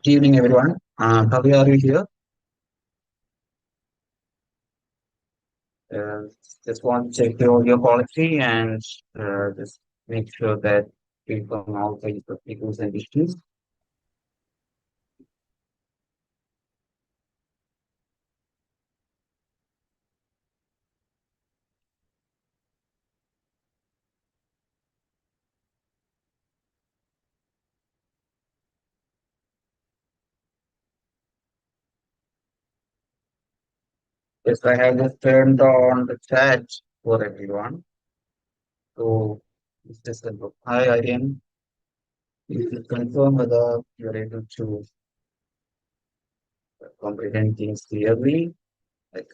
Good evening, everyone. How are you here? Uh, just want to check the audio quality and just make sure that we from all kinds of peoples and issues. Yes, I have just turned on the chat for everyone. So it's just a look. Hi, Aryan. You should confirm whether you're able to comprehend things clearly, like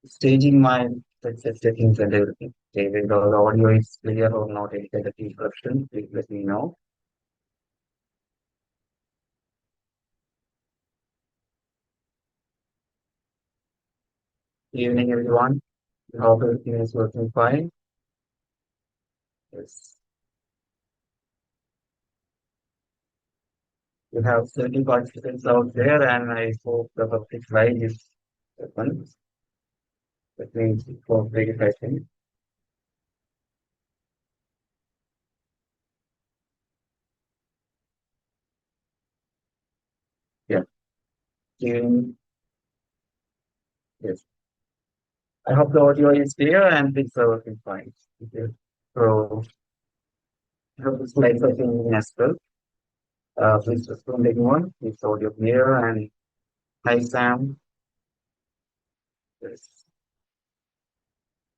staging my headset settings and everything. Okay, whether the audio is clear or not, any kind of interruption, please let me know. Good evening, everyone. Hope everything is working fine. Yes. We have 30 participants out there, and I hope the public line is open. That means for verification. Yeah. June, yes. I hope the audio is clear and things are working fine. Okay. So, I hope the slides are changing as well. Please respond everyone. It's audio clear and hi Sam. Yes.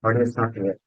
Audio is not clear.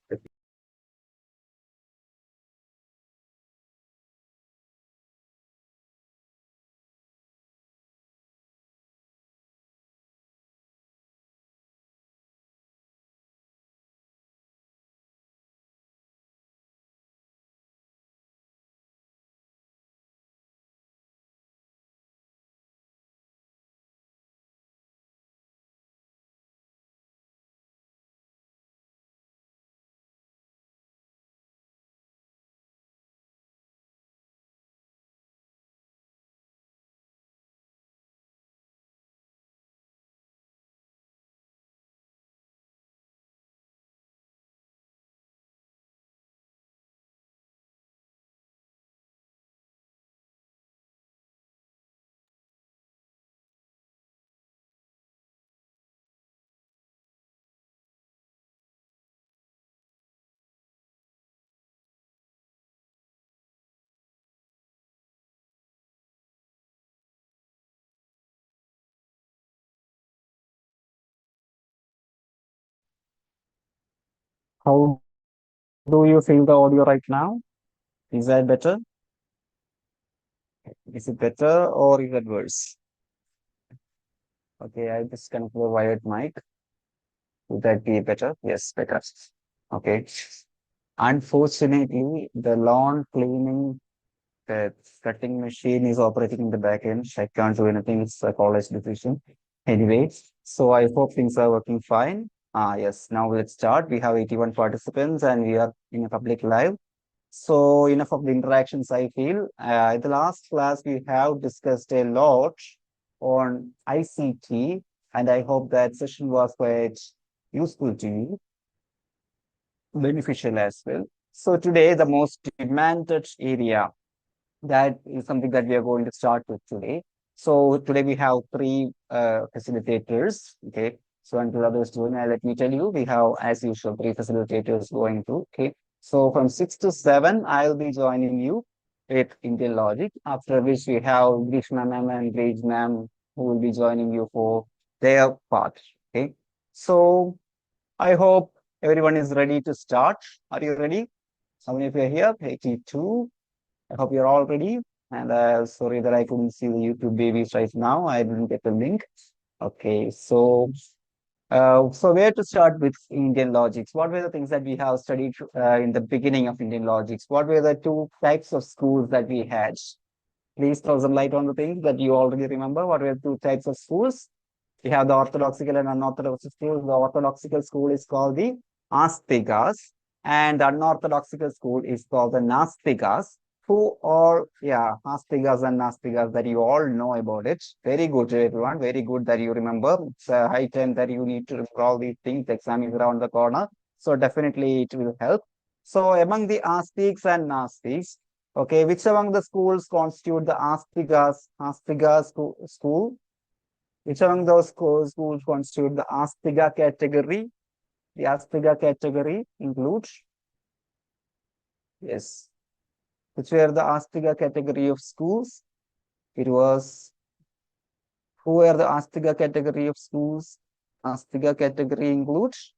How do you feel the audio right now? Is that better? Is it better or is it worse? Okay, I just connect the wired mic. Would that be better? Yes, better. Okay. Unfortunately, the lawn cleaning, the cutting machine is operating in the back end. I can't do anything. It's a college decision. Anyway, so I hope things are working fine. Yes, now let's start. We have 81 participants and we are in a public live. So enough of the interactions, I feel. In the last class, we have discussed a lot on ICT, and I hope that session was quite useful to you, beneficial as well. So today, the most demanded area, that is something that we are going to start with today. So today we have three facilitators. Okay. So until others join, let me tell you, we have, as usual, three facilitators going to. Okay. So from 6 to 7, I'll be joining you with Indian logic. After which we have Greeshma ma'am and Rage ma'am who will be joining you for their part. Okay. So I hope everyone is ready to start. Are you ready? How many of you are here? 82. I hope you're all ready. And sorry that I couldn't see the YouTube babies right now. I didn't get the link. Okay, so where to start with Indian logics? What were the things that we have studied in the beginning of Indian logics? What were the two types of schools that we had? Please throw some light on the things that you already remember. What were the two types of schools? We have the orthodoxical and unorthodox school. The orthodoxical school is called the Astikas, and the unorthodoxical school is called the Nastikas. who all, yeah, Astigas and Nastigas that you all know about it. Very good, everyone. Very good that you remember. It's a high time that you need to remember all these things. The exam is around the corner. So definitely it will help. So among the Astiks and Nastiks, okay, which among the schools constitute the Astiga school? Which among those schools constitute the Astiga category? The Astiga category includes, yes, which were the Astiga category of schools? It was, who were the Astiga category of schools? Astiga category includes,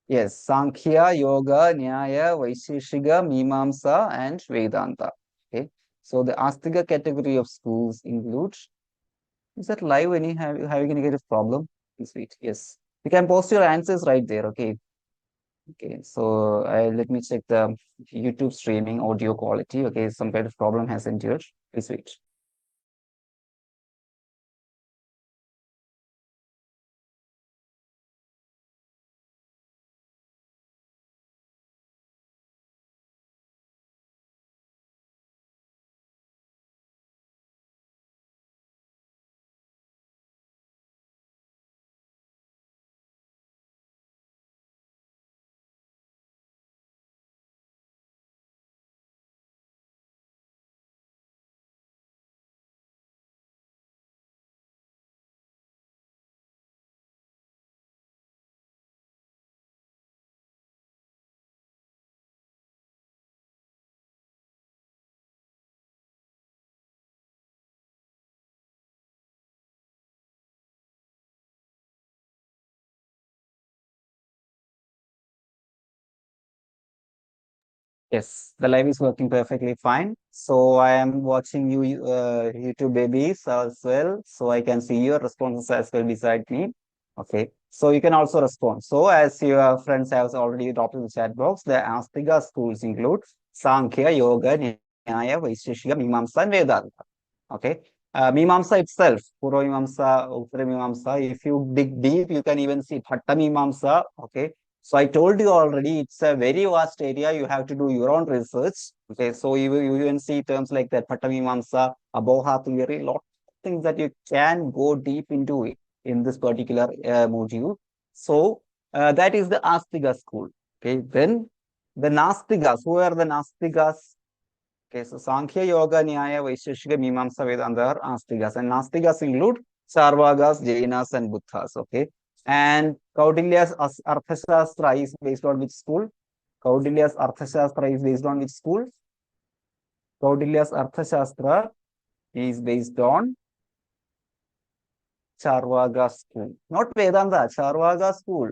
yes, Sankhya, Yoga, Nyaya, Vaisheshika, Mimamsa, and Vedanta. Okay. So the Astiga category of schools includes, is that live? Any having any kind of problem? Please wait. Yes. You can post your answers right there. Okay. Okay. So let me check the YouTube streaming audio quality. Okay. Some kind of problem has entered. Please wait. Yes, the live is working perfectly fine. So I am watching you, YouTube babies as well. So I can see your responses as well beside me. Okay. So you can also respond. So as your friends have already dropped in the chat box, the Astiga schools include Sankhya, Yoga, Nyaya, Vaisheshika, Mimamsa, and Vedanta. Okay. Mimamsa itself, Purva Mimamsa, Uttara Mimamsa, if you dig deep, you can even see Bhatta Mimamsa. Okay. So I told you already, it's a very vast area. You have to do your own research. Okay. So you even see terms like that, Bhatta Mimamsa, Abhoha theory, lot of things that you can go deep into it in this particular module. So that is the Astiga school. Okay. Then the Nastigas, who are the Nastigas? Okay, so Sankhya, Yoga, Nyaya, Vaisheshika, Mimamsa, Vedanta are Astigas. And Nastigas include Sarvagas, Jainas, and Buddhas. Okay. And Kaudilya's Arthashastra is based on which school? Kaudilya's Arthashastra is based on which school? Kaudilya's Arthashastra is based on Charvaga school. Not Vedanta, Charvaga school.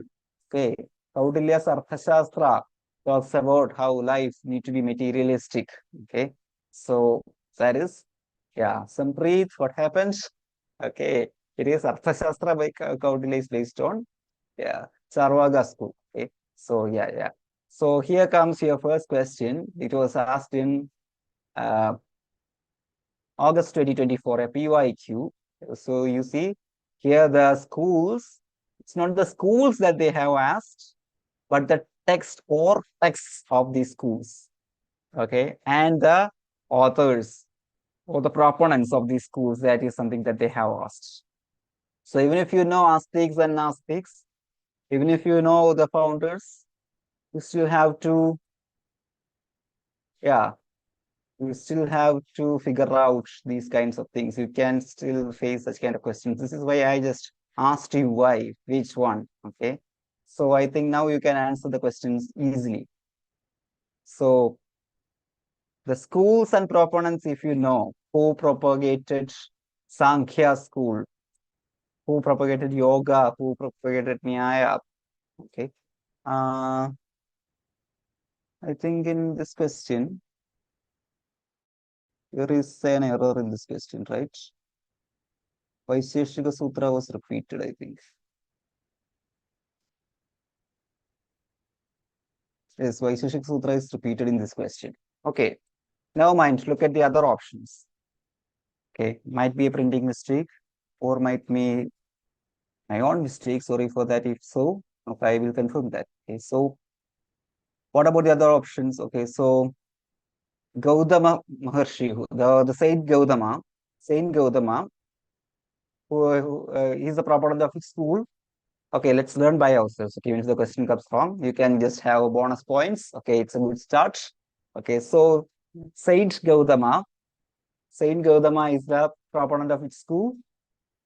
Okay. Kaudilya's Arthashastra talks about how life need to be materialistic. Okay. So that is, yeah, Sampreet, what happens? Okay. It is Arthashastra by Kaudilya is based on, yeah, Charvaga school. Okay. So yeah, yeah. So here comes your first question. It was asked in uh, August 2024, a PYQ. So you see here the schools, it's not the schools that they have asked, but the text or texts of these schools. Okay. And the authors or the proponents of these schools, that is something that they have asked. So even if you know Astiks and Nastiks, even if you know the founders, you still have to, yeah, you still have to figure out these kinds of things. You can still face such kind of questions. This is why I just asked you why, which one. Okay. So I think now you can answer the questions easily. So the schools and proponents, if you know, who propagated Sankhya school, who propagated yoga, who propagated Nyaya. Okay. Uh, I think in this question, there is an error in this question, right? Vaisheshika Sutra was repeated, I think. Yes, Vaisheshika Sutra is repeated in this question. Okay, never mind. Look at the other options. Okay, might be a printing mistake or might be my own mistake. Sorry for that. If so, okay, I will confirm that. Okay, so what about the other options? Okay, so Gautama Maharshi, the Saint Gautama, who is the proponent of his school. Okay, let's learn by ourselves. Okay, when the question comes from, you can just have bonus points. Okay, it's a good start. Okay, so Saint Gautama, Saint Gautama is the proponent of its school.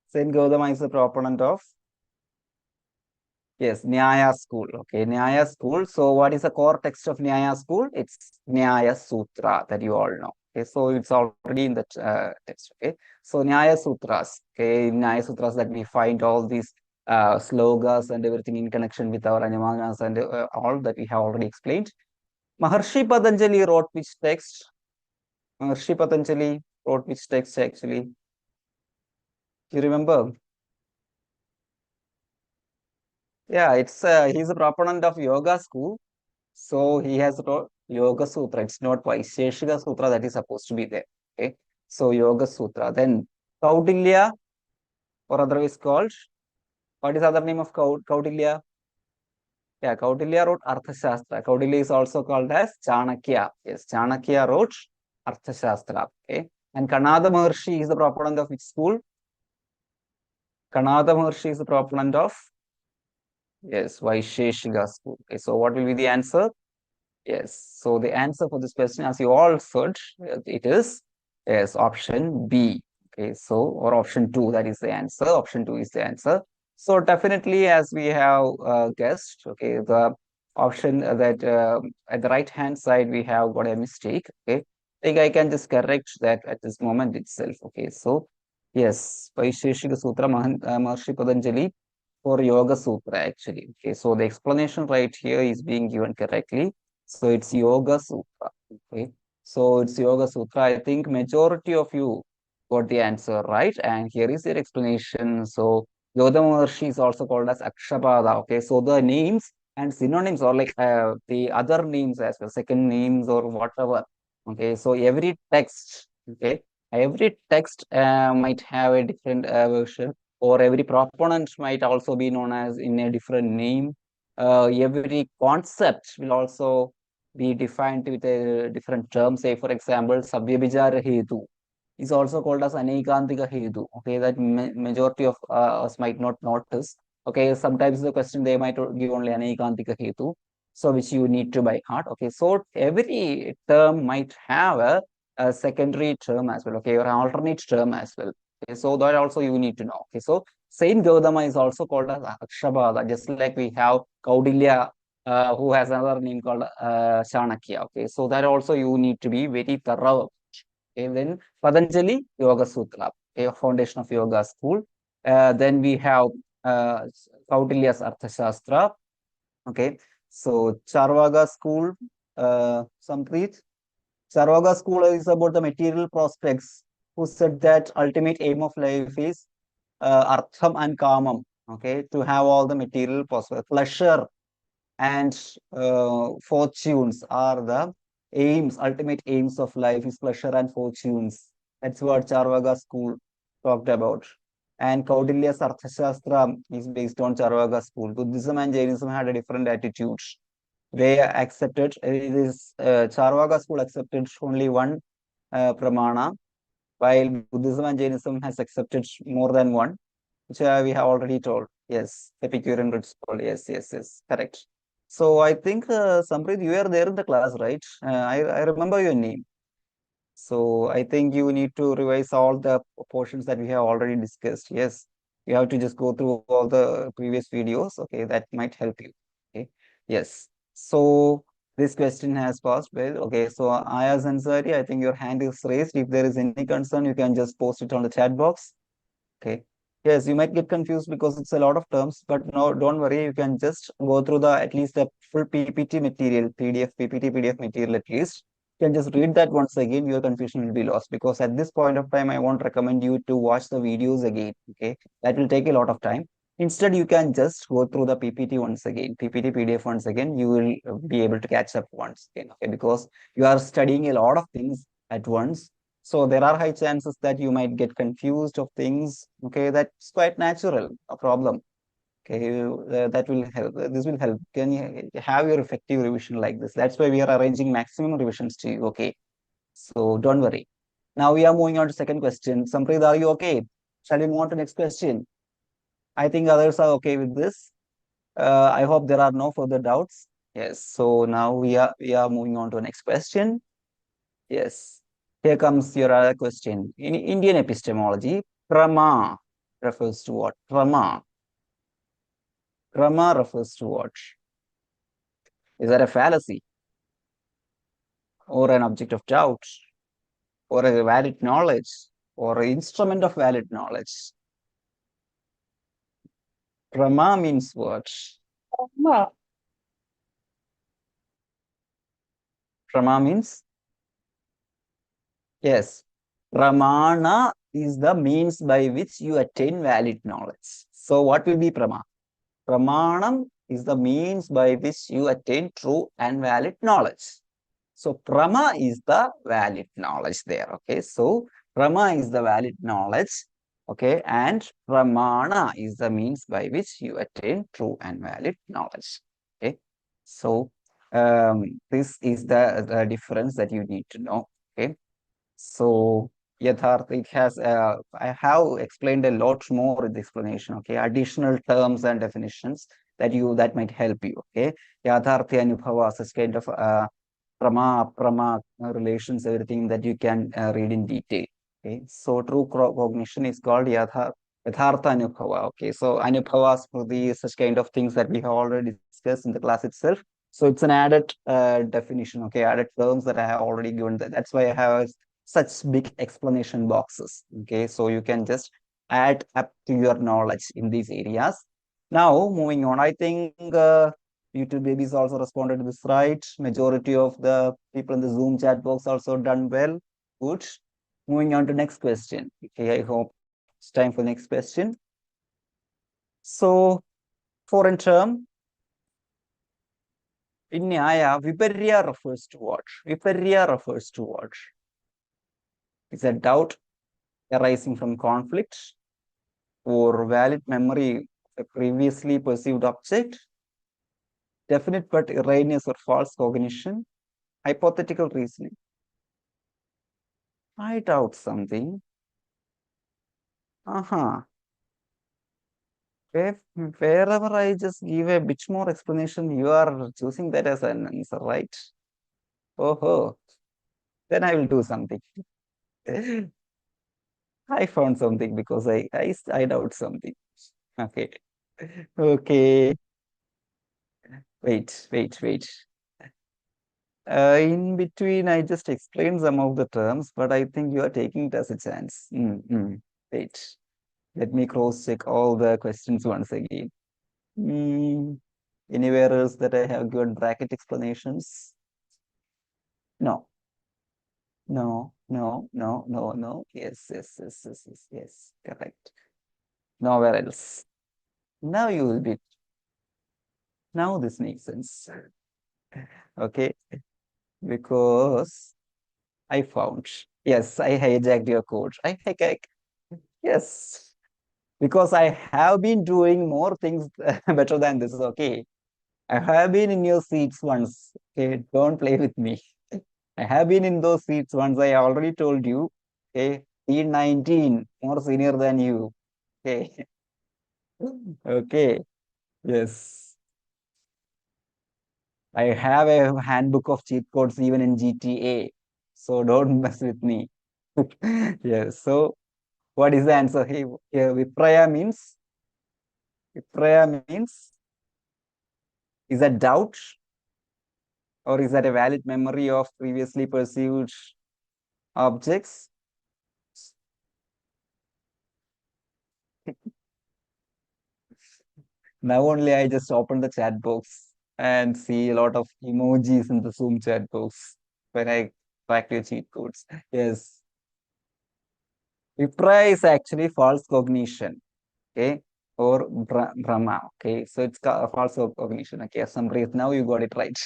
Saint Gautama is the proponent of, yes, Nyaya school. Okay, Nyaya school. So what is the core text of Nyaya school? It's Nyaya Sutra that you all know. Okay, so it's already in the text. Okay, so Nyaya Sutras. Okay, in Nyaya Sutras that we find all these slogas and everything in connection with our animanas and all that we have already explained. Maharshi Patanjali wrote which text? Maharshi Patanjali wrote which text actually? Do you remember? Yeah, it's he's a proponent of yoga school. So he has wrote Yoga Sutra. It's not Vaisheshika Sutra that is supposed to be there. Okay. So Yoga Sutra. Then Kaudilya, or otherwise called, what is other name of Kaudilya? Yeah, Kaudilya wrote Arthashastra. Kaudilya is also called as Chanakya. Yes, Chanakya wrote Arthashastra. Okay. And Kanada Maharshi is the proponent of which school? Kanada Maharshi is the proponent of, yes, Vaisheshika school. Okay. So what will be the answer? Yes. So the answer for this question, as you all said, it is, yes, option B. Okay. So, or option 2, that is the answer. Option 2 is the answer. So definitely, as we have guessed, okay, the option that at the right hand side we have got a mistake. Okay. I think I can just correct that at this moment itself. Okay. So yes, Vaisheshika Sutra Maharshi Patanjali for Yoga Sutra actually. Okay. So the explanation right here is being given correctly. So it's Yoga Sutra. Okay. So it's Yoga Sutra. I think majority of you got the answer right. And here is their explanation. So Gautama Maharshi is also called as Akshapada. Okay. So the names and synonyms are like the other names as well, second names or whatever. Okay. So every text might have a different version, or every proponent might also be known as in a different name. Every concept will also be defined with a different term. Say, for example, Savyabhichara Hetu is also called as Anaikantika Hetu. Okay, that majority of us might not notice. Okay, sometimes the question they might give only Anaikantika Hetu, so which you need to by heart. Okay, so every term might have a secondary term as well. Okay, or an alternate term as well. Okay, so that also you need to know. Okay, so Saint Gautama is also called as Akshabada, just like we have Kaudilya, who has another name called Chanakya. Okay, so that also you need to be very thorough. Okay, then Patanjali Yoga Sutra, a foundation of yoga school. Then we have uh, Kaudilya's Arthashastra. Okay, so Charvaga school, Sampreet. Charvaga school is about the material prospects, who said that ultimate aim of life is artham and kamam. Okay, to have all the material prospects, pleasure and fortunes are the aims, ultimate aims of life is pleasure and fortunes. That's what Charvaga school talked about. And Kaudilya's Arthashastra is based on Charvaga school. Buddhism and Jainism had a different attitude. They accepted, it is Charvaga school accepted only one pramana, while Buddhism and Jainism has accepted more than one, which we have already told. Yes, Epicurean principle. Yes, yes, yes, correct. So I think, Sampreet, you are there in the class, right? I remember your name. So I think you need to revise all the portions that we have already discussed. Yes, you have to just go through all the previous videos. Okay, that might help you. Okay, yes. So this question has passed well. Okay, so Ayaz Ansari, I think your hand is raised. If there is any concern, you can just post it on the chat box. Okay. Yes, you might get confused because it's a lot of terms, but no, don't worry. You can just go through the at least the full PPT material, PDF, PPT, PDF material at least. You can just read that once again. Your confusion will be lost, because at this point of time, I won't recommend you to watch the videos again. Okay, that will take a lot of time. Instead, you can just go through the PPT once again, PPT, PDF once again. You will be able to catch up once again. Okay, because you are studying a lot of things at once, so there are high chances that you might get confused of things. Okay, that's quite natural, a problem. Okay, that will help. This will help. Can you have your effective revision like this? That's why we are arranging maximum revisions to you. Okay, So don't worry. Now we are moving on to second question. Sampreet, are you okay? Shall we move on to next question? I think others are okay with this. I hope there are no further doubts. Yes. So now we are moving on to the next question. Yes. Here comes your other question. In Indian epistemology, prama refers to what? Prama. Prama refers to what? Is that a fallacy or an object of doubt or a valid knowledge or an instrument of valid knowledge? Prama means what? Ma. Prama means yes. Pramana is the means by which you attain valid knowledge. So what will be prama? Pramanam is the means by which you attain true and valid knowledge. So prama is the valid knowledge there. Okay. So prama is the valid knowledge. Okay. And pramana is the means by which you attain true and valid knowledge. Okay. So this is the difference that you need to know. Okay. So Yatharth, it has I have explained a lot more in the explanation. Okay, additional terms and definitions that might help you. Okay, Yatharthya Anubhava, such kind of prama prama relations, everything that you can read in detail. Okay, so true cognition is called Yathartha Anubhava. Okay, so Anubhava Smriti, such kind of things that we have already discussed in the class itself. So it's an added definition. Okay, added terms that I have already given. That's why I have such big explanation boxes. Okay, so you can just add up to your knowledge in these areas. Now, moving on, I think YouTube babies also responded to this right. Majority of the people in the Zoom chat box also done well. Good. Moving on to next question. Okay, I hope it's time for next question. So, foreign term in Nyaya, Viparya refers to what? Viparya refers to what? Is a doubt arising from conflict or valid memory of a previously perceived object, definite but erroneous or false cognition, hypothetical reasoning. I doubt something. Uh-huh. Wherever I just give a bit more explanation, you are choosing that as an answer, right? Oh, then I will do something. I found something because I doubt something. Okay. Okay. Wait. In between, I just explained some of the terms, but I think you are taking it as a chance. Wait, let me cross check all the questions once again. Mm, Anywhere else that I have given bracket explanations? No, no. Yes. Correct. Nowhere else. Now you will be. Now this makes sense. Okay, because I found. Yes, I hijacked your code. Yes, because I have been doing more things better than this. Okay, I have been in your seats once. Okay, don't play with me. I have been in those seats once. I already told you. Okay, T19, more senior than you. Okay, okay, yes. I have a handbook of cheat codes even in GTA. So don't mess with me. Yes. So what is the answer? Here Vipraya means is that doubt or is that a valid memory of previously perceived objects? Now only I just open the chat box and see a lot of emojis in the Zoom chat box when I crack your cheat codes. Yes. Vipraya is actually false cognition. Okay. Or Brahma. Okay. So it's false cognition. Okay. Some reason now you got it right.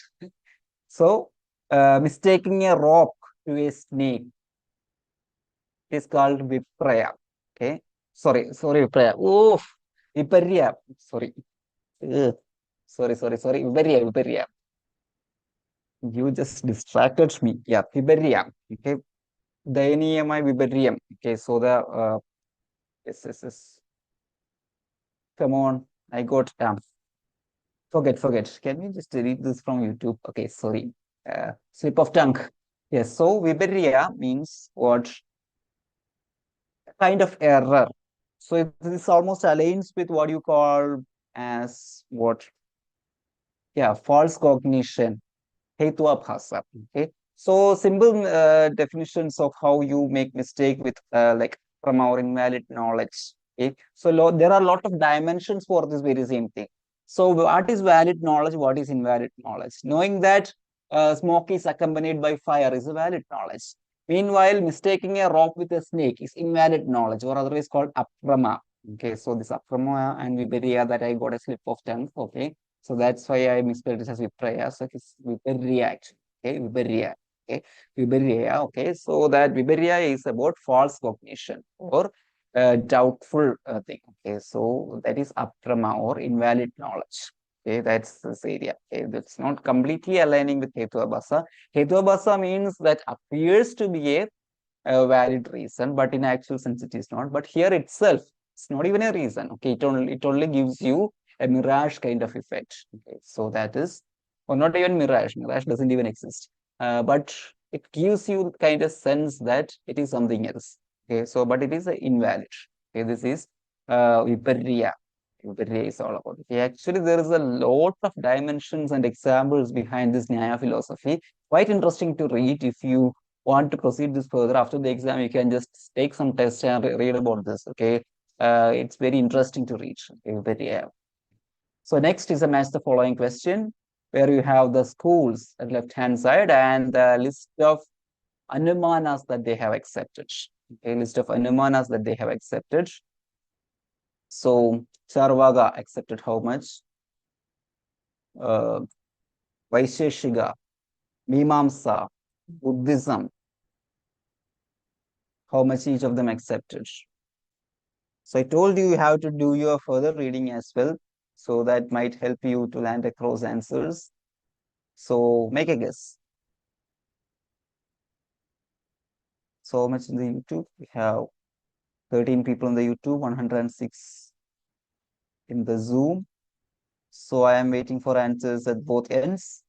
So mistaking a rock to a snake is called Vipraya. Okay. Sorry, Vipraya. Oof. Viparya. Sorry. Ugh. Sorry. Viparya. You just distracted me. Yeah, Viparya. Okay. Dayaniyamai Vibarium. Okay, so the yes, yes, yes. Come on, I got forget. Can we just delete this from YouTube? Okay, sorry. Slip of tongue. Yes, so Vibariya means what? Kind of error. So this almost aligns with what you call as what? Yeah, false cognition. Hetwabhasa. Okay. So simple definitions of how you make mistake with like from our invalid knowledge. Okay. So there are a lot of dimensions for this very same thing. So what is valid knowledge? What is invalid knowledge? Knowing that smoke is accompanied by fire is a valid knowledge. Meanwhile, mistaking a rope with a snake is invalid knowledge, or otherwise called aprama. Okay, so this aprama and vibariya that I got a slip of tongue. Okay, so that's why I misspelled it as Vipraya. So it's Viparya actually. Okay, Viparya. Okay, Viparya. Okay, so that Viparya is about false cognition or doubtful thing. Okay, so that is Aprama or invalid knowledge. Okay, that's this area. Okay, that's not completely aligning with Hetuabhasa. Hetuabhasa means that appears to be a valid reason, but in actual sense it is not. But here itself, it's not even a reason. Okay, it only gives you a mirage kind of effect. Okay, so that is, or not even mirage. Mirage doesn't even exist. But it gives you kind of sense that it is something else. Okay, so but it is invalid. Okay, this is Viparya. Viparya is all about. Okay, actually, there is a lot of dimensions and examples behind this Nyaya philosophy. Quite interesting to read if you want to proceed this further after the exam, you can just take some test and read about this. Okay, it's very interesting to read. Okay, very, so next is a match the following question, where you have the schools at left hand side and the list of anumanas that they have accepted. Okay, list of anumanas that they have accepted. So Charvaga accepted how much? Uh, Vaisheshiga, Mimamsa, Buddhism, how much each of them accepted? So I told you have to do your further reading as well. So that might help you to land across answers. So make a guess. So much in the YouTube. We have 13 people in the YouTube, 106 in the Zoom. So I am waiting for answers at both ends.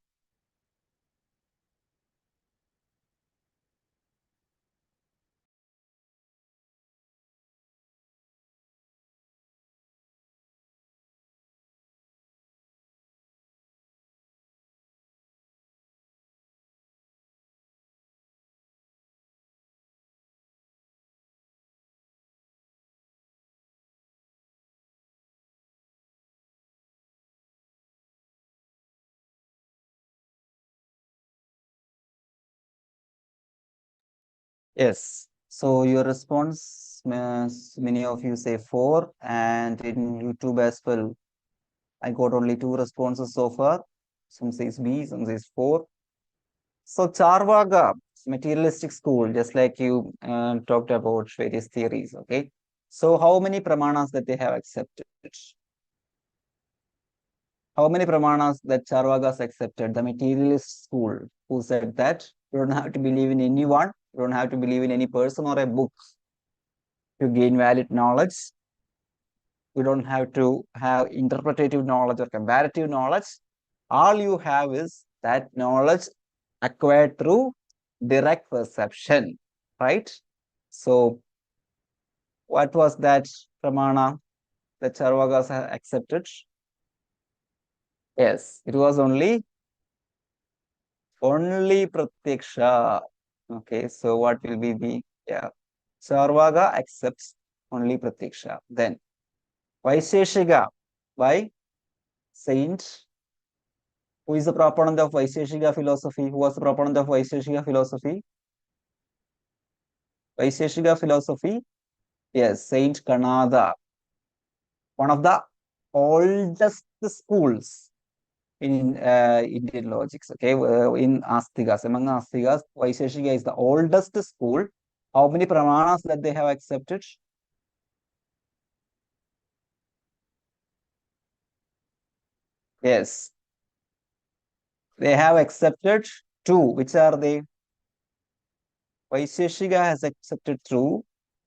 Yes. So your response, many of you say 4, and in YouTube as well, I got only 2 responses so far. Some says B, some says 4. So Charvaga, materialistic school, just like you talked about various theories, okay? So how many pramanas that they have accepted? How many pramanas that Charvagas accepted? The materialist school, who said that you don't have to believe in anyone, you don't have to believe in any person or a book to gain valid knowledge. You don't have to have interpretative knowledge or comparative knowledge. All you have is that knowledge acquired through direct perception, right? So, what was that pramana that Charvakas have accepted? Yes, it was only pratyaksha. Okay, so what will be the, yeah, Charvaga accepts only pratyaksha. Then Vaisheshika by Saint. Who is the proponent of Vaisheshika philosophy? Who was the proponent of Vaisheshika philosophy? Vaisheshika philosophy, yes, Saint Kanada, one of the oldest schools in Indian logics. Okay, in Astigas, among Astigas, Vaisheshika is the oldest school. How many pramanas that they have accepted? Yes, they have accepted 2. Which are they? Vaisheshika has accepted through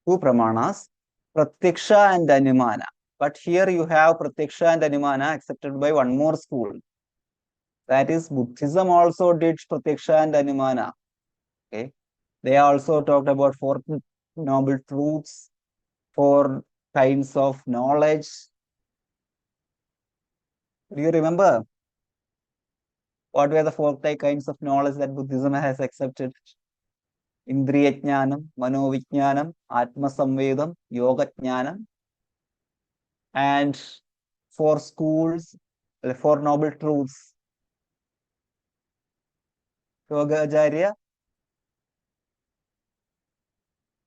two pramanas, Pratyaksha and Anumana. But here you have Pratyaksha and Anumana accepted by one more school. That is, Buddhism also did Pratyaksha and Anumana. Okay. They also talked about four noble truths, four kinds of knowledge. Do you remember what were the four kinds of knowledge that Buddhism has accepted? Indriyajnanam, Manovijnanam, Atmasamvedam, Yogajnanam, and four schools, four noble truths. Yoga Acharya,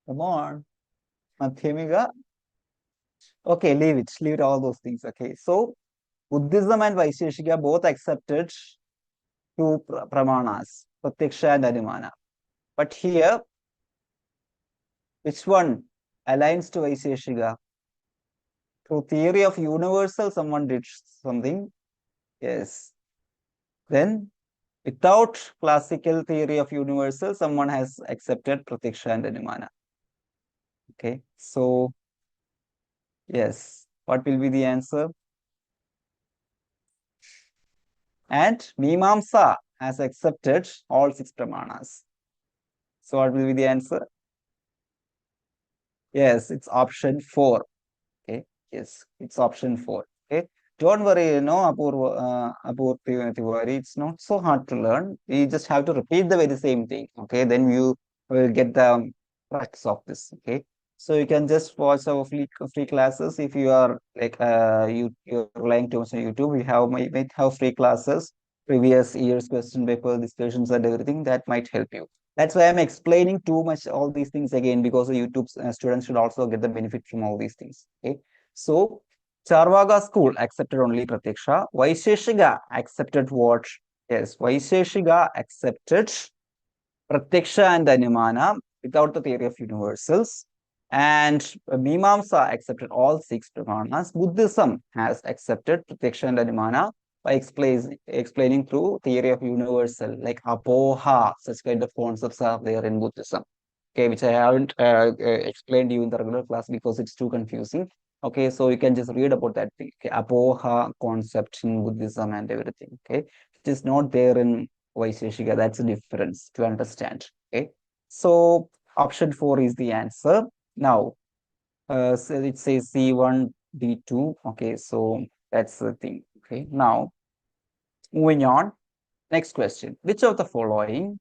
come on. Madhyamika. Okay, leave it, all those things. Okay, so Buddhism and Vaisheshika both accepted two pramanas, Pratyaksha and Anumana. But here, which one aligns to Vaisheshika? Through theory of universal, someone did something. Yes. Then, without classical theory of universal, someone has accepted Pratyaksha and Anumana. Okay. So, yes. What will be the answer? And Mimamsa has accepted all six pramanas. So, what will be the answer? Yes, it's option 4. Okay. Yes, it's option 4. Okay. Don't worry, Apurva Tiwari, it's not so hard to learn. You just have to repeat the very same thing. Okay. Then you will get the crux of this. Okay. So you can just watch our free classes if you are like you're relying too much on YouTube. We have might have free classes, previous years question paper discussions and everything that might help you. That's why I'm explaining too much all these things again because the YouTube students should also get the benefit from all these things. Okay, so Charvaga school accepted only Pratyaksha. Vaisheshika accepted what? Yes, Vaisheshika accepted Pratyaksha and Anumana without the theory of universals. And Mimamsa accepted all six pramanas. Buddhism has accepted Pratyaksha and Anumana by explaining through theory of universal, like apoha, such kind of concepts are there in Buddhism. Okay, which I haven't explained to you in the regular class because it's too confusing. Okay, so you can just read about that thing. Okay, apoha concept in Buddhism and everything. Okay, it is not there in Vaisheshika. That's the difference to understand. Okay, so option 4 is the answer. Now, so it says C1, D2. Okay, so that's the thing. Okay, now moving on. Next question. Which of the following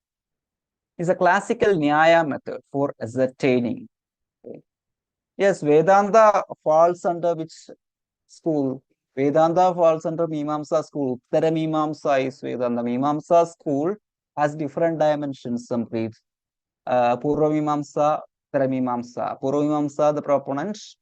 is a classical Nyaya method for ascertaining? Okay. Yes, Vedanta falls under which school? Vedanta falls under Mimamsa school. Uttara Mimamsa is Vedanta. Mimamsa school has different dimensions, complete. Purva Mimamsa, Uttara Mimamsa. Purva Mimamsa, the proponents.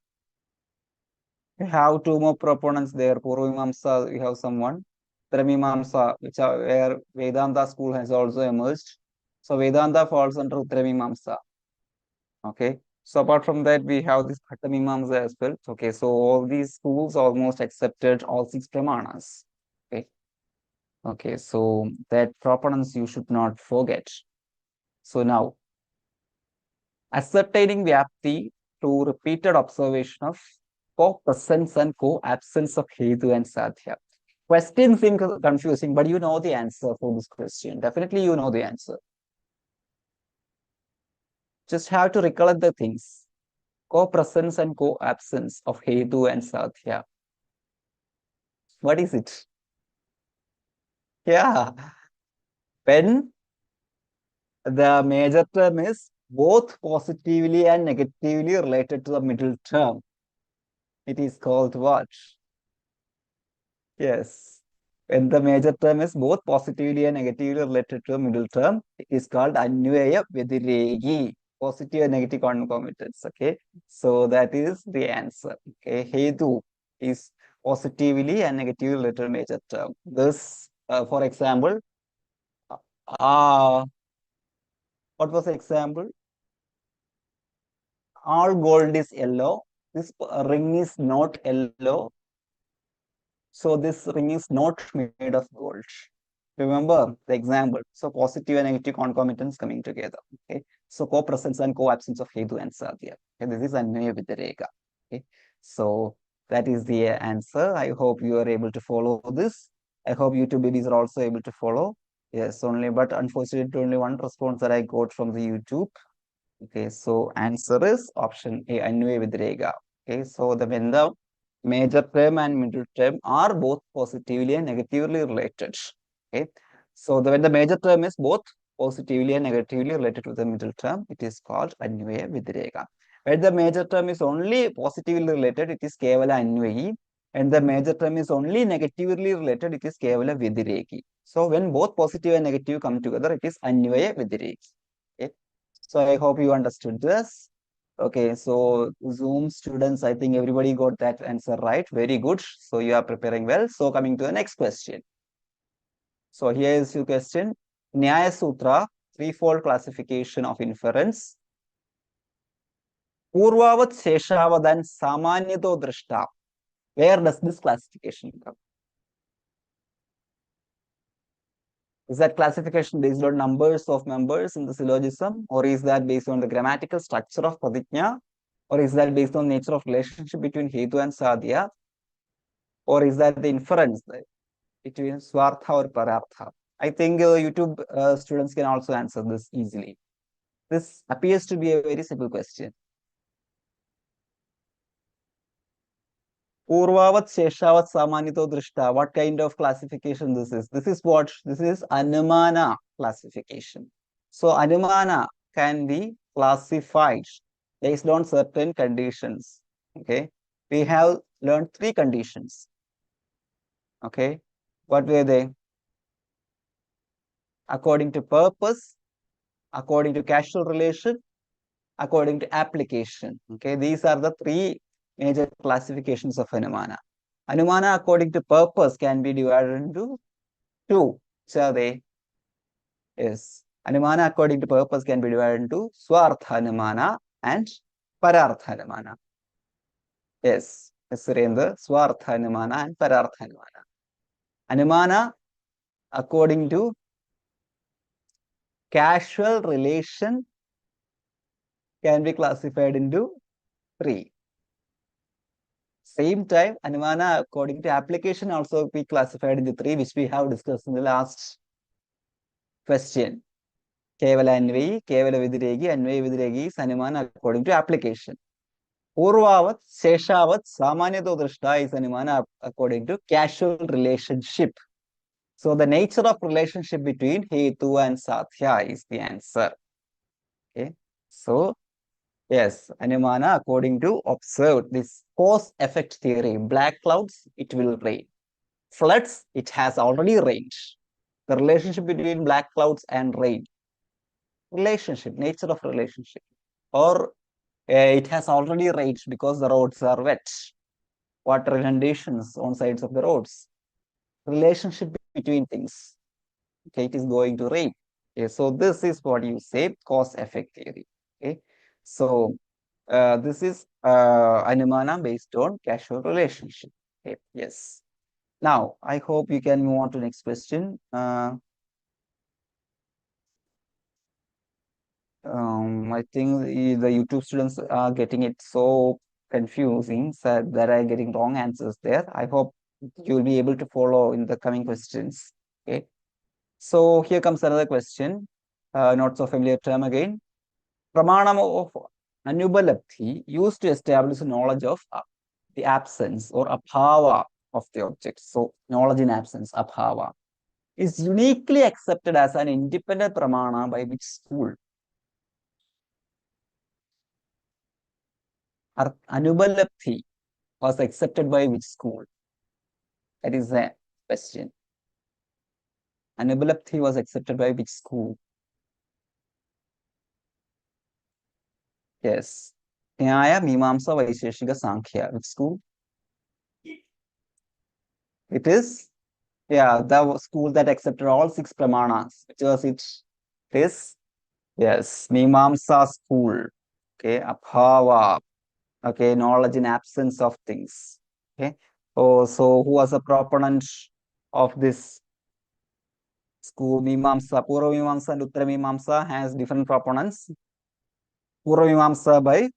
We have two more proponents there. Purva Mimamsa, we have someone. Uttara Mimamsa, which are where Vedanta school has also emerged. So Vedanta falls under Uttara Mimamsa. Okay. So apart from that, we have this Bhatta Mimamsa as well. Okay. So all these schools almost accepted all six pramanas. Okay. Okay. So that proponents you should not forget. So now, ascertaining Vyapti through repeated observation of co-presence and co-absence of Hetu and Sadhya. Question seems confusing, but you know the answer for this question. Definitely you know the answer. Just have to recollect the things. Co-presence and co-absence of Hetu and Sadhya. What is it? Yeah. When the major term is both positively and negatively related to the middle term, it is called what? Yes. When the major term is both positively and negatively related to a middle term, it is called Anvaya Vyatiregi. Positive and negative concomitants. Okay. So that is the answer. Okay. Hetu is positively and negatively related major term. This, for example, what was the example? All gold is yellow. This ring is not yellow. So this ring is not made of gold. Remember the example. So positive and negative concomitants coming together. Okay. So co-presence and co-absence of Hetu and Sadhya. Okay. This is Anvaya Vitareka. Okay. So that is the answer. I hope you are able to follow this. I hope YouTube babies are also able to follow. Yes, only, but unfortunately, only one response that I got from the YouTube. Okay, so answer is option A, Anvaya Vitareka. Okay, so when the major term and middle term are both positively and negatively related. Okay, so when the major term is both positively and negatively related to the middle term, it is called Anvaya Vidireka. When the major term is only positively related, it is Kevala Anvayi. And the major term is only negatively related, it is Kevala Vidireki. So when both positive and negative come together, it is Anvaya Vidireki. Okay. So I hope you understood this. Okay, so Zoom students, I think everybody got that answer right. Very good. So you are preparing well. So coming to the next question. So here is your question. Nyaya Sutra, threefold classification of inference. Purvavat Sheshavadan Samanyato Drishta. Where does this classification come? Is that classification based on numbers of members in the syllogism? Or is that based on the grammatical structure of Pradijna? Or is that based on nature of relationship between Hetu and Sadhya? Or is that the inference between Swartha or Parartha? I think YouTube students can also answer this easily. This appears to be a very simple question. Purvavat Sheshavat Samanito Drishta. What kind of classification this is? This is what? This is Anumana classification. So Anumana can be classified based on certain conditions. Okay. We have learned three conditions. Okay. What were they? According to purpose, according to causal relation, according to application. Okay. These are the three major classifications of Anumana. Anumana according to purpose can be divided into two. Which are they? Yes. Anumana according to purpose can be divided into Swartha Anumana and Parartha Anumana. Yes. Surendra, Swartha Anumana and Parartha Anumana. Anumana according to causal relation can be classified into three. Same time, Anumana according to application also be classified into three, which we have discussed in the last question. Kevala Anvayi, Kevala Vidiregi, Anvayi Vidiregi is Anumana according to application. Purvavat, Sheshavat, Samanyato Drishta is Anumana according to causal relationship. So the nature of relationship between Hetu and Sathya is the answer. Okay. So yes, Anumana according to observed this cause-effect theory. Black clouds, it will rain. Floods, it has already rained. The relationship between black clouds and rain. Relationship, nature of relationship. Or it has already rained because the roads are wet. Water inundations on sides of the roads. Relationship between things. Okay, it is going to rain. Okay, so this is what you say, cause-effect theory. Okay, so this is Anumana based on causal relationship. Okay, yes. Now, I hope you can move on to the next question. I think the YouTube students are getting it so confusing so that are getting wrong answers there. I hope you'll be able to follow in the coming questions. Okay. So here comes another question. Not so familiar term again. Pramanam of Anubalabdhi used to establish knowledge of the absence or abhava of the object. So knowledge in absence, abhava, is uniquely accepted as an independent pramana by which school? Anubalabdhi was accepted by which school? That is the question. Anubalabdhi was accepted by which school? Yes. Nyaya, Mimamsa, Vaisheshika, Sankhya. Which school? It is, yeah, the school that accepted all six pramanas. Which was it? This, yes, Mimamsa school. Okay, Abhava. Okay, knowledge in absence of things. Okay. Oh, so who was a proponent of this? School Mimamsa, Purva Mimamsa and Uttara Mimamsa has different proponents. Purva Mimamsa by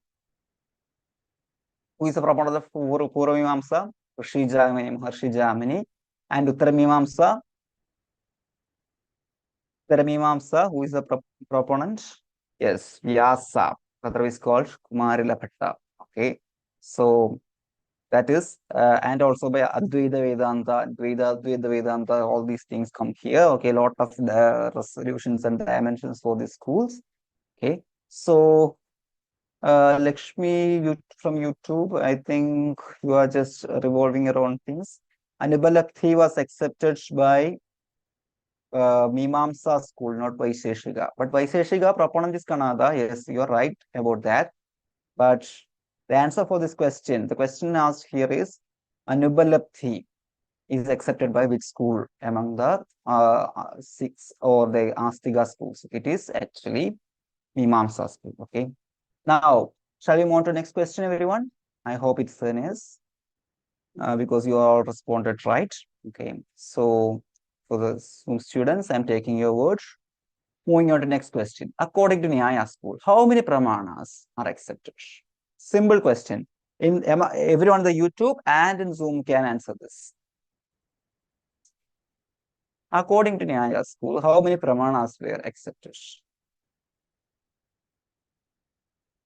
who is the proponent of Purva Mimamsa? Harshi Jamini. And Uttara Mimamsa, who is the proponent? Yes, Vyasa, otherwise called Kumarila Bhatta. Okay, so that is, and also by Advaita Vedanta, Advaita Vedanta, all these things come here. Okay, a lot of the resolutions and dimensions for the schools. Okay, so Lakshmi, you from YouTube, I think you are just revolving around things. Anubalakthi was accepted by Mimamsa school, not Vaisheshika. But Vaisheshika proponent is Kanada. Yes, you are right about that. But the answer for this question, the question asked here is Anubalakthi is accepted by which school among the six or the Astika schools? It is actually Mimamsa school. Okay. Now, shall we move on to next question, everyone? I hope it's is because you all responded right. Okay. So, for the students, I'm taking your words. Moving on to next question. According to Nyaya school, how many pramanas are accepted? Simple question. Everyone on the YouTube and in Zoom can answer this. According to Nyaya school, how many pramanas were accepted?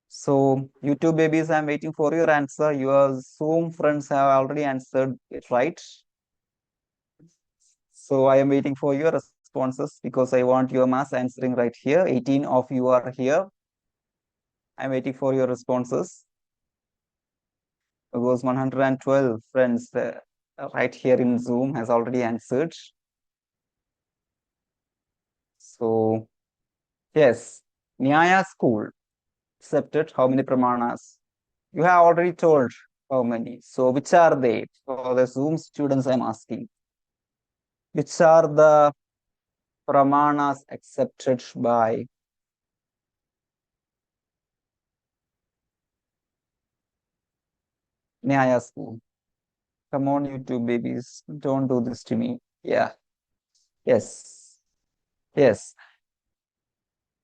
So, YouTube babies, I'm waiting for your answer. Your Zoom friends have already answered it right. So, I am waiting for your responses because I want your mass answering right here. 18 of you are here. I'm waiting for your responses. It was 112 friends right here in Zoom has already answered. So, yes, Nyaya school accepted how many pramanas? You have already told how many. So, which are they? For the Zoom students, I'm asking. Which are the pramanas accepted by Nyaya school? Come on, YouTube babies. Don't do this to me. Yeah. Yes. Yes.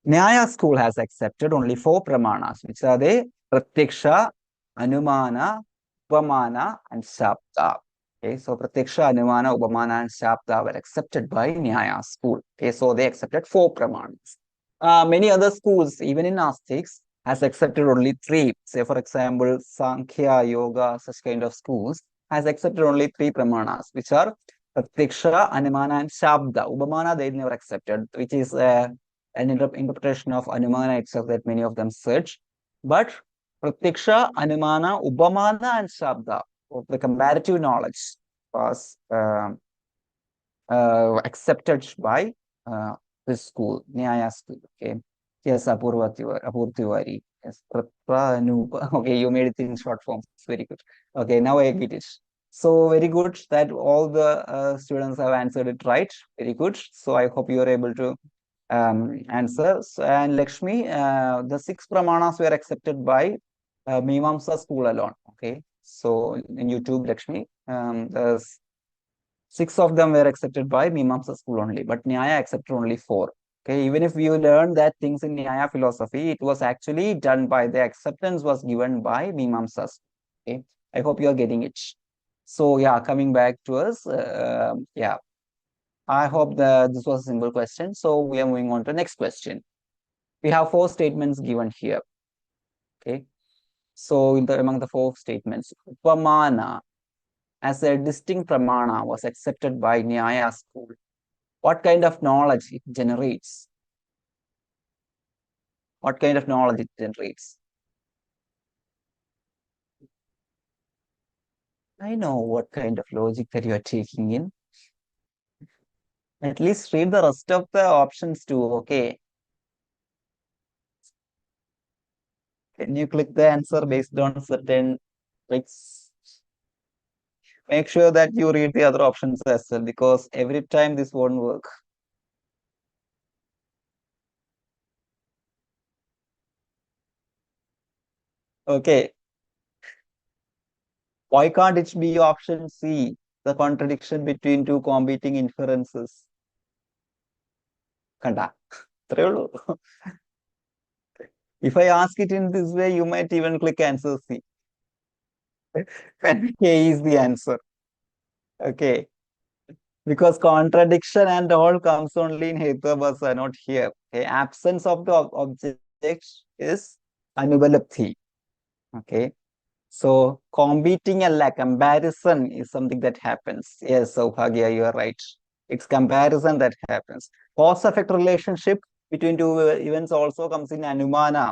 Nyaya school has accepted only four pramanas, which are they? Pratyaksha, Anumana, Upamana, and Shabda. Okay, so Pratyaksha, Anumana, Upamana, and Shabda were accepted by Nyaya school. Okay, so they accepted four pramanas. Many other schools, even in Nastics, has accepted only three. Say, for example, Sankhya, Yoga, such kind of schools has accepted only three pramanas, which are Pratyaksha, Anumana, and Shabda. Upamana they never accepted, which is an interpretation of Anumana itself that many of them search. But Pratiksha, Anumana, Upamana, and Shabda of the comparative knowledge was accepted by this school, Nyaya school. Okay. Yes, Apurva Tiwari. Yes, okay, you made it in short form. It's very good. Okay, now I get it. So very good that all the students have answered it right. Very good. So I hope you are able to answers. And Lakshmi, the six pramanas were accepted by Mimamsa school alone. Okay, so in YouTube, Lakshmi, the six of them were accepted by Mimamsa school only, but Nyaya accepted only four. Okay, even if you learn that things in Nyaya philosophy, it was actually done by the acceptance was given by Mimamsa. Okay, I hope you are getting it. So yeah, coming back to us, yeah. I hope that this was a simple question. So we are moving on to the next question. We have four statements given here. Okay. So among the four statements, Upamana as a distinct pramana was accepted by Nyaya school. What kind of knowledge it generates? What kind of knowledge it generates? I know what kind of logic that you are taking in. At least read the rest of the options too. Okay. Can you click the answer based on certain tricks? Make sure that you read the other options as well because every time this won't work. Okay, why can't it be option C? The contradiction between two competing inferences. കണ്ട അത്രേ ഉള്ളൂ. If I ask it in this way, you might even click answer C. And A is the answer. Okay. Because contradiction and all comes only in Hetavasa, not here. Okay. Absence of the object is Anubalabdhi. Okay. So competing a comparison is something that happens. Yes, so Bhagya, you are right. It's comparison that happens. Cause effect relationship between two events also comes in Anumana,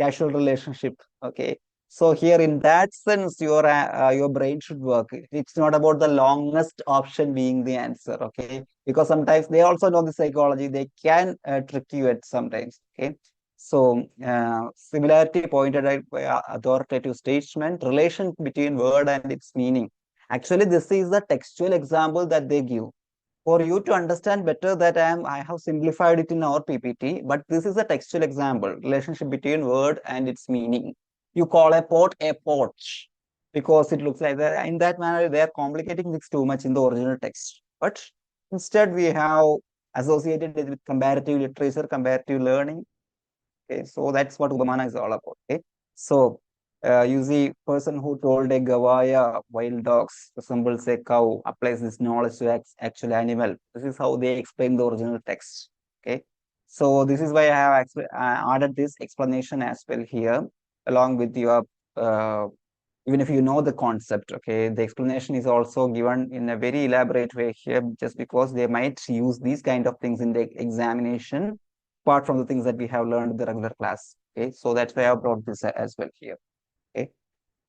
casual relationship. Okay. So here, in that sense, your brain should work. It's not about the longest option being the answer. Okay, because sometimes they also know the psychology. They can trick you at sometimes. Okay. So similarity pointed out by authoritative statement, relation between word and its meaning. Actually, this is the textual example that they give for you to understand better that I have simplified it in our PPT, but this is a textual example, relationship between word and its meaning. You call a pot a porch because it looks like that. In that manner, they are complicating things too much in the original text. But instead, we have associated it with comparative literature, comparative learning. Okay, so that's what Upamana is all about. Okay, so you see, person who told a Gavaya wild dogs resembles a cow applies this knowledge to actual animal. This is how they explain the original text. Okay, so this is why I have added this explanation as well here, along with your even if you know the concept. Okay, the explanation is also given in a very elaborate way here, just because they might use these kind of things in the examination apart from the things that we have learned in the regular class. Okay, so that's why I brought this as well here. Okay,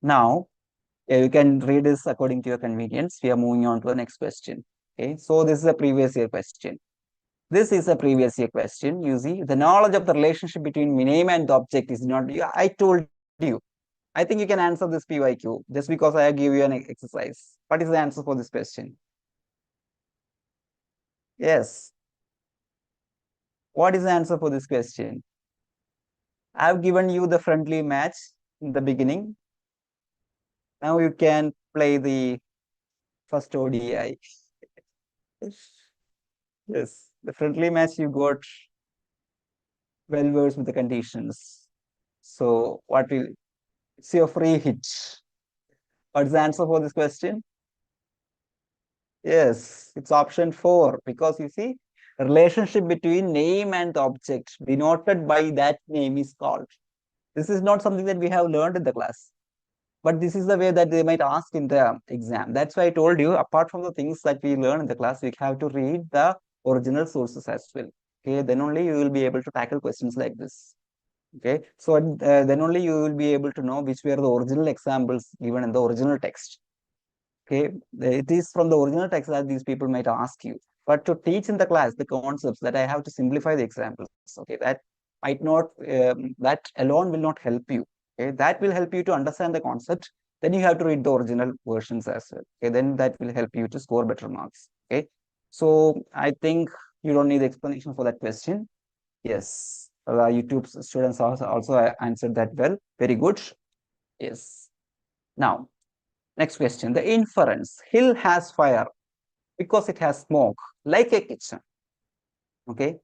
now you can read this according to your convenience. We are moving on to the next question. Okay, so this is a previous year question. This is a previous year question. You see, the knowledge of the relationship between name and the object is not. I told you. I think you can answer this PYQ just because I give you an exercise. What is the answer for this question? Yes. What is the answer for this question? I've given you the friendly match in the beginning. Now you can play the first ODI. Yes, the friendly match you got well versed with the conditions. So what will it's your free hit. What's the answer for this question? Yes, it's option 4 because you see, relationship between name and object denoted by that name is called. This is not something that we have learned in the class. But this is the way that they might ask in the exam. That's why I told you, apart from the things that we learn in the class, we have to read the original sources as well. Okay, then only you will be able to tackle questions like this. Okay, so then only you will be able to know which were the original examples given in the original text. Okay, it is from the original text that these people might ask you. But to teach in the class the concepts, that I have to simplify the examples. Okay, that might not, that alone will not help you. Okay, that will help you to understand the concept. Then you have to read the original versions as well. Okay, then that will help you to score better marks. Okay, so I think you don't need explanation for that question. Yes, YouTube students also answered that well. Very good. Yes. Now, next question. The inference. Hill has fire because it has smoke, like a kitchen. Okay.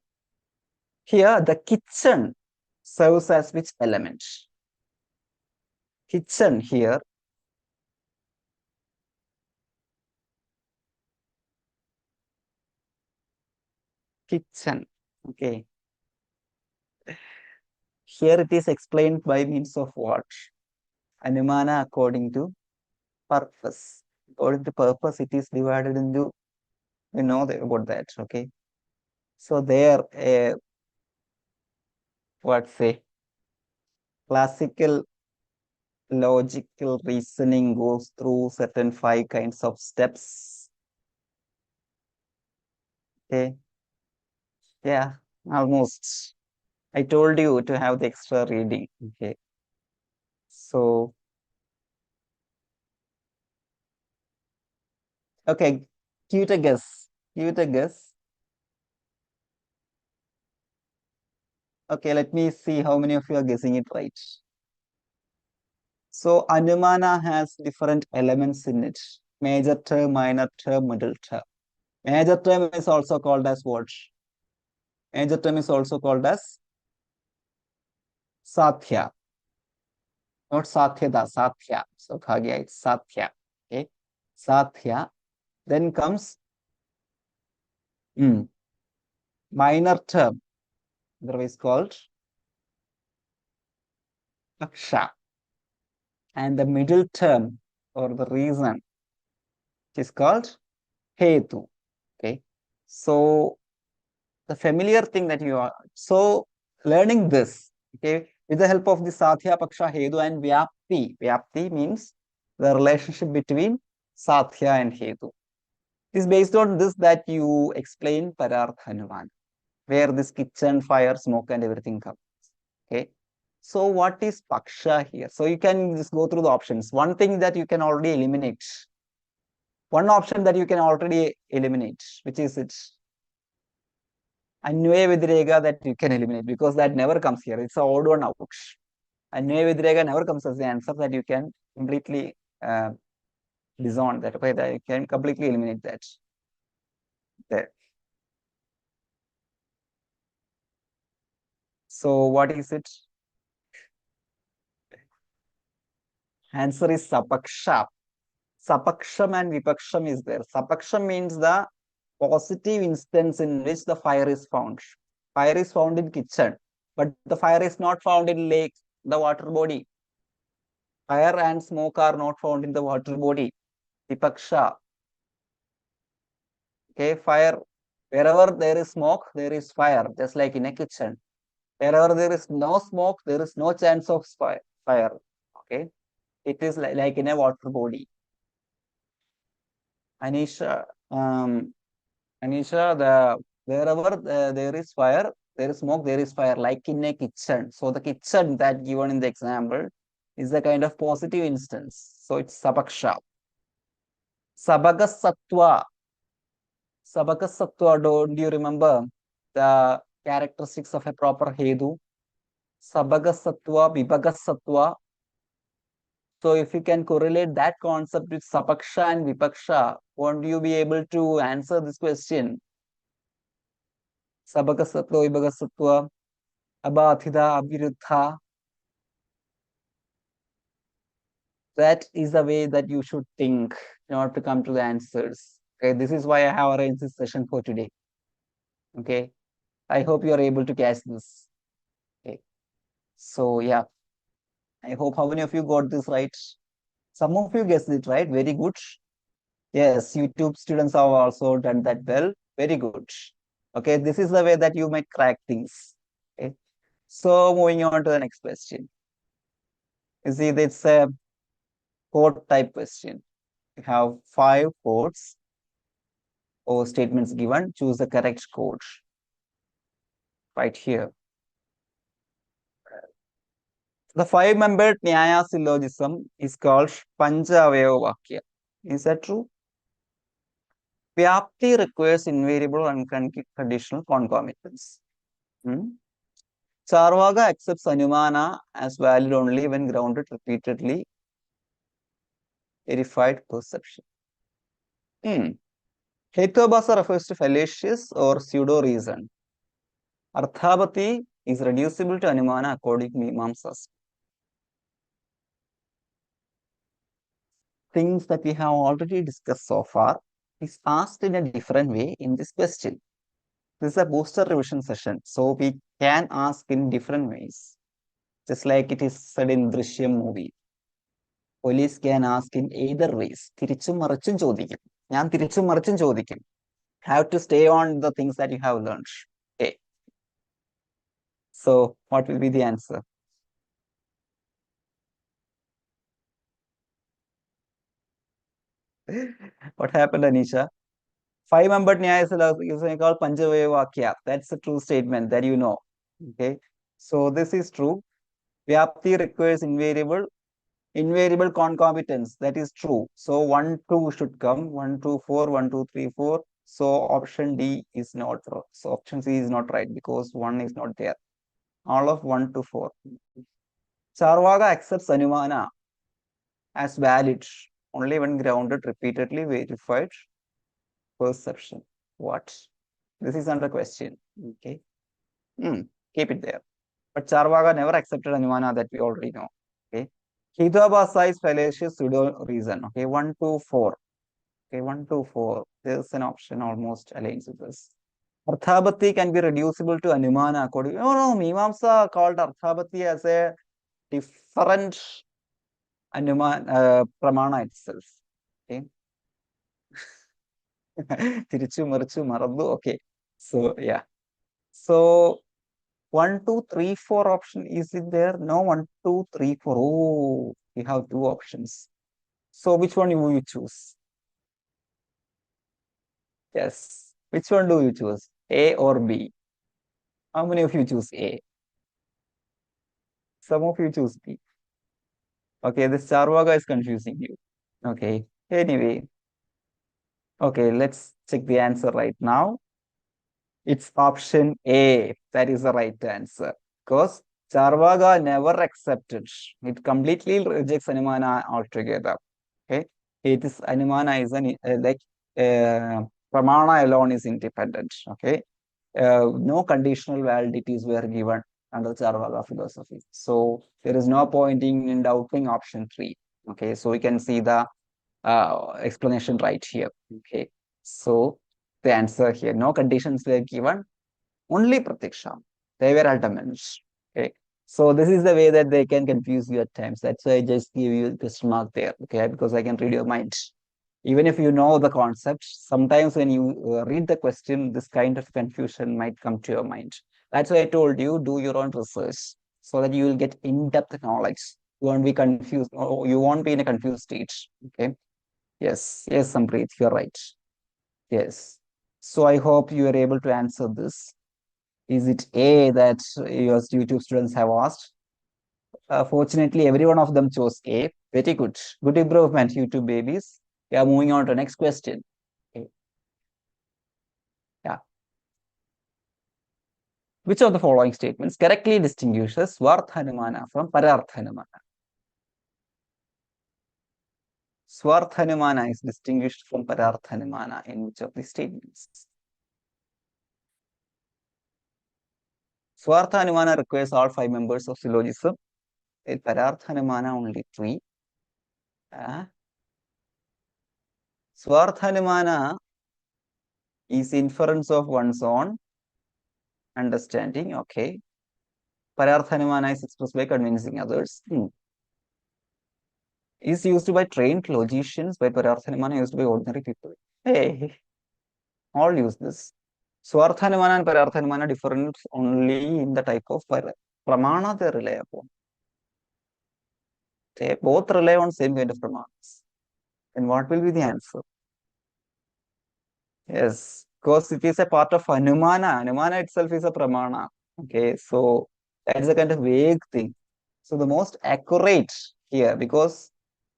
Here, the kitchen serves as which element? Kitchen here. Kitchen. Okay. Here it is explained by means of what? Anumana according to purpose. According to purpose, it is divided into, you know about that. Okay. So there, what say, classical logical reasoning goes through certain 5 kinds of steps. Okay. Yeah, almost. I told you to have the extra reading. Okay. So, okay, give it a guess. Give it a guess. Okay, let me see how many of you are guessing it right. So, Anumana has different elements in it. Major term, minor term, middle term. Major term is also called as what? Major term is also called as Sathya, not Sathyada, Sathya. So Bhagya is Sathya. Okay. Sathya. Then comes minor term, otherwise called Aksha. And the middle term or the reason is called Hetu. Okay. So the familiar thing that you are so learning this, okay, with the help of the Sathya, Paksha, Hetu, and Vyapti. Vyapti means the relationship between Sathya and Hetu. It is based on this that you explain Pararthanuman, where this kitchen, fire, smoke, and everything comes. Okay. So what is Paksha here? So you can just go through the options. One thing that you can already eliminate. One option that you can already eliminate, which is it? Anvaya Vidrega that you can eliminate because that never comes here. It's an odd one out. Anvaya Vidrega never comes as the answer that you can completely disown that. Okay, that you can completely eliminate that. There. So what is it? Answer is Sapaksha. Sapaksham and Vipaksham is there. Sapaksham means the positive instance in which the fire is found. Fire is found in kitchen, but the fire is not found in lake, the water body. Fire and smoke are not found in the water body. Vipaksha. Okay, fire. Wherever there is smoke, there is fire, just like in a kitchen. Wherever there is no smoke, there is no chance of fire. Okay, it is like in a water body. Anisha, Anisha, wherever there is fire, there is smoke, there is fire, like in a kitchen. So the kitchen that given in the example is the kind of positive instance. So it's Sapaksha. Sabaga Sattva. Sabaga Sattva, do you remember the characteristics of a proper Hedu? Sabaga Sattva, Vibhaga Sattva. So if you can correlate that concept with Sapaksha and Vipaksha, won't you be able to answer this question? Sabaga Sattva, Vibhaga Sattva, Abhathida, Abhiruddha. That is the way that you should think in order to come to the answers. Okay, this is why I have arranged this session for today. Okay, I hope you are able to catch this. Okay, so yeah, I hope how many of you got this right? Some of you guessed it right. Very good. Yes, YouTube students have also done that well. Very good. Okay, this is the way that you might crack things. Okay, so moving on to the next question. You see, it's a quote type question. You have 5 quotes or statements given. Choose the correct quote right here. The 5-membered Nyaya syllogism is called Pancha Avayava Vakya. Is that true? Vyapti requires invariable and conditional concomitants. Charvaka accepts Anumana as valid only when grounded repeatedly verified perception. Hetobhasa refers to fallacious or pseudo reason. Arthabati is reducible to Anumana according to Mimamsas. Things that we have already discussed so far is asked in a different way in this question. This is a booster revision session, so we can ask in different ways, just like it is said in Drishyam movie. Police can ask in either ways. തിരിച്ചും മറിച്ചും ചോദിക്കും. ഞാൻ തിരിച്ചും മറിച്ചും ചോദിക്കും. Have to stay on the things that you have learned. Okay. So, what will be the answer? What happened, Anisha? 5-membered Nyaya is called Panchavaya Vakya. That's a true statement that you know. Okay. So, this is true. Vyapti requires invariable concomitants. That is true. So 1, 2 should come. 1, 2, 4, 1, 2, 3, 4. So option D is not true. So option C is not right because 1 is not there. All of 1 to 4. Charvaka accepts Anumana as valid only when grounded repeatedly verified perception. What? This is under question. Okay. Hmm, keep it there. But Charvaka never accepted Anumana that we already know. Okay. Hidabasa is fallacious pseudo reason. Okay, 1, 2, 4. Okay, 1, 2, 4. There's an option almost aligns with this. Arthabati can be reducible to Anumana according. No, no, Mimamsa called Arthabati as a different Pramana itself. Okay. തിരിച്ചു മറിച്ചു മറന്നു. Okay. So yeah. So 1, 2, 3, 4 option is it there? No, 1, 2, 3, 4. Oh, we have two options. So which one will you choose? Yes. Which one do you choose? A or B? How many of you choose A? Some of you choose B. Okay, this Charvaka is confusing you. Okay. Anyway, okay, let's check the answer right now. It's option A. That is the right answer. Because Charvaka never accepted. It completely rejects Anumana altogether. Okay. It is Anumana is an like Pramana alone is independent. Okay. No conditional validities were given under Charvaka philosophy. So there is no point in doubting option 3. Okay. So we can see the explanation right here. Okay. So the answer here, no conditions were given, only Pratiksha. They were ultimates. Okay. So this is the way that they can confuse you at times. That's why I just give you this mark there. Okay, because I can read your mind. Even if you know the concept, sometimes when you read the question, this kind of confusion might come to your mind. That's why I told you do your own research so that you will get in-depth knowledge. You won't be confused, or you won't be in a confused state. Okay. Yes. Yes, Sampreet, you're right. Yes. So I hope you are able to answer this. Is it A that your YouTube students have asked? Fortunately, every one of them chose A. Very good. Good improvement, YouTube babies. Yeah, moving on to the next question. Okay. Yeah. Which of the following statements correctly distinguishes Swarthanumana from Pararthanumana? Swarthanumana is distinguished from Pararthanumana in which of the statements? Swarthanumana requires all 5 members of syllogism. Pararthanumana only 3. Swarthanumana is inference of one's own understanding. Okay. Pararthanumana is expressed by convincing others. Is used by trained logicians, by Pararthanumana used by ordinary people. Hey, all use this. Swarthanumana and Pararthanumana different only in the type of pramana they rely upon. They both rely on same kind of pramanas. And what will be the answer? Yes, because it is a part of Anumana. Anumana itself is a pramana. Okay, so that's a kind of vague thing. So the most accurate here, because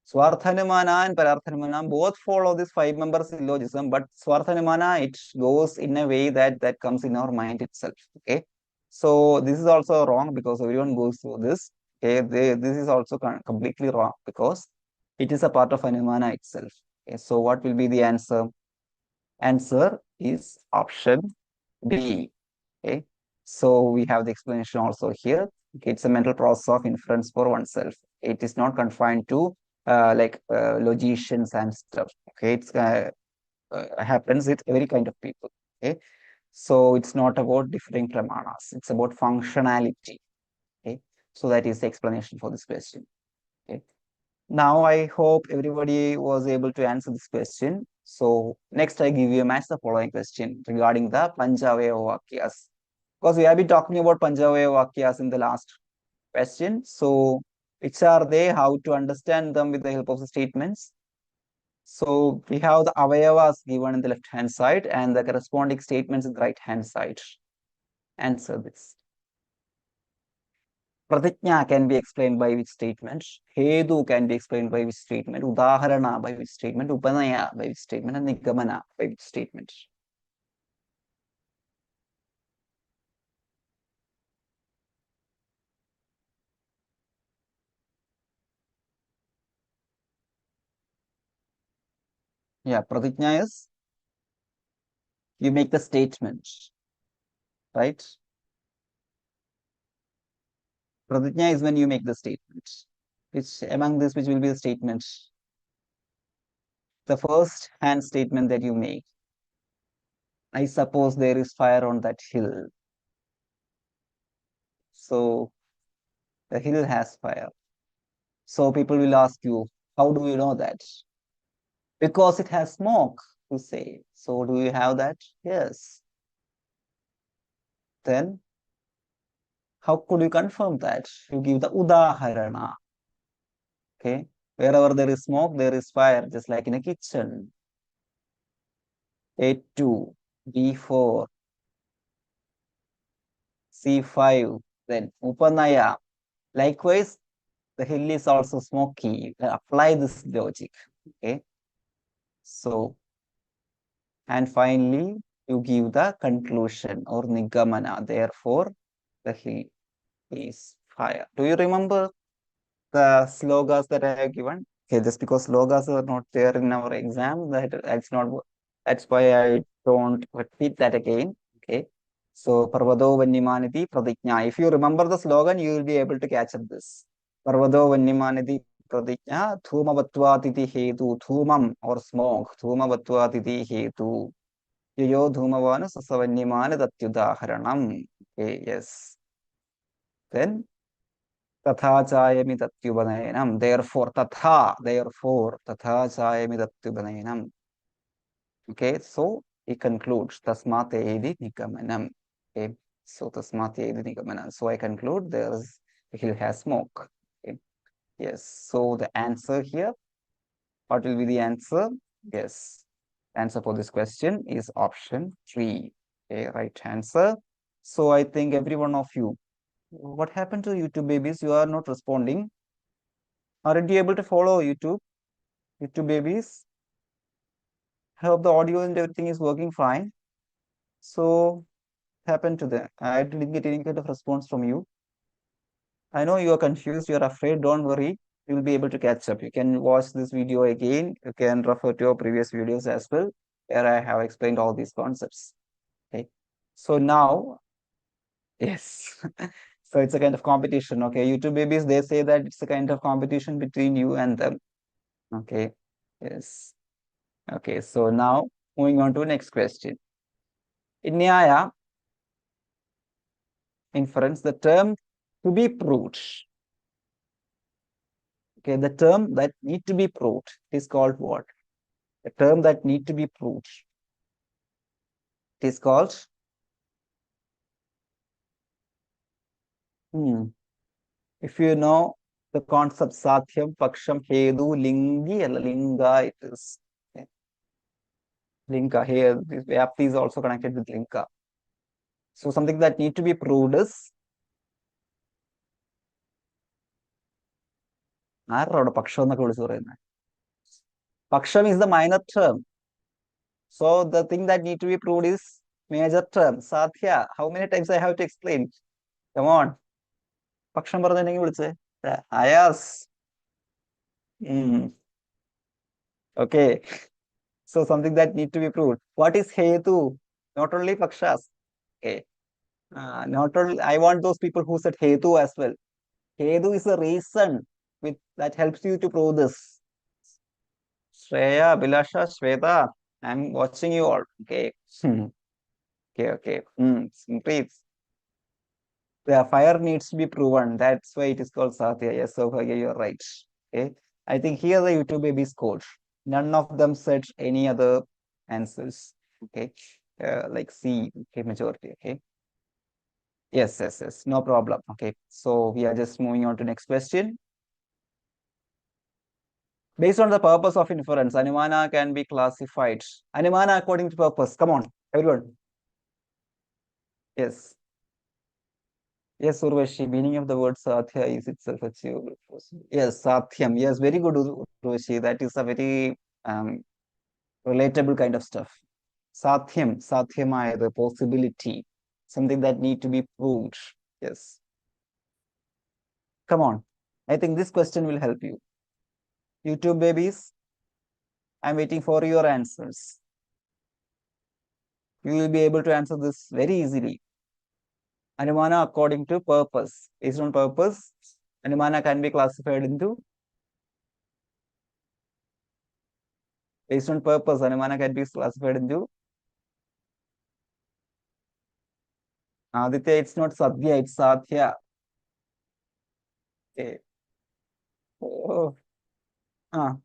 Swarthanumana and Pararthanumana both follow this 5 member syllogism, but Swarthanumana, it goes in a way that comes in our mind itself. Okay, so this is also wrong because everyone goes through this. Okay, this is also completely wrong because it is a part of Anumana itself. Okay, so what will be the answer? Answer is option B. Okay, so we have the explanation also here. Okay, it's a mental process of inference for oneself. It is not confined to logicians and stuff. Okay, it's happens with every kind of people. Okay, so it's not about differing pramanas. It's about functionality. Okay, so that is the explanation for this question. Okay. Now I hope everybody was able to answer this question. So next I give you a match the following question regarding the Panchavaya Vakyas. Because we have been talking about Panchavaya Vakyas in the last question. So which are they? How to understand them with the help of the statements? So we have the Avayavas given in the left hand side and the corresponding statements in the right hand side. Answer this. Pratigna can be explained by which statement? Hedu can be explained by which statement? Udaharana by which statement? Upanaya by which statement? And Nigamana by which statement? Yeah, Pratigna is you make the statement, right? Pratijna is when you make the statement. Which among this, which will be the statement? The first hand statement that you make. I suppose there is fire on that hill. So the hill has fire. So people will ask you, how do you know that? Because it has smoke, you say. So do you have that? Yes. Then how could you confirm that? You give the udaharana. Okay. Wherever there is smoke, there is fire, just like in a kitchen. A2, B4, C5, then Upanaya. Likewise, the hill is also smoky. You can apply this logic. Okay. So, and finally, you give the conclusion or nigamana. Therefore, the hill is fire. Do you remember the slogas that I have given? Okay, just because slogas are not there in our exam, that's not that's why I don't repeat that again. Okay. So Parvado Vannimaniti Pratiknya. If you remember the slogan, you will be able to catch up this. Parvado Vannimaniti Pratiknya, Thuma Vatvatiti Hetu, Thumam or smoke, Thuma Vatvatiti Hetu. Yo Dhumavana Sasavanyamana Datyudaharanam. Okay, yes. Then तथा चायमि तत्युपनयनम therefore तथा चायमि तत्युपनयनम. Okay, so he concludes tasmat edi nigamanam. Okay, so tasmat edi nigamanam. So I conclude he has smoke. Okay, yes. So the answer here, what will be the answer? Yes, answer for this question is option 3. Okay, right answer. So I think every one of you, what happened to YouTube babies? You are not responding. Aren't you able to follow YouTube? YouTube babies? I hope the audio and everything is working fine. So, happened to them. I didn't get any kind of response from you. I know you are confused, you are afraid. Don't worry. You will be able to catch up. You can watch this video again. You can refer to your previous videos as well, where I have explained all these concepts. Okay. So now, yes. So it's a kind of competition. Okay. YouTube babies, they say that it's a kind of competition between you and them. Okay. Yes. Okay, so now moving on to the next question. In Nyaya inference, the term to be proved, okay, the term that need to be proved is called what? The term that need to be proved. It is called, if you know the concept Sathyam, Paksham, Hedu, Lingi, Linga, it is. Okay. Linka here, this Vyapti is also connected with Linka. So something that need to be proved is Paksham is the minor term. So the thing that need to be proved is major term. Sathya, how many times I have to explain? Come on. Paksham പറഞ്ഞെങ്കിൽ വിളിച്ചേ. Ayas. Okay. So something that need to be proved. What is Hetu? Not only Pakshas. Okay. Not only I want those people who said Hetu as well. Hetu is a reason that helps you to prove this. Shreya, Bilasha, Shweta, I'm watching you all. Okay. Okay. Please. The fire needs to be proven. That's why it is called Satya. Yes, so you're right. Okay. I think here the YouTube baby scored. None of them said any other answers. Okay. Like C, okay, majority. Okay. Yes. No problem. Okay. So we are just moving on to next question. Based on the purpose of inference, Anumana can be classified. Anumana according to purpose. Come on, everyone. Yes. Yes, Urvashi, meaning of the word Satya is itself achievable. Yes, Satyam. Yes, very good, Urvashi. That is a very relatable kind of stuff. Satyamaya, the possibility, something that need to be proved. Yes. Come on. I think this question will help you. YouTube babies, I'm waiting for your answers. You will be able to answer this very easily. Anumana according to purpose. Based on purpose, Anumana can be classified into, based on purpose, Anumana can be classified into, Aditya, it's not Sadhya, it's Sadhya. Okay. Oh, ah,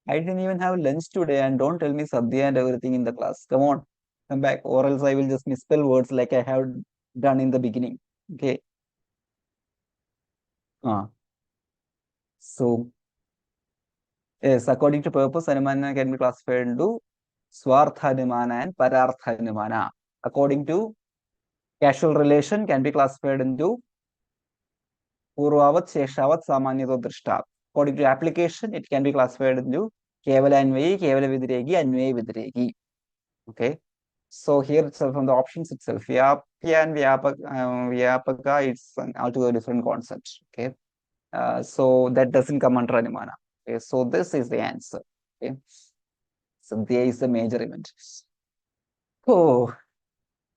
I didn't even have lunch today, and don't tell me Sadhya and everything in the class. Come on, come back, or else I will just misspell words like I have done in the beginning. Okay. Ah, so yes, according to purpose, Anumana can be classified into Swartha Anumana and Parartha Anumana. According to casual relation, can be classified into Purvavat, Sheshavat, Samanyato, Drishta. According to application, it can be classified into Kevala Anvayi, Kevala Vidiregi, Anvayi Vidiregi. Okay. So here itself from the options itself, Vyapya and Vyapaka, it's an altogether different concept. Okay. So that doesn't come under Anumana. Okay. So this is the answer. Okay. So there is a major event. Oh,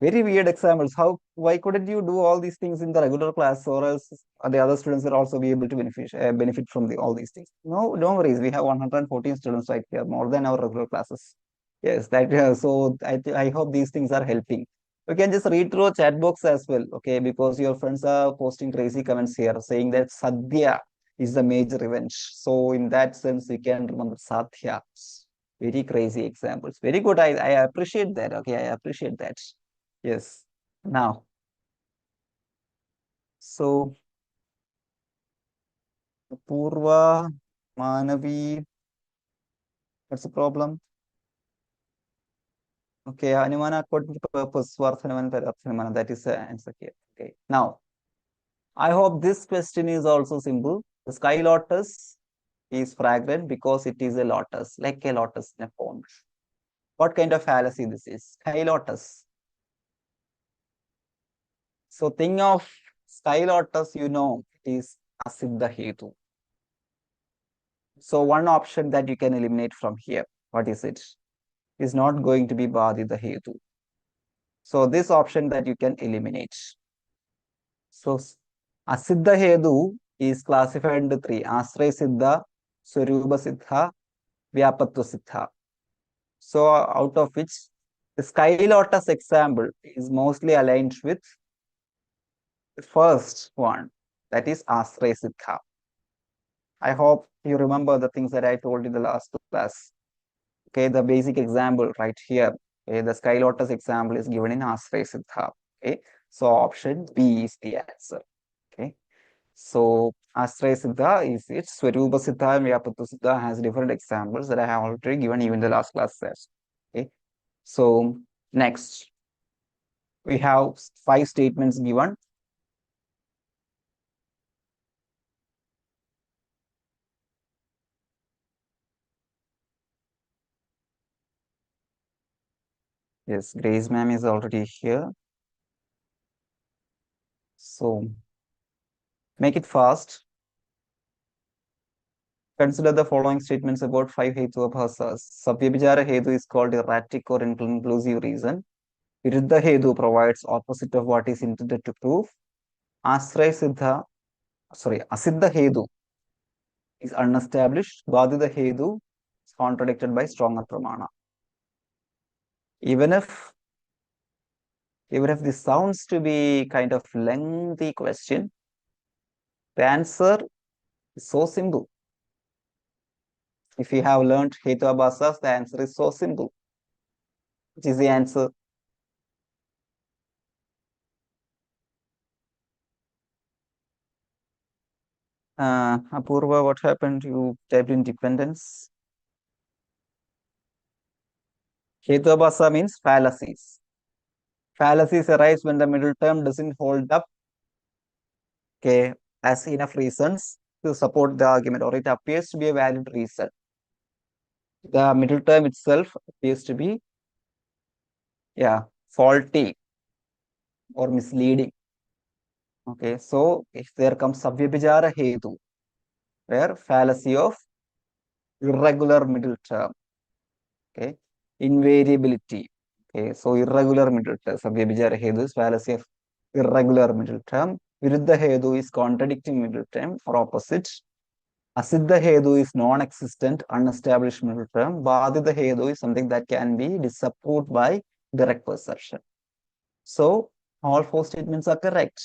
very weird examples. Why couldn't you do all these things in the regular class, or else the other students will also be able to benefit from all these things? No, don't worry. We have 114 students right here, more than our regular classes. Yes, that so I hope these things are helping. You can just read through chat box as well, okay? Because your friends are posting crazy comments here saying that Sadhya is the major event. So in that sense, we can remember Sadhya. Very crazy examples. Very good. I appreciate that. Okay, I appreciate that. Yes. Now, so Purva, Manavi, what's the problem? Okay, Anumana according to purpose, Swarthanamana, Parathanamana, that is the answer here. Okay. Now, I hope this question is also simple. The sky lotus is fragrant because it is a lotus, like a lotus in a pond. What kind of fallacy this is? Sky lotus. So think of sky lotus, it is Asiddha Hetu. So one option that you can eliminate from here, what is it? Is not going to be Badita Hetu. So this option that you can eliminate. So Asiddha Hetu is classified into three: Asray Siddha, Swarupa Siddha, Vyapatva Siddha. So out of which the sky lotus example is mostly aligned with the first one, that is Asray Siddha. I hope you remember the things that I told in the last class. Okay, the basic example right here. Okay, the sky lotus example is given in Asray Siddha. Okay, so option B is the answer. Okay, so Asray Siddha is it. Swarupa Siddha and Vyapattu Siddha has different examples that I have already given even in the last class. Okay, so next we have 5 statements given. Yes, Grace ma'am is already here. So make it fast. Consider the following statements about 5 Hetu Abhasas. Savyabhichara Hetu is called erratic or inclusive reason. Viruddha Hetu provides opposite of what is intended to prove. Asiddha Hetu is unestablished. Badita Hetu is contradicted by stronger pramana. Even if this sounds to be kind of lengthy question, the answer is so simple. If you have learned Hetu Abhasas, the answer is so simple. Which is the answer? Apurva, what happened? You typed independence. Hetuabhasa means fallacies. Fallacies arise when the middle term doesn't hold up, okay, as enough reasons to support the argument, or it appears to be a valid reason. The middle term itself appears to be, yeah, faulty or misleading. Okay, so if there comes Savyabhijara Hetu, where fallacy of irregular middle term, okay, invariability. Okay, so irregular middle term, Savyabhijara Hetu is fallacy of irregular middle term. Viruddha hetu is contradicting middle term or opposite. Asiddha hetu is non-existent, unestablished middle term. Badhita hetu is something that can be disapproved by direct perception. So all four statements are correct,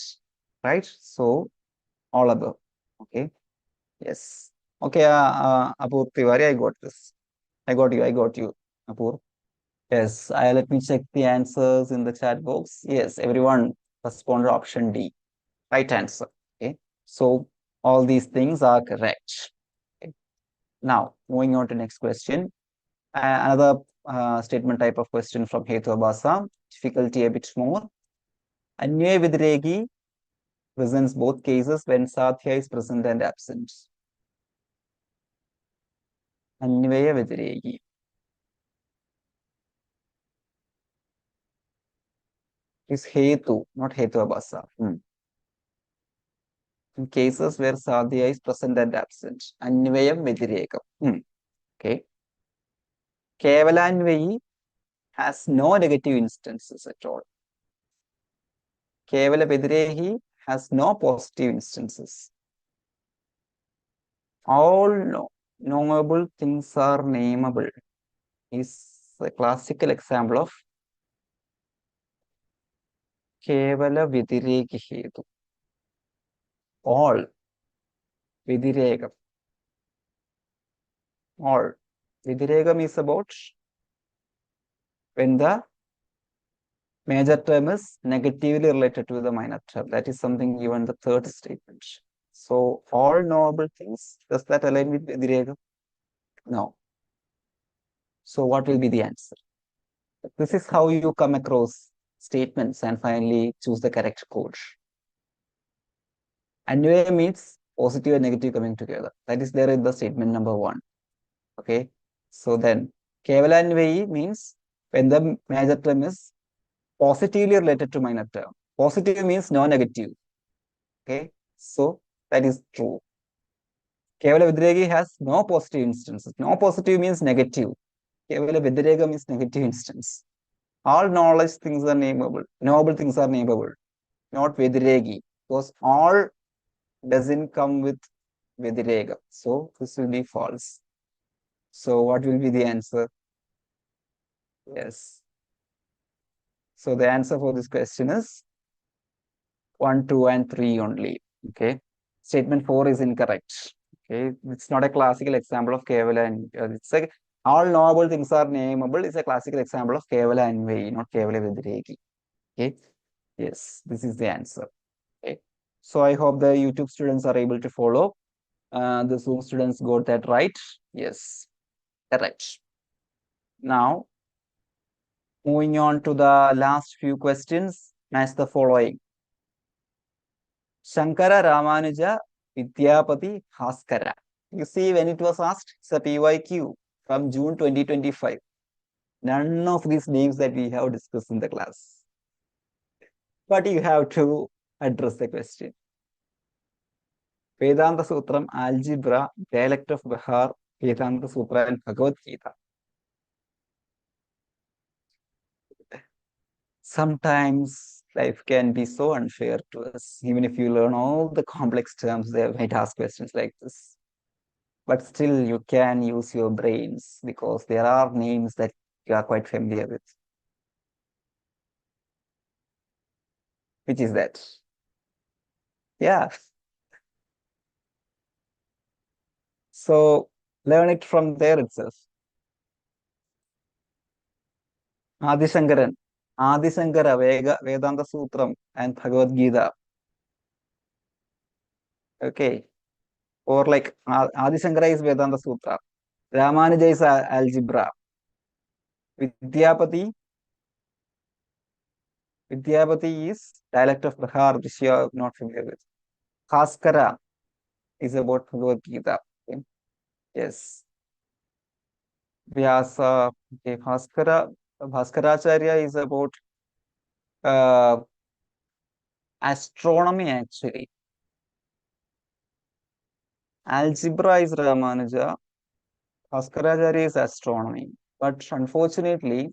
right? So all above. Okay. Yes. Okay, Apur Tiwari, I got this. I got you. I got you, Apur. Yes, let me check the answers in the chat box. Yes, everyone responded option D. Right answer. Okay. So all these things are correct. Okay. Now, moving on to next question. Another statement type of question from Hetu Abasa. Difficulty a bit more. Anyway, with Regi presents both cases when Sathya is present and absent. Anyway, with Regi. Is Hetu, not Hetu Abasa. In cases where Sadhya is present and absent. Anvayam Vedirekam. Okay. Kevalanvayi has no negative instances at all. Kevala Vedirehi has no positive instances. All knowable things are nameable is a classical example of Kevala Vedireki Hetu. All Vedirekam. All. Vedirekam is about when the major term is negatively related to the minor term. That is something given the third statement. So all knowable things, does that align with Vedirekam? No. So what will be the answer? This is how you come across statements and finally choose the correct code. Anyway means positive and negative coming together. That is there in the statement number 1. Okay. So then Kevala Anvayi means when the major term is positively related to minor term. Positive means no negative. Okay. So that is true. Kevala Vidragi has no positive instances. No positive means negative. Kevala Vidraga means negative instance. All knowledge things are nameable. Knowable things are nameable. Not Vidragi. Because all doesn't come with Vidraga. So this will be false. So what will be the answer? Yes. So the answer for this question is 1, 2, and 3 only. Okay. Statement 4 is incorrect. Okay. It's not a classical example of Kevala and it's like all knowable things are nameable. It's a classical example of Kevala and Vai, not Kevala Vidragi. Okay. Yes, this is the answer. Okay. So I hope the YouTube students are able to follow. The Zoom students got that right. Yes, correct. Now, moving on to the last few questions, match the following. Shankara Ramanuja Vidyapati Haskara. You see, when it was asked, it's a PYQ from June 2025. None of these names that we have discussed in the class. But you have to address the question. Vedanta Sutram, Algebra, Dialect of Bihar, Vedanta Sutra, and Bhagavad Gita. Sometimes life can be so unfair to us. Even if you learn all the complex terms, they might ask questions like this. But still, you can use your brains because there are names that you are quite familiar with. Which is that? Yeah. So learn it from there itself. Adishankaran, Adishankara, Vedanta Sutram, and Bhagavad Gita. Okay. Or like Adishankara is Vedanta Sutra. Ramanuja is algebra. Vidyapati, Vidyapati is dialect of Bihar, which you are not familiar with. Haskara is about Bhagavad Gita. Okay. Yes. Vyasa, okay. Bhaskaracharya is about uh, astronomy actually. Algebra is Ramanuja. Bhaskaracharya is astronomy. But unfortunately,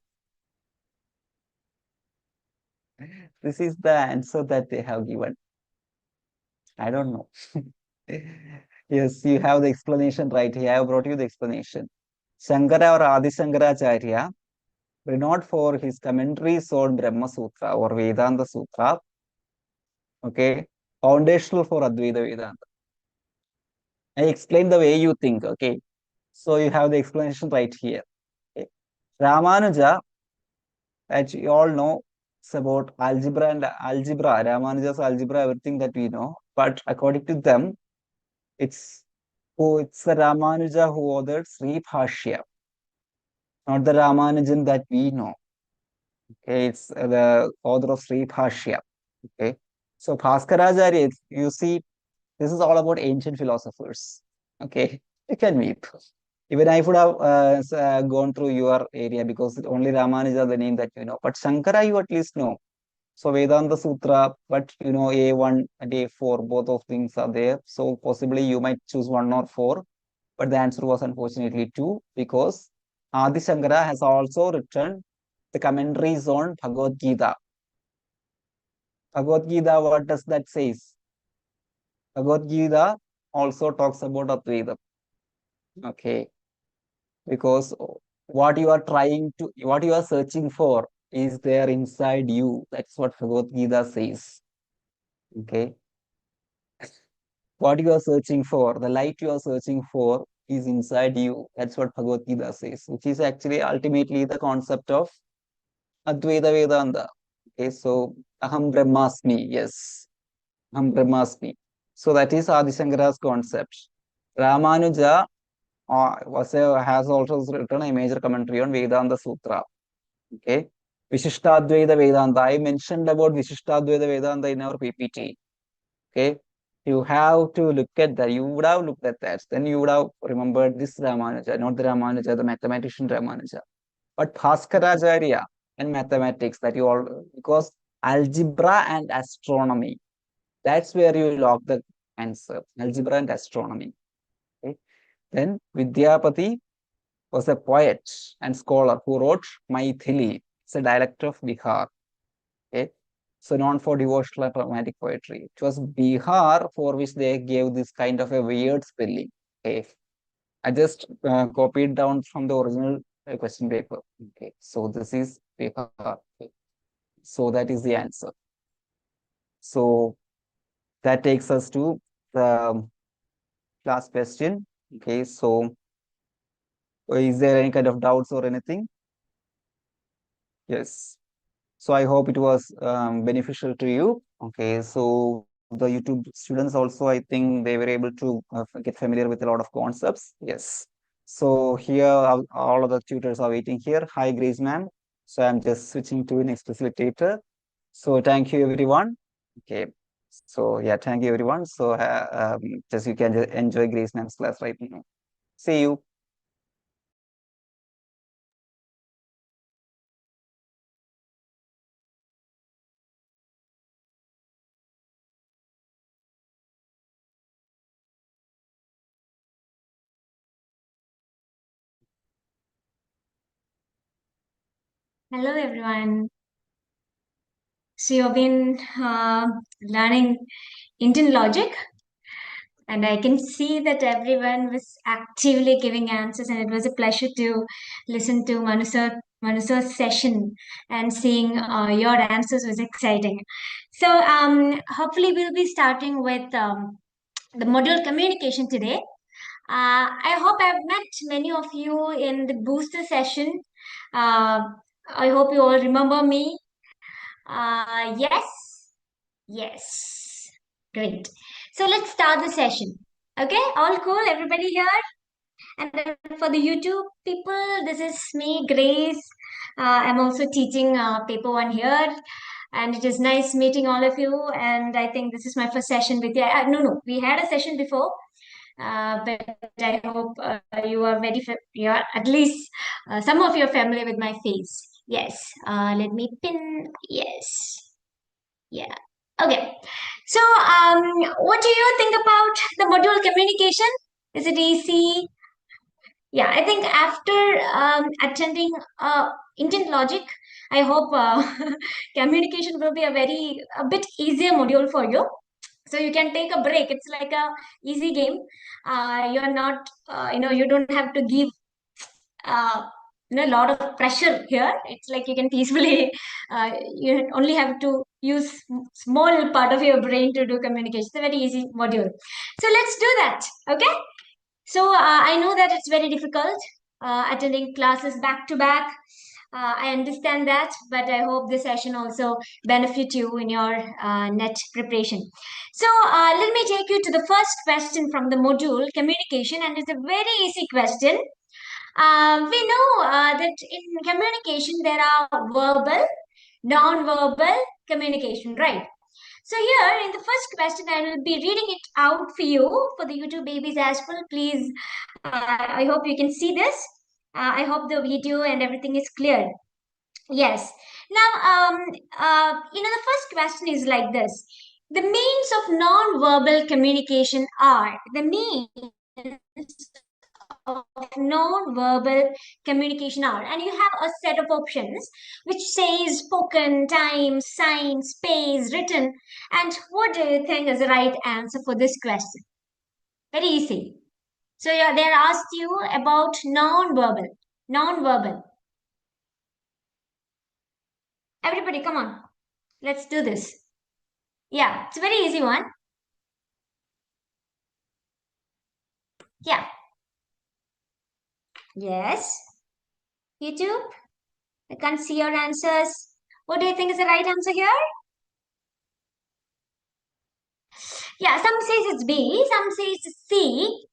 This is the answer that they have given. I don't know. Yes, you have the explanation right here. I have brought you the explanation. Shankara or Adi Shankaracharya, renowned for his commentaries on Brahma Sutra or Vedanta Sutra, okay, foundational for Advaita Vedanta. I explain the way you think, okay. So you have the explanation right here. Okay. Ramanuja, as you all know, it's about algebra and algebra, Ramanuja's algebra, everything that we know. But according to them, it's it's the Ramanuja who authored Sri Bhashya, not the Ramanujan that we know. Okay, it's the author of Sri Bhashya. Okay, so Bhaskaracharya, you see, this is all about ancient philosophers. Okay, you can meet. Even I would have gone through your area because only Ramanuja the name that you know. But Shankara, you at least know. So Vedanta Sutra, but you know A1 and A4, both of things are there. So possibly you might choose one or four, but the answer was unfortunately two because Adi Shankara has also written the commentaries on Bhagavad Gita. Bhagavad Gita, what does that says? Bhagavad Gita also talks about Advaita. Okay, because what you are searching for is there inside you. That's what Bhagavad Gita says. Okay, what you are searching for, the light you are searching for is inside you. That's what Bhagavad Gita says, which is actually ultimately the concept of Advaita Vedanta. Okay, so Aham Brahmasmi, yes, Aham Brahmasmi. So that is Adi Shankara's concept. Ramanuja has also written a major commentary on Vedanta Sutra. Okay. Vishishtadvaita Vedanta. I mentioned about Vishishtadvaita Vedanta in our PPT. Okay. You have to look at that. You would have looked at that. Then you would have remembered this Ramanuja, not the Ramanuja, the mathematician Ramanuja. But Bhaskaracharya and mathematics that you all, because algebra and astronomy, that's where you lock the answer. Algebra and astronomy. Okay. Then Vidyapati was a poet and scholar who wrote Maithili. It's a dialect of Bihar. Okay. So known for devotional and romantic poetry. It was Bihar for which they gave this kind of a weird spelling. Okay. I just copied down from the original question paper. Okay. So this is Bihar. Okay. So that is the answer. So that takes us to the last question. Okay. So is there any kind of doubts or anything? Yes. So I hope it was beneficial to you. Okay, so the YouTube students also, I think they were able to get familiar with a lot of concepts. Yes. So here, all of the tutors are waiting here. Hi, Grace ma'am. So I'm just switching to next facilitator. So thank you, everyone. Okay. So yeah, thank you, everyone. So just you can just enjoy Grace ma'am's class right now. See you. Hello, everyone. So you've been learning Indian logic, and I can see that everyone was actively giving answers, and it was a pleasure to listen to Manusar's session and seeing your answers was exciting. So hopefully we'll be starting with the module communication today. I hope I've met many of you in the booster session. Uh, I hope you all remember me. Yes, yes. Great. So let's start the session. Okay, all cool, everybody here? And then for the YouTube people, this is me, Grace. I'm also teaching paper one here. And it is nice meeting all of you. And I think this is my first session with you. No, we had a session before. But I hope you are you are at least some of you are familiar with my face. Yes. Let me pin. Yes. Yeah. Okay. So, what do you think about the module communication? Is it easy? Yeah, I think after attending Indian logic, I hope communication will be a bit easier module for you. So you can take a break. It's like a easy game. You're not, you don't have to give uh, a lot of pressure here. It's like you can peacefully, you only have to use small part of your brain to do communication. It's a very easy module. So let's do that. Okay. So I know that it's very difficult attending classes back to back. I understand that, but I hope this session also benefit you in your net preparation. So let me take you to the first question from the module communication, and it's a very easy question. We know that in communication there are verbal, non-verbal communication, right? So here in the first question, I will be reading it out for you, for the YouTube babies as well. Please, I hope you can see this. I hope the video and everything is clear. Yes. Now, the first question is like this. The means of non-verbal communication are the means of non-verbal communication are, and you have a set of options which says spoken, time, sign, space, written. And what do you think is the right answer for this question? Very easy. So yeah, they asked you about non-verbal. Non-verbal. Everybody, come on. Let's do this. Yeah, it's a very easy one. Yeah. Yes. YouTube, I can't see your answers. What do you think is the right answer here? Yeah, some says it's B, some says it's C.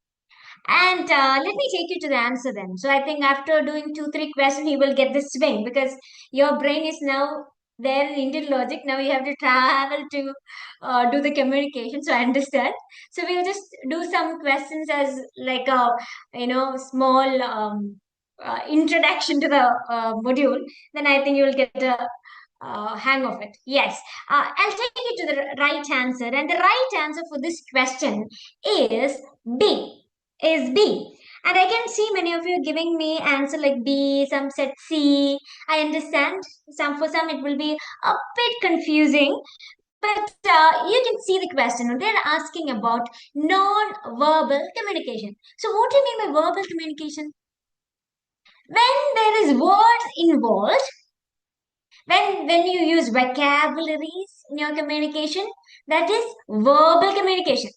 And let me take you to the answer then. So I think after doing 2, 3 questions, you will get the swing because your brain is now there in Indian logic. Now you have to travel to do the communication. So I understand. So we'll just do some questions as like a small introduction to the module. Then I think you will get a hang of it. Yes, I'll take you to the right answer, and the right answer for this question is B. Is B. And I can see many of you giving me answer like B, some said C. I understand. For some it will be a bit confusing, but you can see the question. They're asking about non-verbal communication. So what do you mean by verbal communication? When there is words involved, when you use vocabularies in your communication, that is verbal communication.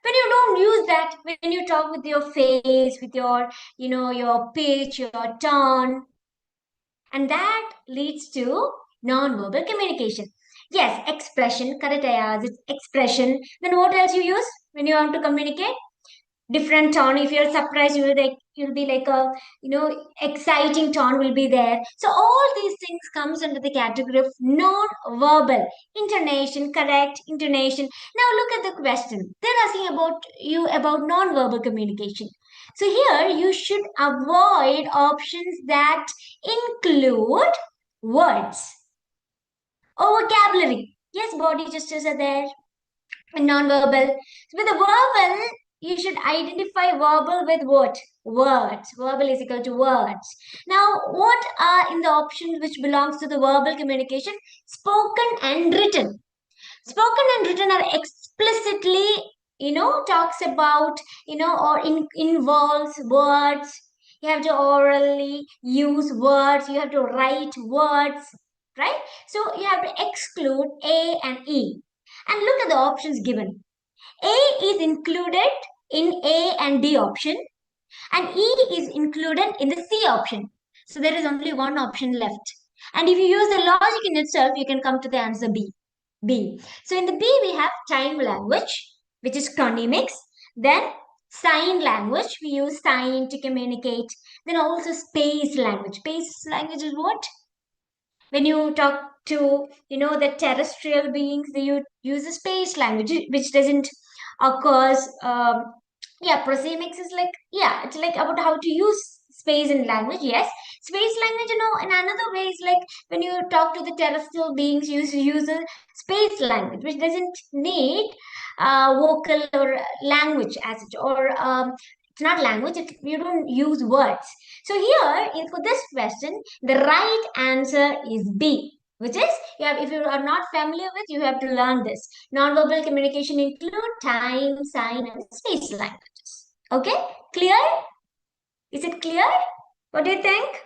When you don't use that, when you talk with your face, with your your pitch, your tone, and that leads to non-verbal communication. Yes, expression, correct. I asked, it's expression. Then what else you use when you want to communicate? Different tone. If you're surprised, you'll be like a exciting tone will be there. So all these things comes under the category of non-verbal. Intonation, correct, intonation. Now look at the question. They're asking about you about non-verbal communication. So here you should avoid options that include words or vocabulary. Yes, body gestures are there, non-verbal. With the verbal, you should identify verbal with what? Words. Verbal is equal to words. Now, what are in the options which belongs to the verbal communication? Spoken and written. Spoken and written are explicitly, talks about, or involves words. You have to orally use words. You have to write words, right? So you have to exclude A and E. And look at the options given. A is included in A and D option, and E is included in the C option. So there is only one option left. And if you use the logic in itself, you can come to the answer B. B. So in the B, we have time language, which is chronemics. Then sign language, we use sign to communicate. Then also space language. Space language is what? When you talk to the terrestrial beings, you use a space language which doesn't occurs. Yeah, prosemics is like, yeah, it's like about how to use space in language. Yes, space language, in another way is like when you talk to the terrestrial beings, you use a space language which doesn't need vocal or language as such, or It's not language. You don't use words. So here, for this question, the right answer is B, which is if you are not familiar with, you have to learn this. Nonverbal communication include time, sign, and space languages. Okay, clear? Is it clear? What do you think?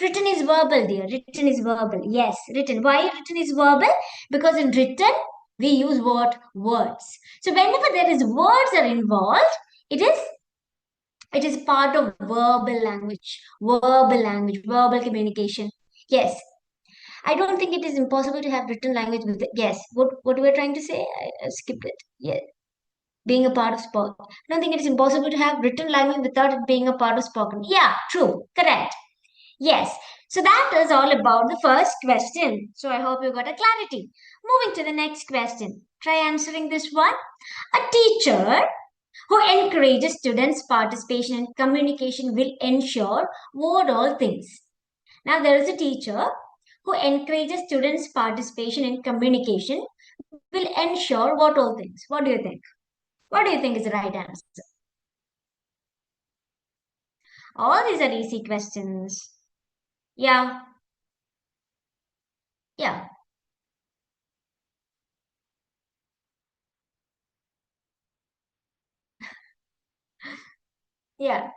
Written is verbal, dear. Written is verbal. Yes, written. Why written is verbal? Because in written, we use what? Words. So whenever there is words are involved, it is part of verbal communication. Yes. I don't think it is impossible to have written language with it. Yes. What we are trying to say? I skipped it. Yeah. Being a part of spoken. I don't think it is impossible to have written language without it being a part of spoken. Yeah, true. Correct. Yes. So that is all about the first question. So I hope you got a clarity. Moving to the next question. Try answering this one. A teacher who encourages students' participation and communication will ensure what all things. Now there is a teacher who encourages students' participation and communication will ensure what all things. What do you think? What do you think is the right answer? All these are easy questions. Yeah, yeah, yeah.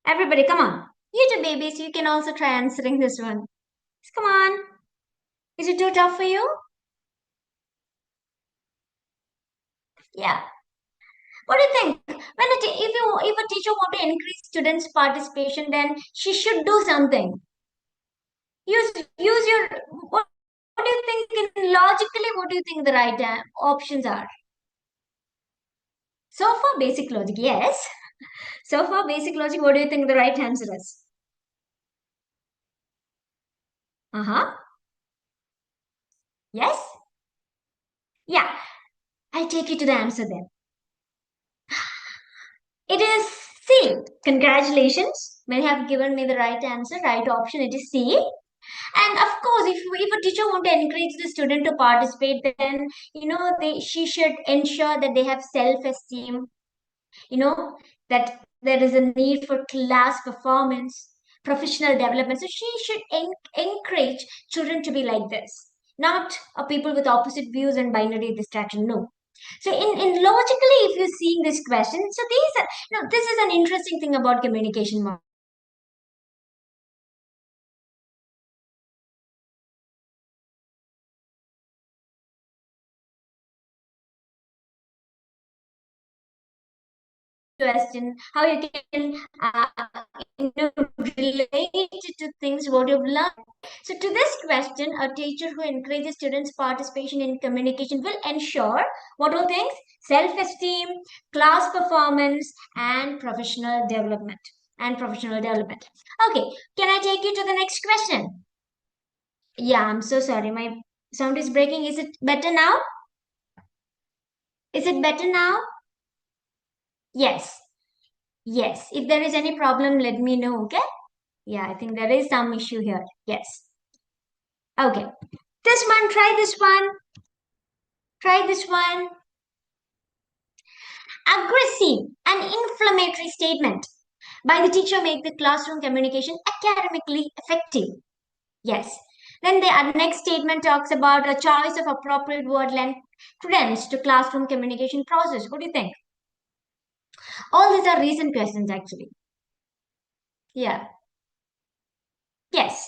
Everybody, come on. You two babies, you can also try answering this one. Come on. Is it too tough for you? Yeah. What do you think? If a teacher want to increase students' participation, then she should do something. Use your what do you think logically? What do you think the right options are? So far, basic logic, yes. So far, basic logic. What do you think the right answer is? Uh huh. Yes. Yeah. I'll take you to the answer then. It is C. Congratulations. May have given me the right answer, right option. It is C. And of course, if a teacher want to encourage the student to participate, then she should ensure that they have self-esteem. That there is a need for class performance, professional development. So she should encourage children to be like this, not a people with opposite views and binary distraction. No. So in logically, if you're seeing this question, so these are this is an interesting thing about communication. Question how you can relate it to things what you've learned. So to this question, a teacher who encourages students participation in communication will ensure what all things: self-esteem, class performance, and professional development. Okay, can I take you to the next question? Yeah, I'm so sorry, my sound is breaking. Is it better now? Is it better now? Yes. Yes, if there is any problem, let me know, okay? Yeah, I think there is some issue here. Yes. Okay. This one, try this one. Try this one. Aggressive and inflammatory statement by the teacher make the classroom communication academically effective. Yes. Then the next statement talks about a choice of appropriate word length credence to classroom communication process. What do you think? All these are recent questions actually. Yeah. Yes.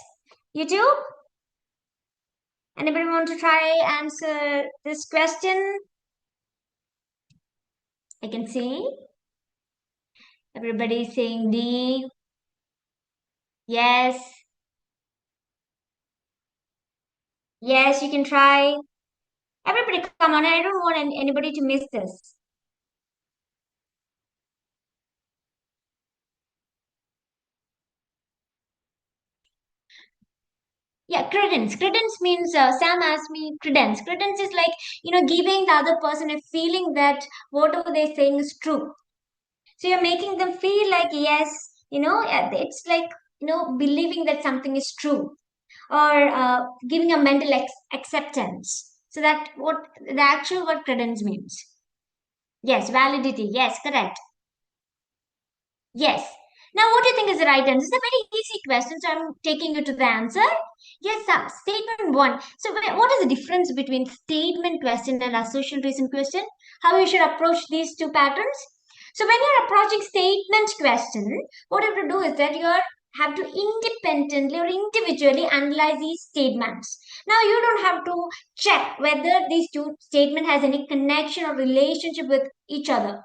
You too? Anybody want to try answer this question? I can see everybody is saying D. Yes. Yes, you can try. Everybody, come on. I don't want anybody to miss this. Yeah, credence. Credence means Sam asked me credence. Credence is like, giving the other person a feeling that whatever they're saying is true. So you're making them feel like, yes, it's like, believing that something is true, or giving a mental acceptance. So that what the actual word credence means. Yes, validity. Yes, correct. Yes. Now, what do you think is the right answer? It's a very easy question, so I'm taking you to the answer. Yes, statement one. So, what is the difference between statement question and assertion reason question? How you should approach these two patterns? So, when you're approaching statement question, what you have to do is that have to independently or individually analyze these statements. Now, you don't have to check whether these two statement has any connection or relationship with each other.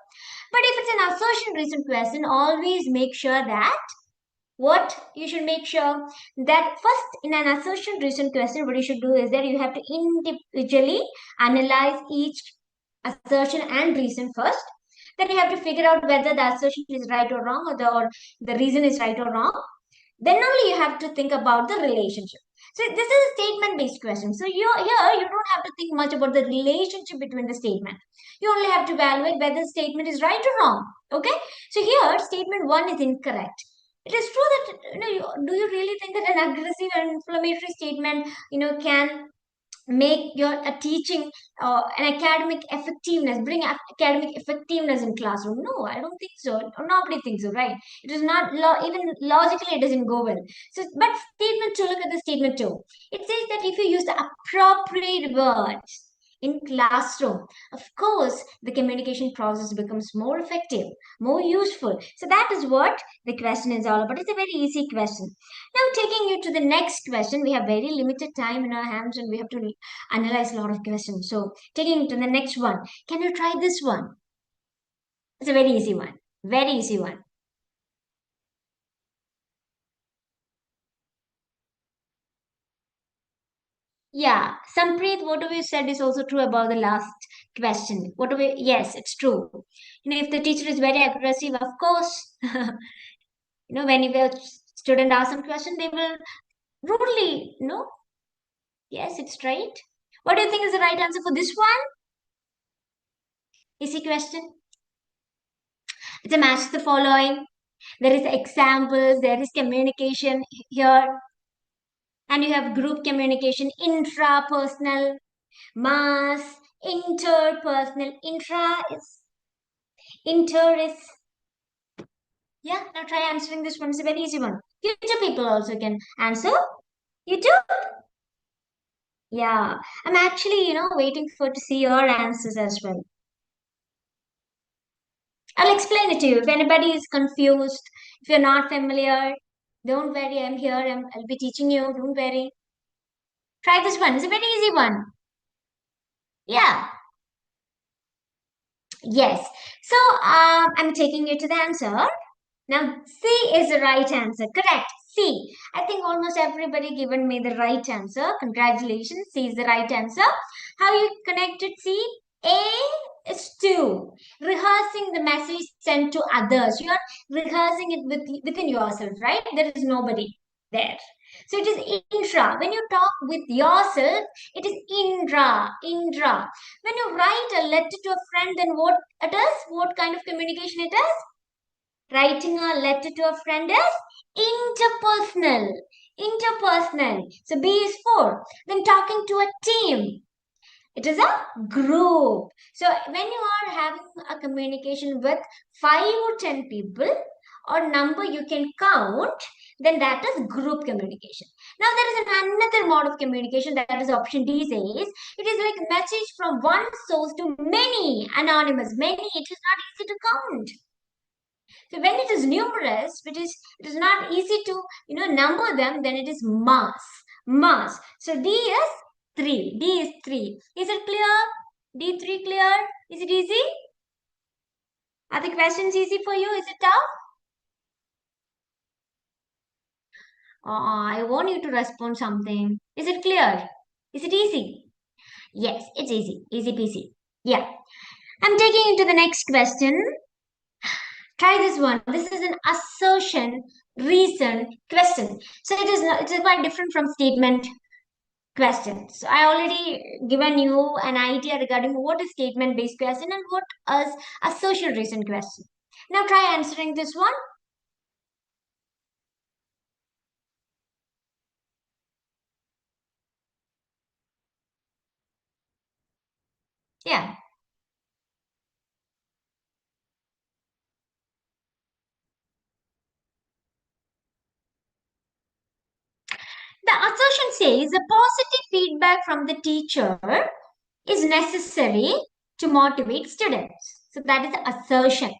But if it's an assertion reason question, always make sure that what you should make sure that first in an assertion reason question, what you should do is that you have to individually analyze each assertion and reason first. Then you have to figure out whether the assertion is right or wrong, or the reason is right or wrong. Then only you have to think about the relationship. So this is a statement based question. So you don't have to think much about the relationship between the statement. You only have to evaluate whether the statement is right or wrong. Okay. So here statement one is incorrect. It is true that do you really think that an aggressive and inflammatory statement can make your a teaching an academic effectiveness, bring academic effectiveness in classroom? No, I don't think so. Nobody thinks so, right? It is not even logically it doesn't go well. So but statement two, look at the statement two. It says that if you use the appropriate words in classroom, of course the communication process becomes more effective, more useful. So that is what the question is all about. It's a very easy question. Now, taking you to the next question, we have very limited time in our hands and we have to analyze a lot of questions. So, taking you to the next one, can you try this one? It's a very easy one. Very easy one. Yeah, Sampreet, whatever you said is also true about the last question. Whatever, yes, it's true. If the teacher is very aggressive, of course, when if a student asks some question, they will rudely, yes, it's right. What do you think is the right answer for this one? Easy question. It's a match the following. There is examples, there is communication here, and you have group communication, intrapersonal, mass, interpersonal. Inter is, yeah, now try answering this one. It's a very easy one. Future people also can answer. You too? Yeah, I'm actually, waiting for to see your answers as well. I'll explain it to you. If anybody is confused, if you're not familiar, don't worry. I'm here. I'll be teaching you. Don't worry. Try this one. It's a very easy one. Yeah. Yes. So I'm taking you to the answer. Now, C is the right answer. Correct. C. I think almost everybody given me the right answer. Congratulations. C is the right answer. How you connected C? A is two. Rehearsing the message sent to others. You are rehearsing it within yourself, right? There is nobody there. So it is intra. When you talk with yourself, it is indra. Indra. When you write a letter to a friend, then what it is? What kind of communication it is? Writing a letter to a friend is interpersonal. Interpersonal. So B is four. Then talking to a team. It is a group. So when you are having a communication with 5 or 10 people or number you can count, then that is group communication. Now there is another mode of communication, that is option D says it is like message from one source to many, anonymous. Many, it is not easy to count. So when it is numerous, it is not easy to number them, then it is mass. Mass. So D is 3. D is 3. Is it clear? D3 clear? Is it easy? Are the questions easy for you? Is it tough? I want you to respond something. Is it clear? Is it easy? Yes, it's easy. Easy peasy. Yeah. I'm taking you to the next question. Try this one. This is an assertion reason question. So it is quite different from statement question. So I already given you an idea regarding what is statement based question and what is assertion reason question. Now try answering this one. Yeah. The assertion says the positive feedback from the teacher is necessary to motivate students. So that is the assertion.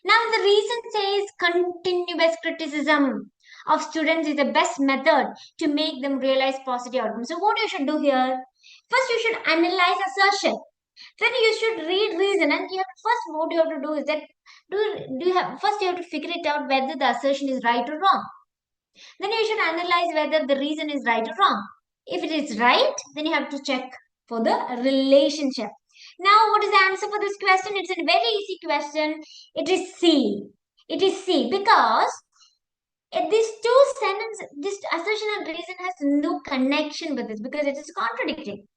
Now the reason says continuous criticism of students is the best method to make them realize positive outcomes. So what you should do here? First you should analyze assertion. Then you should read reason, and you have first what you have to do is that do you have first you have to figure it out whether the assertion is right or wrong. Then you should analyze whether the reason is right or wrong. If it is right, then you have to check for the relationship. Now, what is the answer for this question? It's a very easy question. It is C. It is C because these two sentences, this assertion and reason has no connection with this because it is contradicting.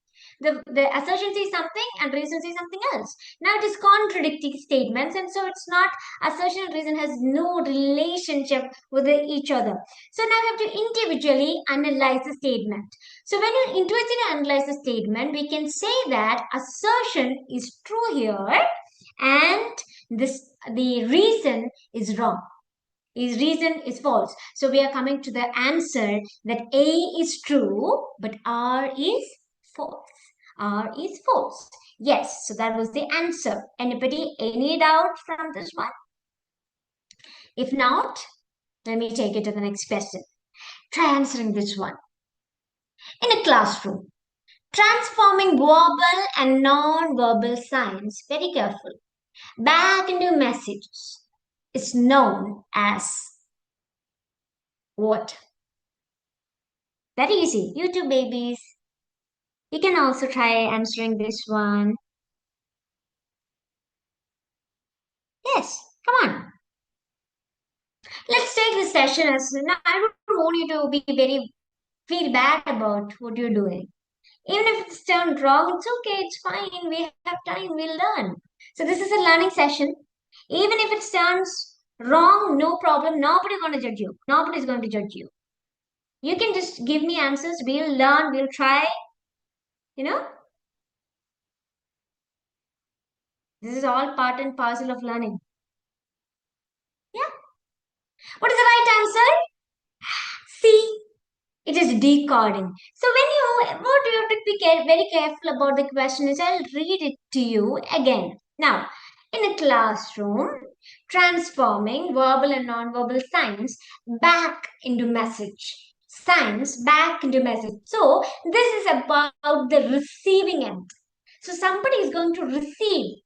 The assertion says something and reason says something else. Now it is contradicting statements, and so it's not assertion and reason has no relationship with each other. So now you have to individually analyze the statement. So when you individually analyze the statement, we can say that assertion is true here and the reason is wrong. His reason is false. So we are coming to the answer that A is true, but R is false. R is false. Yes, so that was the answer. Anybody, any doubt from this one? If not, let me take it to the next question. Try answering this one. In a classroom, transforming verbal and non-verbal signs, very careful, back into messages is known as what? Very easy. You too, babies. You can also try answering this one. Yes, come on. Let's take this session as now. I don't want you to be very feel bad about what you're doing. Even if it's turned wrong, it's okay, it's fine. We have time, we'll learn. So this is a learning session. Even if it turns wrong, no problem. Nobody's going to judge you. Nobody's going to judge you. You can just give me answers. We'll learn, we'll try. You know, this is all part and parcel of learning. Yeah. What is the right answer? C. It is decoding. So what you have to be very careful about the question is I'll read it to you again. Now, in a classroom, transforming verbal and non-verbal signs back into message. Signs back into message. So this is about the receiving end. So somebody is going to receive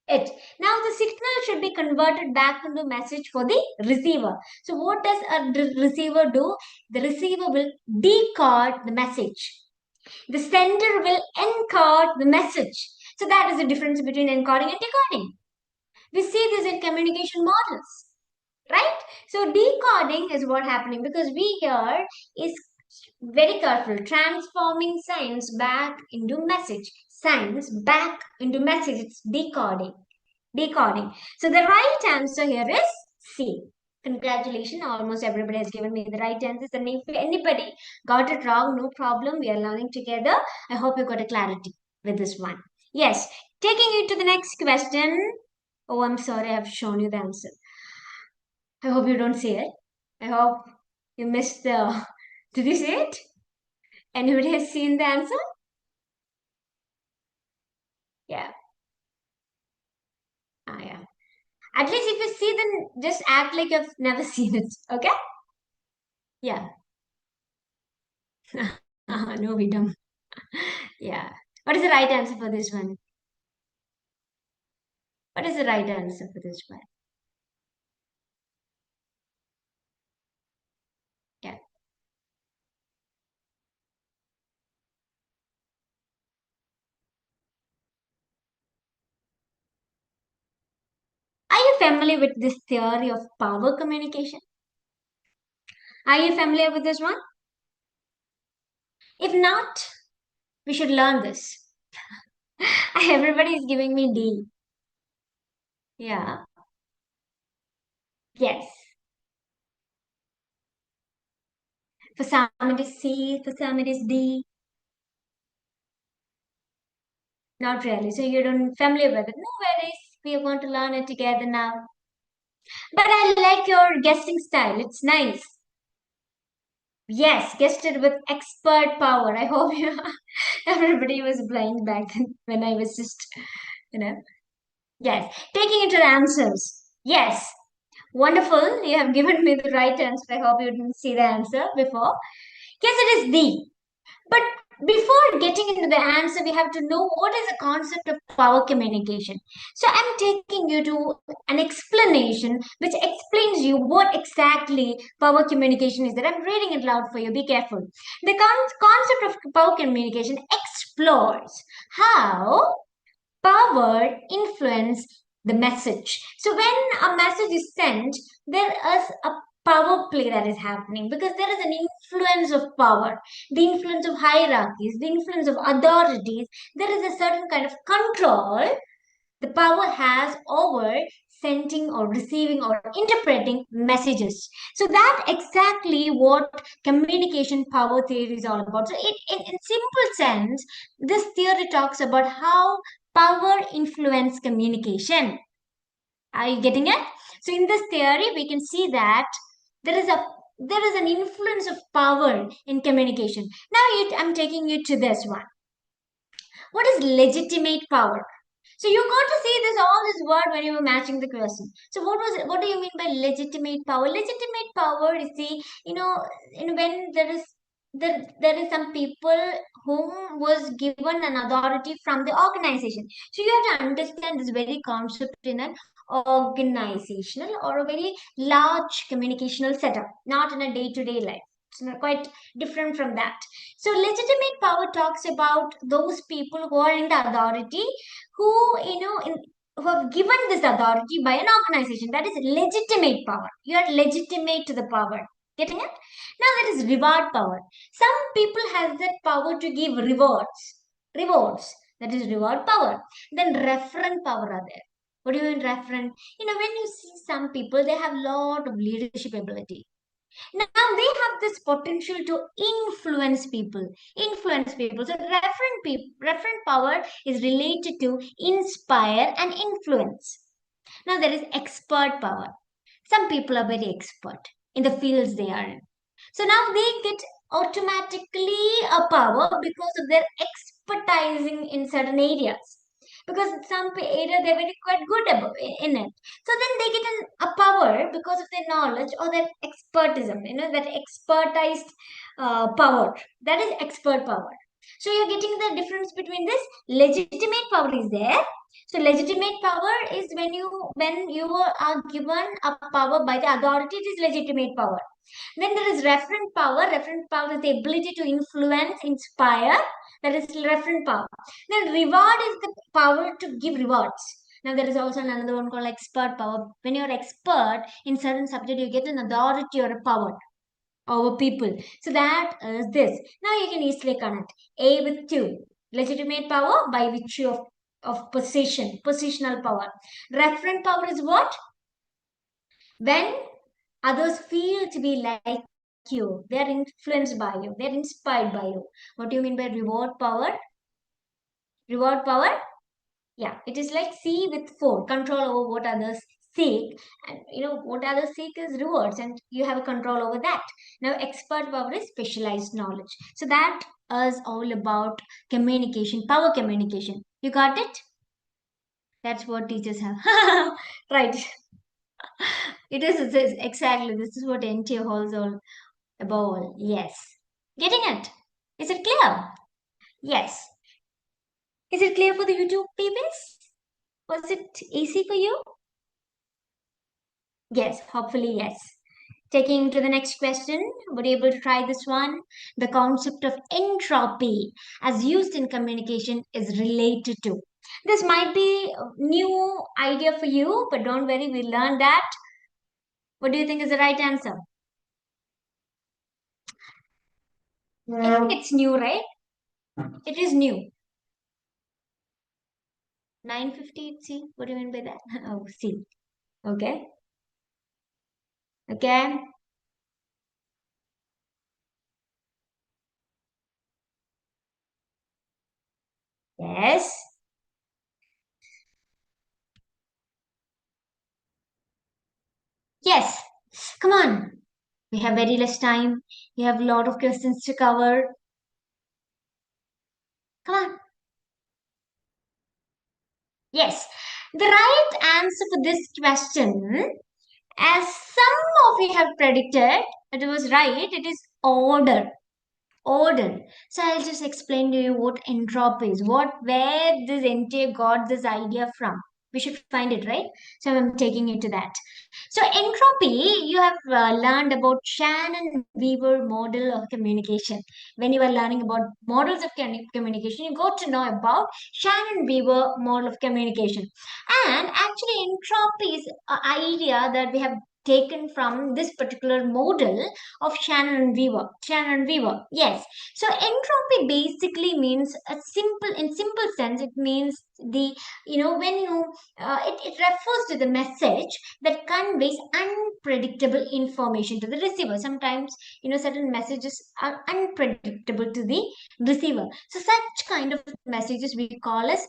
it. Now the signal should be converted back into message for the receiver. So what does a receiver do? The receiver will decode the message. The sender will encode the message. So that is the difference between encoding and decoding. We see this in communication models, right? So decoding is what happening because we here is very careful, transforming signs back into message. Signs back into message. It's decoding. Decoding. So the right answer here is C. Congratulations, almost everybody has given me the right answers. And if anybody got it wrong, no problem. We are learning together. I hope you got a clarity with this one. Yes, taking you to the next question. Oh, I'm sorry, I have shown you the answer. I hope you don't see it. I hope you missed the. Did you see it? Anybody has seen the answer? Yeah. Ah, yeah. At least if you see, then just act like you've never seen it. Okay? Yeah. No, we don't. Yeah. What is the right answer for this one? What is the right answer for this one? Yeah. Are you familiar with this theory of power communication? Are you familiar with this one? If not, we should learn this. Everybody is giving me D. Yeah. Yes. For some it is C, for some it is D. Not really. So you don't familiar with it. No worries. We are going to learn it together now. But I like your guessing style. It's nice. Yes, guessed it with expert power. I hope you everybody was blind back then when I was just, you know. Yes, taking into the answers. Yes, wonderful. You have given me the right answer. I hope you didn't see the answer before. Yes, it is D. But before getting into the answer, we have to know what is the concept of power communication. So I'm taking you to an explanation which explains you what exactly power communication is. That I'm reading it loud for you. Be careful. The concept of power communication explores how power influence the message. So when a message is sent, there is a power play that is happening because there is an influence of power, the influence of hierarchies, the influence of authorities. There is a certain kind of control the power has over sending or receiving or interpreting messages. So that exactly what communication power theory is all about. So in simple sense, this theory talks about how power influence communication. Are you getting it? So in this theory, we can see that there is a there is an influence of power in communication. Now I'm taking you to this one. What is legitimate power? So you got to see this all this word when you were matching the question. So what was it? What do you mean by legitimate power? Legitimate power is the when there is some people whom was given an authority from the organization. So you have to understand this very concept in an organizational or a very large communicational setup, not in a day-to-day life. It's not quite different from that. So legitimate power talks about those people who are in the authority, who who have given this authority by an organization. That is legitimate power. You are legitimate to the power. Getting it? Now there is reward power. Some people has that power to give rewards. Rewards. That is reward power. Then referent power are there. What do you mean referent? When you see some people, they have lot of leadership ability. Now they have this potential to influence people. So referent power is related to inspire and influence. Now there is expert power. Some people are very expert in the fields they are in. So now they get automatically a power because of their expertising in certain areas. Because some area they're very quite good about in it. So then they get a power because of their knowledge or their expertism, that expertized power. That is expert power. So you're getting the difference between this. Legitimate power is there. So legitimate power is when you are given a power by the authority, it is legitimate power. Then there is referent power. Referent power is the ability to influence, inspire. That is referent power. Then reward is the power to give rewards. Now there is also another one called expert power. When you're expert in certain subject, you get an authority or a power over people. So that is this. Now you can easily connect A with 2. Legitimate power by virtue of positional power. Referent power is what? When others feel to be like you, they're influenced by you, they're inspired by you. What do you mean by reward power? Reward power? Yeah, it is like C with 4, control over what others seek. And what others seek is rewards, and you have a control over that. Now, expert power is specialized knowledge. So that is all about communication, power communication. You got it? That's what teachers have. Right. It is exactly. This is what NTA holds all about. Yes. Getting it? Is it clear? Yes. Is it clear for the YouTube babies? Was it easy for you? Yes, hopefully, yes. Taking to the next question, were you able to try this one? The concept of entropy as used in communication is related to. This might be a new idea for you, but don't worry, we learned that. What do you think is the right answer? I think it's new, right? It is new. 9:50, see? What do you mean by that? Oh, see. Okay. Okay. Yes. Yes. Come on. We have very less time. We have a lot of questions to cover. Come on. Yes, the right answer for this question, as some of you have predicted, it was right. It is order. Order. So I'll just explain to you what entropy is, where this entity got this idea from. We should find it, right? So I'm taking you to that. So entropy, you have learned about Shannon-Weaver model of communication. When you are learning about models of communication, you got to know about Shannon-Weaver model of communication. And actually, entropy is an idea that we have taken from this particular model of Shannon and Weaver. Shannon and Weaver, yes. So entropy basically means in simple sense, it means when it refers to the message that conveys unpredictable information to the receiver. Sometimes, certain messages are unpredictable to the receiver. So such kind of messages we call as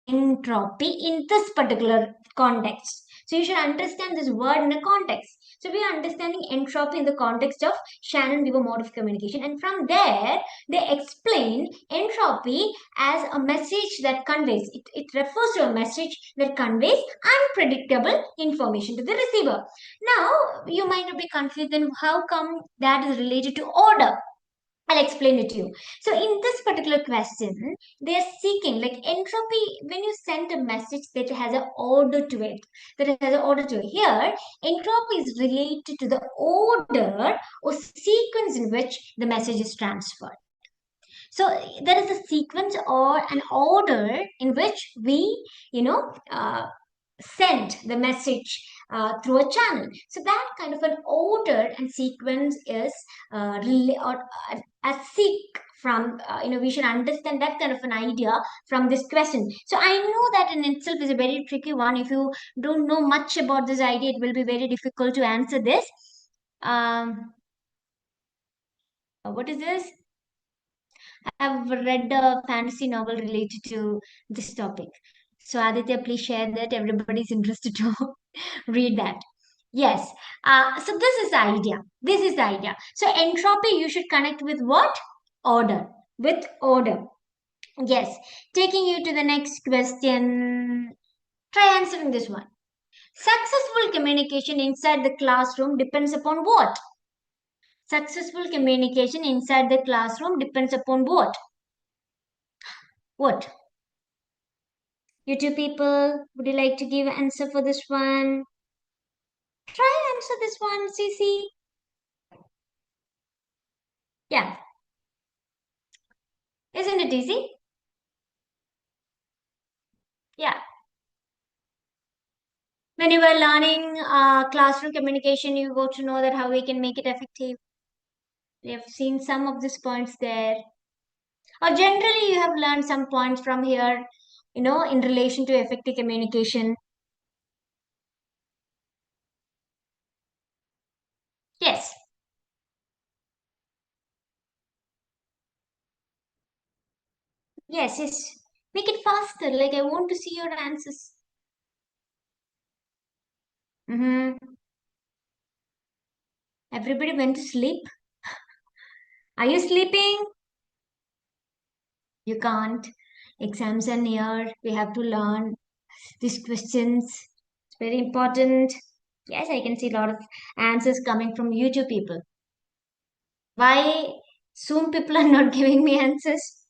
entropy in this particular context. So you should understand this word in a context. So we are understanding entropy in the context of Shannon-Weaver mode of communication, and from there they explain entropy as a message that conveys. It refers to a message that conveys unpredictable information to the receiver. Now you might not be confused. Then how come that is related to order? I'll explain it to you. So in this particular question, they are seeking like entropy. When you send a message that has an order to it, here, entropy is related to the order or sequence in which the message is transferred. So there is a sequence or an order in which we, send the message through a channel. So that kind of an order and sequence is a seek from, we should understand that kind of an idea from this question. So I know that in itself is a very tricky one. If you don't know much about this idea, it will be very difficult to answer this. What is this? I've read a fantasy novel related to this topic. So Aditya, please share that. Everybody's interested to read that. Yes. So this is the idea. This is the idea. So entropy, you should connect with what? Order. With order. Yes. Taking you to the next question. Try answering this one. Successful communication inside the classroom depends upon what? Successful communication inside the classroom depends upon what? What? You two people, would you like to give an answer for this one? Try answer this one, Cece. Yeah. Isn't it easy? Yeah. When you were learning classroom communication, you got to know that how we can make it effective. We have seen some of these points there. Or generally, you have learned some points from here, in relation to effective communication. Yes. Yes, yes. Make it faster. Like, I want to see your answers. Everybody went to sleep. Are you sleeping? You can't. Exams are near. We have to learn these questions. It's very important. Yes, I can see a lot of answers coming from YouTube people. Why Zoom people are not giving me answers?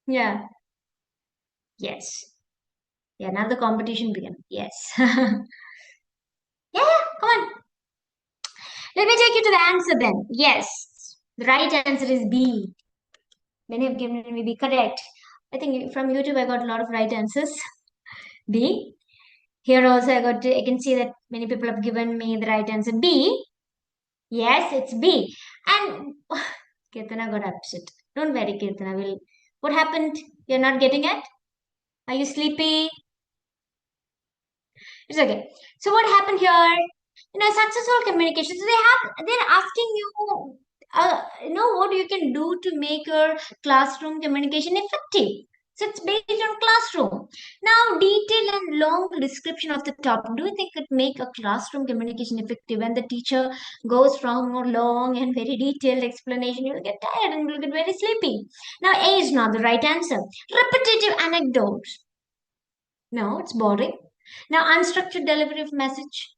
Yeah. Yes. Yeah, now the competition began. Yes. Yeah, come on. Let me take you to the answer then. Yes. The right answer is B. Many have given me B. Correct. I think from YouTube I got a lot of right answers. B. Here also I can see that many people have given me the right answer. B. Yes, it's B. And Kirtana got upset. Don't worry, Kirtana. What happened? You're not getting it? Are you sleepy? It's okay. So what happened here? Successful communication. So they're asking you, what you can do to make your classroom communication effective. So it's based on classroom. Now, detailed and long description of the topic. Do you think it make a classroom communication effective when the teacher goes from a long and very detailed explanation? You'll get tired and you'll get very sleepy. Now, A is not the right answer. Repetitive anecdotes. No, it's boring. Now, unstructured delivery of message.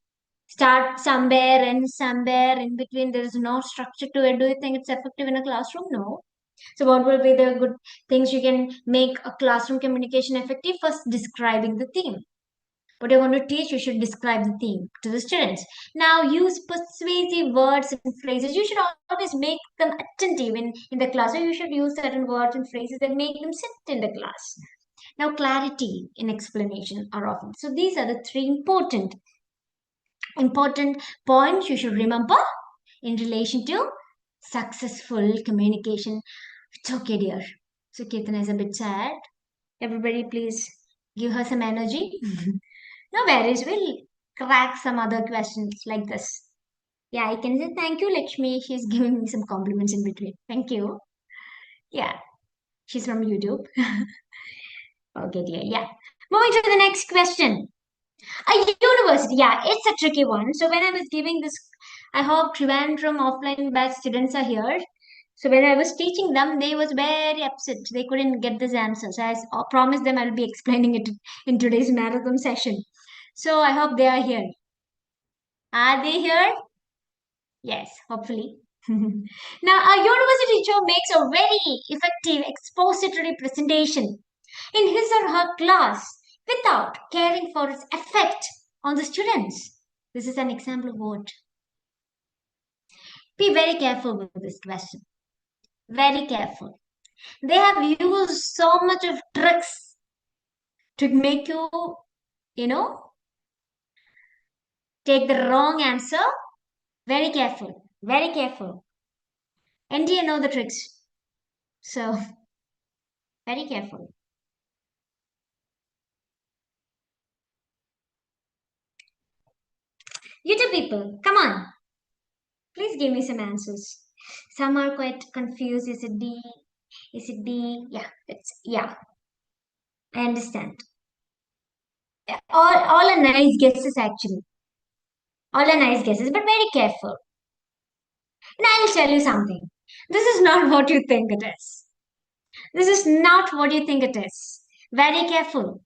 Start somewhere and somewhere in between. There is no structure to it. Do you think it's effective in a classroom? No. So, what will be the good things you can make a classroom communication effective? First, describing the theme. What you're going to teach, you should describe the theme to the students. Now, use persuasive words and phrases. You should always make them attentive in the class. So, you should use certain words and phrases that make them sit in the class. Now, clarity in explanation are often. So, these are the three important points you should remember in relation to successful communication. It's okay, dear. So Kirtana is a bit sad. Everybody, please give her some energy. No worries, we'll crack some other questions like this. Yeah, I can say thank you, Lakshmi. She's giving me some compliments in between. Thank you. Yeah, she's from YouTube. Okay, dear. Yeah. Moving to the next question. A university, yeah, it's a tricky one. So when I was giving this, I hope Trivandrum offline batch students are here. So when I was teaching them, they was very upset. They couldn't get this answer. So I promised them I'll be explaining it in today's marathon session. So I hope they are here. Are they here? Yes, hopefully. Now, a university teacher makes a very effective expository presentation in his or her class without caring for its effect on the students. This is an example of what? Be very careful with this question. Very careful. They have used so much of tricks to make you know, take the wrong answer. Very careful. Very careful. NDA know the tricks. So, very careful. You two people, come on. Please give me some answers. Some are quite confused. Is it D? Is it D? Yeah. I understand. All are nice guesses actually. All are nice guesses, but very careful. Now I'll tell you something. This is not what you think it is. This is not what you think it is. Very careful.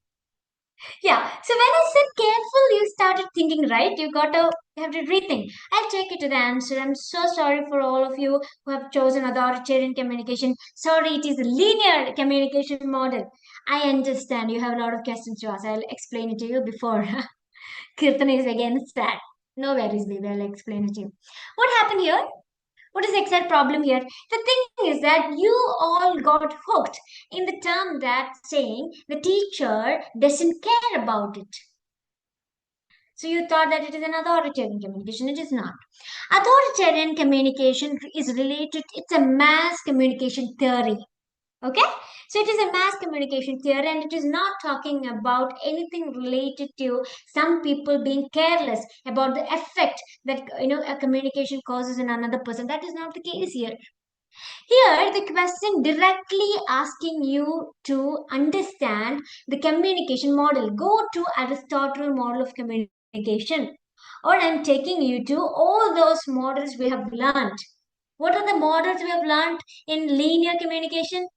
Yeah. So when I said careful, you started thinking, right? You have to rethink. I'll take it to the answer. I'm so sorry for all of you who have chosen authoritarian communication. Sorry, it is a linear communication model. I understand you have a lot of questions to ask. I'll explain it to you before Kirtan is against that. No worries, baby. I'll explain it to you. What happened here? What is the exact problem here? The thing is that you all got hooked in the term that saying the teacher doesn't care about it. So you thought that it is an authoritarian communication. It is not. Authoritarian communication is related, it's a mass communication theory. Okay? So it is a mass communication theory and it is not talking about anything related to some people being careless about the effect that a communication causes in another person. That is not the case here. Here, the question directly asking you to understand the communication model. Go to Aristotle model of communication. Or I'm taking you to all those models we have learned. What are the models we have learned in linear communication?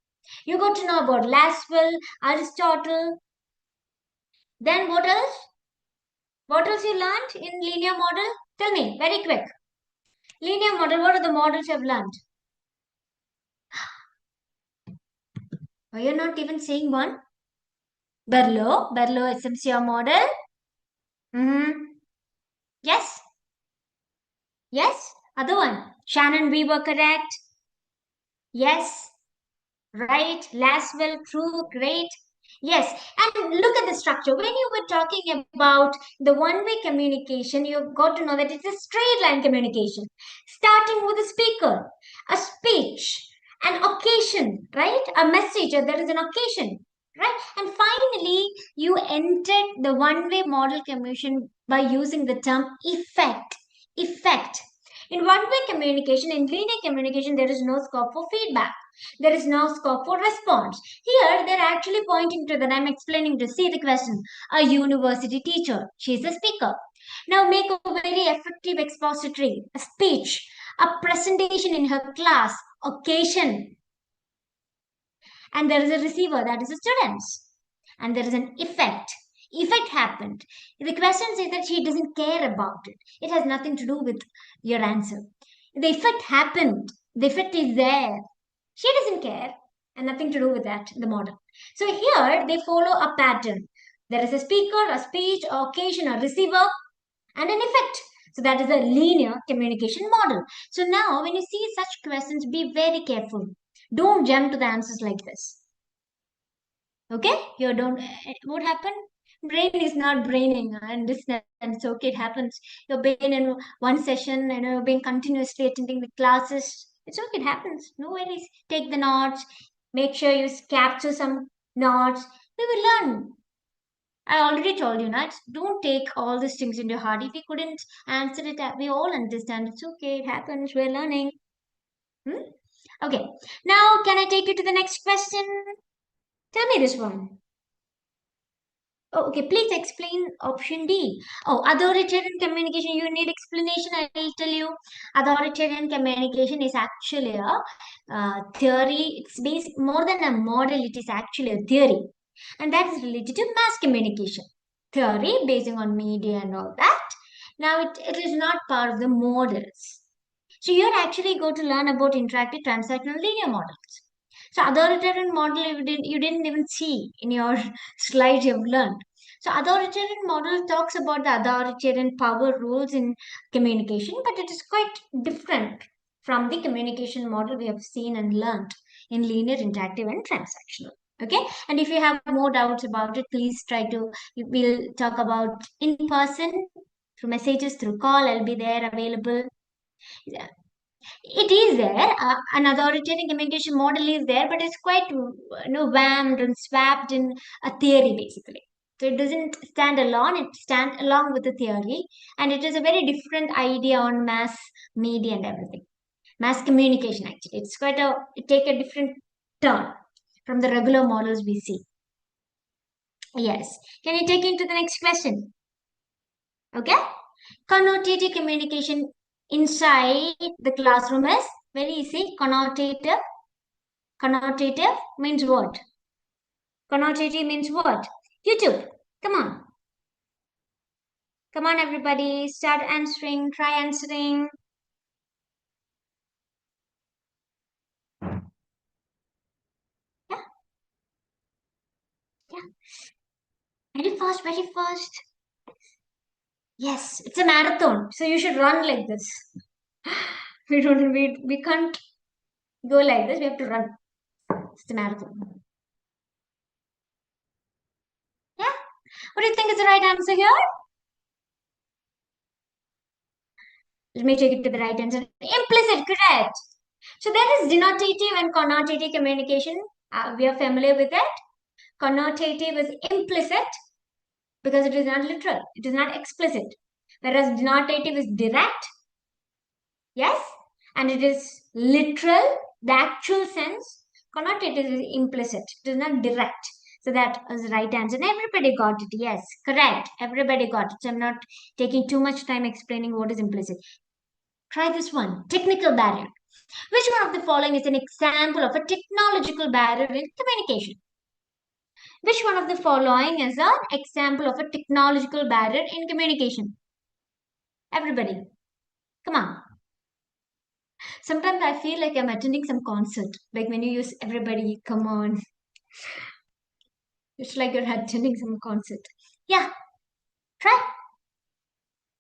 You got to know about Laswell, Aristotle. Then what else? What else you learned in linear model? Tell me, very quick. Linear model, what are the models you have learned? Oh, you're not even saying one? Berlo SMCR model. Yes, yes. Other one. Shannon Weaver, correct. Yes, right. Laswell, true, great. Yes, and look at the structure. When you were talking about the one-way communication, you've got to know that it's a straight line communication, starting with a speaker, a speech, an occasion, right? A message, there is an occasion, right? And finally, you entered the one-way model communication by using the term effect. Effect. In one-way communication, in linear communication, there is no scope for feedback. There is no scope for response. Here, they're actually pointing to that. I'm explaining to see the question. A university teacher. She's a speaker. Now make a very effective expository, a speech, a presentation in her class, occasion. And there is a receiver, that is the students. And there is an effect. Effect happened. The question says that she doesn't care about it. It has nothing to do with your answer. The effect happened. The effect is there. She doesn't care. And nothing to do with that, the model. So here they follow a pattern. There is a speaker, a speech, a occasion, a receiver, and an effect. So that is a linear communication model. So now when you see such questions, be very careful. Don't jump to the answers like this. Okay? You don't, what happened? Brain is not braining. I understand. It's okay. It happens. You're being in one session, you're being continuously attending the classes. It's okay. It happens. No worries. Take the notes. Make sure you capture some notes. We will learn. I already told you, not don't take all these things into your heart. If you couldn't answer it, we all understand. It's okay. It happens. We're learning. Hmm? Okay. Now, can I take you to the next question? Tell me this one. Oh, okay. Please explain option D. Oh, authoritarian communication. You need explanation. I will tell you. Authoritarian communication is actually a theory. It's based more than a model. It is actually a theory, and that is related to mass communication theory, basing on media and all that. Now, it is not part of the models. So you're actually going to learn about interactive transactional linear models. So authoritarian model you didn't even see in your slides you've learned. So authoritarian model talks about the authoritarian power rules in communication, but it is quite different from the communication model we have seen and learned in linear, interactive, and transactional. Okay, and if you have more doubts about it, please try to. We'll talk about in person through messages, through call. I'll be there available. Yeah, it is there. An authoritarian communication model is there, but it's quite whammed and swapped in a theory basically. So it doesn't stand alone; it stands along with the theory, and it is a very different idea on mass media and everything. Mass communication actually, it's quite a it take a different turn from the regular models we see. Yes. Can you take into the next question? Okay. Connotative communication inside the classroom is very easy. Connotative. Connotative means what? Connotative means what? YouTube. Come on. Come on, everybody. Start answering. Try answering. Yeah. Yeah. Very fast. Very fast. Yes. It's a marathon. So you should run like this. We can't go like this. We have to run. It's a marathon. Yeah. What do you think is the right answer here? Let me take it to the right answer. Implicit, correct. So there is denotative and connotative communication. We are familiar with that. Connotative is implicit because it is not literal. It is not explicit. Whereas denotative is direct. Yes. And it is literal, the actual sense. Connotative is implicit. It is not direct. So that is the right answer. And everybody got it. Yes, correct. Everybody got it. So I'm not taking too much time explaining what is implicit. Try this one. Technical barrier. Which one of the following is an example of a technological barrier in communication? Which one of the following is an example of a technological barrier in communication? Everybody, come on. Sometimes I feel like I'm attending some concert. Like when you use everybody, come on. It's like you're attending some concert. Yeah, try.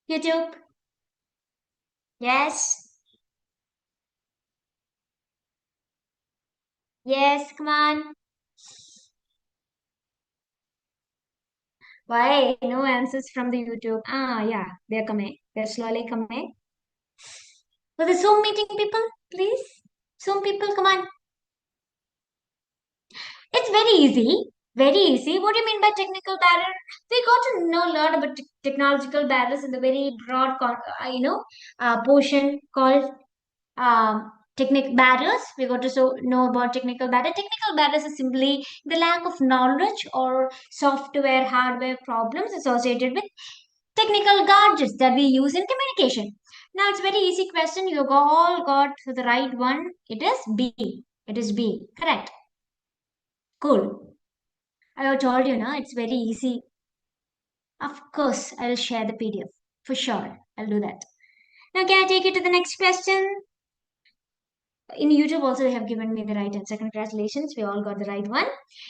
YouTube. Yes. Yes, come on. Why? No answers from the YouTube. Ah, yeah, they're coming. They're slowly coming. For the Zoom meeting people, please. Zoom people, come on. It's very easy. Very easy. What do you mean by technical barrier? We got to know a lot about technological barriers in the very broad, portion called technical barriers. We got to know about technical barriers. Technical barriers is simply the lack of knowledge or software, hardware problems associated with technical gadgets that we use in communication. Now it's very easy question. You all got the right one. It is B. It is B. Correct. Cool. I have told you now. It's very easy. Of course, I'll share the PDF for sure. I'll do that. Now, can I take you to the next question? In YouTube also they have given me the right answer. Congratulations, we all got the right one.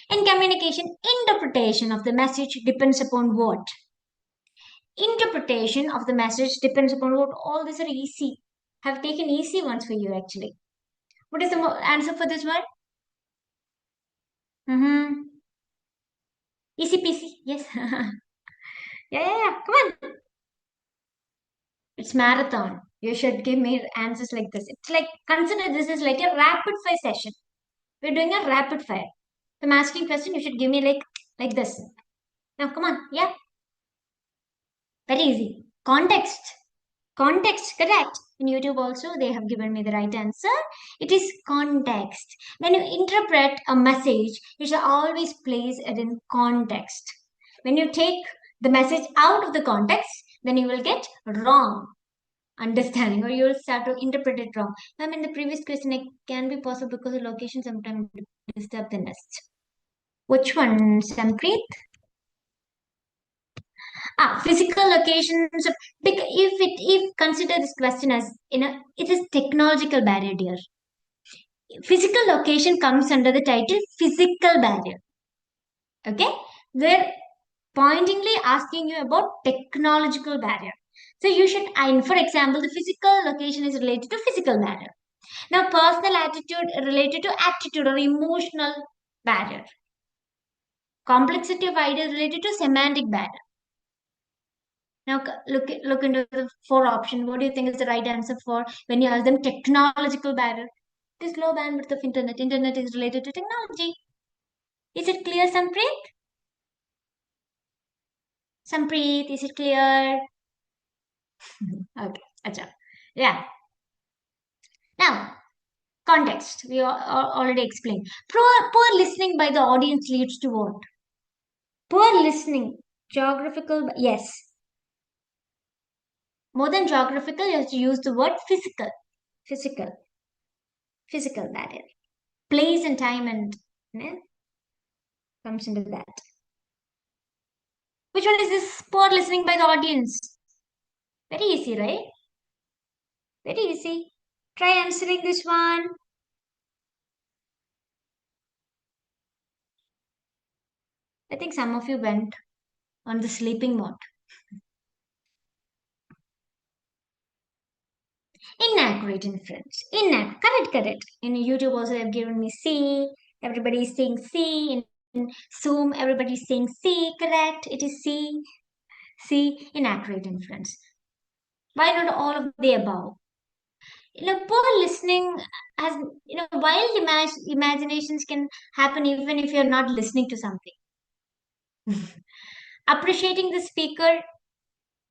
In communication, interpretation of the message depends upon what? Interpretation of the message depends upon what? All these are easy. Have taken easy ones for you actually. What is the answer for this one? Mm-hmm. Easy peasy. Yes. Yeah. Come on. It's marathon. You should give me answers like this. It's like, consider this is like a rapid fire session. We're doing a rapid fire. If I'm asking question, you should give me like this. Now, come on. Yeah. Very easy. Context. Context, correct. In YouTube also, they have given me the right answer. It is context. When you interpret a message, you should always place it in context. When you take the message out of the context, then you will get wrong understanding or you will start to interpret it wrong. Ma'am, in the previous question, it can be possible because the location sometimes disturb the nest. Which one, Sampreet? Physical locations. If consider this question as it is technological barrier, dear. Physical location comes under the title physical barrier. Okay, we're pointingly asking you about technological barrier. So you should, for example, the physical location is related to physical barrier. Now, personal attitude related to attitude or emotional barrier. Complexity of ideas related to semantic barrier. Now look into the four option. What do you think is the right answer for when you ask them technological barrier? It is low bandwidth of internet. Internet is related to technology. Is it clear, Sampreet? Sampreet, is it clear? Okay, acha. Yeah. Now, context. We already explained. Poor listening by the audience leads to what? Poor listening. Geographical, yes. More than geographical, you have to use the word physical. Physical. Physical barrier. Place and time and comes into that. Which one is this? Poor listening by the audience. Very easy, right? Very easy. Try answering this one. I think some of you went on the sleeping mode. Inaccurate inference. Correct. In YouTube also they have given me C. Everybody is saying C. In Zoom, everybody is saying C. Correct. It is C. C. Inaccurate inference. Why not all of the above? Poor listening has, wild imaginations can happen even if you're not listening to something. Appreciating the speaker,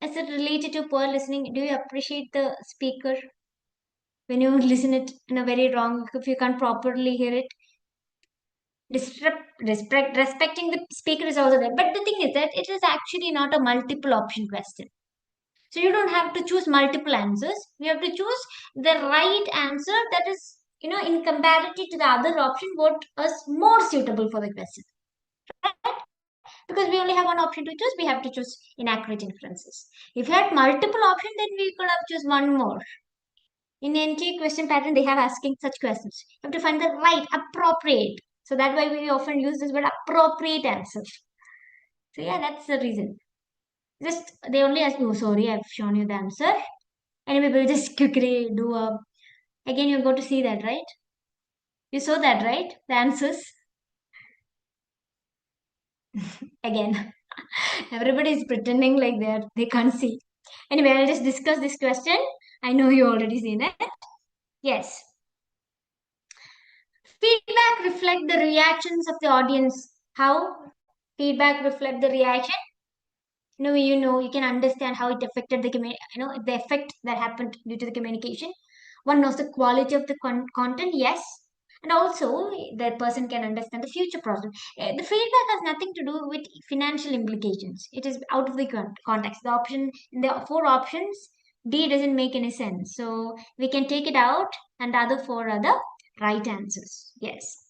is it related to poor listening? Do you appreciate the speaker when you listen it in a very wrong, if you can't properly hear it? Respecting the speaker is also there. But the thing is that it is actually not a multiple option question. So you don't have to choose multiple answers. You have to choose the right answer that is, in comparative to the other option, what is more suitable for the question. Right? Because we only have one option to choose, we have to choose inaccurate inferences. If you had multiple options, then we could have choose one more. In NT question pattern, they have asking such questions. You have to find the right, appropriate. So that why we often use this word appropriate answer. So yeah, that's the reason. Just they only ask, oh sorry, I've shown you the answer. Anyway, we'll just quickly do a. Again, you're going to see that, right? You saw that, right? The answers. Again, everybody is pretending like they can't see. Anyway, I'll just discuss this question. I know you already seen it. Yes. Feedback reflect the reactions of the audience. How feedback reflect the reaction? You can understand how it affected the effect that happened due to the communication. One knows the quality of the content, yes, and also the person can understand the future problem. The feedback has nothing to do with financial implications. It is out of the context. The option in the four options, D doesn't make any sense. So we can take it out, and the other four are the right answers. Yes.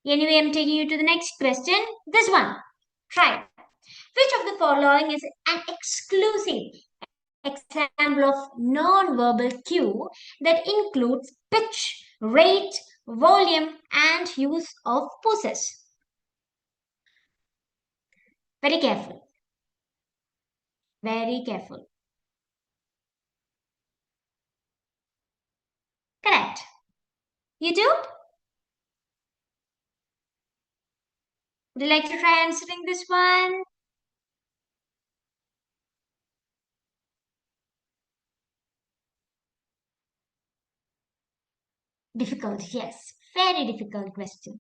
Anyway, I'm taking you to the next question. This one. Try. Which of the following is an exclusive example of non-verbal cue that includes pitch, rate, volume, and use of poses? Very careful. Very careful. Correct. You do? Would you like to try answering this one? Difficult, yes. Very difficult question.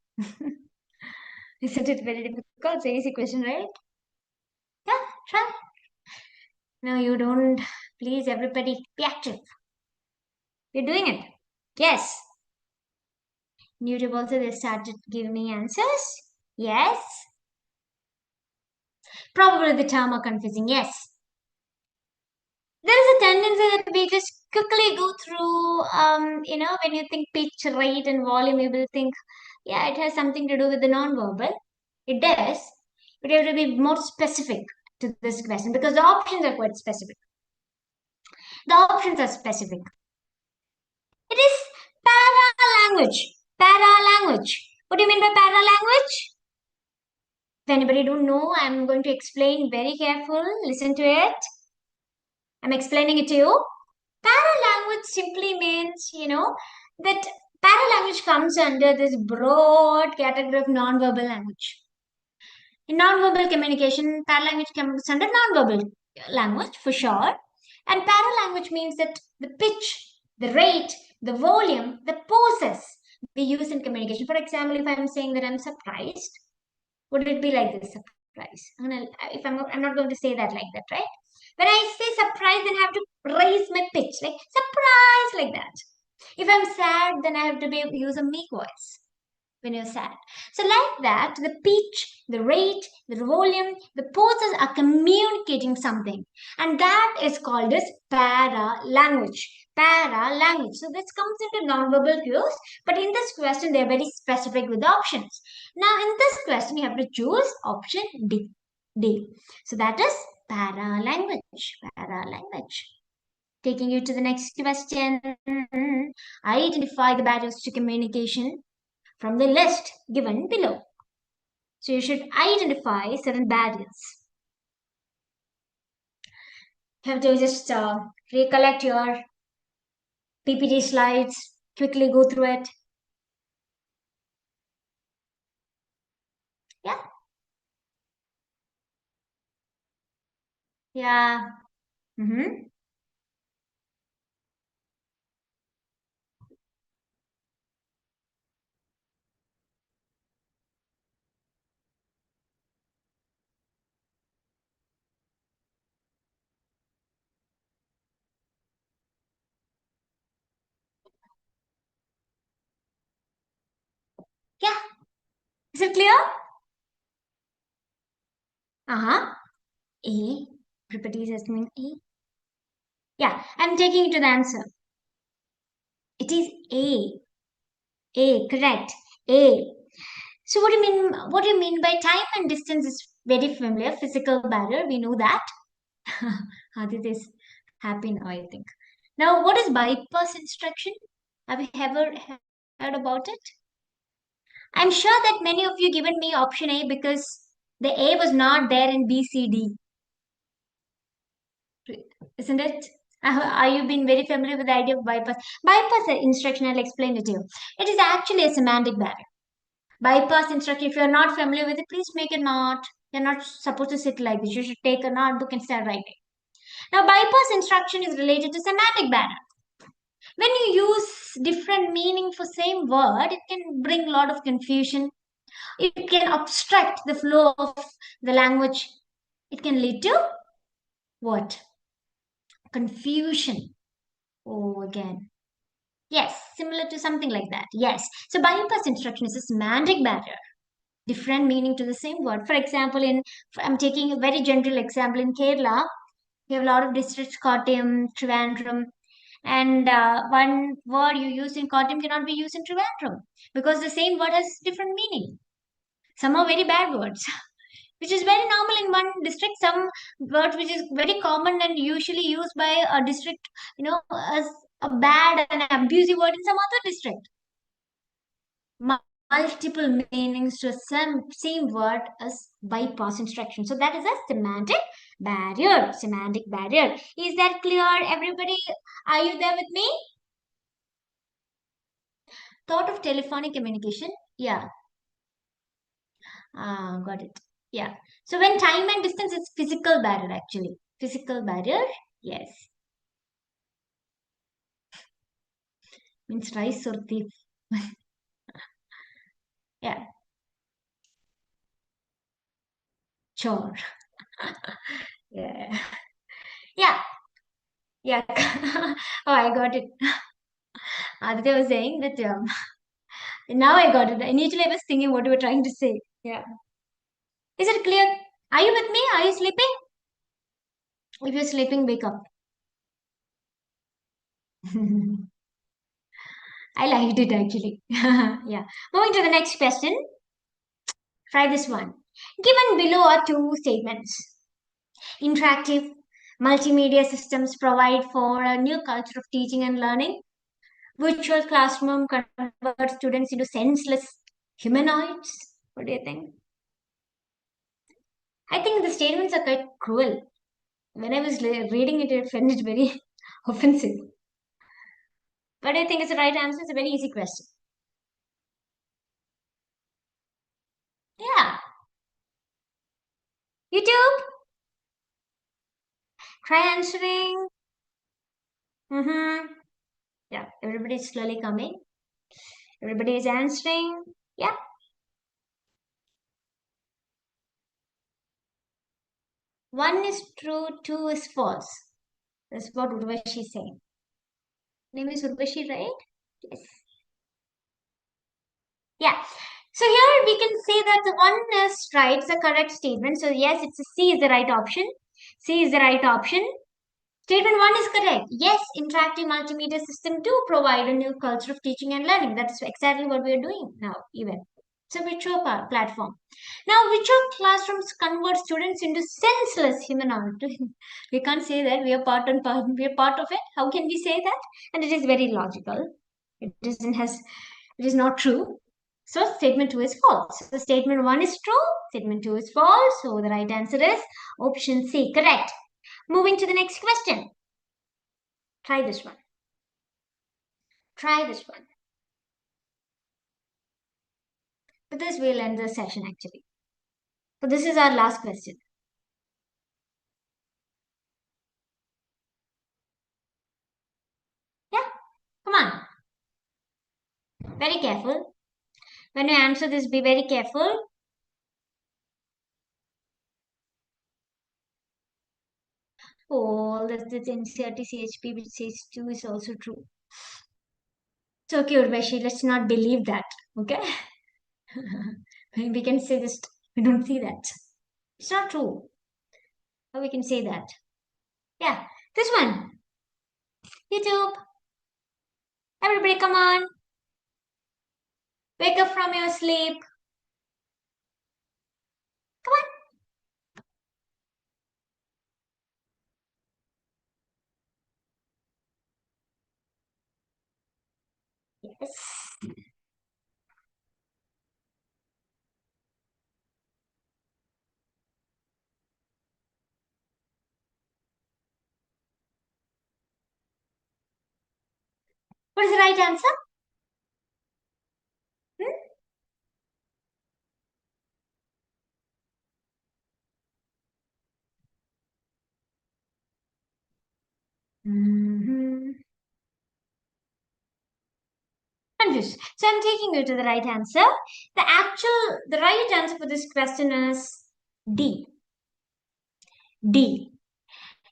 Isn't it very difficult? It's an easy question, right? Yeah, try. No, you don't. Please, everybody, be active. You're doing it. Yes. YouTube also they started giving me answers. Yes. Probably the term are confusing. Yes. There is a tendency that we just quickly go through, when you think pitch, rate, and volume, you will think, yeah, it has something to do with the non-verbal. It does, but you have to be more specific to this question because the options are quite specific. The options are specific. It is para-language. Para-language. What do you mean by para-language? If anybody don't know, I'm going to explain very careful. Listen to it. I'm explaining it to you. Para-language simply means, that para-language comes under this broad category of non-verbal language. In non-verbal communication, para-language comes under non-verbal language for sure. And para-language means that the pitch, the rate, the volume, the poses we use in communication. For example, if I'm saying that I'm surprised, would it be like this surprise? I'm not going to say that like that, right? When I say surprise, then I have to raise my pitch, like surprise, like that. If I'm sad, then I have to use a meek voice when you're sad. So like that, the pitch, the rate, the volume, the poses are communicating something. And that is called as para-language. Para-language. So this comes into non-verbal cues, but in this question, they're very specific with the options. Now in this question, you have to choose option D. D. So that is para-language. Para-language. Taking you to the next question. Identify the barriers to communication from the list given below. So you should identify 7 barriers. You have to just recollect your PPT slides, quickly go through it. Yeah. Yeah. Mm-hmm. Yeah. Is it clear? Uh-huh. A. Everybody is asking A. Yeah, I'm taking you to the answer. It is A. A, correct. A. So what do you mean? What do you mean by time and distance is very familiar? Physical barrier, we know that. Adit is happy now, I think. Now, what is bypass instruction? Have you ever heard about it? I'm sure that many of you given me option A because the A was not there in B, C, D. Isn't it? Are you been very familiar with the idea of bypass? Bypass instruction, I'll explain it to you. It is actually a semantic barrier. Bypass instruction, if you're not familiar with it, please make a note. You're not supposed to sit like this. You should take a notebook and start writing. Now, bypass instruction is related to semantic barrier. When you use different meaning for same word, it can bring a lot of confusion. It can obstruct the flow of the language. It can lead to what? Confusion. Oh, again. Yes, similar to something like that. Yes. So bypass instruction is a semantic barrier. Different meaning to the same word. For example, I'm taking a very general example in Kerala. We have a lot of districts, Kottayam, Trivandrum, and one word you use in Kottayam cannot be used in Trivandrum because the same word has different meaning. Some are very bad words, which is very normal in one district. Some words which is very common and usually used by a district, as a bad and abusive word in some other district. Multiple meanings to same word as bypass instruction. So that is a semantic barrier. Semantic barrier. Is that clear, everybody? Are you there with me? Thought of telephonic communication? Yeah. Got it. Yeah. So when time and distance is physical barrier actually. Physical barrier? Yes. Means rice or thief. Yeah. Chore. Yeah. Yeah. Yeah. Oh, I got it. Aditya was saying that now I got it. Initially I was thinking what you were trying to say. Yeah. Is it clear? Are you with me? Are you sleeping? If you're sleeping, wake up. I liked it actually. Yeah. Moving to the next question. Try this one. Given below are two statements. Interactive multimedia systems provide for a new culture of teaching and learning. Virtual classroom converts students into senseless humanoids. What do you think? I think the statements are quite cruel. When I was reading it, I found it very offensive. But I think it's the right answer. It's a very easy question. Yeah. YouTube, try answering. Mm-hmm. Yeah, everybody's slowly coming. Everybody is answering. Yeah. One is true, two is false. That's what Urvashi is saying. Name is Urvashi, right? Yes. Yeah. So here we can say that the one is right, it's a correct statement. So yes, it's a C is the right option. C is the right option. Statement 1 is correct. Yes, interactive multimedia system do provide a new culture of teaching and learning. That's exactly what we are doing now, even. It's a virtual platform. Now, virtual classrooms convert students into senseless humanoid. We can't say that we are we are part of it. How can we say that? And it is very logical. It is not true. So statement 2 is false. So statement 1 is true. Statement 2 is false. So the right answer is option C. Correct. Moving to the next question. Try this one. Try this one. With this, we'll end the session actually. So this is our last question. Yeah, come on. Very careful. When you answer this, be very careful. Oh, this NCRT CHP which says 2 is also true. It's okay, Urvashi. Let's not believe that. Okay? We can say this. We don't see that. It's not true. How we can say that? Yeah, this one. YouTube. Everybody, come on. Wake up from your sleep. Come on. Yes. What is the right answer? Hmm? Confusion. Notice. So I'm taking you to the right answer. The right answer for this question is D. D.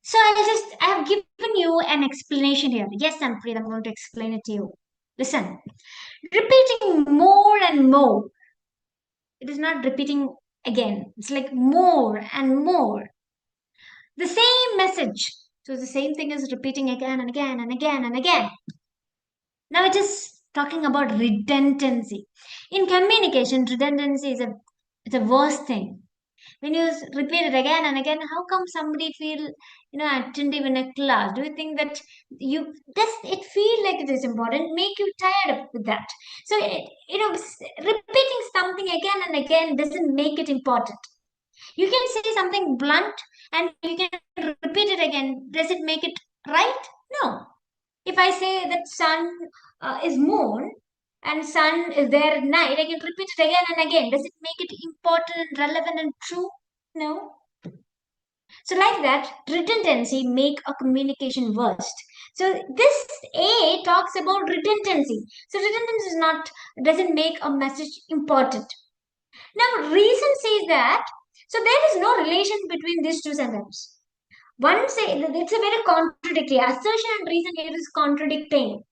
So I have given you an explanation here. Yes, I'm going to explain it to you. Listen, repeating more and more. It is not repeating again. It's like more and more. The same message. So the same thing is repeating again and again and again and again. Now it is talking about redundancy. In communication, redundancy is a worst thing. When you repeat it again and again, how come somebody feel attentive in a class? Do you think that does it feel like it is important? Make you tired with that. So repeating something again and again doesn't make it important. You can say something blunt and you can repeat it again. Does it make it right? No. If I say that sun is moon and sun is there at night, I can repeat it again and again. Does it make it important, relevant, and true? No. So like that, redundancy make a communication worst. So this A talks about redundancy. So redundancy doesn't make a message important. Now reason says that so there is no relation between these two sentences. One say it's a very contradictory. Assertion and reason here is contradicting.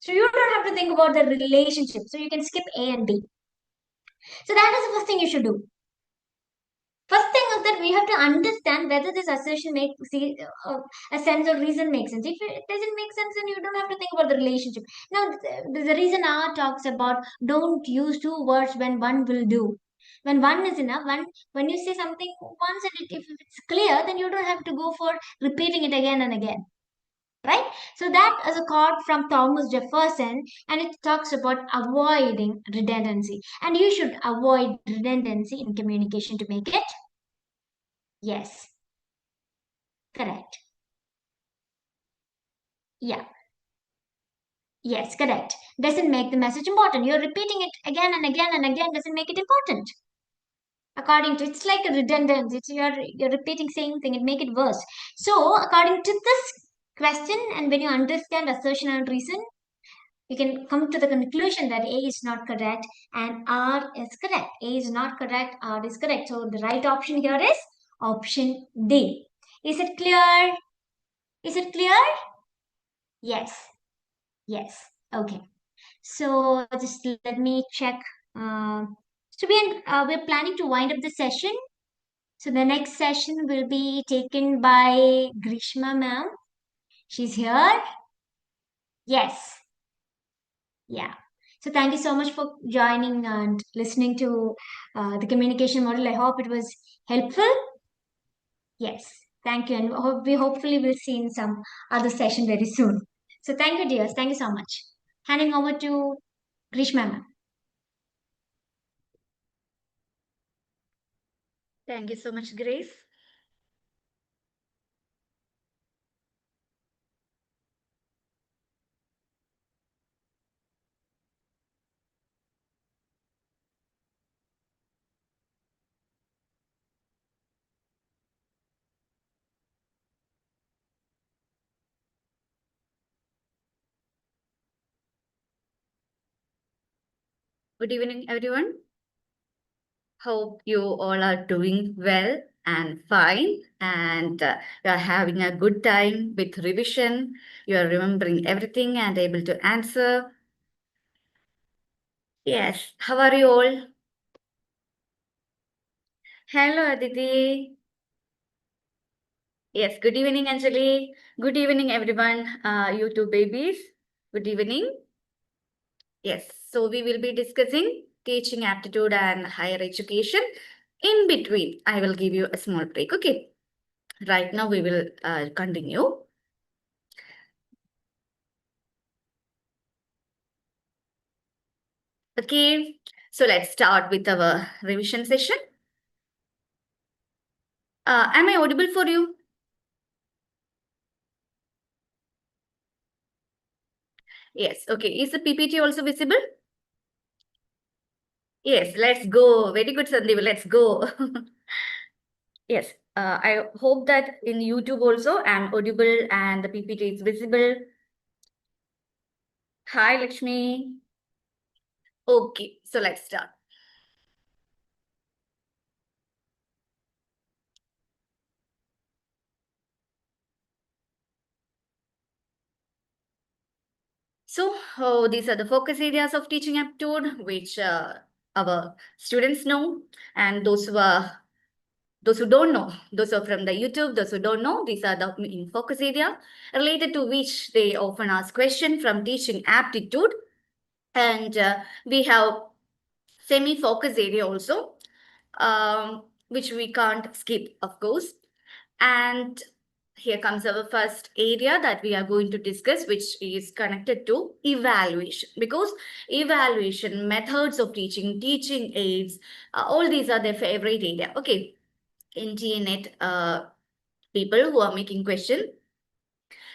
So you don't have to think about the relationship. So you can skip A and B. So that is the first thing you should do. First thing is that we have to understand whether this assertion makes a sense or reason makes sense. If it doesn't make sense, then you don't have to think about the relationship. Now, the reason R talks about don't use two words when one will do. When one is enough, when you say something once and if it's clear, then you don't have to go for repeating it again and again. Right? So that is a quote from Thomas Jefferson, and it talks about avoiding redundancy. And you should avoid redundancy in communication to make it. Yes, correct. Yeah, yes, correct. Doesn't make the message important. You're repeating it again and again and again, doesn't make it important. According to it's like a redundancy. You're repeating same thing, it make it worse. So according to this question, and when you understand assertion and reason, you can come to the conclusion that A is not correct and R is correct. A is not correct, R is correct. So the right option here is option D. Is it clear? Is it clear? Yes. Yes. Okay. So just let me check. We're planning to wind up the session. So the next session will be taken by Greeshma ma'am. She's here. Yes. Yeah. So thank you so much for joining and listening to the communication model. I hope it was helpful. Yes. Thank you. And we hopefully will see in some other session very soon. So thank you, dears. Thank you so much. Handing over to Grishma ma'am. Thank you so much, Grace. Good evening, everyone. Hope you all are doing well and fine, and you are having a good time with revision. You are remembering everything and able to answer. Yes. How are you all? Hello, Aditi. Yes. Good evening, Anjali. Good evening, everyone. You two babies. Good evening. Yes. So we will be discussing teaching aptitude and higher education. In between, I will give you a small break. Okay. Right now, we will continue. Okay. So let's start with our revision session. Am I audible for you? Yes. Okay. Is the PPT also visible? Yes. Let's go. Very good, Sandeep. Let's go. Yes. I hope that in YouTube also I'm audible and the PPT is visible. Hi, Lakshmi. Okay, so let's start. So, these are the focus areas of teaching aptitude, which our students know, and those who don't know, those are from the YouTube, those who don't know, these are the main focus area related to which they often ask question from teaching aptitude. And we have semi-focus area also, which we can't skip, of course. And here comes our first area that we are going to discuss, which is connected to evaluation, because evaluation, methods of teaching, teaching aids, all these are their favorite area. Okay, in GNet, people who are making question,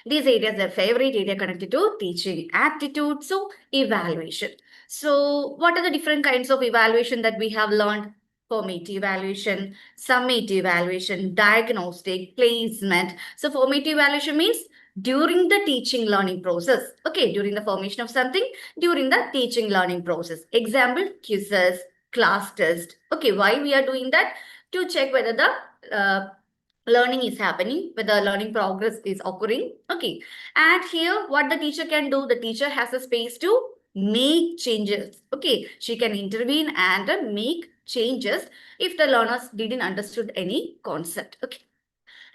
these areas are favorite area connected to teaching aptitude. So evaluation. So what are the different kinds of evaluation that we have learned? Formative evaluation, summative evaluation, diagnostic, placement. So formative evaluation means during the teaching learning process. Okay, during the formation of something, during the teaching learning process. Example, quizzes, class test. Okay, why we are doing that? To check whether the learning is happening, whether learning progress is occurring. Okay, and here what the teacher can do, the teacher has a space to make changes. Okay, she can intervene and make changes if the learners didn't understood any concept. Okay,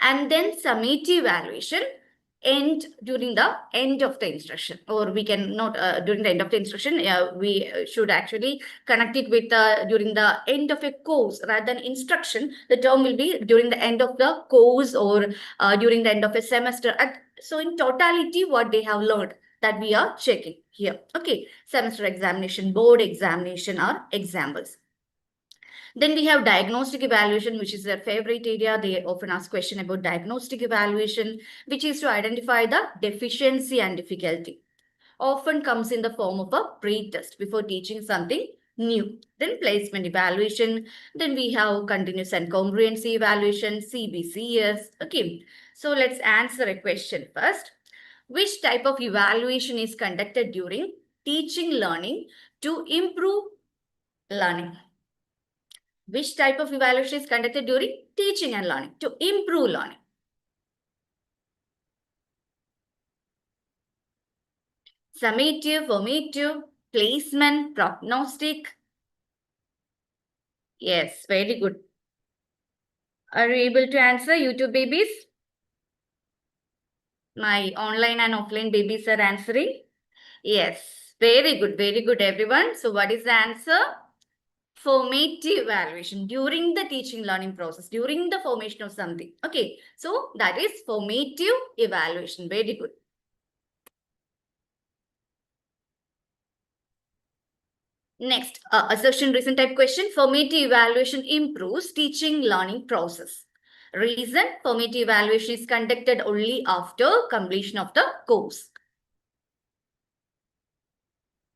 and then summative evaluation end during the end of the instruction, or we can not during the end of the instruction, we should actually connect it with during the end of a course rather than instruction. The term will be during the end of the course, or during the end of a semester. So in totality, what they have learned, that we are checking here. Okay, semester examination, board examination are examples. Then we have diagnostic evaluation, which is their favorite area. They often ask question about diagnostic evaluation, which is to identify the deficiency and difficulty. Often comes in the form of a pre-test before teaching something new. Then placement evaluation. Then we have continuous and congruency evaluation, CBCS. Okay, so let's answer a question first. Which type of evaluation is conducted during teaching learning to improve learning? Which type of evaluation is conducted during teaching and learning to improve learning? Summative, formative, placement, prognostic. Yes, very good. Are you able to answer, YouTube babies? My online and offline babies are answering. Yes, very good, everyone. So what is the answer? Formative evaluation during the teaching learning process, during the formation of something. Okay, so that is formative evaluation. Very good. Next, assertion reason type question. Formative evaluation improves teaching learning process. Reason, formative evaluation is conducted only after completion of the course.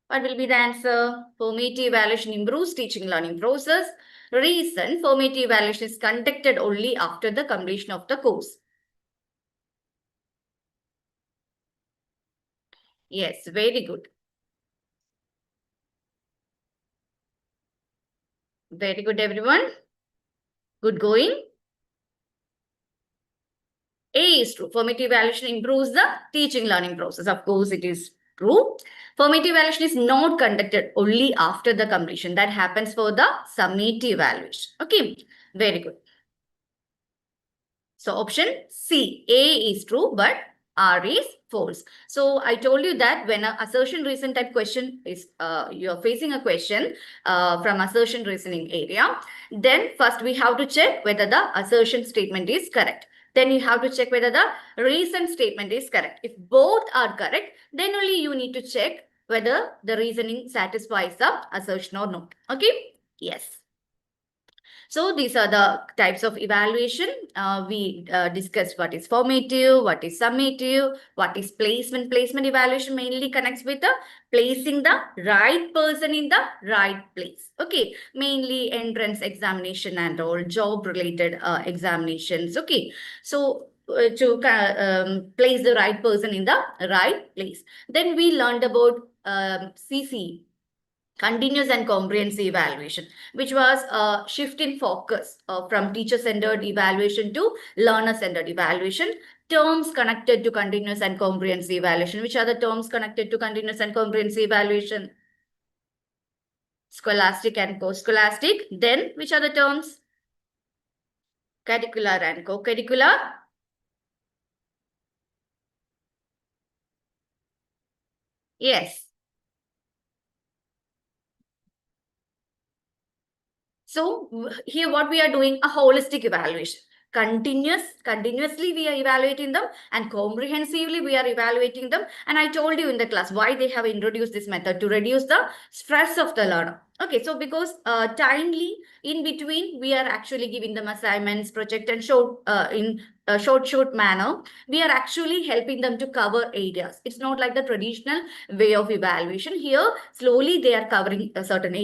What will be the answer? Formative evaluation improves teaching learning process. Reason, formative evaluation is conducted only after the completion of the course. Yes, very good. Very good, everyone. Good going. A is true. Formative evaluation improves the teaching learning process. Of course, it is true. Formative evaluation is not conducted only after the completion. That happens for the summative evaluation. Okay, very good. So option C, A is true, but R is false. So I told you that when an assertion reason type question is, you're facing a question from assertion reasoning area, then first we have to check whether the assertion statement is correct. Then you have to check whether the reason statement is correct. If both are correct, then only you need to check whether the reasoning satisfies the assertion or not. Okay? Yes. So these are the types of evaluation. We discussed what is formative, what is summative, what is placement. Placement evaluation mainly connects with the placing the right person in the right place. Okay, mainly entrance examination and all job related examinations. Okay, so to place the right person in the right place. Then we learned about CC, continuous and comprehensive evaluation, which was a shift in focus from teacher-centered evaluation to learner-centered evaluation. Terms connected to continuous and comprehensive evaluation. Which are the terms connected to continuous and comprehensive evaluation? Scholastic and co-scholastic. Then, which are the terms? Curricular and co-curricular. Yes. So here what we are doing, a holistic evaluation. Continuously we are evaluating them, and comprehensively we are evaluating them. And I told you in the class why they have introduced this method, to reduce the stress of the learner. Okay, so because timely in between we are actually giving them assignments, project, and show in a short manner, we are actually helping them to cover areas. It's not like the traditional way of evaluation. Here slowly they are covering a certain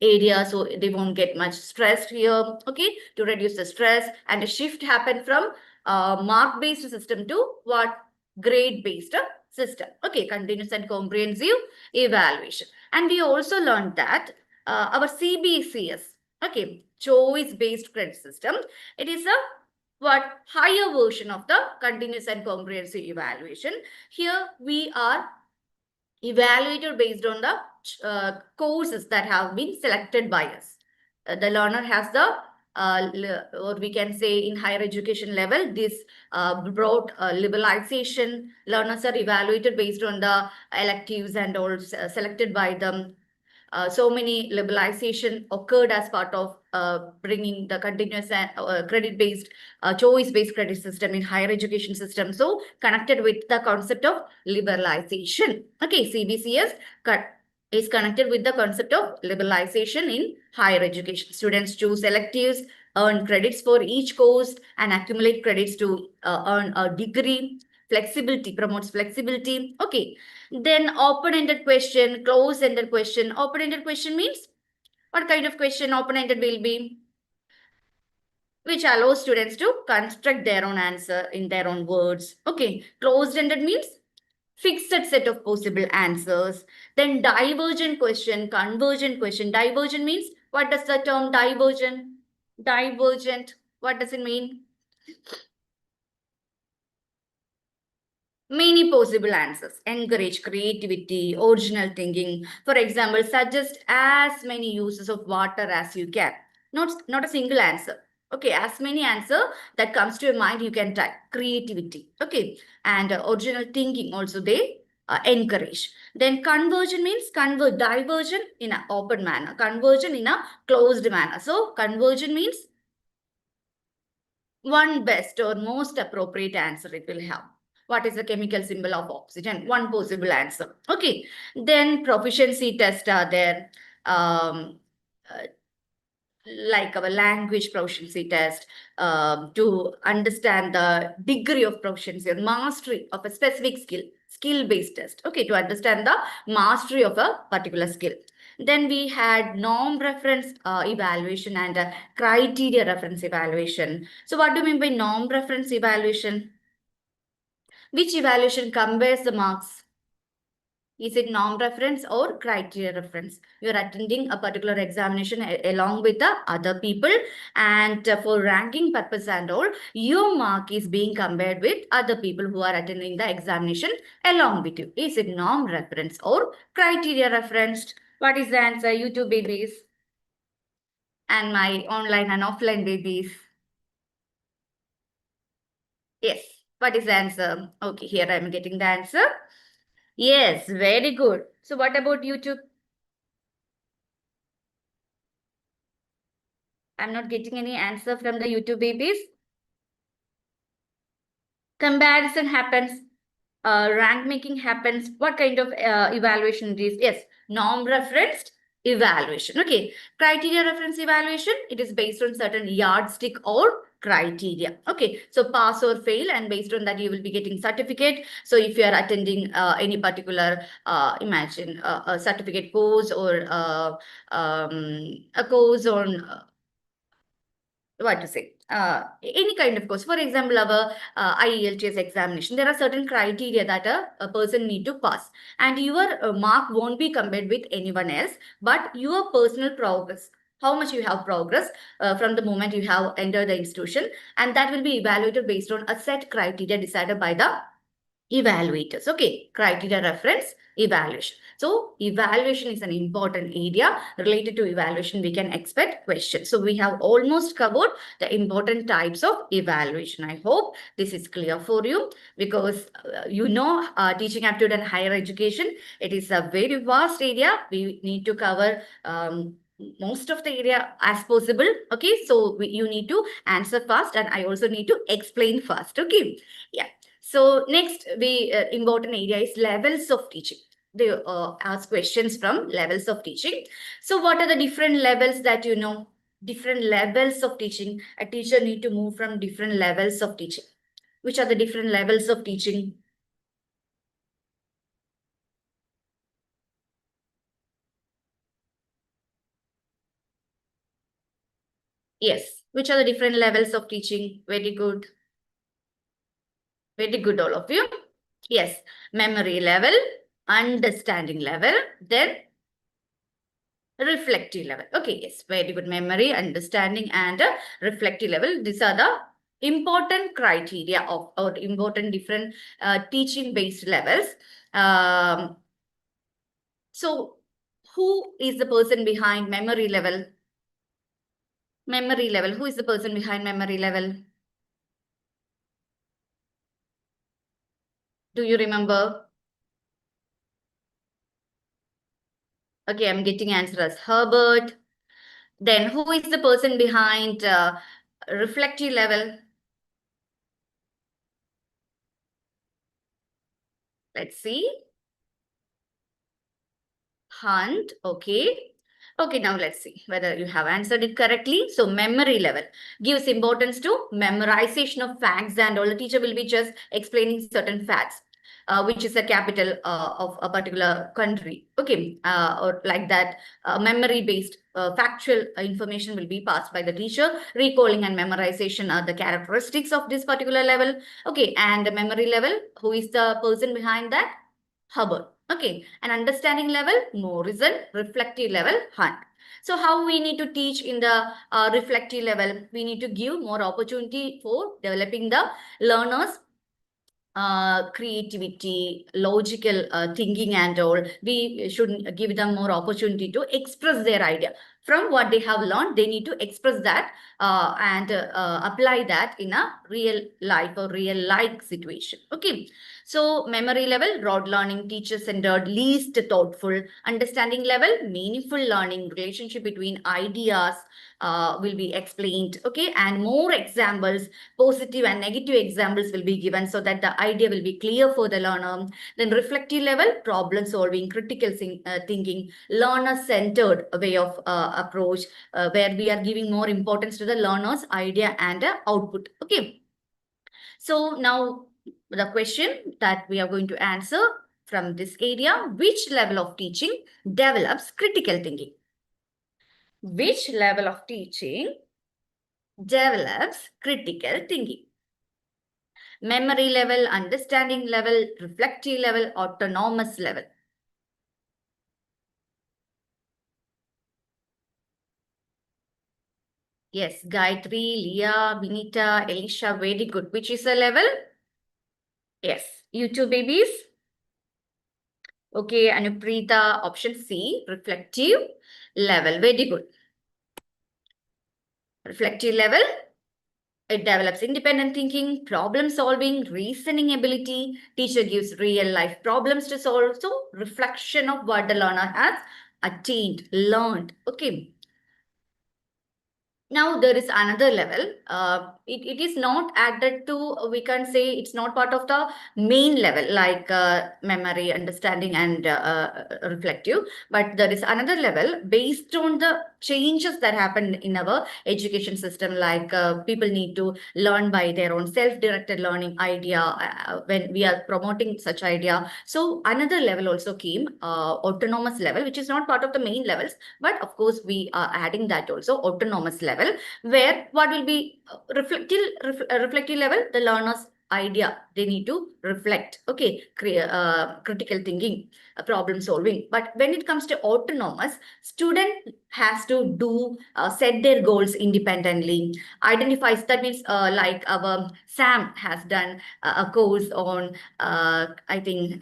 area, so they won't get much stressed here. Okay, to reduce the stress, and a shift happened from mark based system to what? Grade based system. Okay, continuous and comprehensive evaluation. And we also learned that our CBCS, okay, choice based credit system, it is a what? Higher version of the continuous and comprehensive evaluation. Here we are evaluated based on the courses that have been selected by us. The learner has the or we can say in higher education level, this broad liberalization. Learners are evaluated based on the electives and all selected by them. So many liberalization occurred as part of bringing the continuous and credit-based, choice-based credit system in higher education system. So connected with the concept of liberalization. Okay, CBCS is connected with the concept of liberalization in higher education. Students choose electives, earn credits for each course, and accumulate credits to earn a degree. Flexibility promotes flexibility. Okay. Then open-ended question, close-ended question. Open-ended question means what kind of question open-ended will be? Which allows students to construct their own answer in their own words. Okay. Closed-ended means fixed set of possible answers. Then divergent question, convergent question. Divergent means, what does the term divergent? Divergent, what does it mean? Many possible answers. Encourage creativity, original thinking. For example, suggest as many uses of water as you can. Not a single answer. Okay, as many answer that comes to your mind, you can type. Creativity. Okay, and original thinking also they encourage. Then conversion means convert. Diversion in an open manner. Conversion in a closed manner. So conversion means one best or most appropriate answer it will have. What is the chemical symbol of oxygen? One possible answer. Okay. Then proficiency tests are there. Uh, like our language proficiency test, to understand the degree of proficiency or mastery of a specific skill-based test. Okay, to understand the mastery of a particular skill. Then we had norm reference evaluation and criteria reference evaluation. So what do you mean by norm reference evaluation? Which evaluation compares the marks? Is it norm reference or criteria reference? You are attending a particular examination along with the other people, and for ranking purpose and all, your mark is being compared with other people who are attending the examination along with you. Is it norm reference or criteria referenced? What is the answer, you two babies? And my online and offline babies? Yes. What is the answer? Okay, here I am getting the answer. Yes, very good. So what about YouTube? I'm not getting any answer from the YouTube babies. Comparison happens. Rank making happens. What kind of evaluation it is? Yes, norm referenced evaluation. Okay, criteria reference evaluation. It is based on certain yardstick or criteria. Okay, so pass or fail, and based on that you will be getting certificate. So if you are attending any particular, imagine a certificate course or a course on what to say, any kind of course. For example, our IELTS examination, there are certain criteria that a person need to pass, and your mark won't be compared with anyone else, but your personal progress, how much you have progress from the moment you have entered the institution, and that will be evaluated based on a set criteria decided by the evaluators. Okay, criteria, reference, evaluation. So evaluation is an important area. Related to evaluation, we can expect questions. So we have almost covered the important types of evaluation. I hope this is clear for you, because teaching aptitude and higher education, it is a very vast area. We need to cover most of the area as possible. Okay, so you need to answer fast, and I also need to explain fast. Okay, yeah. So next, important area is levels of teaching. They ask questions from levels of teaching. So what are the different levels that you know? Different levels of teaching. A teacher need to move from different levels of teaching. Which are the different levels of teaching? Yes. Which are the different levels of teaching? Very good. Very good, all of you. Yes. Memory level, understanding level, then reflective level. Okay, yes, very good. Memory, understanding, and reflective level. These are the important criteria of or important different teaching based levels. So who is the person behind memory level? Memory level. Who is the person behind memory level? Do you remember? Okay, I'm getting answer as Herbert. Then who is the person behind reflective level? Let's see. Hunt. Okay. Okay, now let's see whether you have answered it correctly. So memory level gives importance to memorization of facts, and all the teacher will be just explaining certain facts, which is a capital of a particular country. Okay, or like that, memory-based factual information will be passed by the teacher. Recalling and memorization are the characteristics of this particular level. Okay, and the memory level, who is the person behind that? Hubbard. Okay, an understanding level, Morrison, reflective level, Hunt. So how we need to teach in the reflective level? We need to give more opportunity for developing the learners creativity, logical thinking and all. We should give them more opportunity to express their idea. From what they have learned, they need to express that and apply that in a real life or real like situation. Okay. So memory level, rote learning, teacher-centered, least thoughtful. Understanding level, meaningful learning, relationship between ideas will be explained. Okay. And more examples, positive and negative examples will be given so that the idea will be clear for the learner. Then reflective level, problem solving, critical thinking, learner-centered way of approach, where we are giving more importance to the learner's idea and output. Okay. So now the question that we are going to answer from this area, which level of teaching develops critical thinking? Which level of teaching develops critical thinking? Memory level, understanding level, reflective level, autonomous level. Yes, Gayatri, Leah, Vinita, Elisha, very good. Which is the level? Yes, you two babies. Okay, Anuprita, option C, reflective level. Very good. Reflective level, it develops independent thinking, problem solving, reasoning ability. Teacher gives real life problems to solve. So reflection of what the learner has attained, learned. Okay. Now there is another level. It is not added to, we can say it's not part of the main level like memory, understanding and reflective. But there is another level based on the changes that happen in our education system, like people need to learn by their own self-directed learning idea when we are promoting such idea. So another level also came, autonomous level, which is not part of the main levels, but of course we are adding that also, autonomous level, where what will be reflective level, the learner's idea, they need to reflect, okay, critical thinking, problem solving. But when it comes to autonomous, student has to do set their goals independently, identifies, that means like our Sam has done a course on I think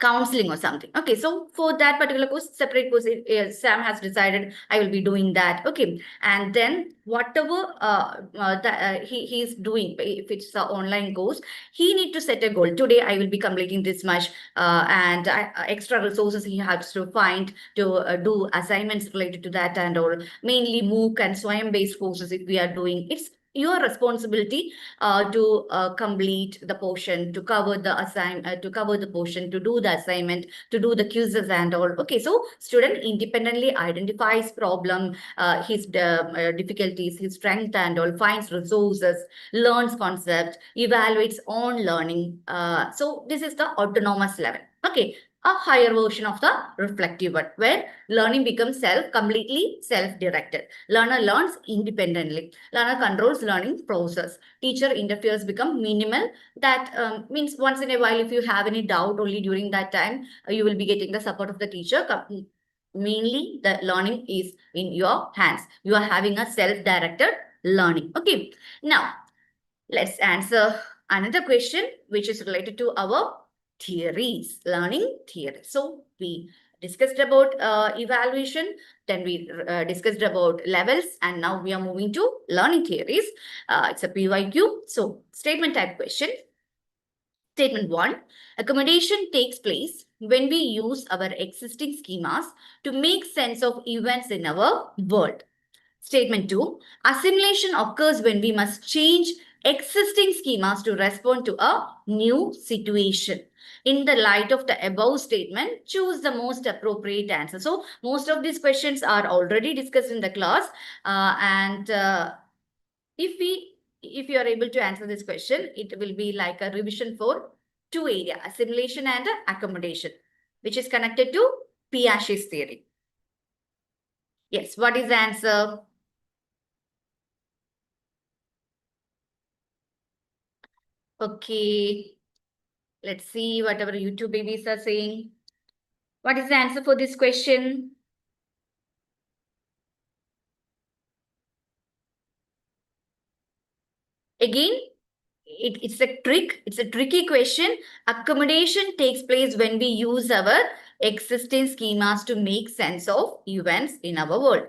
counseling or something. Okay, so for that particular course, separate course, Sam has decided I will be doing that. Okay, and then whatever that he's doing, if it's an online course, he need to set a goal. Today I will be completing this much, and extra resources he has to find to do assignments related to that and all. Mainly MOOC and Swayam based courses if we are doing. It's your responsibility to complete the portion, to cover the portion, to do the assignment, to do the quizzes and all. Okay, so student independently identifies problem, his difficulties, his strength and all, finds resources, learns concept, evaluates on learning. So this is the autonomous level. Okay, a higher version of the reflective one, where learning becomes completely self-directed. Learner learns independently. Learner controls learning process. Teacher interferes become minimal. That means once in a while, if you have any doubt, only during that time, you will be getting the support of the teacher. Mainly, the learning is in your hands. You are having a self-directed learning. Okay. Now, let's answer another question, which is related to our theories, learning theories. So we discussed about evaluation, then we discussed about levels, and now we are moving to learning theories. It's a PYQ. So statement type question. Statement 1, accommodation takes place when we use our existing schemas to make sense of events in our world. Statement 2, assimilation occurs when we must change existing schemas to respond to a new situation. In the light of the above statement, choose the most appropriate answer. So, most of these questions are already discussed in the class. If you are able to answer this question, it will be like a revision for two areas, assimilation and accommodation, which is connected to Piaget's theory. Yes, what is the answer? Okay, let's see whatever YouTube babies are saying. What is the answer for this question? Again, it's a trick. It's a tricky question. Accommodation takes place when we use our existing schemas to make sense of events in our world.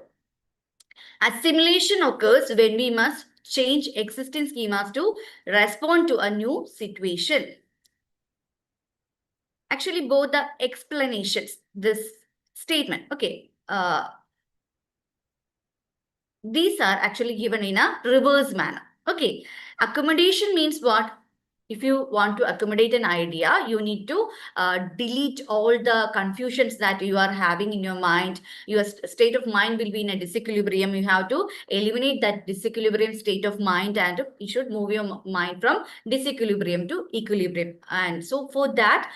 Assimilation occurs when we must change existing schemas to respond to a new situation. Actually, both the explanations, this statement, okay, these are actually given in a reverse manner. Okay, accommodation means what? If you want to accommodate an idea, you need to delete all the confusions that you are having in your mind. Your state of mind will be in a disequilibrium. You have to eliminate that disequilibrium state of mind, and you should move your mind from disequilibrium to equilibrium. And so for that,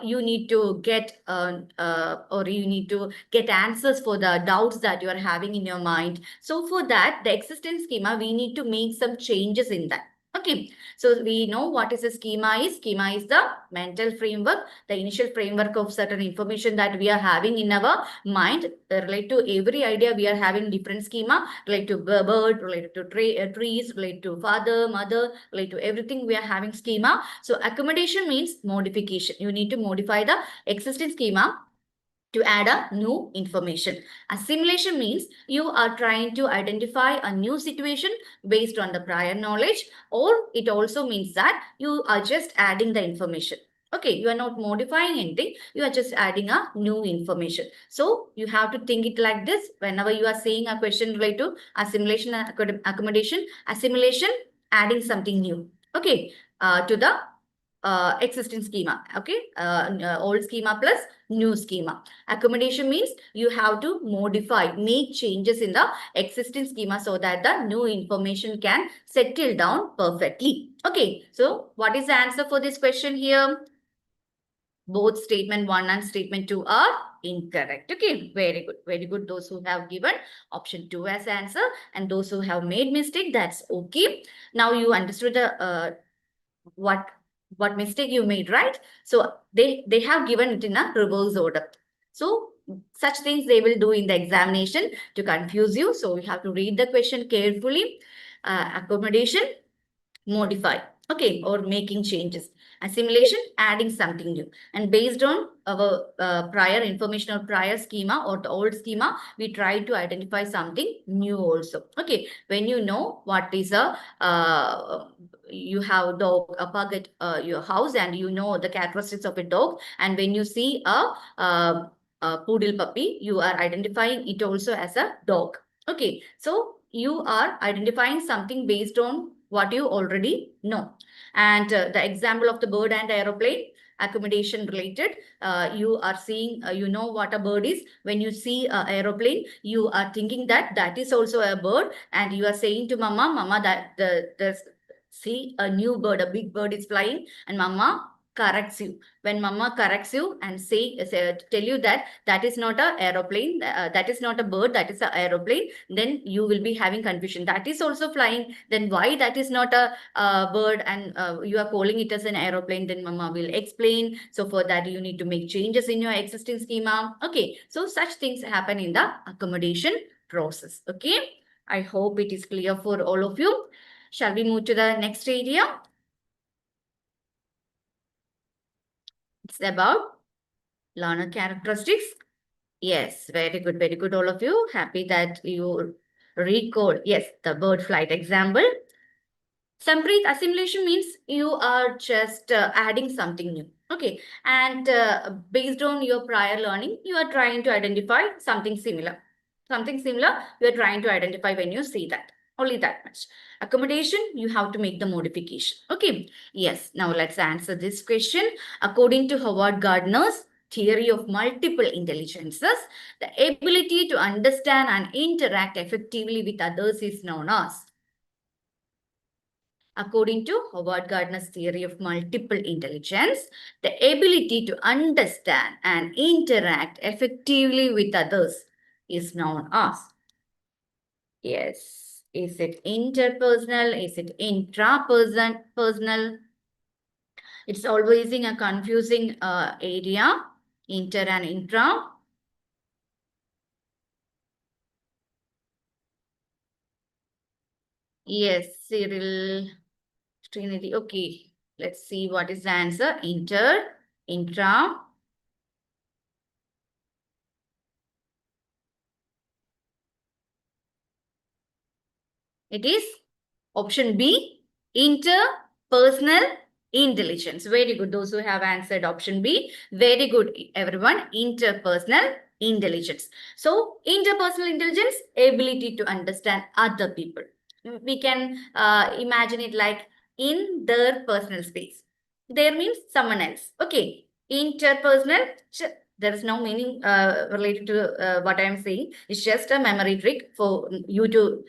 you need to get or you need to get answers for the doubts that you are having in your mind. So for that, the existing schema, we need to make some changes in that. Okay, so we know what is a schema is. Schema is the mental framework, the initial framework of certain information that we are having in our mind. Related to every idea, we are having different schema, related to bird, related to trees, related to father, mother, related to everything, we are having schema. So accommodation means modification. You need to modify the existing schema to add a new information. Assimilation means you are trying to identify a new situation based on the prior knowledge, or it also means that you are just adding the information. Okay, you are not modifying anything, you are just adding a new information. So you have to think it like this whenever you are saying a question related to assimilation and accommodation. Assimilation, adding something new, okay, to the existing schema. Okay, old schema plus new schema. Accommodation means you have to modify, make changes in the existing schema so that the new information can settle down perfectly. Okay, so what is the answer for this question here? Both statement 1 and statement 2 are incorrect. Okay, very good, very good. Those who have given option 2 as answer and those who have made mistake, that's okay. Now you understood the what mistake you made, right? So they have given it in a reverse order. So such things they will do in the examination to confuse you. So you have to read the question carefully. Accommodation, modify, okay, or making changes. Assimilation, adding something new. And based on our prior information or prior schema or the old schema, we try to identify something new also. Okay, when you know what is a you have dog, a pug at your house, and you know the characteristics of a dog, and when you see a poodle puppy, you are identifying it also as a dog. Okay, so you are identifying something based on what you already know. And the example of the bird and aeroplane, accommodation related, you are seeing, you know what a bird is. When you see an aeroplane, you are thinking that that is also a bird, and you are saying to mama that the see a new bird, a big bird is flying, and mama corrects you. When mama corrects you and tell you that that is not a aeroplane, that is not a bird, that is a aeroplane, then you will be having confusion. That is also flying, then why that is not a bird, and you are calling it as an aeroplane, then mama will explain. So for that you need to make changes in your existing schema. Okay, so such things happen in the accommodation process. Okay, I hope it is clear for all of you. Shall we move to the next area? It's about learner characteristics. Yes, very good, all of you. Happy that you recall. Yes, the bird flight example. Sampreet, assimilation means you are just adding something new. Okay, and based on your prior learning, you are trying to identify something similar. Something similar you are trying to identify when you see that. Only that much. Accommodation, you have to make the modification. Okay, yes. Now let's answer this question. According to Howard Gardner's theory of multiple intelligences, the ability to understand and interact effectively with others is known as. According to Howard Gardner's theory of multiple intelligence, the ability to understand and interact effectively with others is known as. Yes. Is it interpersonal? Is it intrapersonal? It's always in a confusing area, inter and intra. Yes, Cyril, Trinity. Okay, let's see what is the answer. Inter, intra. It is option B, interpersonal intelligence. Very good. Those who have answered option B, very good, everyone. Interpersonal intelligence. So, interpersonal intelligence, ability to understand other people. We can imagine it like in their personal space. There means someone else. Okay. Interpersonal, there is no meaning related to what I am saying. It's just a memory trick for you to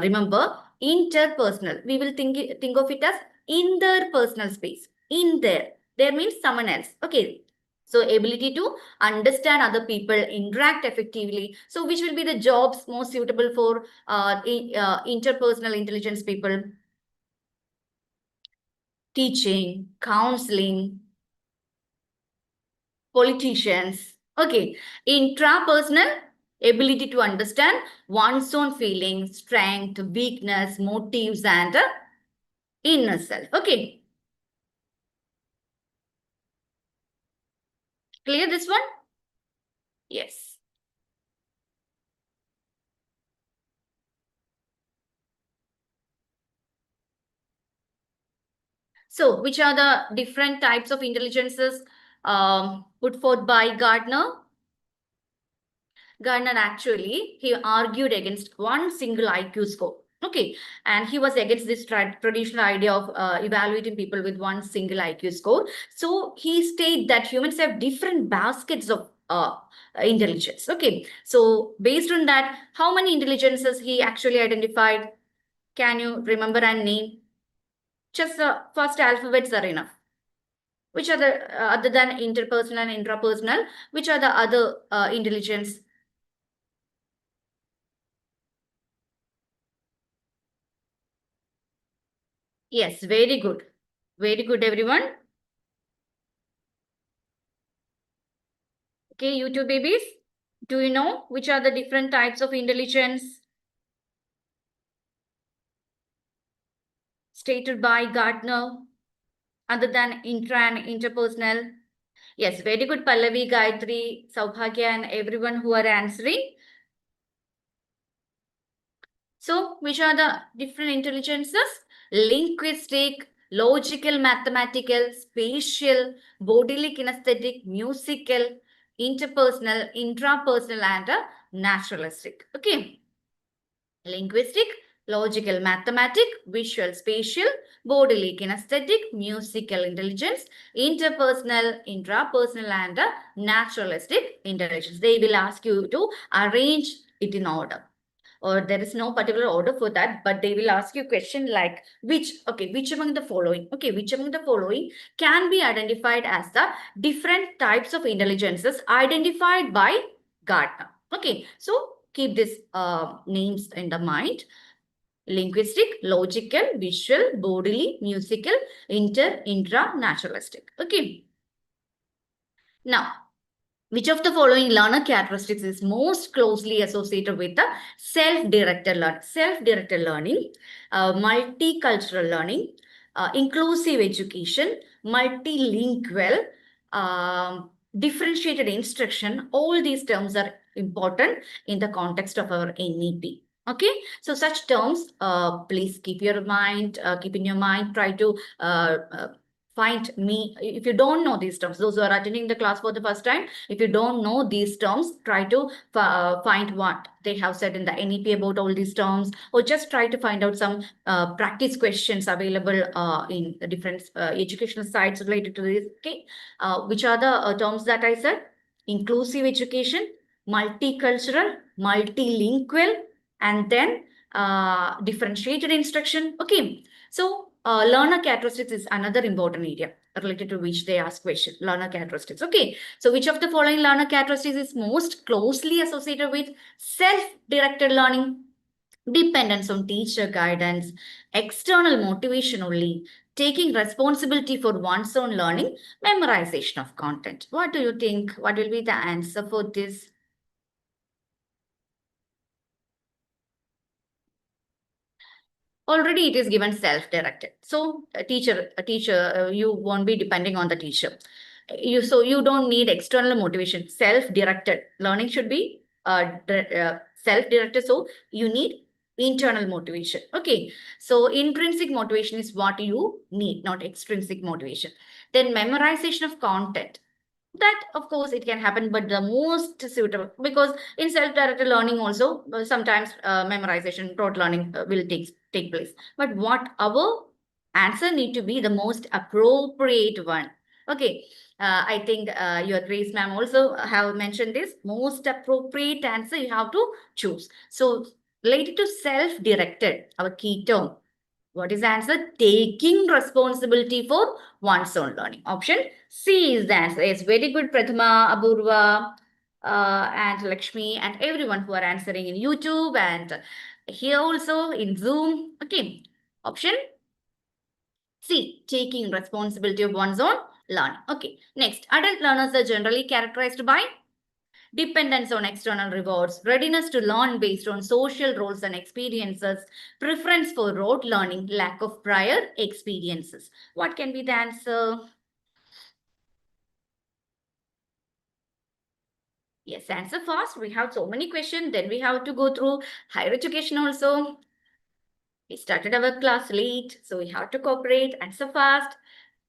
remember. Interpersonal, we will think of it as in their personal space. In there means someone else. Okay, so ability to understand other people, interact effectively. So which will be the jobs most suitable for interpersonal intelligence people? Teaching, counseling, politicians. Okay, intrapersonal, ability to understand one's own feelings, strength, weakness, motives, and inner self. Okay, clear this one? Yes. So which are the different types of intelligences put forth by Gardner? Gardner actually, he argued against one single IQ score. Okay, and he was against this traditional idea of evaluating people with one single IQ score. So he stated that humans have different baskets of intelligence. Okay, so based on that, how many intelligences he actually identified? Can you remember and name? Just the first alphabets are enough. Which are the, other than interpersonal and intrapersonal, which are the other intelligence? Yes, very good. Very good, everyone. Okay, you two babies, do you know which are the different types of intelligence stated by Gardner, other than intra and interpersonal? Yes, very good, Pallavi, Gayatri, Saubhagya, and everyone who are answering. So, which are the different intelligences? Linguistic, logical, mathematical, spatial, bodily, kinesthetic, musical, interpersonal, intrapersonal, and naturalistic. Okay. Linguistic, logical, mathematic, visual, spatial, bodily, kinesthetic, musical intelligence, interpersonal, intrapersonal, and naturalistic intelligence. They will ask you to arrange it in order, or there is no particular order for that, but they will ask you a question like which among the following, which among the following can be identified as the different types of intelligences identified by Gardner. Okay, so keep these names in the mind: linguistic, logical, visual, bodily, musical, intra, naturalistic. Okay, now which of the following learner characteristics is most closely associated with the self-directed learning? Self-directed learning, multicultural learning, inclusive education, multilingual, differentiated instruction. All these terms are important in the context of our NEP. Okay, so such terms, please keep in your mind, try to find me. If you don't know these terms, those who are attending the class for the first time, if you don't know these terms, try to find what they have said in the NEP about all these terms, or just try to find out some practice questions available in the different educational sites related to this. Okay, which are the terms that I said? Inclusive education, multicultural, multilingual, and then differentiated instruction. Okay, so learner characteristics is another important area related to which they ask question. Learner characteristics. Okay, so which of the following learner characteristics is most closely associated with self-directed learning? Dependence on teacher guidance, external motivation only, taking responsibility for one's own learning, memorization of content. What do you think? What will be the answer for this? Already it is given self-directed. So a teacher, you won't be depending on the teacher. So you don't need external motivation. Self-directed learning should be self-directed. So you need internal motivation. Okay. So intrinsic motivation is what you need, not extrinsic motivation. Then memorization of content. That, of course, it can happen, but the most suitable, because in self-directed learning also, sometimes memorization, rote learning will take place. But what our answer need to be the most appropriate one. Okay, I think your Grace ma'am also have mentioned this. Most appropriate answer you have to choose. So related to self-directed, our key term. What is the answer? Taking responsibility for one's own learning. Option C is the answer. Yes, very good, Prathama, Abhurva, and Lakshmi, and everyone who are answering in YouTube and here also in Zoom. Okay, option C, taking responsibility of one's own learning. Okay, next, adult learners are generally characterized by dependence on external rewards, readiness to learn based on social roles and experiences, preference for rote learning, lack of prior experiences. What can be the answer? Yes, answer fast. We have so many questions. Then we have to go through higher education also. We started our class late, so we have to cooperate, answer fast,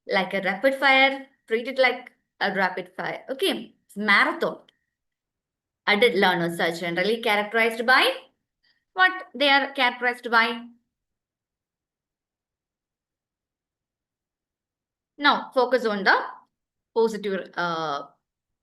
like a rapid fire. Treat it like a rapid fire. Okay, it's marathon. Adult learners are generally characterized by what they are characterized by. Now, focus on the positive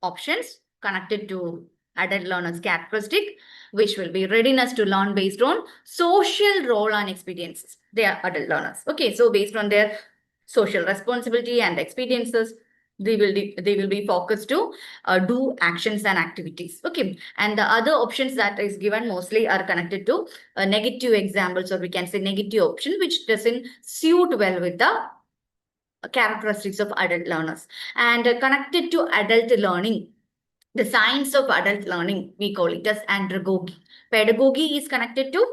options connected to adult learners characteristic, which will be readiness to learn based on social role and experiences. They are adult learners. Okay, so based on their social responsibility and experiences, They will be focused to do actions and activities. Okay, and the other options that is given mostly are connected to negative examples, or we can say negative option, which doesn't suit well with the characteristics of adult learners. And connected to adult learning, the science of adult learning, we call it as andragogy. Pedagogy is connected to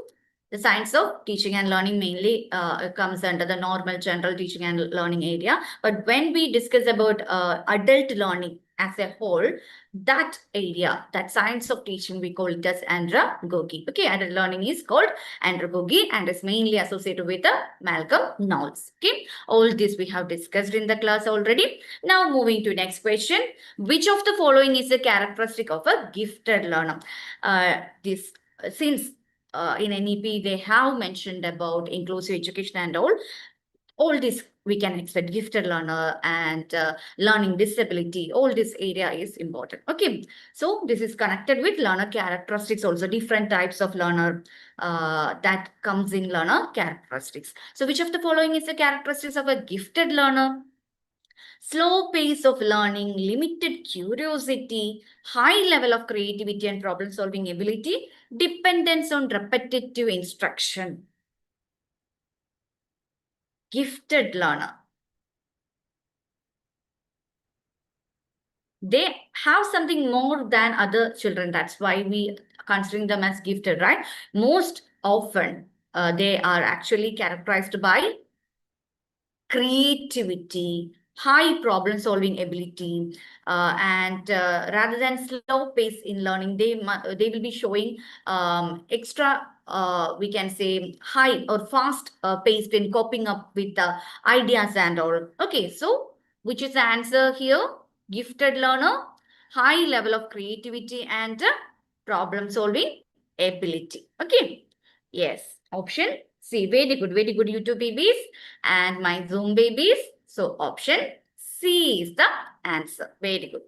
the science of teaching and learning, mainly comes under the normal general teaching and learning area. But when we discuss about adult learning as a whole, that area, that science of teaching, we call it as andragogy. Okay, adult learning is called andragogy and is mainly associated with the Malcolm Knowles. Okay, all this we have discussed in the class already. Now moving to next question. Which of the following is a characteristic of a gifted learner? This since in NEP they have mentioned about inclusive education and all this we can expect gifted learner and learning disability. All this area is important. Okay, so this is connected with learner characteristics also, different types of learner that comes in learner characteristics. So which of the following is the characteristics of a gifted learner? Slow pace of learning, limited curiosity, high level of creativity and problem solving ability, dependence on repetitive instruction. Gifted learner. They have something more than other children. That's why we considering them as gifted, right? Most often, they are actually characterized by creativity, high problem solving ability, and rather than slow pace in learning, they will be showing extra, we can say, high or fast pace in coping up with the ideas and all. Okay, so which is the answer here? Gifted learner, high level of creativity and problem solving ability. Okay, yes, option C. Very good, YouTube babies and my Zoom babies. So option C is the answer. Very good.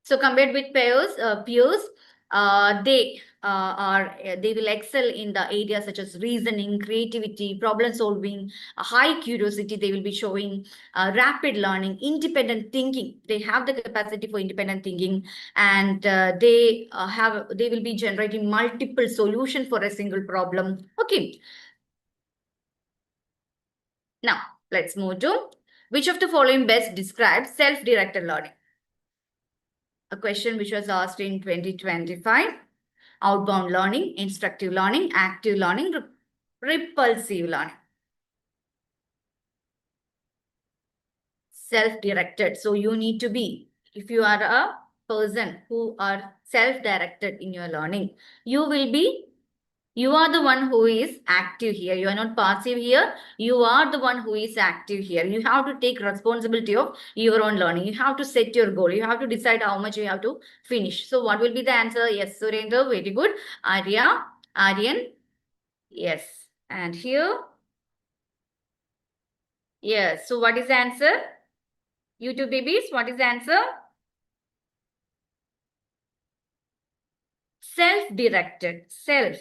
So compared with peers, they will excel in the areas such as reasoning, creativity, problem solving, high curiosity. They will be showing rapid learning, independent thinking. They have the capacity for independent thinking, and they will be generating multiple solutions for a single problem. Okay. Now let's move to which of the following best describes self-directed learning? A question which was asked in 2025. Outbound learning, instructive learning, active learning, repulsive learning. Self-directed. So you need to be, if you are a person who are self-directed in your learning, you are the one who is active here. You are not passive here. You are the one who is active here. You have to take responsibility of your own learning. You have to set your goal. You have to decide how much you have to finish. So what will be the answer? Yes, Surendra, very good. Aryan, yes. And here, yes. So what is the answer? You two babies, what is the answer? Self-directed, self.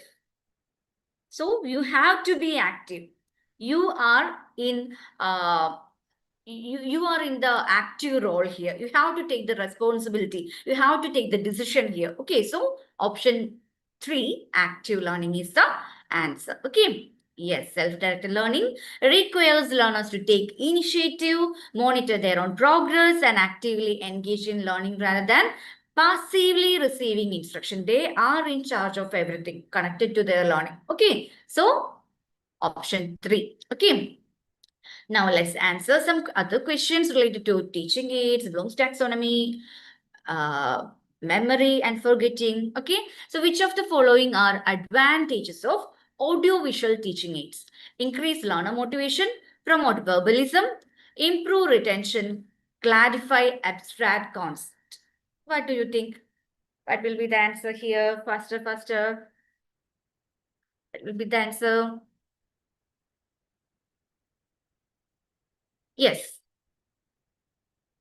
So you have to be active. You are in you are in the active role here. You have to take the responsibility. You have to take the decision here. Okay, so option 3, active learning is the answer. Okay. Yes, self-directed learning requires learners to take initiative, monitor their own progress, and actively engage in learning rather than passively receiving instruction. They are in charge of everything connected to their learning. Okay, so option 3. Okay. Now let's answer some other questions related to teaching aids, Bloom's taxonomy, memory and forgetting. Okay, so which of the following are advantages of audiovisual teaching aids? Increase learner motivation, promote verbalism, improve retention, clarify abstract concept. What do you think? What will be the answer here? Faster, faster. What will be the answer? Yes.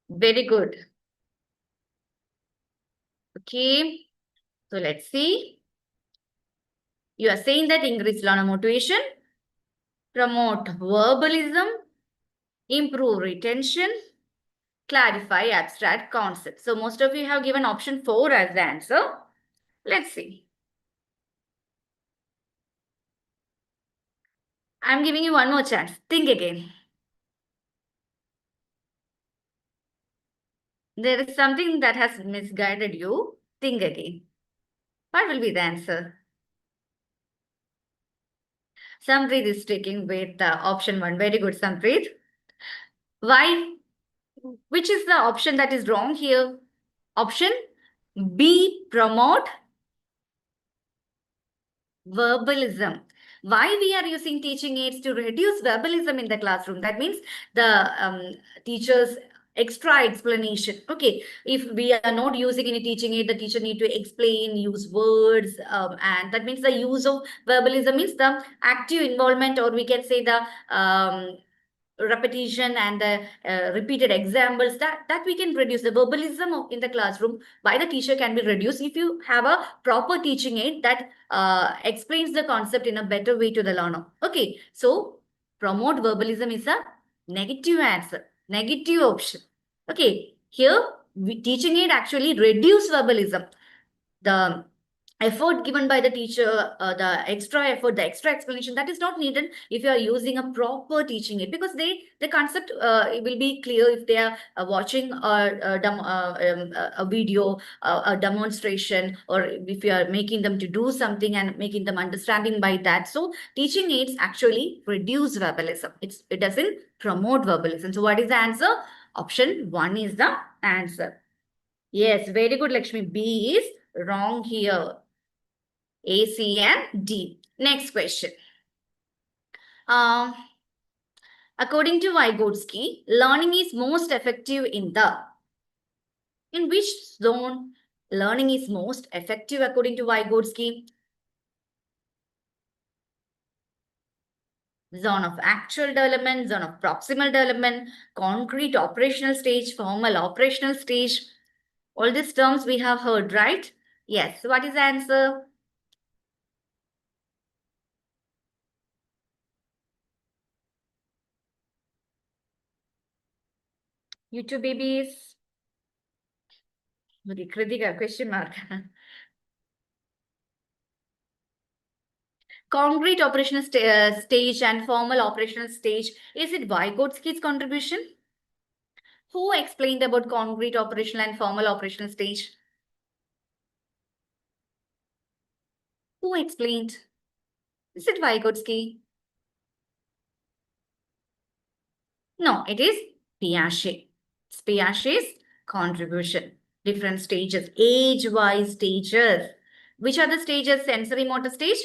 Very good. Okay. So let's see. You are saying that increase learner motivation. promote verbalism, improve retention, clarify abstract concepts. So most of you have given option 4 as the answer. Let's see. I'm giving you one more chance. Think again. There is something that has misguided you. Think again. What will be the answer? Sampreet is sticking with option 1. Very good, Sampreet. Why? Which is the option that is wrong here? Option B, promote verbalism. Why we are using teaching aids to reduce verbalism in the classroom? That means the teacher's extra explanation. Okay, if we are not using any teaching aid, the teacher need to explain, use words, and that means the use of verbalism means the active involvement, or we can say the repetition and the repeated examples that we can reduce the verbalism in the classroom by the teacher can be reduced if you have a proper teaching aid that explains the concept in a better way to the learner. Okay, so promote verbalism is a negative answer, negative option. Okay, here teaching aid actually reduce verbalism. The effort given by the teacher, the extra effort, the extra explanation, that is not needed if you are using a proper teaching aid, because the concept it will be clear if they are watching a video, a demonstration, or if you are making them to do something and making them understanding by that. So teaching aids actually reduce verbalism. It doesn't promote verbalism. So what is the answer? Option 1 is the answer. Yes, very good, Lakshmi. B is wrong here. A, C, and D. Next question. According to Vygotsky, learning is most effective in which zone learning is most effective according to Vygotsky? Zone of actual development, zone of proximal development, concrete operational stage, formal operational stage. All these terms we have heard, right? Yes. What is the answer? You two babies. Kritika, question mark. Concrete operational stage and formal operational stage. Is it Vygotsky's contribution? Who explained about concrete operational and formal operational stage? Who explained? Is it Vygotsky? No, it is Piaget. It's Piaget's contribution. Different stages, age-wise stages. Which are the stages? Sensory motor stage?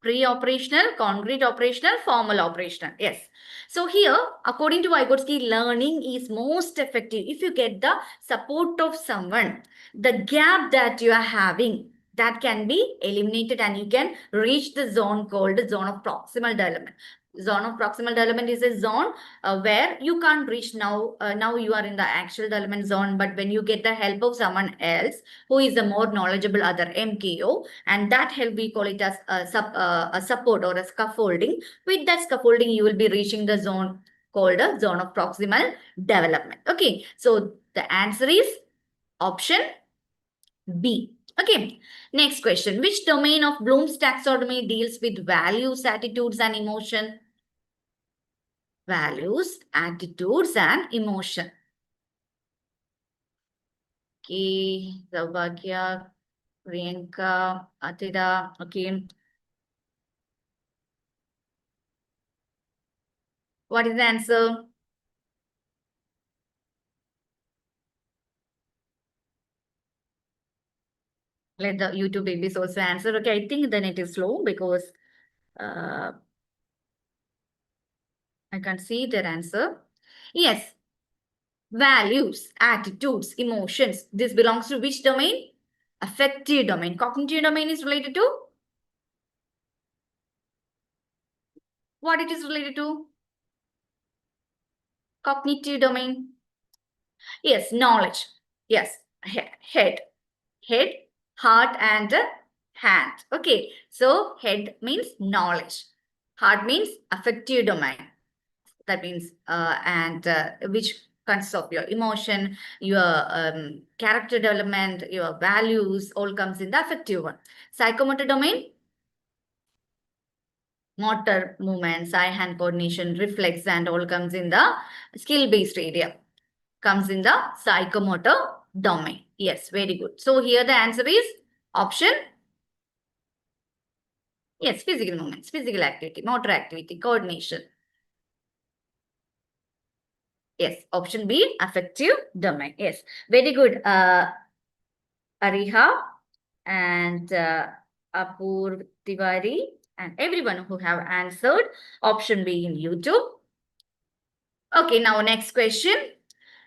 Pre-operational, concrete operational, formal operational. Yes. So here, according to Vygotsky, learning is most effective if you get the support of someone. The gap that you are having, that can be eliminated and you can reach the zone called the zone of proximal development. Zone of proximal development is a zone where you can't reach now. Now you are in the actual development zone, but when you get the help of someone else who is a more knowledgeable other MKO, and that help we call it as a support or a scaffolding. With that scaffolding, you will be reaching the zone called a zone of proximal development. Okay, so the answer is option B. Okay, next question. Which domain of Bloom's taxonomy deals with values, attitudes, and emotion? Values, attitudes, and emotion. Okay, Zaubagya, Priyanka, Atida. Okay. What is the answer? Let the YouTube babies also answer. Okay, I think then it is slow because I can't see their answer. Yes, values, attitudes, emotions. This belongs to which domain? Affective domain. Cognitive domain is related to what it is related to? Cognitive domain. Yes, knowledge. Yes, head, heart, and hand. Okay, so head means knowledge. Heart means affective domain. That means which consists of your emotion, your character development, your values, all comes in the affective one. Psychomotor domain, motor movements, eye-hand coordination, reflex, and all comes in the skill-based area. Comes in the psychomotor domain. Yes, very good. So here the answer is option. Yes, physical movements, physical activity, motor activity, coordination. Yes, option B, affective domain. Yes, very good. Ariha and Apur Tiwari and everyone who have answered option B in YouTube. Okay, now next question.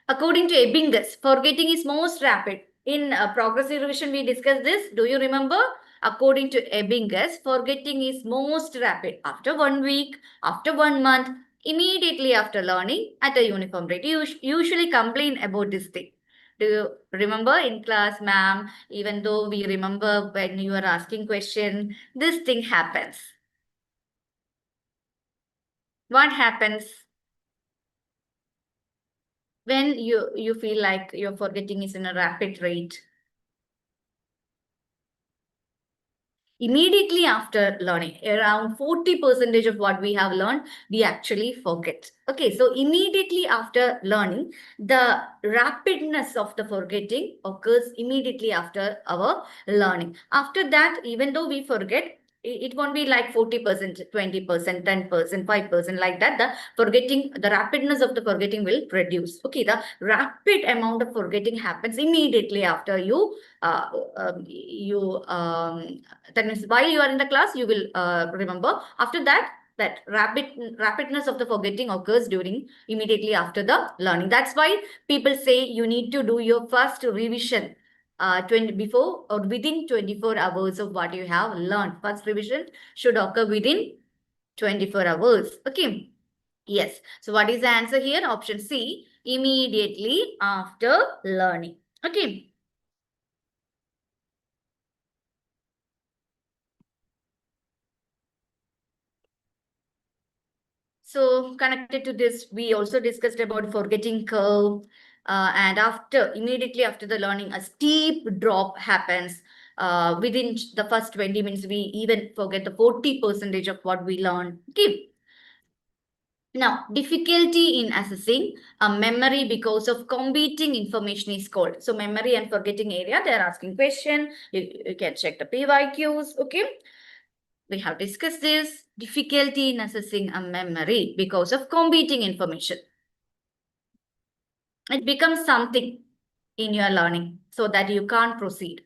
According to Ebbinghaus, forgetting is most rapid. In progressive revision, we discussed this. Do you remember? According to Ebbinghaus, forgetting is most rapid after 1 week, after 1 month, immediately after learning at a uniform rate. You usually complain about this thing. Do you remember in class, ma'am? Even though we remember when you are asking question, this thing happens. What happens when you feel like your forgetting is in a rapid rate? Immediately after learning, around 40% of what we have learned, we actually forget. Okay, so immediately after learning, the rapidness of the forgetting occurs immediately after our learning. After that, even though we forget, it won't be like 40%, 20%, 10%, 5%, like that. The forgetting, the rapidness of the forgetting will reduce. Okay, the rapid amount of forgetting happens immediately after you that means while you are in the class, you will remember. After that, that rapidness of the forgetting occurs during immediately after the learning. That's why people say you need to do your first revision 20 before or within 24 hours of what you have learned. First revision should occur within 24 hours. Okay. Yes. So what is the answer here? Option C, immediately after learning. Okay. So connected to this, we also discussed about forgetting curve. And immediately after the learning, a steep drop happens. Within the first 20 minutes, we even forget the 40% of what we learned. Okay. Now, difficulty in assessing a memory because of competing information is called. So memory and forgetting area, they're asking question. You can check the PYQs. Okay. We have discussed this. Difficulty in assessing a memory because of competing information. It becomes something in your learning so that you can't proceed.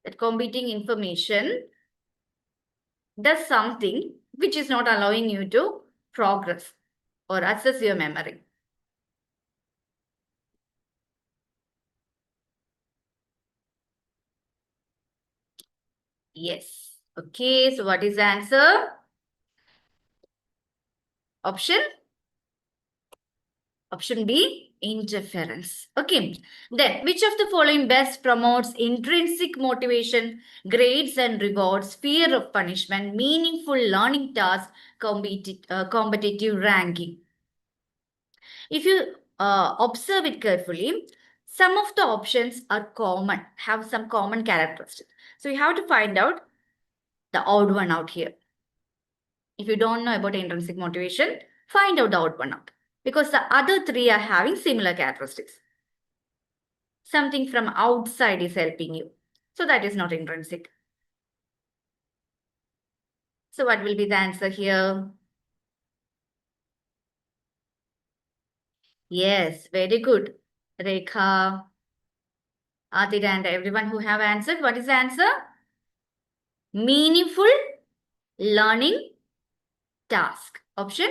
That competing information does something which is not allowing you to progress or assess your memory. Yes. Okay, so what is the answer? Option B, interference. Okay. Then, which of the following best promotes intrinsic motivation, grades and rewards, fear of punishment, meaningful learning tasks, competitive ranking? If you observe it carefully, some of the options are common, have some common characteristics. So you have to find out the odd one out here. If you don't know about intrinsic motivation, find out the odd one out. Because the other three are having similar characteristics. Something from outside is helping you. So that is not intrinsic. So what will be the answer here? Yes, very good. Rekha, Adira and everyone who have answered. What is the answer? Meaningful learning task. Option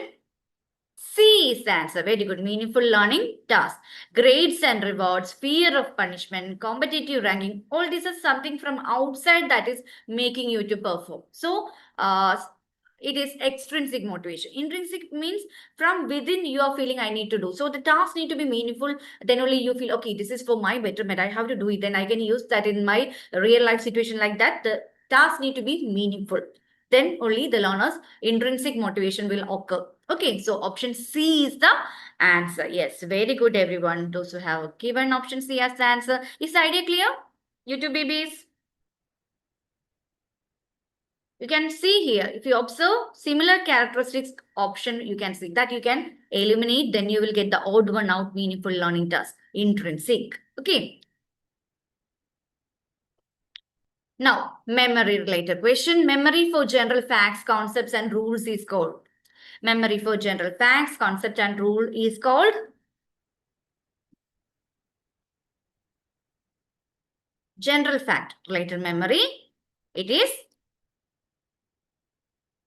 C is the answer. Very good. Meaningful learning task. Grades and rewards, fear of punishment, competitive ranking. All this is something from outside that is making you to perform. So, It is extrinsic motivation. Intrinsic means from within you are feeling I need to do. So the tasks need to be meaningful. Then only you feel, okay, this is for my betterment. I have to do it. Then I can use that in my real life situation like that. The tasks need to be meaningful. Then only the learner's intrinsic motivation will occur. Okay, so option C is the answer. Yes, very good, everyone. Those who have given option C as the answer. Is the idea clear? You two babies? You can see here, if you observe similar characteristics option, you can see that you can eliminate, then you will get the odd one out meaningful learning task, intrinsic. Okay. Now, memory related question. Memory for general facts, concepts and rules is called. Memory for general facts, concept and rule is called general fact related memory. It is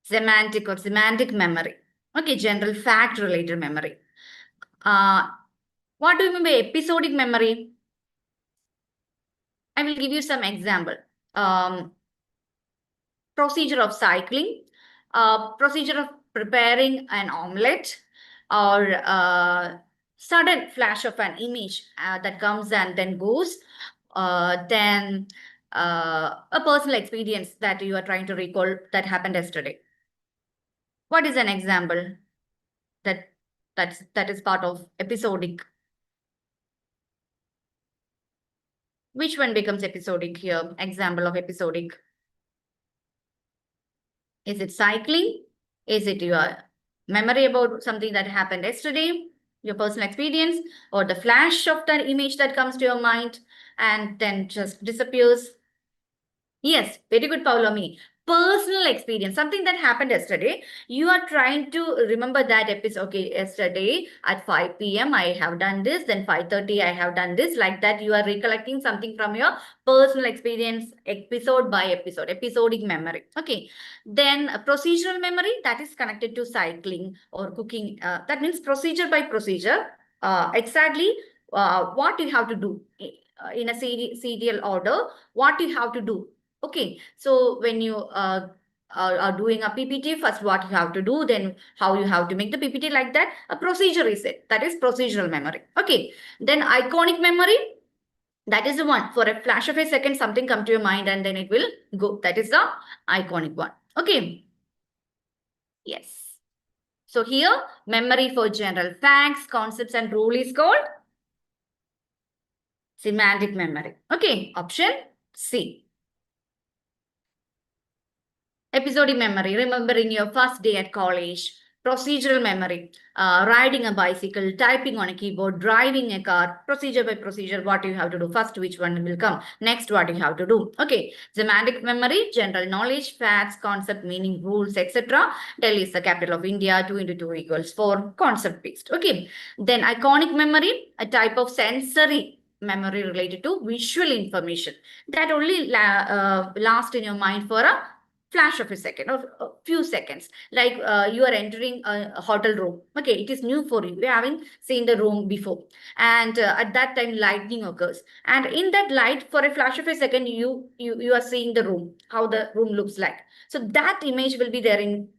semantic or semantic memory. Okay, general fact related memory. What do you mean by episodic memory? I will give you some example. Procedure of cycling, procedure of preparing an omelette, or sudden flash of an image that comes and then goes. Then a personal experience that you are trying to recall that happened yesterday. What is an example that is part of episodic? Which one becomes episodic here? Example of episodic. Is it cycling? Is it your memory about something that happened yesterday, your personal experience, or the flash of that image that comes to your mind and then just disappears? Yes, very good, Paulomi. Personal experience, something that happened yesterday. You are trying to remember that episode. Okay, yesterday at 5 p.m. I have done this, then 5:30 I have done this. Like that, you are recollecting something from your personal experience, episode by episode, episodic memory. Okay, then procedural memory, that is connected to cycling or cooking. That means procedure by procedure, exactly what you have to do in a serial order, what you have to do. Okay, so when you are doing a PPT, first what you have to do, then how you have to make the PPT, like that. A procedure is it. That is procedural memory. Okay, then iconic memory. That is the one. For a flash of a second, something come to your mind and then it will go. That is the iconic one. Okay. Yes. So here, memory for general facts, concepts and rule is called semantic memory. Okay, option C. Episodic memory, remembering your first day at college. Procedural memory, riding a bicycle, typing on a keyboard, driving a car. Procedure by procedure, what you have to do. First, which one will come. Next, what you have to do. Okay. Semantic memory, general knowledge, facts, concept, meaning, rules, etc. Delhi is the capital of India. 2 into 2 equals 4. Concept based. Okay. Then iconic memory, a type of sensory memory related to visual information that only last in your mind for a flash of a second or a few seconds, like you are entering a hotel room. Okay, it is new for you. You haven't seen the room before, and at that time lightning occurs, and in that light, for a flash of a second, you are seeing the room, how the room looks like. So that image will be there in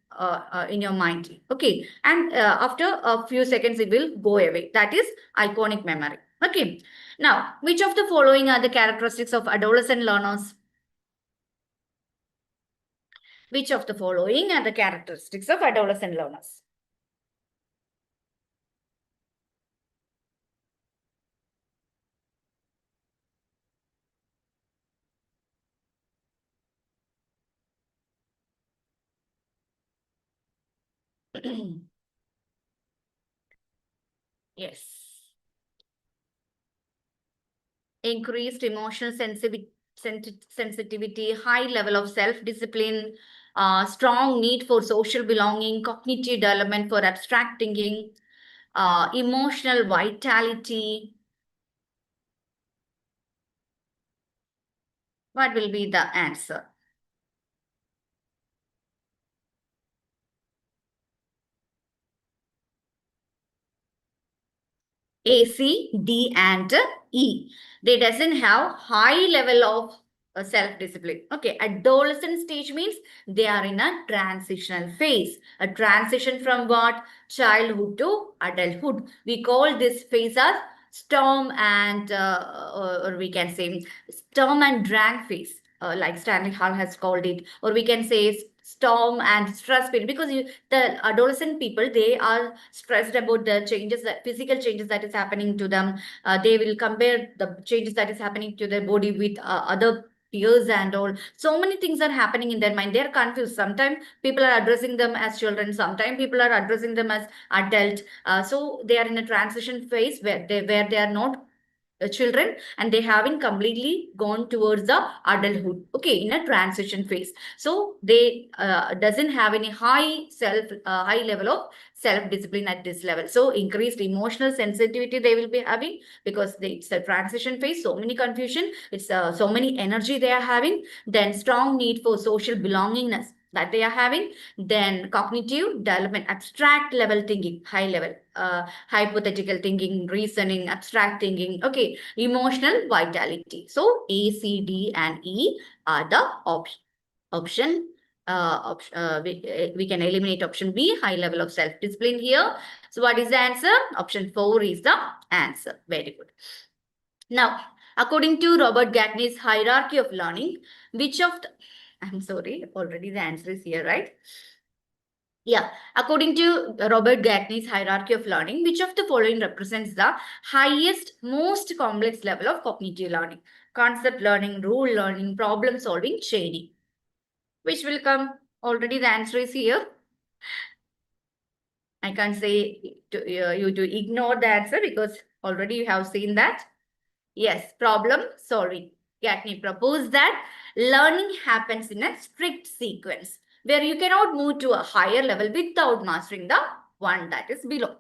your mind. Okay, and after a few seconds it will go away. That is iconic memory. Okay, now which of the following are the characteristics of adolescent learners? Which of the following are the characteristics of adolescent learners? Yes. Increased emotional sensitivity, high level of self-discipline, strong need for social belonging, cognitive development for abstract thinking, emotional vitality. What will be the answer? A, C, D, and E. They doesn't have high level of self-discipline. Okay, adolescent stage means they are in a transitional phase. A transition from what? Childhood to adulthood. We call this phase as storm and, or we can say storm and drag phase. Like Stanley Hall has called it, or we can say storm and stress period, because the adolescent people, they are stressed about the changes, that physical changes that is happening to them. They will compare the changes that is happening to their body with other peers and all. So many things are happening in their mind. They're confused. Sometimes people are addressing them as children, sometimes people are addressing them as adult. So they are in a transition phase where they are not children, and they haven't completely gone towards the adulthood. Okay, in a transition phase, so they doesn't have any high level of self discipline at this level. So increased emotional sensitivity they will be having, because it's a transition phase, so many confusion, it's so many energy they are having. Then strong need for social belongingness that they are having. Then cognitive development, abstract level thinking, high level, hypothetical thinking, reasoning, abstract thinking. Okay, emotional vitality. So A, C, D, and E are the option. We can eliminate option B, high level of self-discipline here. So what is the answer? Option 4 is the answer. Very good. Now, according to Robert Gatney's hierarchy of learning, which of the, I'm sorry, already the answer is here, right? Yeah, according to Robert Gatney's hierarchy of learning, which of the following represents the highest, most complex level of cognitive learning? Concept learning, rule learning, problem solving, chaining. Which will come? Already the answer is here. I can't say to you to ignore the answer, because already you have seen that. Yes, problem solving. Gatney proposed that learning happens in a strict sequence, where you cannot move to a higher level without mastering the one that is below.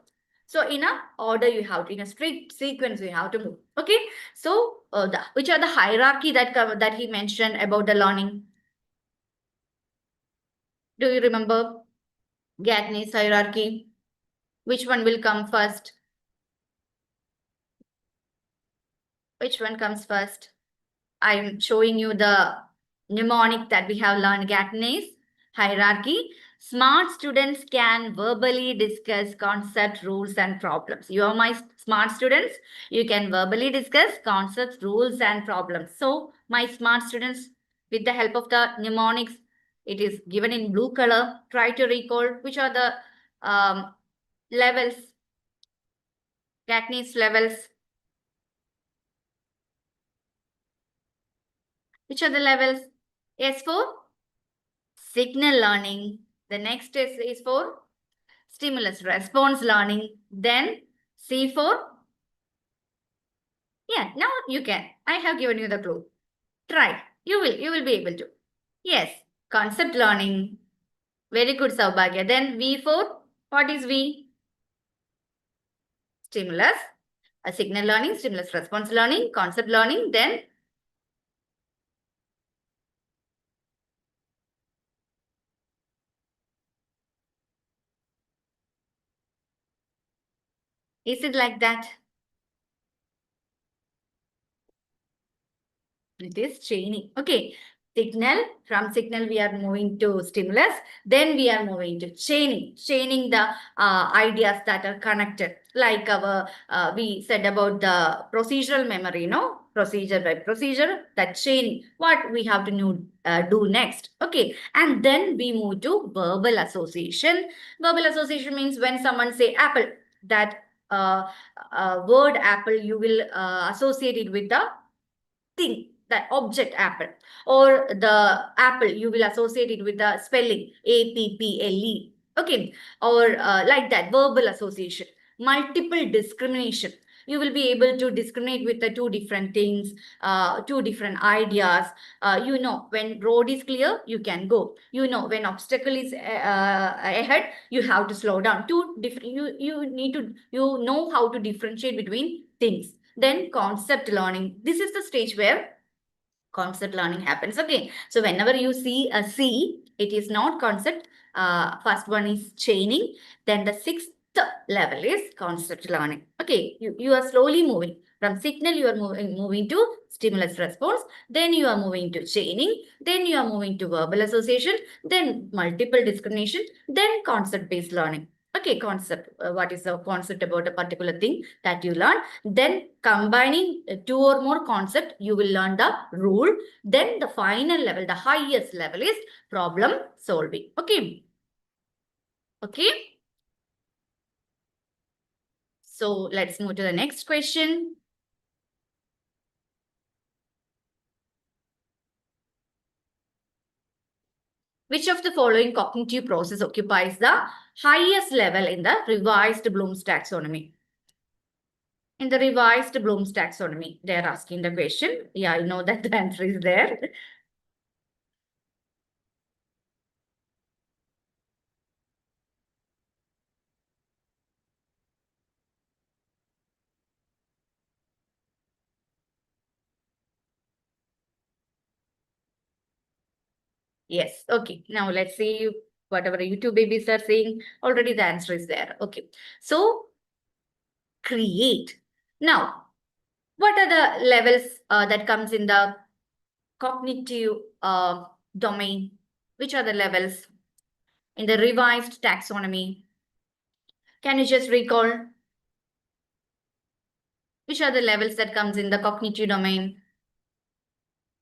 So in a order you have to, in a strict sequence you have to move. Okay. So which are the hierarchy that he mentioned about the learning? Do you remember Gatney's hierarchy? Which one will come first? Which one comes first? I'm showing you the mnemonic that we have learned, Gatney's hierarchy. Smart students can verbally discuss concept, rules, and problems. You are my smart students. You can verbally discuss concepts, rules, and problems. So, my smart students, with the help of the mnemonics, it is given in blue color. Try to recall which are the levels, Gatney's levels. Which are the levels? S for signal learning. The next is for stimulus response learning. Then C for, yeah, now you can. I have given you the clue. Try. You will be able to. Yes, concept learning. Very good, Saubhagya. Then V for, what is V? Stimulus. A signal learning, stimulus response learning, concept learning. Then is it like that? It is chaining. Okay. Signal, from signal we are moving to stimulus, then we are moving to chaining the ideas that are connected, like our we said about the procedural memory, no, procedure by procedure, that chaining, what we have to do next. Okay, and then we move to verbal association. Verbal association means when someone say apple, that word apple, you will associate it with the thing, that object apple, or the apple you will associate it with the spelling apple. Okay, or like that, verbal association. Multiple discrimination, you will be able to discriminate with the two different things, two different ideas. You know, when road is clear you can go, you know, when obstacle is ahead you have to slow down. Two different, you need to, you know how to differentiate between things. Then concept learning, this is the stage where concept learning happens. Okay, so whenever you see a C, it is not concept. First one is chaining, then the sixth level is concept learning. Okay, you are slowly moving. From signal, you are moving to stimulus response. Then you are moving to chaining. Then you are moving to verbal association. Then multiple discrimination. Then concept-based learning. Okay, concept. What is the concept about a particular thing that you learn? Then combining two or more concepts, you will learn the rule. Then the final level, the highest level is problem solving. Okay. Okay. So let's move to the next question. Which of the following cognitive process occupies the highest level in the revised Bloom's taxonomy? In the revised Bloom's taxonomy, they are asking the question. Yeah, I know that the answer is there. Yes. Okay. Now let's see whatever YouTube babies are saying. Already the answer is there. Okay. So create. Now, what are the levels that comes in the cognitive domain? Which are the levels in the revised taxonomy? Can you just recall which are the levels that comes in the cognitive domain?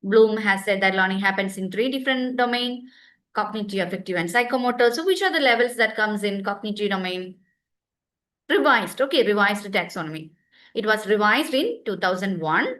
Bloom has said that learning happens in 3 different domains: cognitive, affective, and psychomotor. So which are the levels that comes in cognitive domain? Revised. Okay, revised taxonomy. It was revised in 2001.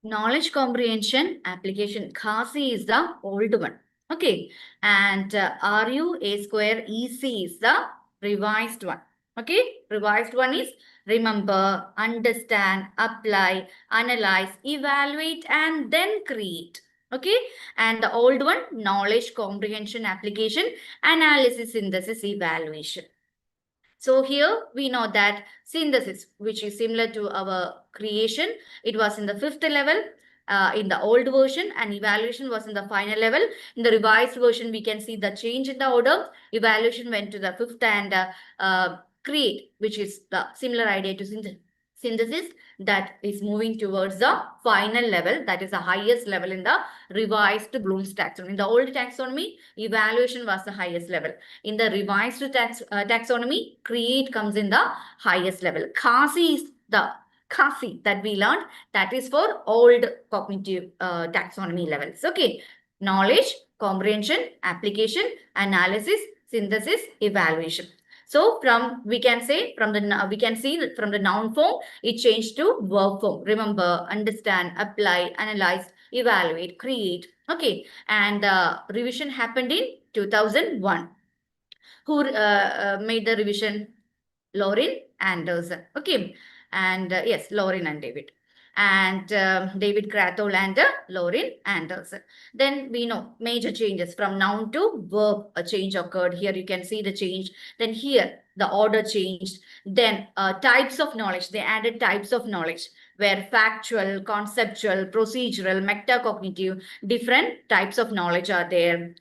Knowledge comprehension application CASI is the old one. Okay. And RU A square EC is the revised one. Okay. Revised one is remember, understand, apply, analyze, evaluate, and then create. Okay. And the old one, knowledge comprehension application, analysis, synthesis, evaluation. So here we know that synthesis, which is similar to our creation, it was in the 5th level in the old version, and evaluation was in the final level. In the revised version, we can see the change in the order. Evaluation went to the 5th, and create, which is the similar idea to synthesis, that is moving towards the final level, that is the highest level in the revised Bloom's taxonomy. In the old taxonomy, evaluation was the highest level. In the revised taxonomy, create comes in the highest level. CASI is the CASI that we learned, that is for old cognitive taxonomy levels. Okay. Knowledge, comprehension, application, analysis, synthesis, evaluation. So we can see from the noun form, it changed to verb form. Remember, understand, apply, analyze, evaluate, create. Okay. And revision happened in 2001. Who made the revision? Lauren Anderson. Okay. And yes, Lauren and David. And David Krathol and Lauren Anderson. Then we know major changes from noun to verb, a change occurred. Here you can see the change. Then here the order changed. Then types of knowledge. They added types of knowledge where factual, conceptual, procedural, metacognitive, different types of knowledge are there.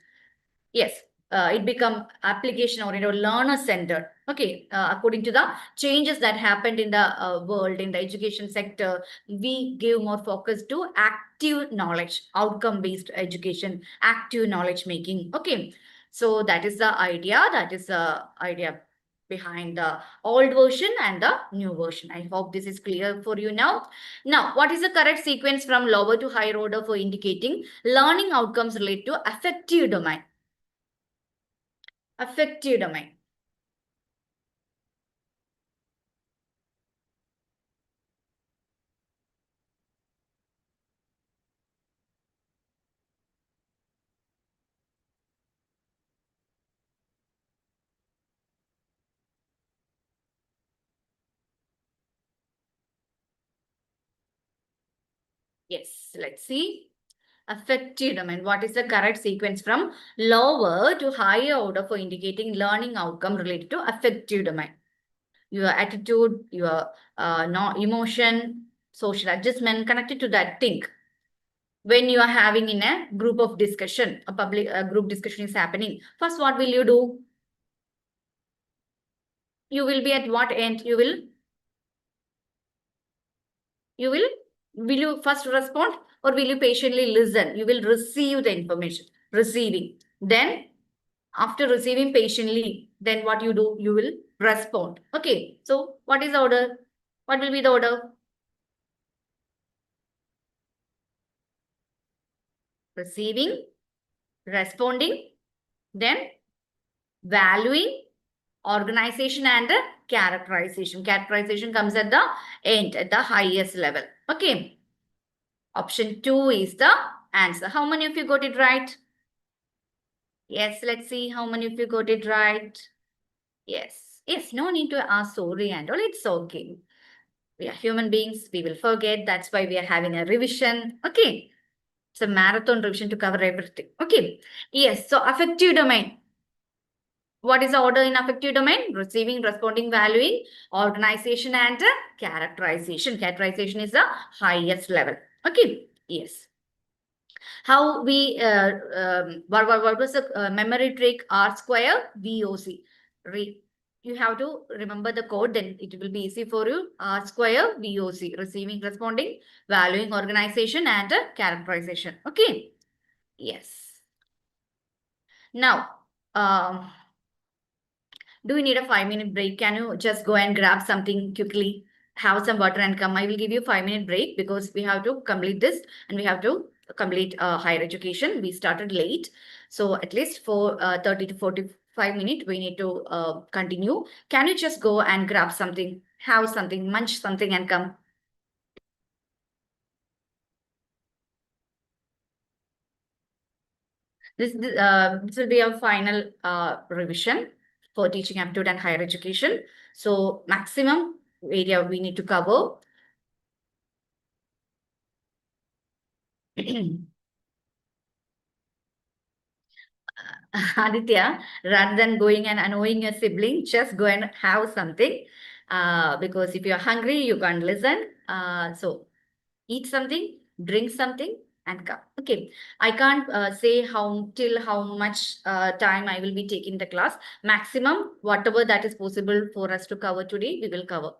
Yes, it become application oriented or learner centered. Okay, according to the changes that happened in the world, in the education sector, we give more focus to active knowledge, outcome based education, active knowledge making. Okay, so that is the idea. That is the idea behind the old version and the new version. I hope this is clear for you now. Now, what is the correct sequence from lower to higher order for indicating learning outcomes related to affective domain? Affective domain. Yes, let's see. affective domain. What is the correct sequence from lower to higher order for indicating learning outcome related to affective domain? Your attitude, your no emotion, social adjustment connected to that thing. When you are having in a group of discussion, a public group discussion is happening. First, what will you do? You will be at what end? You will you first respond or will you patiently listen? You will receive the information, receiving. Then after receiving patiently, then what you do? You will respond. Okay. So what is the order? What will be the order? Receiving, responding, then valuing, organization and characterization. Characterization comes at the end, at the highest level. Okay. Option 2 is the answer. How many of you got it right? Yes, let's see how many of you got it right. Yes, yes, no need to ask sorry and all. It's okay. We are human beings. We will forget. That's why we are having a revision. Okay. It's a marathon revision to cover everything. Okay. Yes. So affective domain. What is the order in affective domain? Receiving, responding, valuing, organization, and characterization. Characterization is the highest level. Okay. Yes. How we, what was the memory trick? R square VOC. You have to remember the code, then it will be easy for you. R square VOC. Receiving, responding, valuing, organization, and characterization. Okay. Yes. Now, do you need a 5-minute break? Can you just go and grab something quickly, have some water and come? I will give you 5-minute break because we have to complete this and we have to complete higher education. We started late. So at least for 30 to 45 minutes, we need to continue. Can you just go and grab something, have something, munch something and come? This will be our final revision for teaching aptitude and higher education. So maximum area we need to cover. Aditya, rather than going and annoying your sibling, just go and have something. Because if you're hungry, you can't listen. So eat something, drink something, and come. Okay. I can't say how much time I will be taking the class. Maximum, whatever that is possible for us to cover today, we will cover.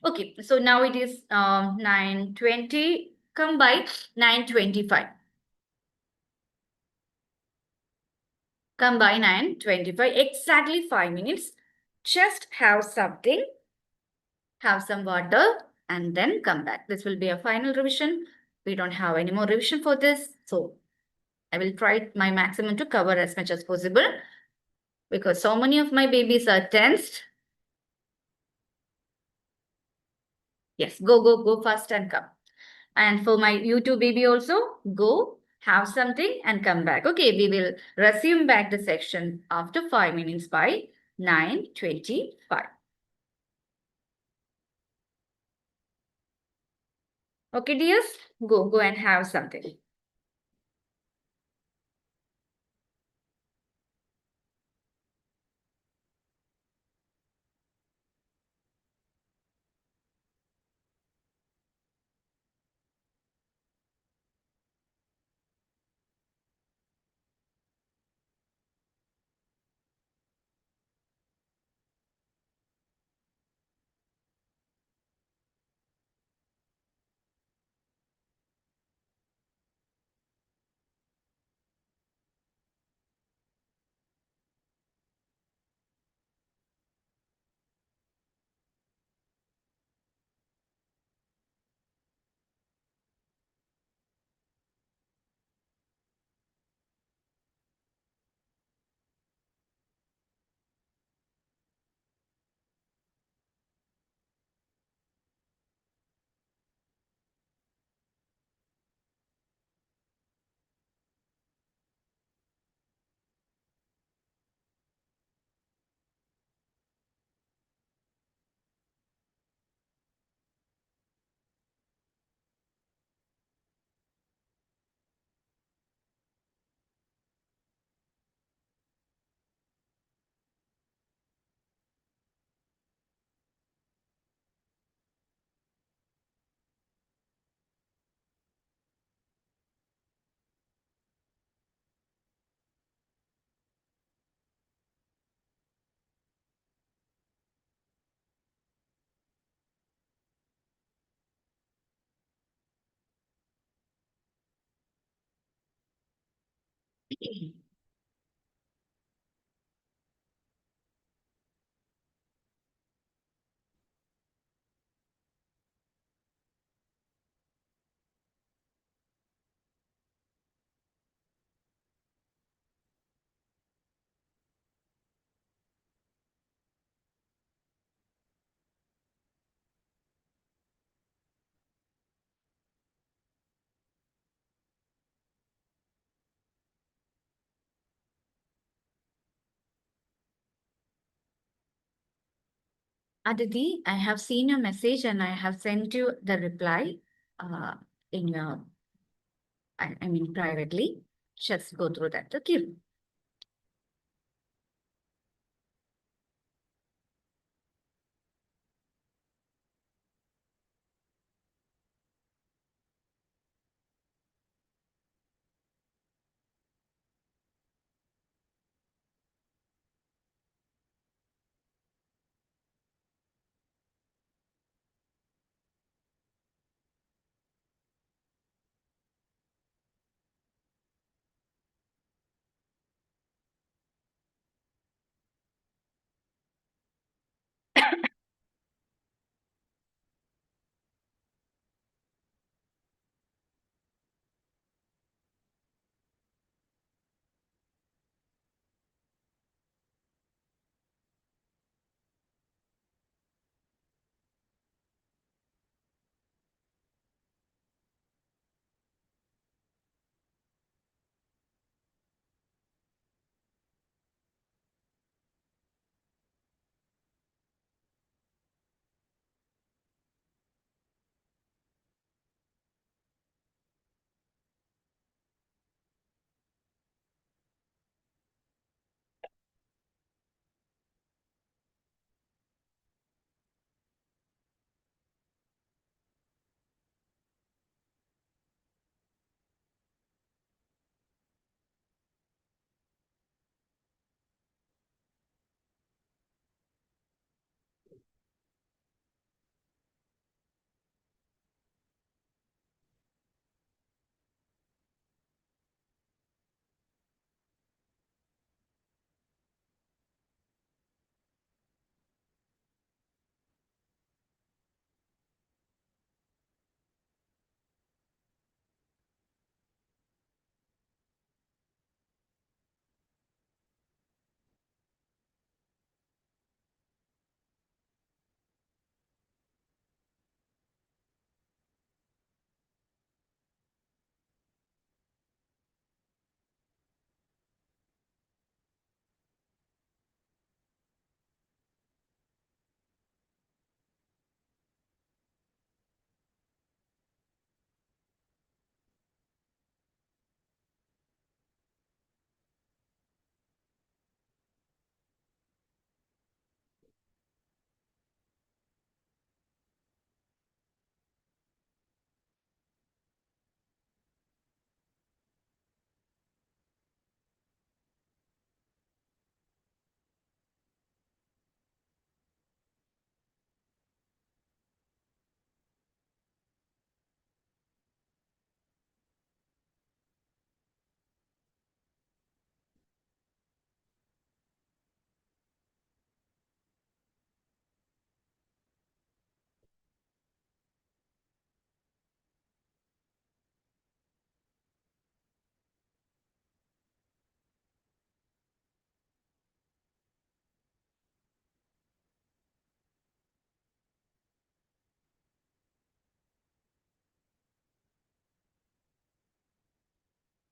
Okay, so now it is 9:20. Come by 9:25. Come by 9:25. Exactly 5 minutes. Just have something, have some water, and then come back. This will be a final revision. We don't have any more revision for this. So I will try my maximum to cover as much as possible because so many of my babies are tensed. Yes, go fast and come. And for my YouTube baby also, go have something and come back. Okay, we will resume back the section after 5 minutes by 9:25. Okay, dears, go and have something. Aditi, I have seen your message and I have sent you the reply in your, I mean, privately. Just go through that, okay?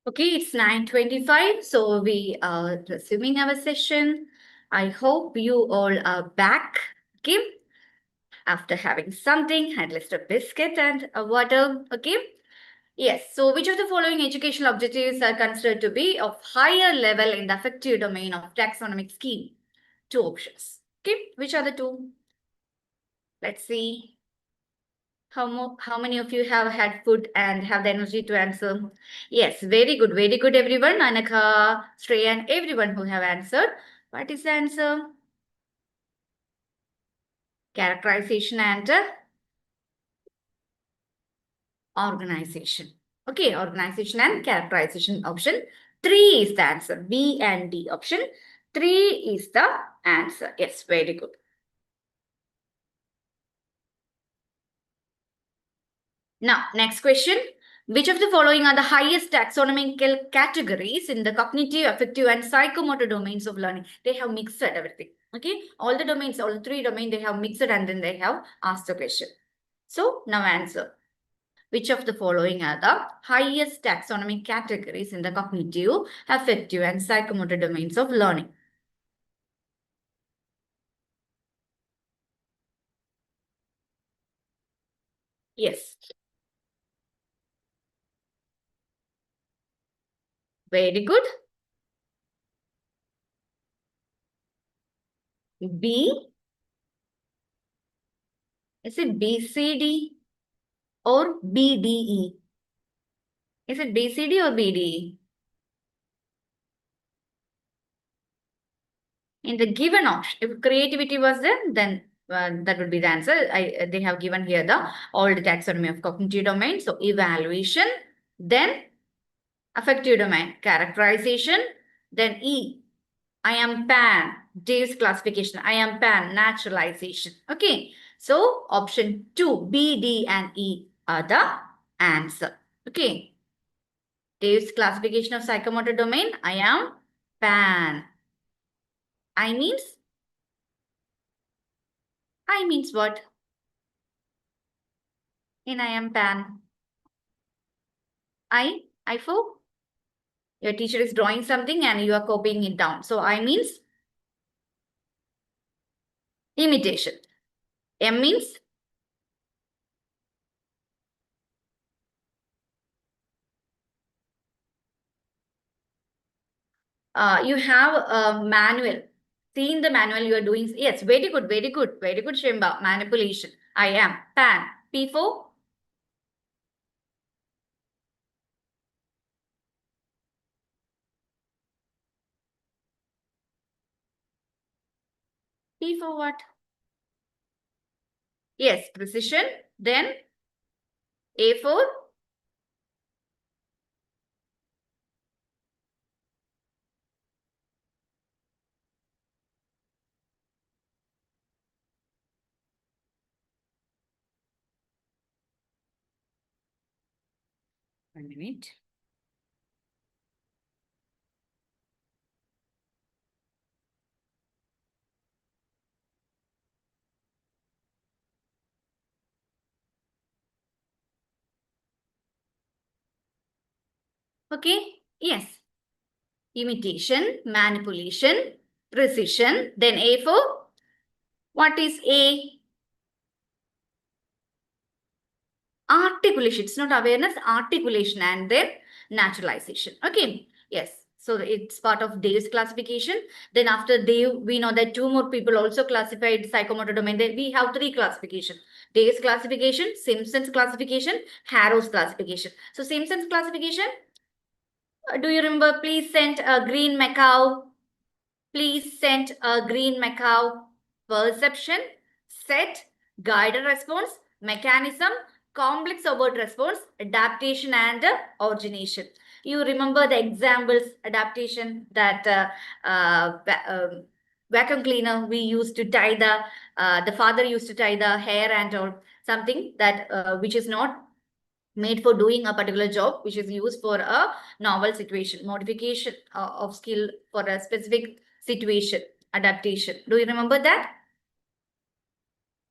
Okay, it's 9:25, so we are resuming our session. I hope you all are back, okay? After having something, at least a biscuit and a water, okay? Yes, so which of the following educational objectives are considered to be of higher level in the affective domain of taxonomic scheme? Two options, okay? Which are the two? Let's see. How many of you have had food and have the energy to answer? Yes, very good, everyone. Anaka, Shreya, and everyone who have answered. What is the answer? Characterization and organization. Okay, organization and characterization option 3 is the answer. B and D option. 3 is the answer. Yes, very good. Now, next question. Which of the following are the highest taxonomical categories in the cognitive, affective, and psychomotor domains of learning? They have mixed everything. Okay, all the domains, all the 3 domains, they have mixed and then they have asked the question. So, now answer. Which of the following are the highest taxonomic categories in the cognitive, affective, and psychomotor domains of learning? Yes. Very good. B. Is it BCD or BDE? Is it BCD or BDE? In the given option, if creativity was there, then that would be the answer. They have given here the all the taxonomy of cognitive domain. So evaluation, then affective domain, characterization, then E. I am pan, Dave's classification. I am pan, naturalization. Okay. So option 2, B, D, and E are the answer. Okay. Dave's classification of psychomotor domain. I am pan. I means what? In I am pan. I for your teacher is drawing something and you are copying it down. So I means imitation. M means you have a manual. See in the manual you are doing. Yes, very good, very good, very good, Shimba. Manipulation. I am pan. P for P for what? Yes, precision. Then A for one minute. Okay. Yes. Imitation, manipulation, precision. Then A for what is A? Articulation. It's not awareness, articulation, and then naturalization. Okay. Yes. So it's part of Dave's classification. Then after Dave, we know that 2 more people also classified psychomotor domain. Then we have 3 classification. Dave's classification, Simpson's classification, Harrow's classification. So Simpson's classification, do you remember? Please send a green macaw. Please send a green macaw. Perception, set, guided response, mechanism, complex overt response, adaptation, and origination. You remember the examples, adaptation, that vacuum cleaner we used to tie the father used to tie the hair and or something that which is not made for doing a particular job, which is used for a novel situation, modification of skill for a specific situation, adaptation. Do you remember that?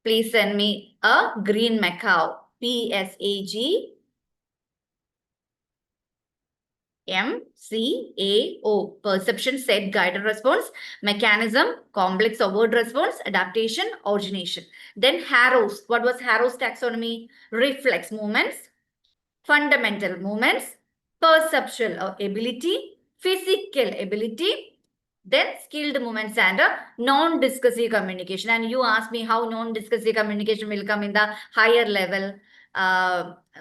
Please send me a green macaw. PSAG MCAO. Perception, set, guided response, mechanism, complex overt response, adaptation, origination. Then Harrow's. What was Harrow's taxonomy? Reflex movements, fundamental movements, perceptual ability, physical ability, then skilled movements and non-discursive communication. And you asked me how non-discursive communication will come in the higher level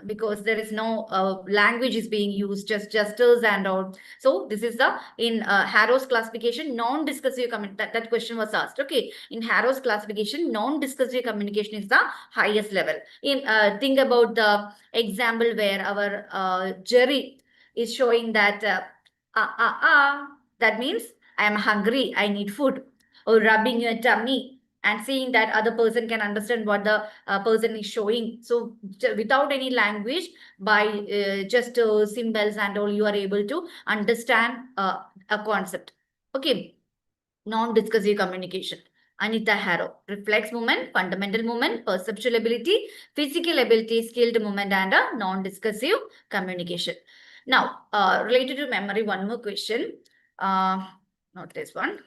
because there is no language is being used, just gestures and all. So this is the in Harrow's classification, non-discursive communication. That question was asked. Okay, in Harrow's classification, non-discursive communication is the highest level. In think about the example where our Jerry is showing that That means I am hungry, I need food. Or rubbing your tummy and seeing that other person can understand what the person is showing. So without any language, by just symbols and all, you are able to understand a concept. Okay. Non-discursive communication. Anita Harrow. Reflex movement, fundamental movement, perceptual ability, physical ability, skilled movement, and a non-discursive communication. Now, related to memory, one more question. Not this one.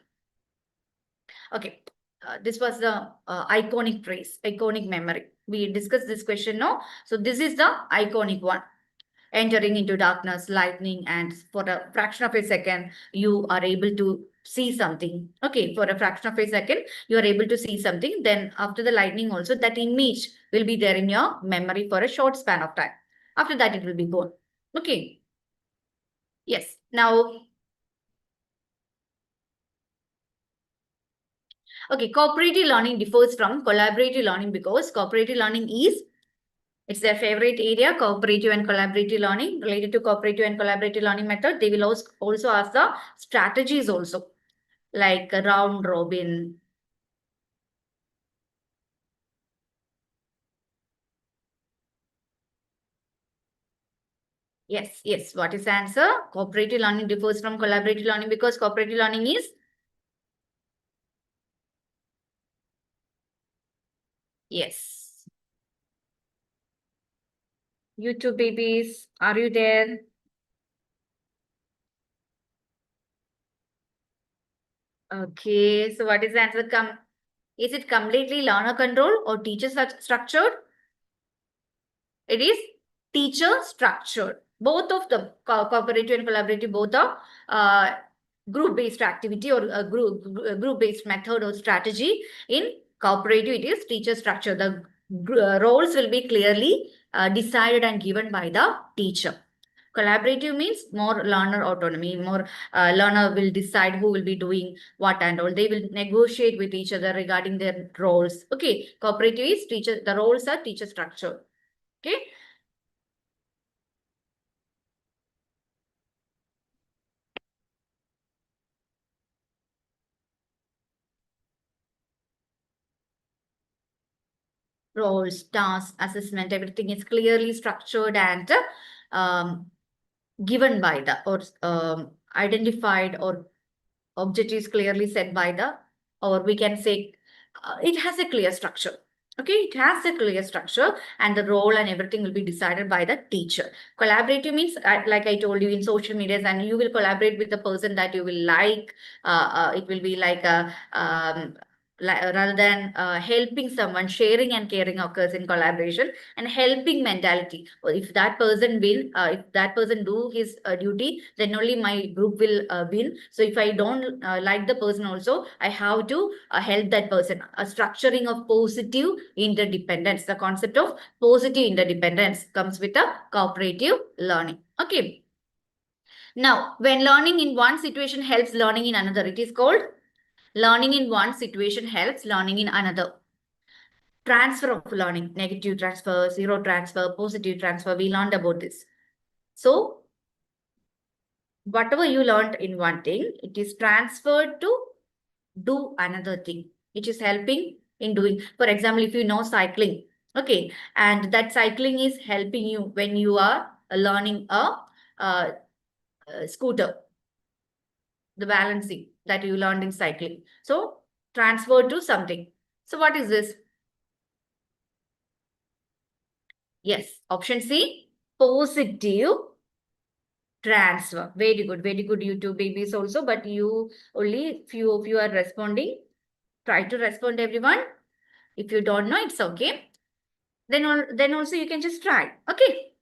Okay. This was the iconic phrase, iconic memory. We discussed this question now. So this is the iconic one. Entering into darkness, lightning, and for a fraction of a second, you are able to see something. Okay, for a fraction of a second, you are able to see something. Then after the lightning also, that image will be there in your memory for a short span of time. After that, it will be gone. Okay. Yes. Now, okay, cooperative learning differs from collaborative learning because cooperative learning is, it's their favorite area, cooperative and collaborative learning. Related to cooperative and collaborative learning method, they will also ask the strategies also, like a round robin. Yes, yes. What is the answer? Cooperative learning differs from collaborative learning because cooperative learning is, yes. You two babies, are you there? Okay, so what is the answer? Is it completely learner control or teacher structured? It is teacher structured. Both of the cooperative and collaborative, both are group-based activity or a group-based method or strategy. In cooperative, it is teacher structure. The roles will be clearly decided and given by the teacher. Collaborative means more learner autonomy, more learner will decide who will be doing what and all. They will negotiate with each other regarding their roles. Okay, cooperative is teacher, the roles are teacher structure. Okay. Roles, tasks, assessment, everything is clearly structured and given by the, or identified, or objectives clearly set by the, or we can say it has a clear structure. Okay, it has a clear structure and the role and everything will be decided by the teacher. Collaborative means, like I told you, in social medias, and you will collaborate with the person that you will like. It will be like a rather than helping someone, sharing and caring occurs in collaboration, and helping mentality. If that person will, if that person do his duty, then only my group will win. So if I don't like the person also, I have to help that person. A structuring of positive interdependence. The concept of positive interdependence comes with a cooperative learning. Okay. Now, when learning in one situation helps learning in another, it is called learning in one situation helps learning in another. Transfer of learning, negative transfer, zero transfer, positive transfer. We learned about this. So, whatever you learned in one thing, it is transferred to do another thing, which is helping in doing. For example, if you know cycling, okay, and that cycling is helping you when you are learning a scooter, the balancing that you learned in cycling. So, transfer to something. So, what is this? Yes, option C, positive transfer. Very good, you two babies also, but you only few of you are responding. Try to respond, everyone. If you don't know, it's okay. Then also you can just try. Okay.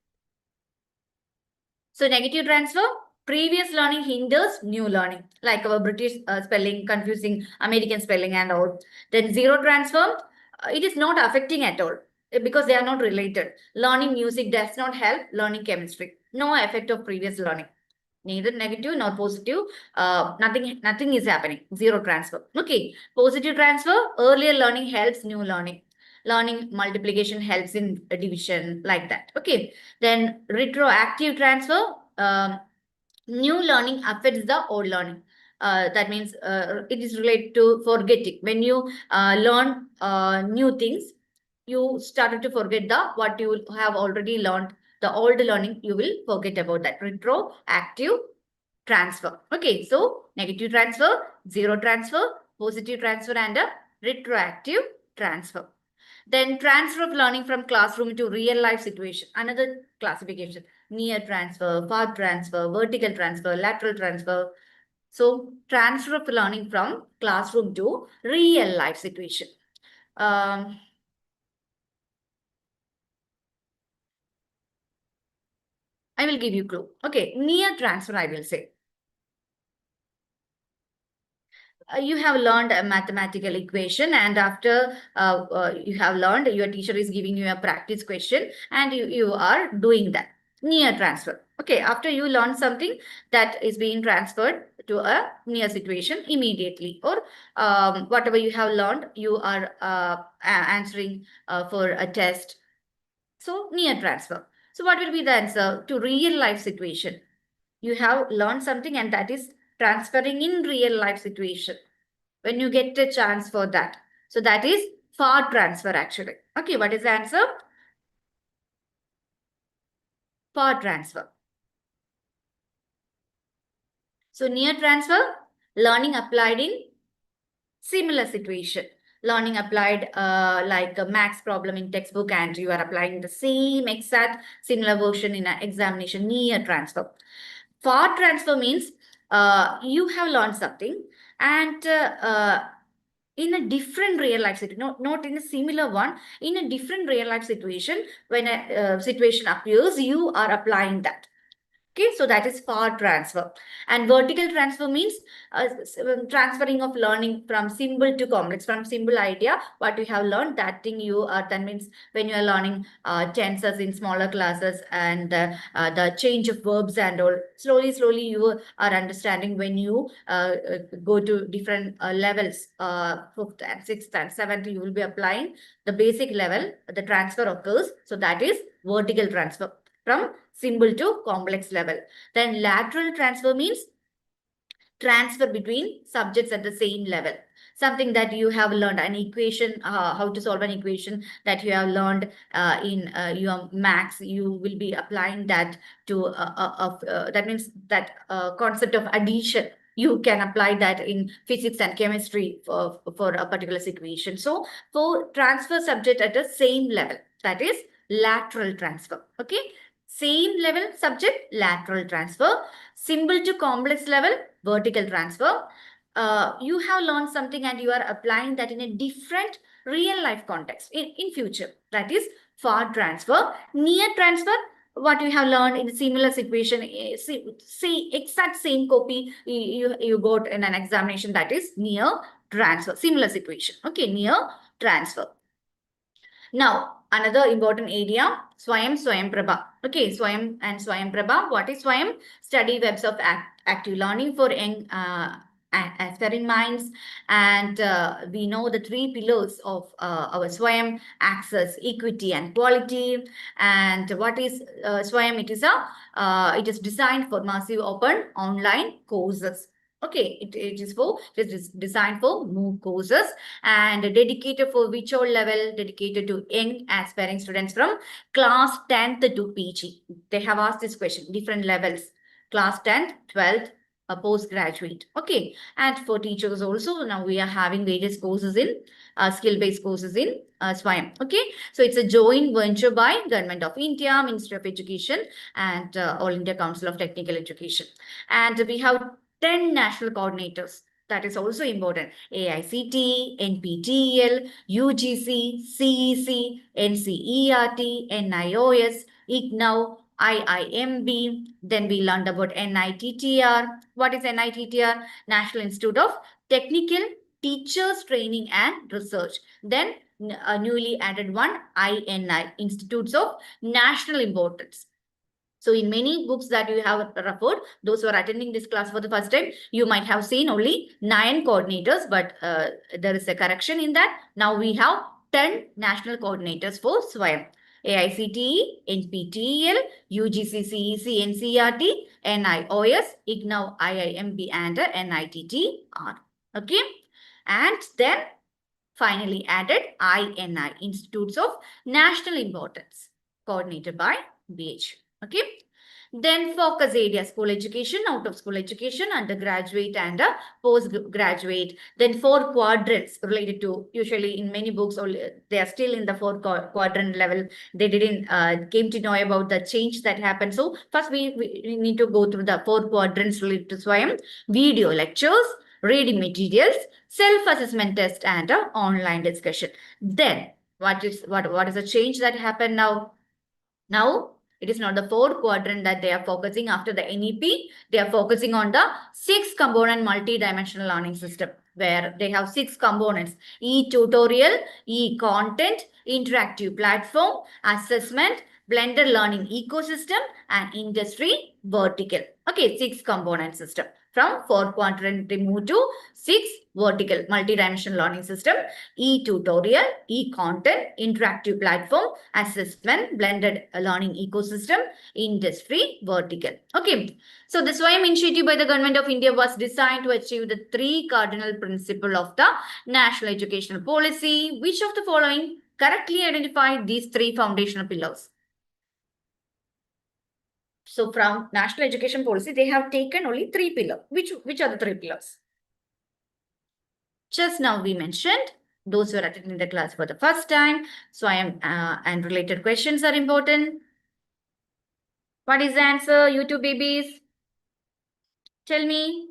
So negative transfer, previous learning hinders new learning, like our British spelling, confusing American spelling and all. Then zero transfer, it is not affecting at all because they are not related. Learning music does not help learning chemistry. No effect of previous learning. Neither negative nor positive. Nothing is happening. Zero transfer. Okay. Positive transfer, earlier learning helps new learning. Learning multiplication helps in division, like that. Okay. Then retroactive transfer, New learning affects the old learning. That means it is related to forgetting. When you learn new things, you started to forget the what you have already learned. The old learning, you will forget about that. Retroactive transfer. Okay, so negative transfer, zero transfer, positive transfer, and a retroactive transfer. Then transfer of learning from classroom to real life situation. Another classification: near transfer, far transfer, vertical transfer, lateral transfer. So transfer of learning from classroom to real life situation. Um, I will give you clue. Okay, near transfer, I will say. You have learned a mathematical equation, and after you have learned, your teacher is giving you a practice question, and you are doing that. Near transfer. Okay, after you learn something, that is being transferred to a near situation immediately, or whatever you have learned, you are answering for a test. So near transfer. So what will be the answer to real life situation? You have learned something, and that is transferring in real life situation when you get a chance for that. So that is far transfer actually. Okay, what is the answer? Far transfer. So near transfer, learning applied in similar situation. Learning applied like a max problem in textbook, and you are applying the same exact similar version in an examination. Near transfer. Far transfer means you have learned something, and in a different real life situation, not in a similar one, in a different real life situation, when a situation appears, you are applying that. Okay, so that is far transfer. And vertical transfer means transferring of learning from simple to complex, from simple idea, what you have learned, that thing you are, that means when you are learning tenses in smaller classes, and the change of verbs and all, slowly you are understanding. When you go to different levels, 5th and 6th and 7th, you will be applying the basic level, the transfer occurs. So that is vertical transfer, from simple to complex level. Then lateral transfer means transfer between subjects at the same level. Something that you have learned, an equation, how to solve an equation that you have learned in your max, you will be applying that to that means that concept of addition. You can apply that in physics and chemistry for a particular situation. So for transfer subject at the same level, that is lateral transfer. Okay, same level subject, lateral transfer. Simple to complex level, vertical transfer. You have learned something, and you are applying that in a different real life context in future. That is far transfer. Near transfer, what you have learned in a similar situation, see exact same copy you got in an examination, that is near transfer. Similar situation. Okay, near transfer. Now, another important area, Swayam Prabha. Okay, Swayam and Swayam Prabha. What is Swayam? Study webs of active learning for young aspiring minds. And we know the three pillars of our Swayam: access, equity, and quality. And what is Swayam? It is designed for massive open online courses. Okay, it is designed for MOOC courses, and dedicated for which all level? Dedicated to young aspiring students from class 10th to PG. They have asked this question, different levels, class 10th, 12th, a postgraduate. Okay, and for teachers also, now we are having various courses in skill-based courses in SWAYAM. Okay, so it's a joint venture by Government of India, Ministry of Education, and All India Council of Technical Education. And we have 10 national coordinators. That is also important. AICT, NPTEL, UGC, CEC, NCERT, NIOS, IGNOU, IIMB. Then we learned about NITTR. What is NITTR? National Institute of Technical Teachers Training and Research. Then a newly added one, INI, Institutes of National Importance. So in many books that you have referred, those who are attending this class for the first time, you might have seen only 9 coordinators, but there is a correction in that. Now we have 10 national coordinators for SWAYAM. AICTE, NPTEL, UGC, CEC, NCERT, NIOS, IGNOU, IIMB, and NITTR. Okay. And then finally added INI, Institutes of National Importance, coordinated by BH. Okay. Then focus area, school education, out of school education, undergraduate and postgraduate. Then 4 quadrants related to, usually in many books, they are still in the 4 quadrant level. They didn't came to know about the change that happened. So first we need to go through the 4 quadrants related to Swayam: video lectures, reading materials, self-assessment test, and online discussion. Then what is the change that happened now? Now, it is not the 4 quadrant that they are focusing after the NEP. They are focusing on the 6 component multi-dimensional learning system, where they have 6 components: e-tutorial, e-content, interactive platform, assessment, blended learning ecosystem, and industry vertical. Okay, 6 component system. From 4 quadrant, they move to 6 vertical multi-dimensional learning system: e-tutorial, e-content, interactive platform, assessment, blended learning ecosystem, industry vertical. Okay. So the Swayam initiative by the Government of India was designed to achieve the 3 cardinal principles of the National Educational Policy. Which of the following correctly identify these 3 foundational pillars? So from National Education Policy, they have taken only 3 pillars. Which are the 3 pillars? Just now we mentioned. Those who are attending the class for the first time. So and related questions are important. What is the answer, YouTube babies? Tell me.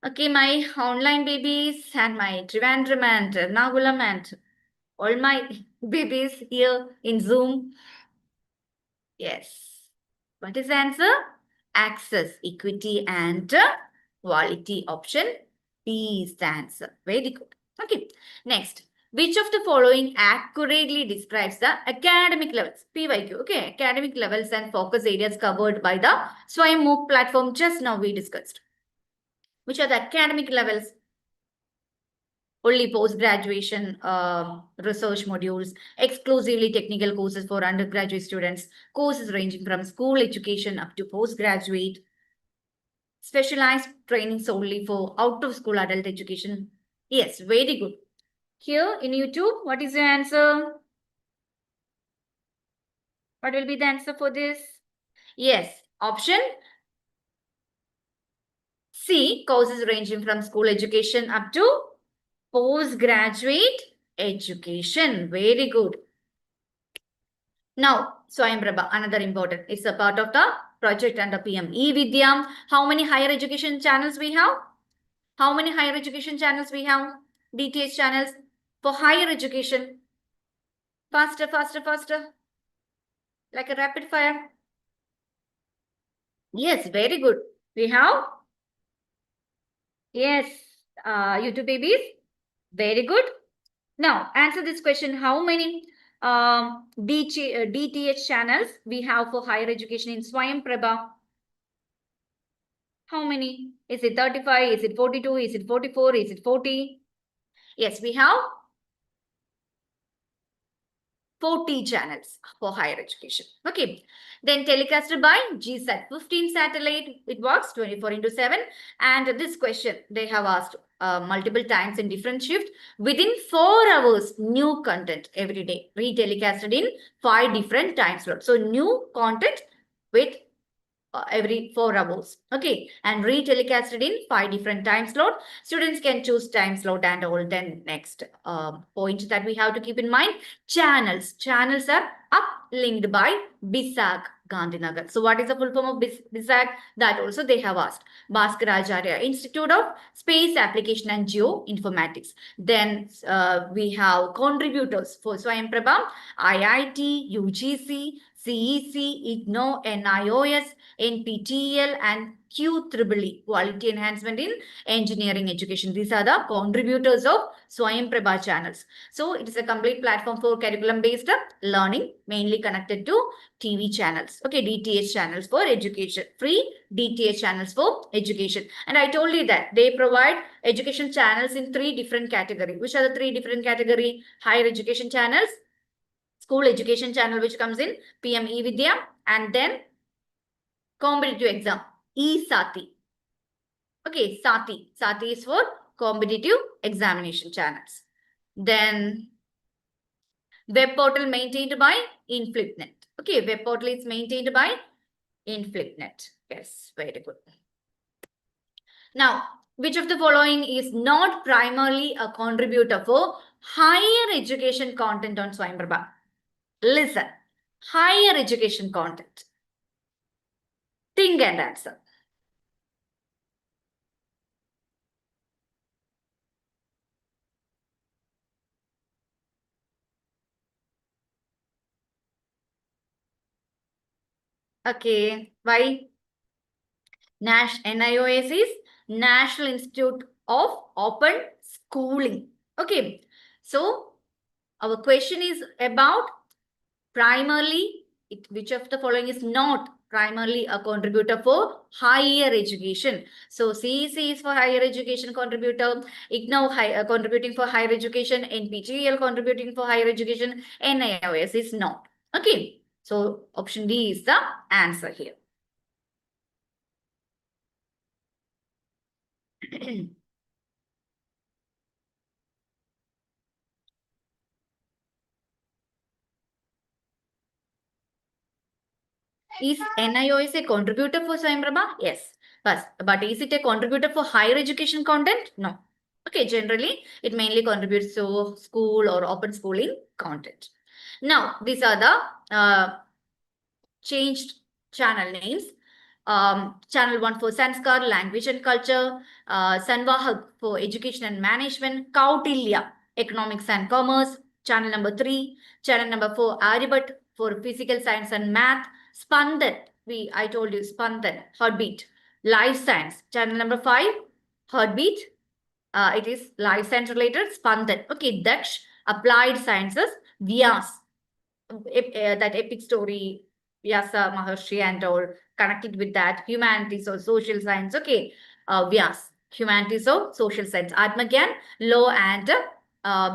Okay, my online babies and my Trivandrum and Ernakulam and all my babies here in Zoom. Yes. What is the answer? Access, equity, and quality. Option B is the answer. Very good. Okay. Next. Which of the following accurately describes the academic levels? PYQ. Okay. Academic levels and focus areas covered by the Swayam MOOC platform just now we discussed. Which are the academic levels? Only post-graduation research modules, exclusively technical courses for undergraduate students, courses ranging from school education up to postgraduate, specialized training solely for out-of-school adult education. Yes, very good. Here in YouTube, what is the answer? What will be the answer for this? Yes, option C, courses ranging from school education up to postgraduate education. Very good. Now, Swayam Prabha, another important. It's a part of the project under PM E-Vidya. How many higher education channels we have? How many higher education channels we have? DTH channels for higher education. Faster, faster, faster. Like a rapid fire. Yes, very good. We have. Yes, YouTube babies. Very good. Now, answer this question. How many DTH channels we have for higher education in Swayam Prabha? How many? Is it 35? Is it 42? Is it 44? Is it 40? Yes, we have 40 channels for higher education. Okay. Then telecasted by GSAT 15 satellite. It works 24/7. And this question they have asked multiple times in different shift. Within 4 hours, new content every day. Retelecasted in 5 different time slots. So new content with every 4 hours. Okay. And retelecasted in 5 different time slot. Students can choose time slot and all. Then next point that we have to keep in mind, channels. Channels are uplinked by BISAC Gandhinagar. So what is the full form of BISAC? That also they have asked. Bhaskaracharya Institute of Space Application and Geoinformatics. Then we have contributors for Swayam Prabha, IIT, UGC, CEC, IGNOU, NIOS, NPTEL, and QEEE, Quality Enhancement in Engineering Education. These are the contributors of Swayam Prabha channels. So it is a complete platform for curriculum-based learning, mainly connected to TV channels. Okay, DTH channels for education. Free DTH channels for education. And I told you that they provide education channels in 3 different categories. Which are the 3 different categories? Higher education channels, school education channel which comes in PM E-Vidya, and then competitive exam, E-Sati. Okay, Sati. Sati is for competitive examination channels. Then web portal maintained by InflipNet. Okay, web portal is maintained by InflipNet. Yes, very good. Now, which of the following is not primarily a contributor for higher education content on Swayamprabha? Listen, higher education content. Think and answer. Okay, why? NIOS is National Institute of Open Schooling. Okay, so our question is about primarily, which of the following is not primarily a contributor for higher education? So CEC is for higher education contributor, IGNOU contributing for higher education, NPTEL contributing for higher education, NIOS is not. Okay, so option D is the answer here. Is NIOS a contributor for Swayamprabha? Yes. But is it a contributor for higher education content? No. Okay, generally, it mainly contributes to school or open schooling content. Now, these are the changed channel names. Channel 1 for Sanskar, language and culture, Sanvahag for education and management, Kautilya, economics and commerce, channel number 3, channel number 4, Aryabat for physical science and math, Spandan, I told you Spandan, heartbeat, life science, channel number 5, heartbeat, it is life science related, Spandan. Okay, Daksh, applied sciences, Vyas, that epic story, Vyasa Maharshi and all, connected with that, humanities or social science. Okay, Vyas, humanities or social science. Atmagyan, law and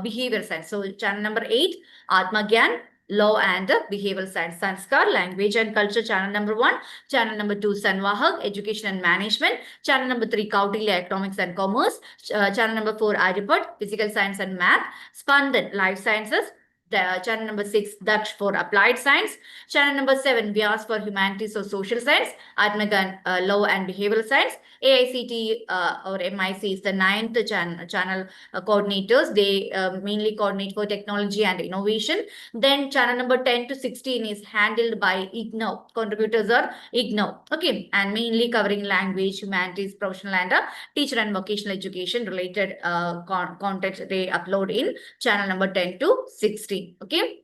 behavioral science. So channel number 8, Atmagyan, law and behavioral science. Sanskar, language and culture, channel number 1. Channel number 2, Sanvahag, education and management. Channel number 3, Kautilya, economics and commerce. Channel number 4, Aryapat, physical science and math. Spandan, life sciences. The channel number 6, Daksh for applied science. Channel number 7, Vyas for humanities or social science. Atmagan, law and behavioral science. AICT or MIC is the 9th channel coordinators. They mainly coordinate for technology and innovation. Then channel number 10 to 16 is handled by IGNOU. Contributors are IGNOU. Okay, and mainly covering language, humanities, professional and teacher and vocational education related content they upload in channel number 10 to 16. Okay.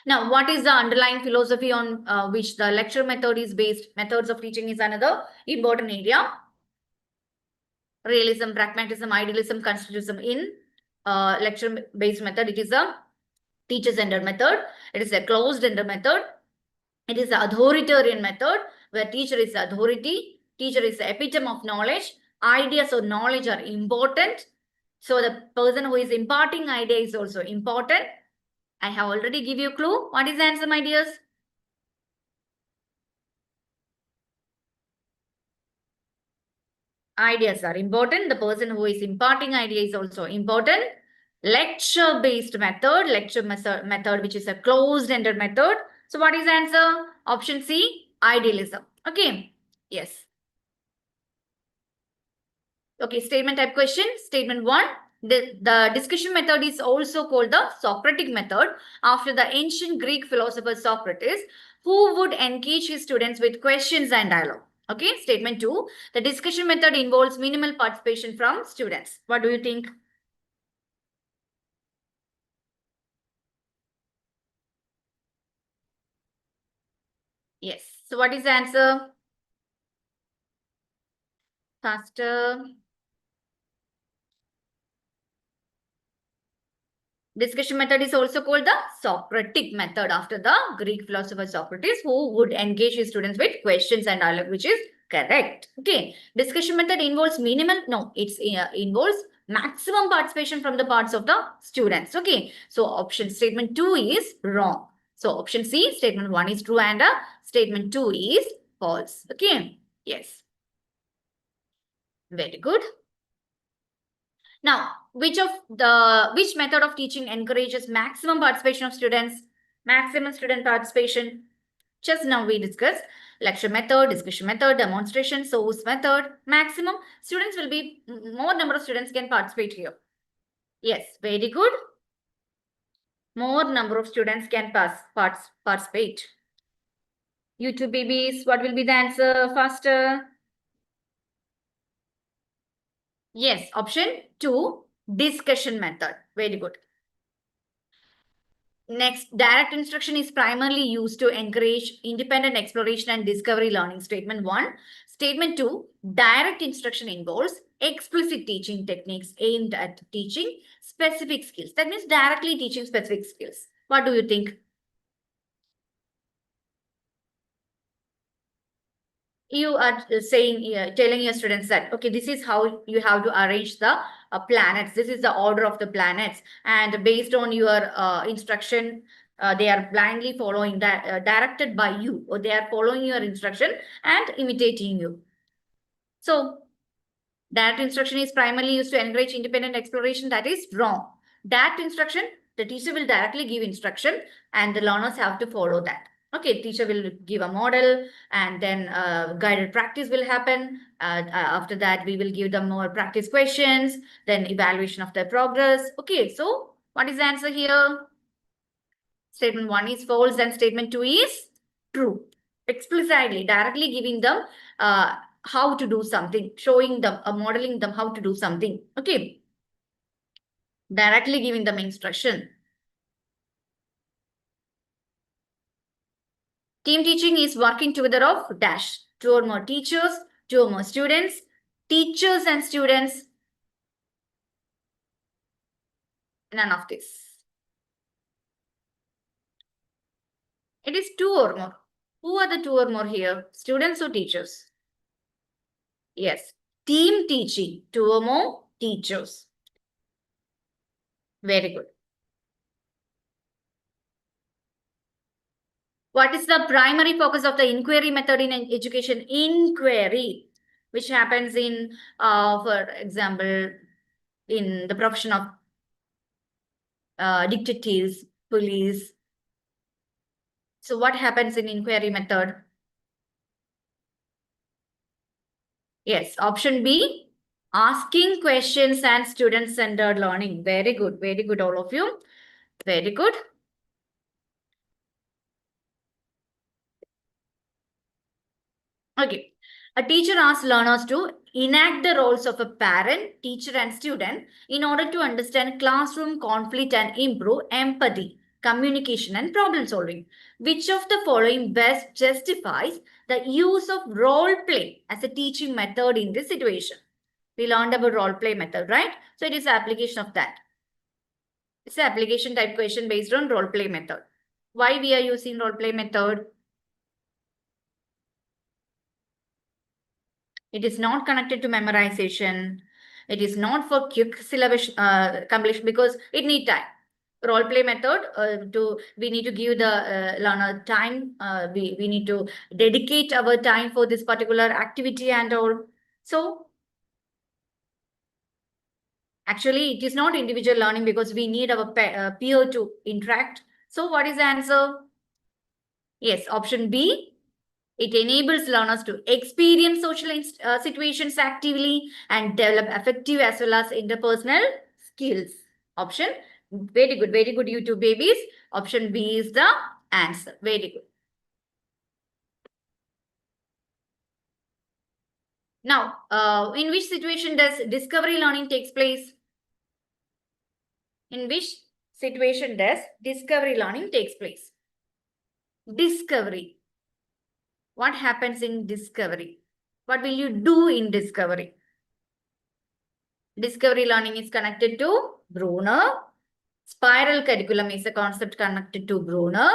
Now, what is the underlying philosophy on which the lecture method is based? Methods of teaching is another important area. Realism, pragmatism, idealism, constructivism in lecture-based method. It is a teacher-centered method. It is a closed-ended method. It is the authoritarian method where teacher is the authority. Teacher is the epitome of knowledge. Ideas or knowledge are important. So the person who is imparting idea is also important. I have already given you a clue. What is the answer, my dears? Ideas are important. The person who is imparting idea is also important. Lecture-based method, method which is a closed-ended method. So what is the answer? Option C, idealism. Okay. Yes. Okay, statement type question. Statement 1. The discussion method is also called the Socratic method after the ancient Greek philosopher Socrates, who would engage his students with questions and dialogue. Okay, statement 2. The discussion method involves minimal participation from students. What do you think? Yes. So what is the answer? Faster. Discussion method is also called the Socratic method after the Greek philosopher Socrates, who would engage his students with questions and dialogue, which is correct. Okay. Discussion method involves minimal. No, it involves maximum participation from the parts of the students. Okay, so option statement 2 is wrong. So option C, statement 1 is true and statement 2 is false. Okay, yes. Very good. Now, which method of teaching encourages maximum participation of students? Maximum student participation. Just now we discussed lecture method, discussion method, demonstration, source method. Maximum students will be, more number of students can participate here. Yes, very good. More number of students can participate. You two babies, what will be the answer faster? Yes, option 2, discussion method. Very good. Next, direct instruction is primarily used to encourage independent exploration and discovery learning. Statement 1. Statement 2. Direct instruction involves explicit teaching techniques aimed at teaching specific skills. That means directly teaching specific skills. What do you think? You are telling your students that, okay, this is how you have to arrange the planets. This is the order of the planets. And based on your instruction, they are blindly following that, directed by you, or they are following your instruction and imitating you. So that instruction is primarily used to encourage independent exploration. That is wrong. That instruction, the teacher will directly give instruction and the learners have to follow that. Okay, teacher will give a model and then guided practice will happen. After that, we will give them more practice questions, then evaluation of their progress. Okay, so what is the answer here? Statement 1 is false and statement 2 is true. Explicitly, directly giving them how to do something, showing them, modeling them how to do something. Okay. Directly giving them instruction. Team teaching is working together of dash. 2 or more teachers, 2 or more students, teachers and students. None of this. It is 2 or more. Who are the 2 or more here? Students or teachers? Yes. Team teaching. 2 or more teachers. Very good. What is the primary focus of the inquiry method in education? Inquiry, which happens in, for example, in the profession of detectives, police. So what happens in inquiry method? Yes, option B, asking questions and student-centered learning. Very good, all of you. Very good. Okay. A teacher asks learners to enact the roles of a parent, teacher, and student in order to understand classroom conflict and improve empathy, communication, and problem solving. Which of the following best justifies the use of role play as a teaching method in this situation? We learned about role play method, right? So it is the application of that. It's an application type question based on role play method. Why we are using role play method? It is not connected to memorization. It is not for quick syllabus completion because it needs time. Role play method, we need to give the learner time. We need to dedicate our time for this particular activity and all. So actually, it is not individual learning because we need our peer to interact. So what is the answer? Yes, option B. It enables learners to experience social situations actively and develop effective as well as interpersonal skills. Option, very good, you two babies. Option B is the answer. Very good. Now, in which situation does discovery learning takes place? In which situation does discovery learning takes place? Discovery. What happens in discovery? What will you do in discovery? Discovery learning is connected to Bruner. Spiral curriculum is a concept connected to Bruner.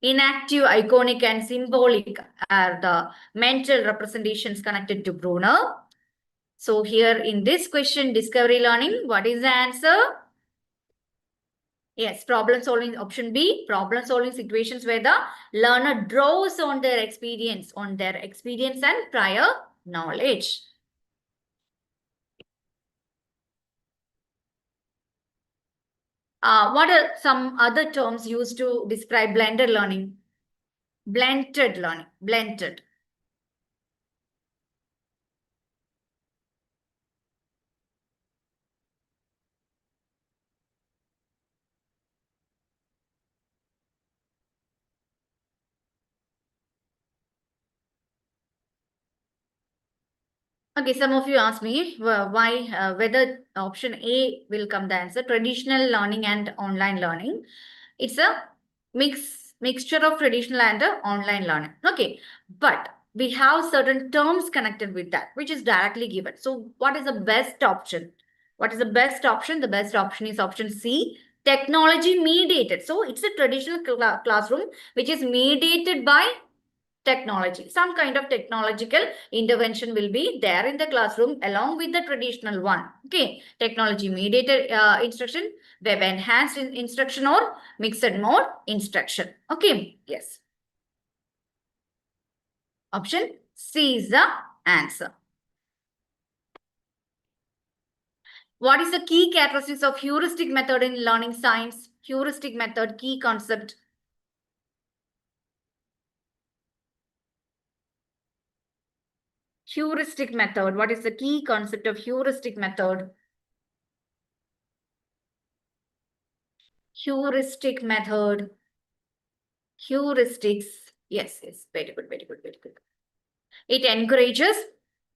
Inactive, iconic, and symbolic are the mental representations connected to Bruner. So here in this question, discovery learning, what is the answer? Yes, problem solving, option B, problem solving situations where the learner draws on their experience and prior knowledge. What are some other terms used to describe blended learning? Blended learning, blended. Okay, some of you asked me why, whether option A will come the answer, traditional learning and online learning. It's a mixture of traditional and online learning. Okay, but we have certain terms connected with that, which is directly given. So what is the best option? What is the best option? The best option is option C, technology mediated. So it's a traditional classroom which is mediated by technology. Some kind of technological intervention will be there in the classroom along with the traditional one. Okay, technology mediated instruction, web enhanced instruction, or mixed mode instruction. Okay, yes. Option C is the answer. What is the key characteristics of heuristic method in learning science? Heuristic method, key concept. Heuristic method. What is the key concept of heuristic method? Heuristic method. Heuristics. Yes, very good, very good, very good. It encourages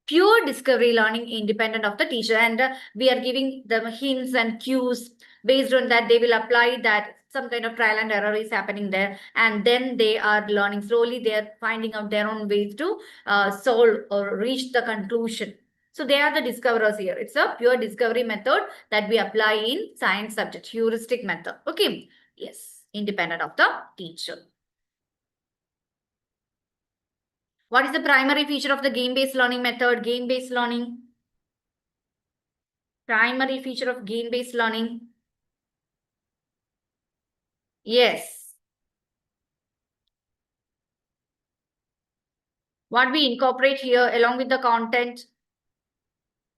pure discovery learning independent of the teacher, and we are giving them hints and cues. Based on that, they will apply that some kind of trial and error is happening there, and then they are learning slowly. They are finding out their own ways to solve or reach the conclusion. So they are the discoverers here. It's a pure discovery method that we apply in science subject, heuristic method. Okay, yes, independent of the teacher. What is the primary feature of the game-based learning method? Game-based learning. Primary feature of game-based learning. Yes. What we incorporate here along with the content?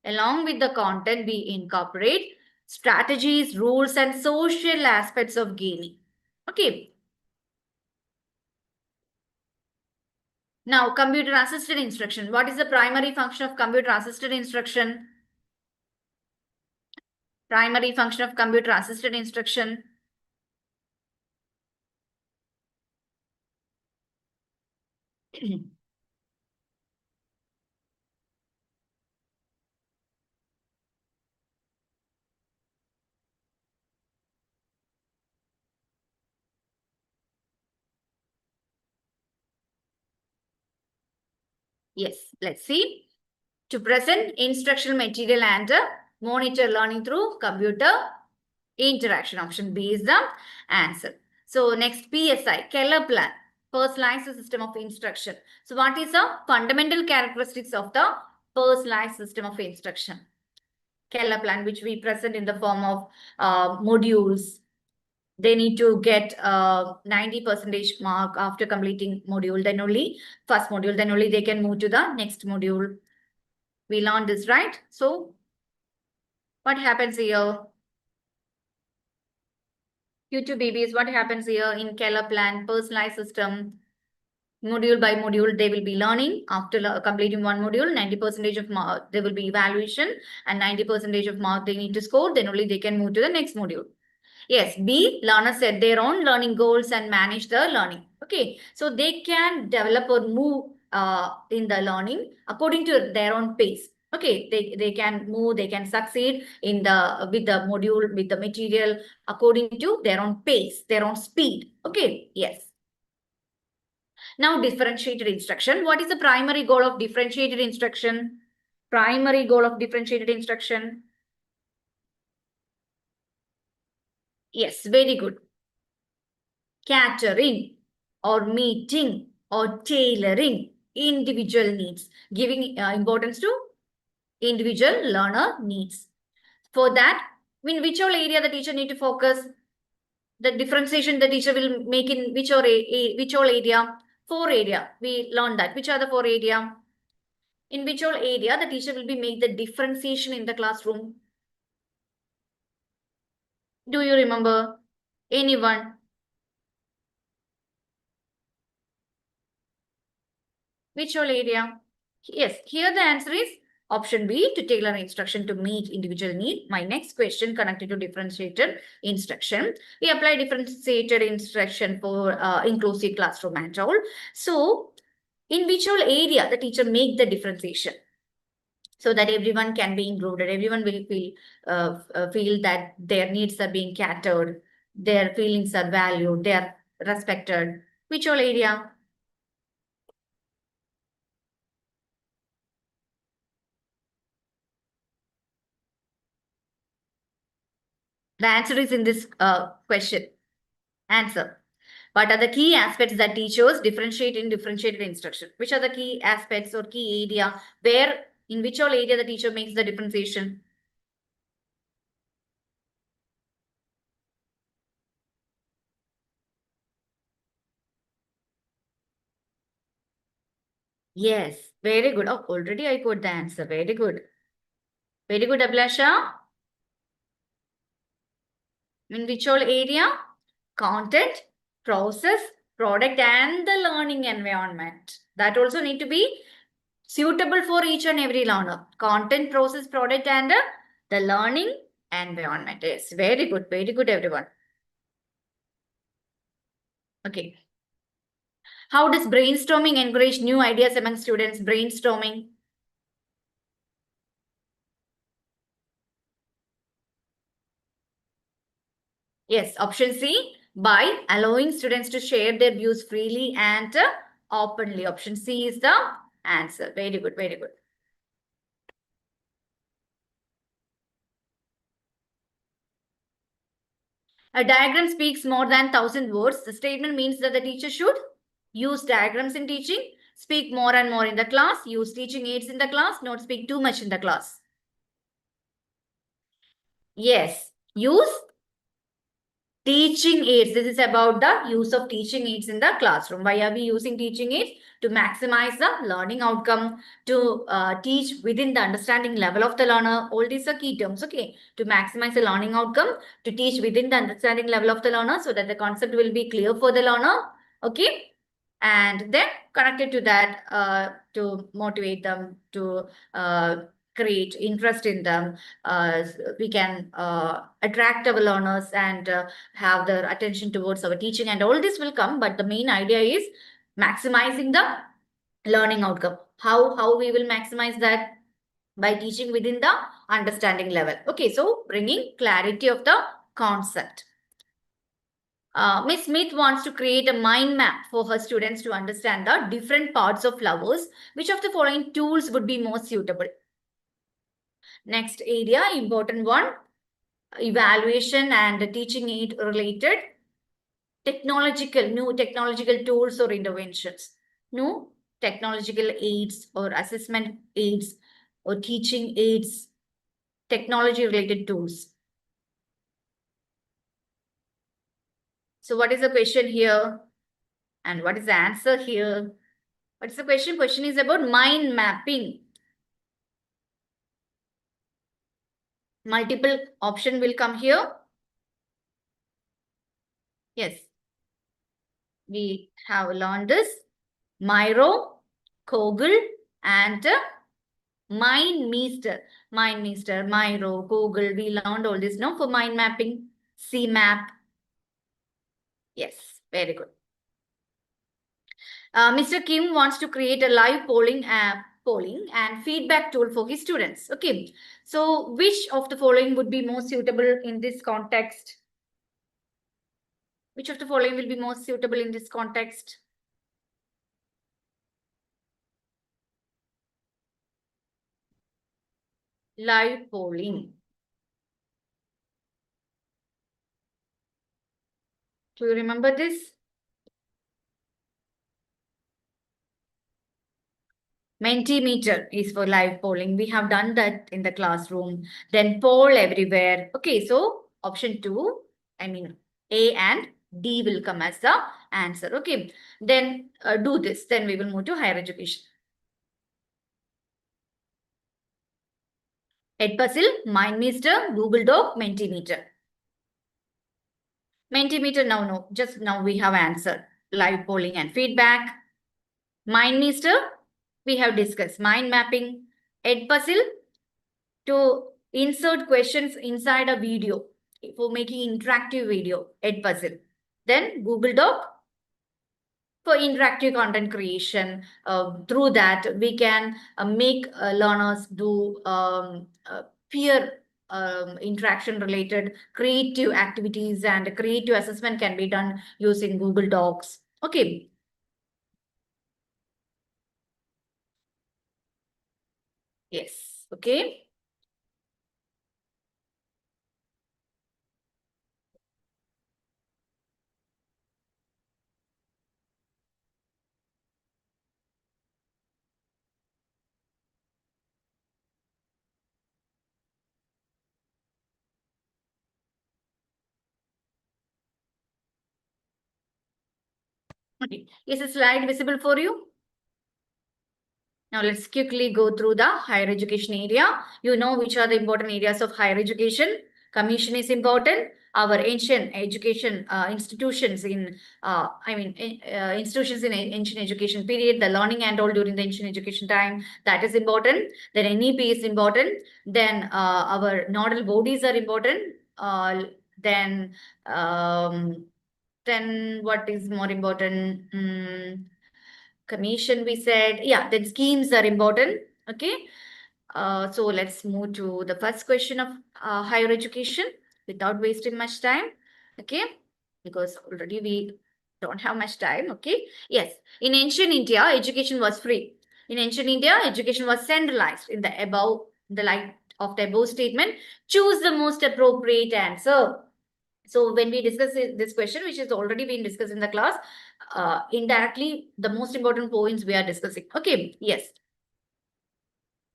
Along with the content, we incorporate strategies, rules, and social aspects of gaming. Okay. Now, computer-assisted instruction. What is the primary function of computer-assisted instruction? Primary function of computer-assisted instruction. Yes, let's see. To present instructional material and monitor learning through computer interaction. Option B is the answer. So next, PSI, Keller plan, personalized system of instruction. So what is the fundamental characteristics of the personalized system of instruction? Keller plan, which we present in the form of modules. They need to get 90% mark after completing module. Then only first module, then only they can move to the next module. We learned this, right? So what happens here? YouTube babies, what happens here in Keller plan, personalized system, module by module, they will be learning. After completing one module, 90% of mark, there will be evaluation, and 90% of mark they need to score, then only they can move to the next module. Yes, B, learners set their own learning goals and manage the learning. Okay, so they can develop or move in the learning according to their own pace. Okay, they can move, they can succeed in the with the module, with the material according to their own pace, their own speed. Okay, yes. Now, differentiated instruction. What is the primary goal of differentiated instruction? Primary goal of differentiated instruction. Yes, very good. Catering or meeting or tailoring individual needs, giving importance to individual learner needs. For that, in which all area the teacher need to focus? The differentiation the teacher will make in which all area? 4 area. We learned that. Which are the 4 area? In which all area the teacher will be make the differentiation in the classroom? Do you remember? Anyone? Which all area? Yes, here the answer is option B, to tailor instruction to meet individual need. My next question connected to differentiated instruction. We apply differentiated instruction for inclusive classroom and all. So, in which all area the teacher make the differentiation? So that everyone can be included, everyone will feel that their needs are being catered, their feelings are valued, they are respected. Which all area? The answer is in this question. Answer. What are the key aspects that teachers differentiate in differentiated instruction? Which are the key aspects or key area where, in which all area the teacher makes the differentiation? Yes, very good. Oh, already I got the answer. Very good. Very good, Ablasha. In which all area? Content, process, product, and the learning environment. That also need to be suitable for each and every learner. Content, process, product, and the learning environment. Yes, very good, everyone. Okay. How does brainstorming encourage new ideas among students? Brainstorming. Yes, option C, by allowing students to share their views freely and openly. Option C is the answer. Very good, very good. A diagram speaks more than 1,000 words. The statement means that the teacher should use diagrams in teaching, speak more and more in the class, use teaching aids in the class, not speak too much in the class. Yes, use teaching aids. This is about the use of teaching aids in the classroom. Why are we using teaching aids? To maximize the learning outcome, to teach within the understanding level of the learner. All these are key terms, okay? To maximize the learning outcome, to teach within the understanding level of the learner so that the concept will be clear for the learner, okay? And then connected to that, to motivate them, to create interest in them, we can attract our learners and have their attention towards our teaching, and all this will come, but the main idea is maximizing the learning outcome. How we will maximize that? By teaching within the understanding level. Okay, so bringing clarity of the concept. Miss Smith wants to create a mind map for her students to understand the different parts of flowers. Which of the following tools would be most suitable? Next area, important one, evaluation and teaching aid related. New technological tools or interventions. New technological aids or assessment aids or teaching aids, technology related tools. So what is the question here? And what is the answer here? What's the question? Question is about mind mapping. Multiple option will come here. Yes. We have learned this. Miro, Kogel, and MindMeister. MindMeister, Miro, Kogel. We learned all this now for mind mapping. CMAP. Yes, very good. Mr. Kim wants to create a live polling and feedback tool for his students. Okay, so which of the following would be most suitable in this context? Which of the following will be most suitable in this context? Live polling. Do you remember this? Mentimeter is for live polling. We have done that in the classroom. Then poll everywhere. Okay, so option 2, I mean A and D will come as the answer. Okay, then do this. Then we will move to higher education. Edpuzzle, MindMeter, Google Doc, Mentimeter. Mentimeter no. Just now we have answered. Live polling and feedback. MindMeter, we have discussed. Mind mapping. Edpuzzle, to insert questions inside a video for making interactive video. Edpuzzle. Then Google Doc for interactive content creation. Through that, we can make learners do peer interaction related creative activities, and creative assessment can be done using Google Docs. Okay. Yes. Okay. Okay. Is the slide visible for you? Now let's quickly go through the higher education area. You know which are the important areas of higher education. Commission is important. Our ancient education institutions in, institutions in ancient education period, the learning and all during the ancient education time, that is important. Then NEP is important. Then our nodal bodies are important. Then what is more important? Commission, we said. Yeah, then schemes are important. Okay. So let's move to the first question of higher education without wasting much time. Okay. Because already we don't have much time. Okay. Yes. In ancient India, education was free. In ancient India, education was centralized. In the light of the above statement, choose the most appropriate answer. So when we discuss this question, which has already been discussed in the class, indirectly, the most important points we are discussing. Okay, yes.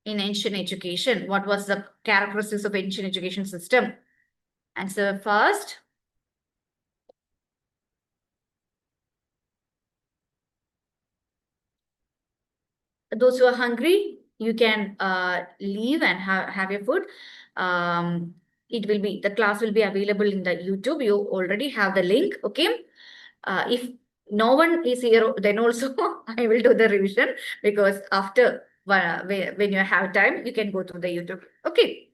In ancient education, what was the characteristics of ancient education system? Answer first. Those who are hungry, you can leave and have your food. The class will be available in the YouTube. You already have the link. Okay. If no one is here, then also I will do the revision, because after when you have time, you can go through the YouTube. Okay.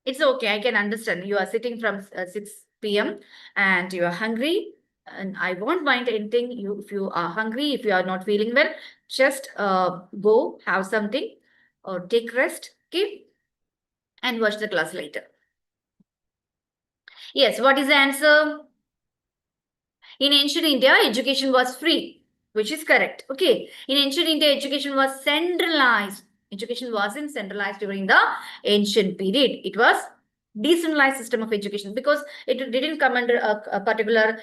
It's okay. I can understand. You are sitting from 6 p.m. and you are hungry. And I won't mind anything. If you are hungry, if you are not feeling well, just go have something or take rest. Okay. And watch the class later. Yes. What is the answer? In ancient India, education was free, which is correct. Okay. In ancient India, education was centralized. Education wasn't centralized during the ancient period. It was decentralized system of education, because it didn't come under a particular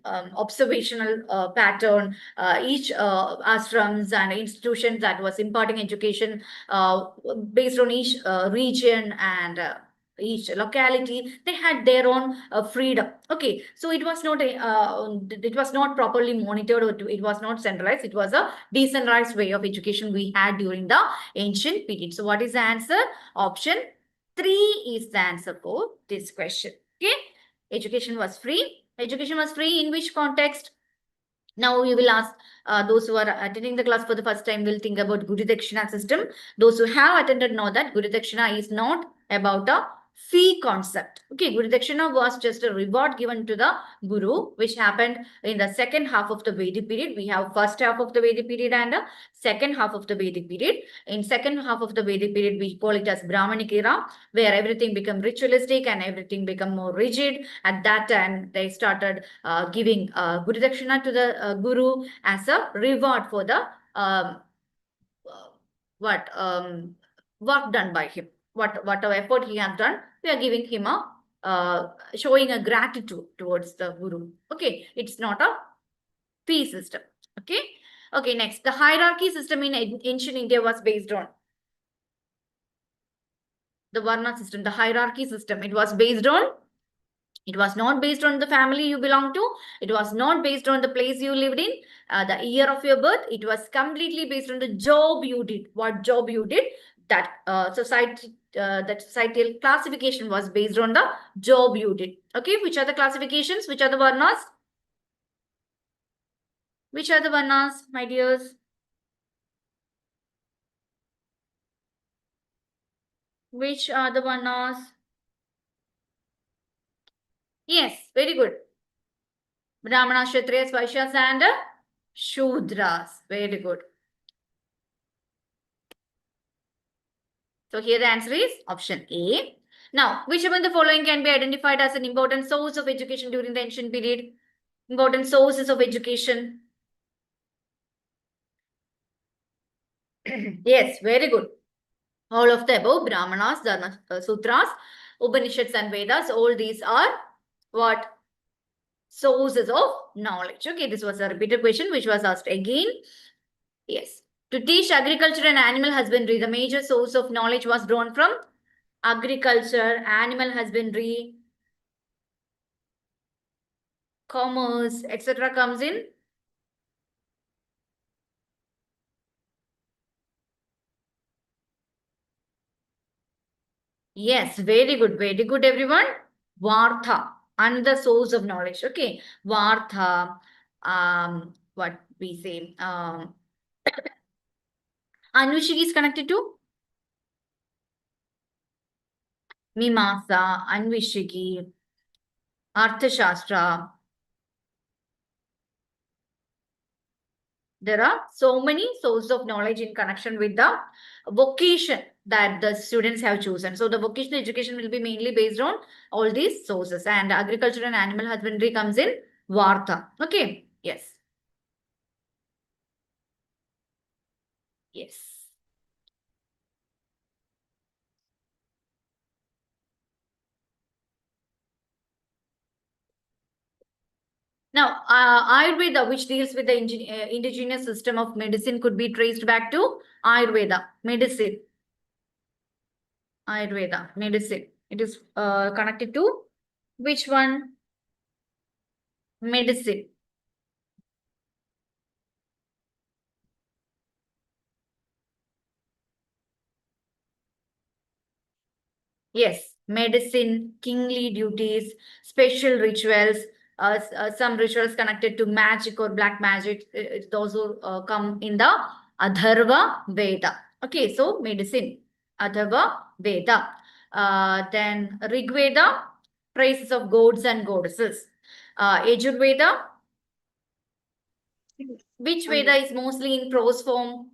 observational pattern. Each ashrams and institutions that was imparting education based on each region and each locality, they had their own freedom. Okay, so it was not properly monitored, or it was not centralized. It was a decentralized way of education we had during the ancient period. So what is the answer? Option 3 is the answer for this question. Okay, education was free. Education was free in which context? Now you will ask, those who are attending the class for the first time will think about Guru Dakshina system. Those who have attended know that Guru Dakshina is not about a fee concept. Okay, Guru Dakshina was just a reward given to the Guru, which happened in the second half of the Vedic period. We have first half of the Vedic period and a second half of the Vedic period. In second half of the Vedic period, we call it as Brahmanic era, where everything became ritualistic and everything became more rigid. At that time, they started giving Guru Dakshina to the Guru as a reward for the work done by him. Whatever effort he has done, we are giving him a showing a gratitude towards the Guru. Okay, it's not a P system. Okay. Okay, next. The hierarchy system in ancient India was based on the Varna system, the hierarchy system. It was based on, it was not based on the family you belong to. It was not based on the place you lived in, the year of your birth. It was completely based on the job you did, what job you did. That that societal classification was based on the job you did. Okay, which are the classifications? Which are the Varnas? Which are the Varnas, my dears? Which are the Varnas? Yes, very good. Brahmanas, Kshatriyas, Vaishyas and Shudras. Very good. So here the answer is option A. Now, which among the following can be identified as an important source of education during the ancient period? Important sources of education. Yes, very good. All of the above, Brahmanas, Dharma Sutras, Upanishads and Vedas, all these are what? Sources of knowledge. Okay, this was a repeated question which was asked again. Yes. To teach agriculture and animal husbandry, the major source of knowledge was drawn from agriculture, animal husbandry, commerce, etc. comes in. Yes, very good, everyone. Vartha, another source of knowledge. Okay, Vartha, what we say, Anvishiki is connected to Mimasa, Anvishiki, Arthashastra. There are so many sources of knowledge in connection with the vocation that the students have chosen. So the vocational education will be mainly based on all these sources, and agriculture and animal husbandry comes in Vartha. Okay. Yes. Yes. Now, Ayurveda, which deals with the indigenous system of medicine, could be traced back to Ayurveda, medicine. Ayurveda, medicine. It is connected to which one? Medicine. Yes, medicine, kingly duties, special rituals, some rituals connected to magic or black magic. Those will come in the Atharva Veda. Okay, so medicine, Atharva Veda. Then Rig Veda, praises of gods and goddesses. Yajurveda, which Veda is mostly in prose form?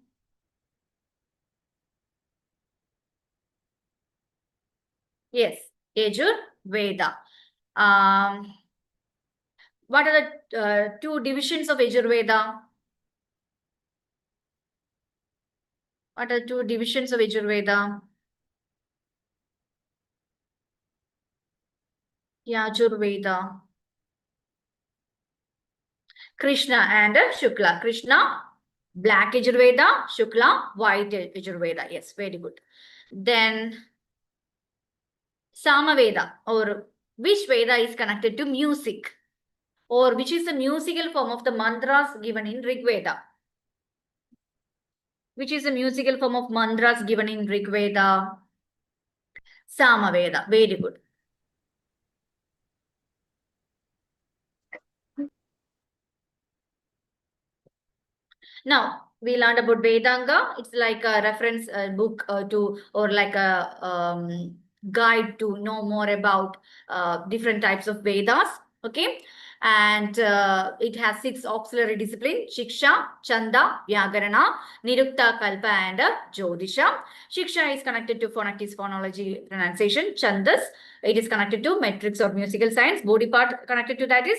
Yes, Yajurveda. What are the two divisions of Yajurveda? What are two divisions of Yajurveda? Yajurveda. Krishna and Shukla. Krishna, black Yajurveda. Shukla, white Yajurveda. Yes, very good. Then Samaveda, or which Veda is connected to music, or which is the musical form of the mantras given in Rig Veda? Which is the musical form of mantras given in Rig Veda? Samaveda. Very good. Now, we learned about Vedanga. It's like a reference book to, or like a guide to know more about different types of Vedas. Okay. And it has 6 auxiliary disciplines: Shiksha, Chanda, Vyakarana, Nirukta, Kalpa, and Jyotisha. Shiksha is connected to phonetics, phonology, pronunciation. Chandas, it is connected to metrics or musical science. Body part connected to that is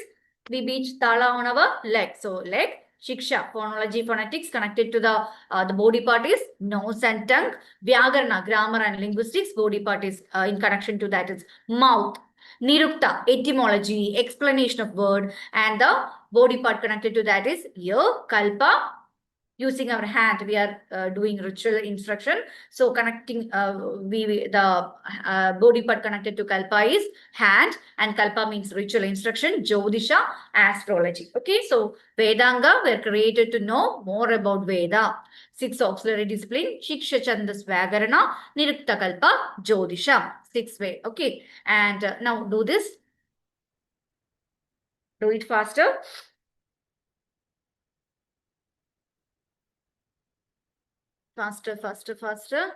we beat tala on our leg. So leg. Shiksha, phonology, phonetics connected to the body part is nose and tongue. Vyakarana, grammar and linguistics, body part is in connection to that is mouth. Nirukta, etymology, explanation of word, and the body part connected to that is ear. Kalpa, using our hand, we are doing ritual instruction. So connecting, the body part connected to kalpa is hand, and kalpa means ritual instruction. Jyotisha, astrology. Okay, so Vedanga were created to know more about Veda. 6 auxiliary discipline: Shiksha, Chandas, Vyakarana, Nirukta, Kalpa, Jyotisha. 6 way. Okay, and now do this. Do it faster. Faster, faster, faster.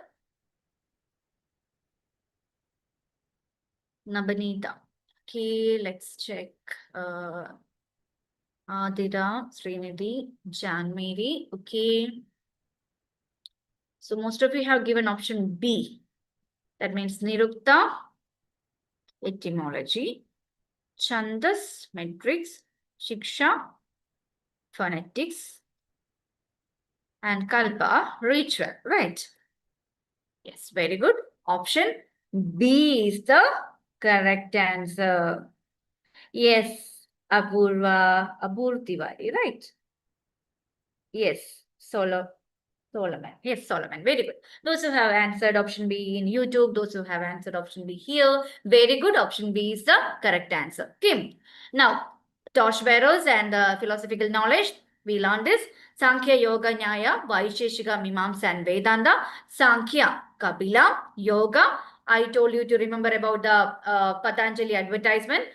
Nabanita. Okay, let's check. Adira, Srinidhi, Janmeri. Okay. So most of you have given option B. That means Nirukta, etymology, Chandas, metrics, Shiksha, phonetics, and Kalpa, ritual. Right. Yes, very good. Option B is the correct answer. Yes, Apur Tiwari, right? Yes, Solomon. Yes, Solomon. Very good. Those who have answered option B in YouTube, those who have answered option B here, very good. Option B is the correct answer. Okay. Now, torchbearers and philosophical knowledge. We learned this. Sankhya, Yoga, Nyaya, Vaisheshika, Mimamsa, and Vedanta. Sankhya, Kapila, Yoga. I told you to remember about the Patanjali advertisement.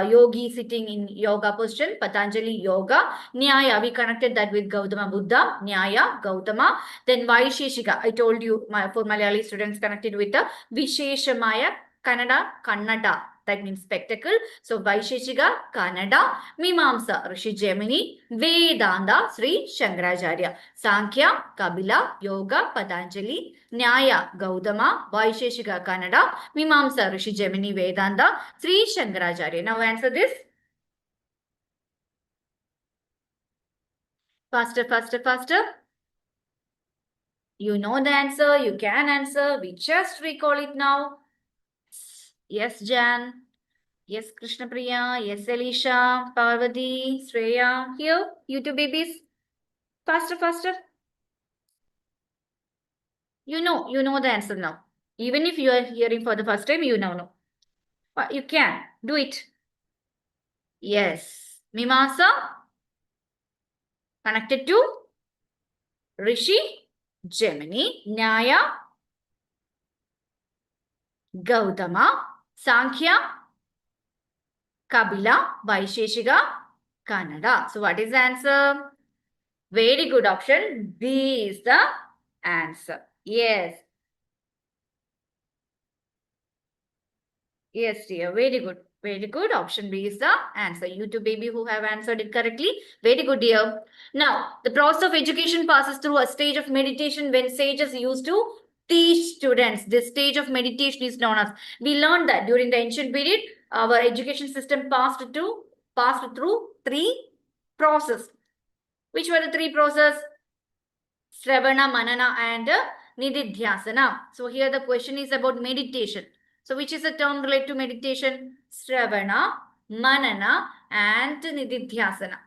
Yogi sitting in yoga position, Patanjali yoga. Nyaya, we connected that with Gautama Buddha, Nyaya, Gautama. Then Vaisheshika, I told you for Malayali students connected with the Visheshamaya, Kannada, that means spectacle. So Vaisheshika, Kannada, Mimamsa, Rishi Gemini, Vedanta, Sri Shankaracharya, Sankhya, Kabila, Yoga, Patanjali, Nyaya, Gautama, Vaisheshika, Kannada, Mimamsa, Rishi Gemini, Vedanta, Sri Shankaracharya. Now answer this. Faster, faster, faster. You know the answer. You can answer. We just recall it now. Yes, Jan. Yes, Krishna Priya. Yes, Elisha, Parvati, Shreya. Here, you two babies. Faster, faster. You know the answer now. Even if you are hearing for the first time, you now know. But you can do it. Yes. Mimasa connected to Rishi, Gemini, Nyaya, Gautama, Sankhya, Kabila, Vaisheshika, Kannada. So what is the answer? Very good option. B is the answer. Yes. Yes, dear. Very good. Very good. Option B is the answer. You two baby who have answered it correctly. Very good, dear. Now, the process of education passes through a stage of meditation when sages used to teach students. This stage of meditation is known as, we learned that during the ancient period, our education system passed through 3 processes. Which were the 3 processes? Sravana, Manana, and Nididhyasana. So here the question is about meditation. So which is the term related to meditation? Sravana, Manana, and Nididhyasana.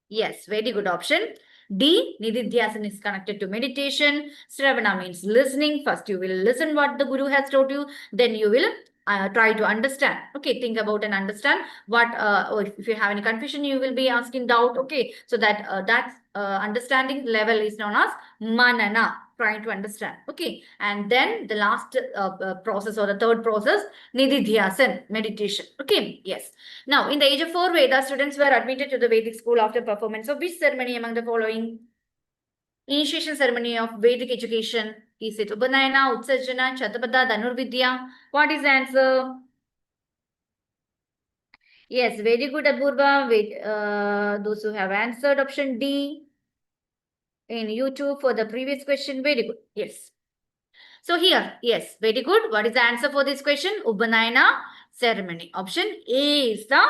Yes, very good option. D, Nididhyasana is connected to meditation. Sravana means listening. First you will listen what the Guru has taught you. Then you will try to understand. Okay, think about and understand what, or if you have any confusion, you will be asking doubt. Okay, so that understanding level is known as Manana, trying to understand. Okay, and then the last process or the third process, Nididhyasana, meditation. Okay, yes. Now, in the age of 4 Vedas, students were admitted to the Vedic school after performance of which ceremony among the following? Initiation ceremony of Vedic education. Is it Upanayana, Utsajana, Chatapada, Dhanurvidya? What is the answer? Yes, very good, Apurva. Those who have answered option D in YouTube for the previous question, very good. Yes. So here, yes, very good. What is the answer for this question? Upanayana ceremony. Option A is the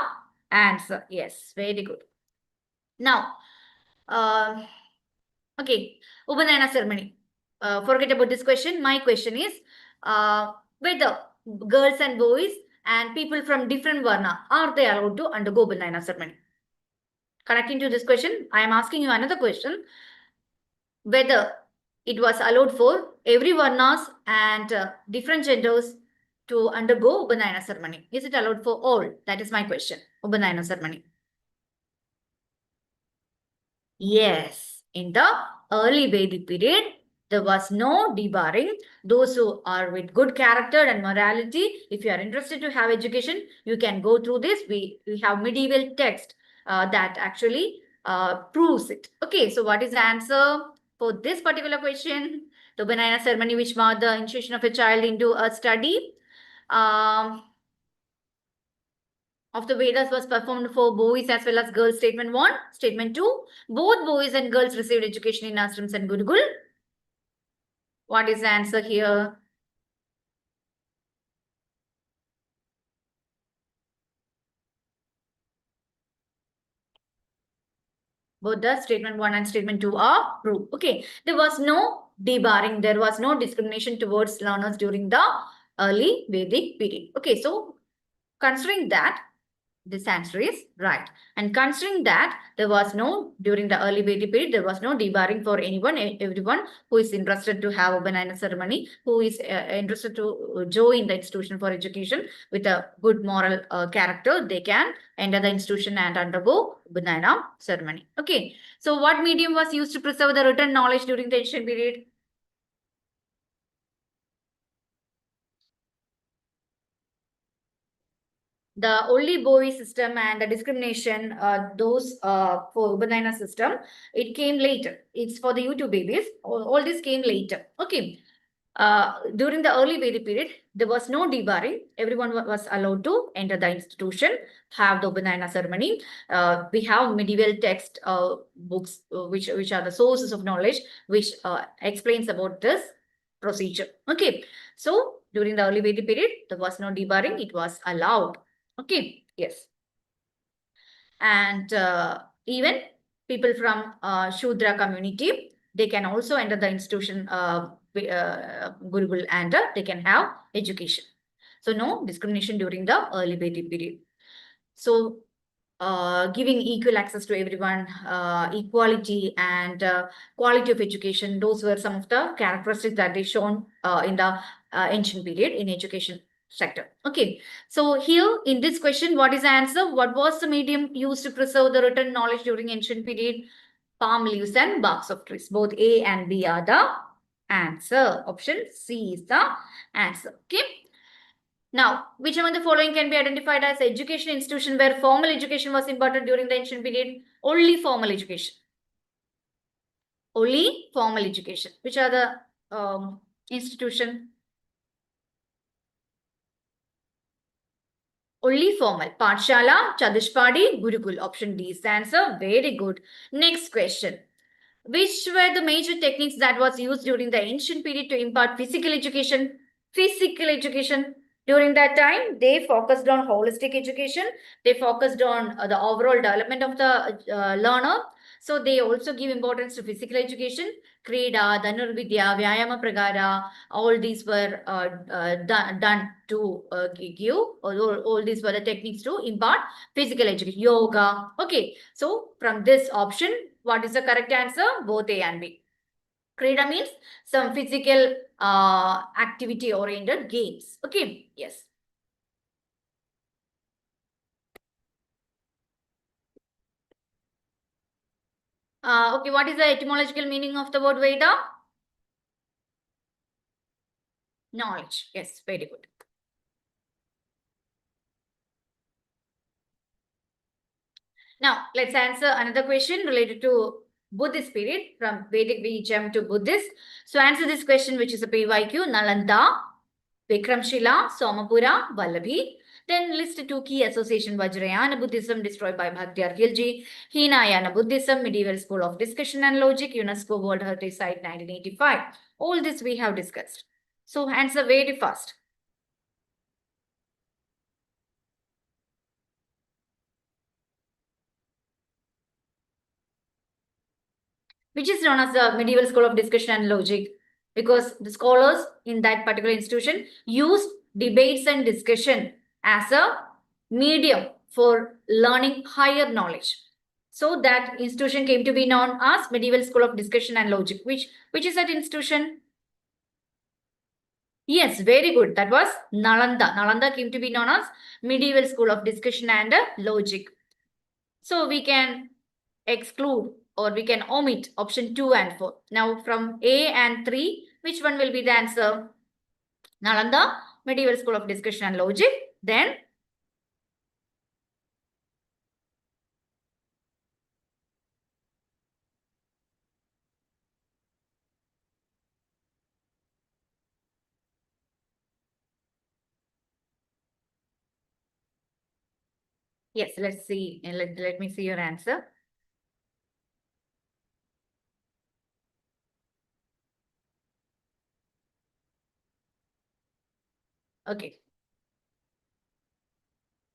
answer. Yes, very good. Now, okay, Upanayana ceremony. forget about this question. My question is whether girls and boys and people from different varna, are they allowed to undergo Upanayana ceremony? Connecting to this question, I am asking you another question. Whether it was allowed for every varnas and different genders to undergo Upanayana ceremony. Is it allowed for all? That is my question. Upanayana ceremony. Yes, in the early Vedic period, there was no debarring. Those who are with good character and morality, if you are interested to have education, you can go through this. We have medieval text that actually proves it. Okay, so what is the answer for this particular question? The Upanayana ceremony, which marked the initiation of a child into a study of the Vedas, was performed for boys as well as girls. Statement 1. Statement 2. Both boys and girls received education in ashrams and Gurukul. What is the answer here? Both the statement 1 and statement 2 are true. Okay. There was no debarring. There was no discrimination towards learners during the early Vedic period. Okay. So considering that, this answer is right. And considering that there was no, during the early Vedic period, there was no debarring for anyone, everyone who is interested to have Upanayana ceremony, who is interested to join the institution for education with a good moral character, they can enter the institution and undergo Upanayana ceremony. Okay. So what medium was used to preserve the written knowledge during the ancient period? The only boy system and the discrimination, those for Upanayana system, it came later. It's for the YouTube babies. All this came later. Okay. During the early Vedic period, there was no debarring. Everyone was allowed to enter the institution, have the Upanayana ceremony. We have medieval text books, which are the sources of knowledge, which explains about this procedure. Okay. So during the early Vedic period, there was no debarring. It was allowed. Okay, yes. And even people from Shudra community, they can also enter the institution Gurukul and they can have education. So no discrimination during the early Vedic period. So giving equal access to everyone, equality and quality of education, those were some of the characteristics that they shown in the ancient period in education sector. Okay, so here in this question, what is the answer? What was the medium used to preserve the written knowledge during ancient period? Palm leaves and barks of trees. Both A and B are the answer. Option C is the answer. Okay. Now, which among the following can be identified as education institution where formal education was imparted during the ancient period? Only formal education. Only formal education. Which are the institution? Only formal. Pathshala, Chatushpadi, Gurukul. Option D is the answer. Very good. Next question. Which were the major techniques that was used during the ancient period to impart physical education? Physical education. During that time, they focused on holistic education. They focused on the overall development of the learner. So they also give importance to physical education. Krida, Dhanurvidya, Vyayama Pragara, all these were done to give, all these were the techniques to impart physical education. Yoga. Okay, so from this option, what is the correct answer? Both A and B. Krida means some physical activity oriented games. Okay, yes. Okay, what is the etymological meaning of the word Veda? Knowledge. Yes, very good. Now, let's answer another question related to Buddhist period. From Vedic, we jump to Buddhist. So, answer this question, which is a PYQ. Nalanda, Vikramshila, Somapura, Vallabhi. Then list two key association: Vajrayana Buddhism destroyed by Bhakti Khilji, Hinayana Buddhism, medieval school of discussion and logic, UNESCO World Heritage Site 1985. All this we have discussed. So answer very fast. Which is known as the medieval school of discussion and logic? because the scholars in that particular institution used debates and discussion as a medium for learning higher knowledge. So that institution came to be known as Medieval School of Discussion and Logic. Which is that institution? Yes, very good. That was Nalanda. Nalanda came to be known as Medieval School of Discussion and Logic. So we can exclude or we can omit option 2 and 4. Now from A and 3, which one will be the answer? Nalanda, Medieval School of Discussion and Logic. Then yes, let's see. Let me see your answer. Okay.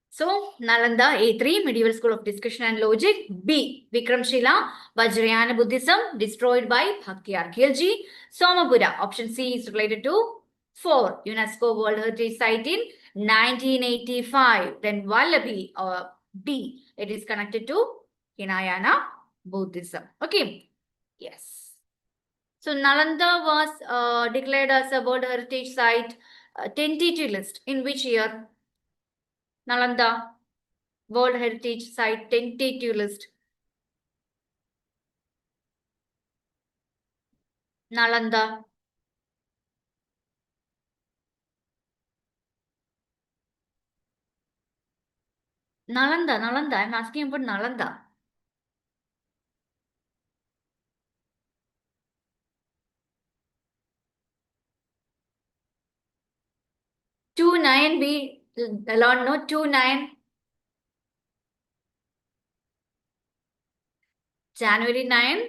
So, Nalanda, A3, Medieval School of Discussion and Logic. B, Vikramshila, Vajrayana Buddhism, destroyed by Bhakti Archaeology. Somapura, option C is related to 4, UNESCO World Heritage Site in 1985. Then Vallabhi, D, it is connected to Hinayana Buddhism. Okay. Yes. So, Nalanda was declared as a World Heritage Site tentative list. In which year? Nalanda World Heritage Site tentative list. Nalanda. Nalanda. I'm asking about Nalanda. Two nine we learn no 29 January 9,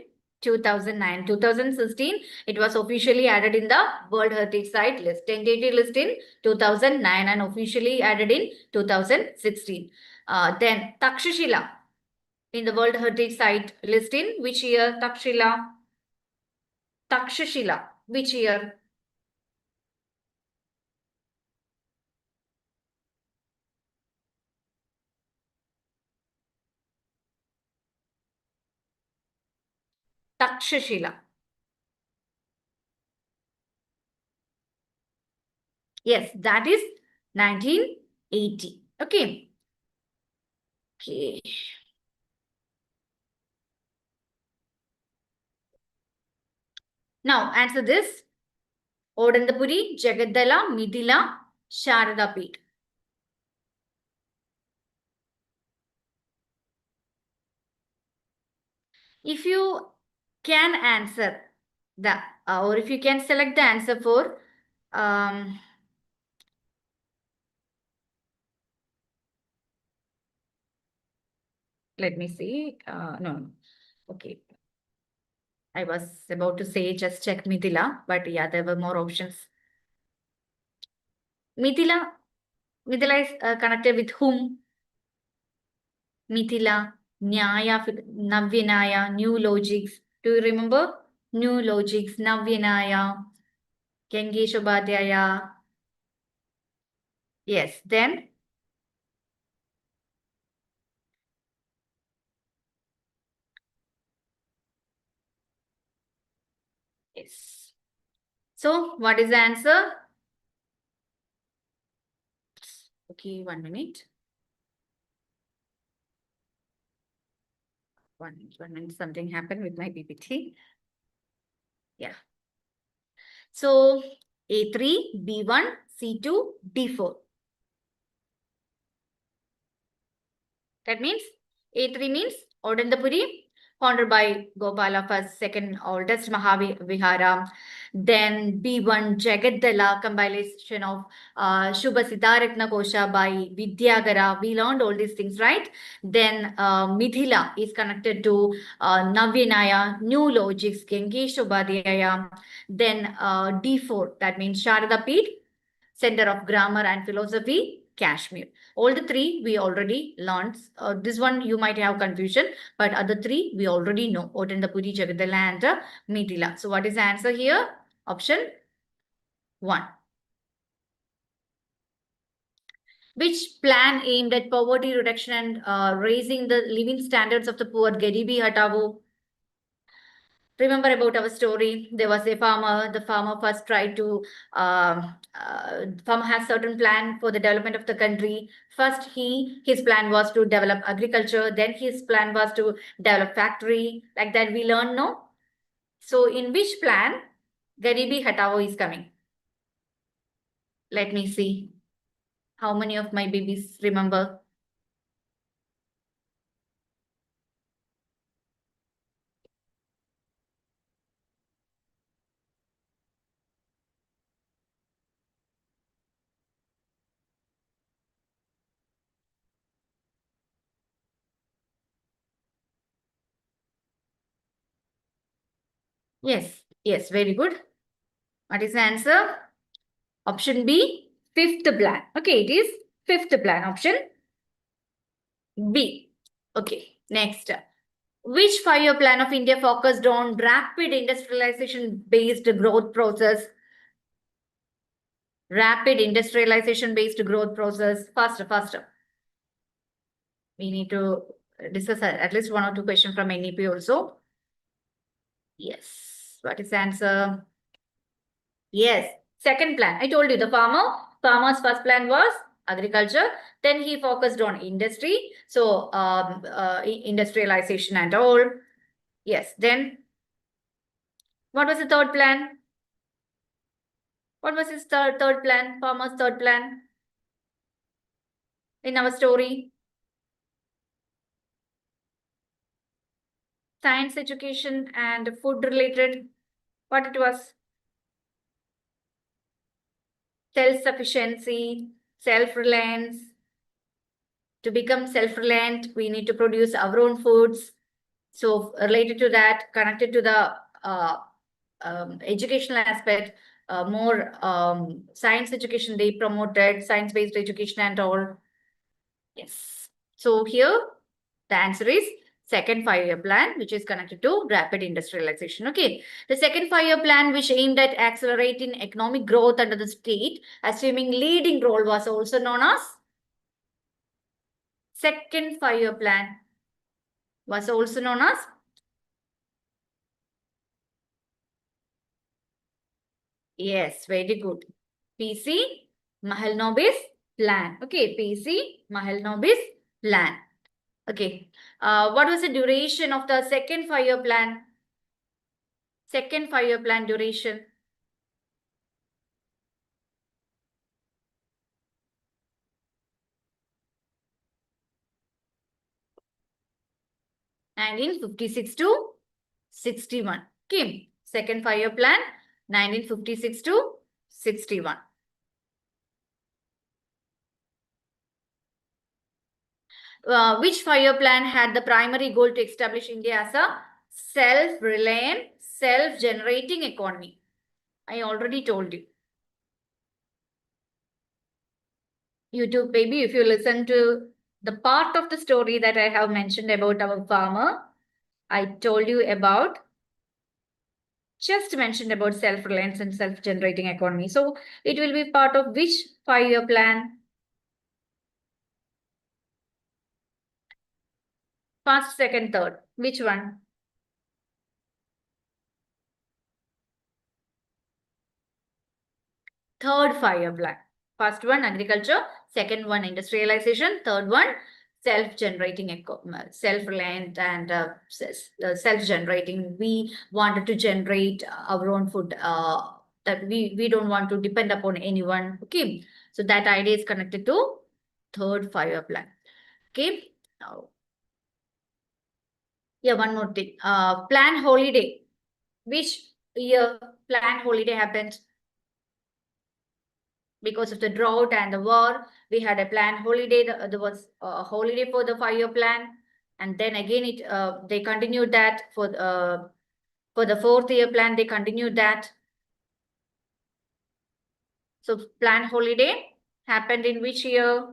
2009. 2016, it was officially added in the World Heritage Site list. Tentative list in 2009 and officially added in 2016. Then Takshashila in the World Heritage Site list in which year? Takshashila, which year? Takshashila. Yes, that is 1980. Okay. Okay. Now answer this. Odandapuri, Jagadala, Mithila, Sharada Peeth. If you can answer the or if you can select the answer for let me see. No. Okay. I was about to say just check Mithila, but yeah, there were more options. Mithila is connected with whom? Mithila, Nyaya, Navyanaya, New Logics. Do you remember? New Logics, Navyanaya, Gengesh Upadhyaya. Yes, then yes. So, what is the answer? Okay, 1 minute. One minute, something happened with my PPT. Yeah. So, A3, B1, C2, D4. That means A3 means Odandapuri, founded by Gopala first, second oldest Mahavihara. Then B1 Jagadala, compilation of Shubha Siddharatna Kosha by Vidyagara. We learned all these things, right? Then Mithila is connected to Navyanaya, New Logics, Gengesh Upadhyaya. Then D4, that means Sharada Peeth, Center of Grammar and Philosophy, Kashmir. All the three we already learned. This one you might have confusion, but other three we already know. Odandapuri, Jagadala and Mithila. So what is the answer here? Option 1. Which plan aimed at poverty reduction and raising the living standards of the poor? Garibi Hatao. Remember about our story. There was a farmer. The farmer first tried to. Farmer has certain plan for the development of the country. First, his plan was to develop agriculture. Then his plan was to develop factory. Like that, we learn, no. So, in which plan Garibi Hatao is coming? Let me see. How many of my babies remember? Yes, very good. What is the answer? Option B, fifth plan. Okay, it is fifth plan. Option B. Okay, next. Which 5-year plan of India focused on rapid industrialization based growth process? Rapid industrialization based growth process. Faster. We need to discuss at least 1 or 2 questions from NEP also. Yes. What is the answer? Yes. Second plan. I told you the farmer's first plan was agriculture. Then he focused on industry. So industrialization and all. Yes. Then what was the third plan? What was his third plan? Farmer's third plan in our story? Science education and food related. What it was? Self-sufficiency, self-reliance. To become self-reliant, we need to produce our own foods. So related to that, connected to the educational aspect, more science education they promoted, science-based education and all. Yes. So here the answer is second 5-year plan, which is connected to rapid industrialization. Okay. The second 5-year plan, which aimed at accelerating economic growth under the state, assuming leading role, was also known as second 5-year plan, was also known as yes, very good. PC Mahalanobis plan. Okay, PC Mahalanobis plan. Okay. What was the duration of the second 5-year plan? Second 5-year plan duration. And in 56 to 61. Okay. Second 5-year plan, 1956 to 61. Which 5-year plan had the primary goal to establish India as a self-reliant, self-generating economy? I already told you. YouTube baby, if you listen to the part of the story that I have mentioned about our farmer, I told you about, just mentioned about self-reliance and self-generating economy. So it will be part of which 5-year plan? First, second, third. Which one? Third 5-year plan. First one, agriculture. Second one, industrialization. Third one, self-generating, self-reliant and self-generating. We wanted to generate our own food. That we don't want to depend upon anyone. Okay. So that idea is connected to third 5-year plan. Okay. Now, yeah, one more thing. Plan holiday. Which year plan holiday happened? Because of the drought and the war, we had a planned holiday. There was a holiday for the 5-year plan, and then again they continued that for the 4th year plan. They continued that. So planned holiday happened in which year?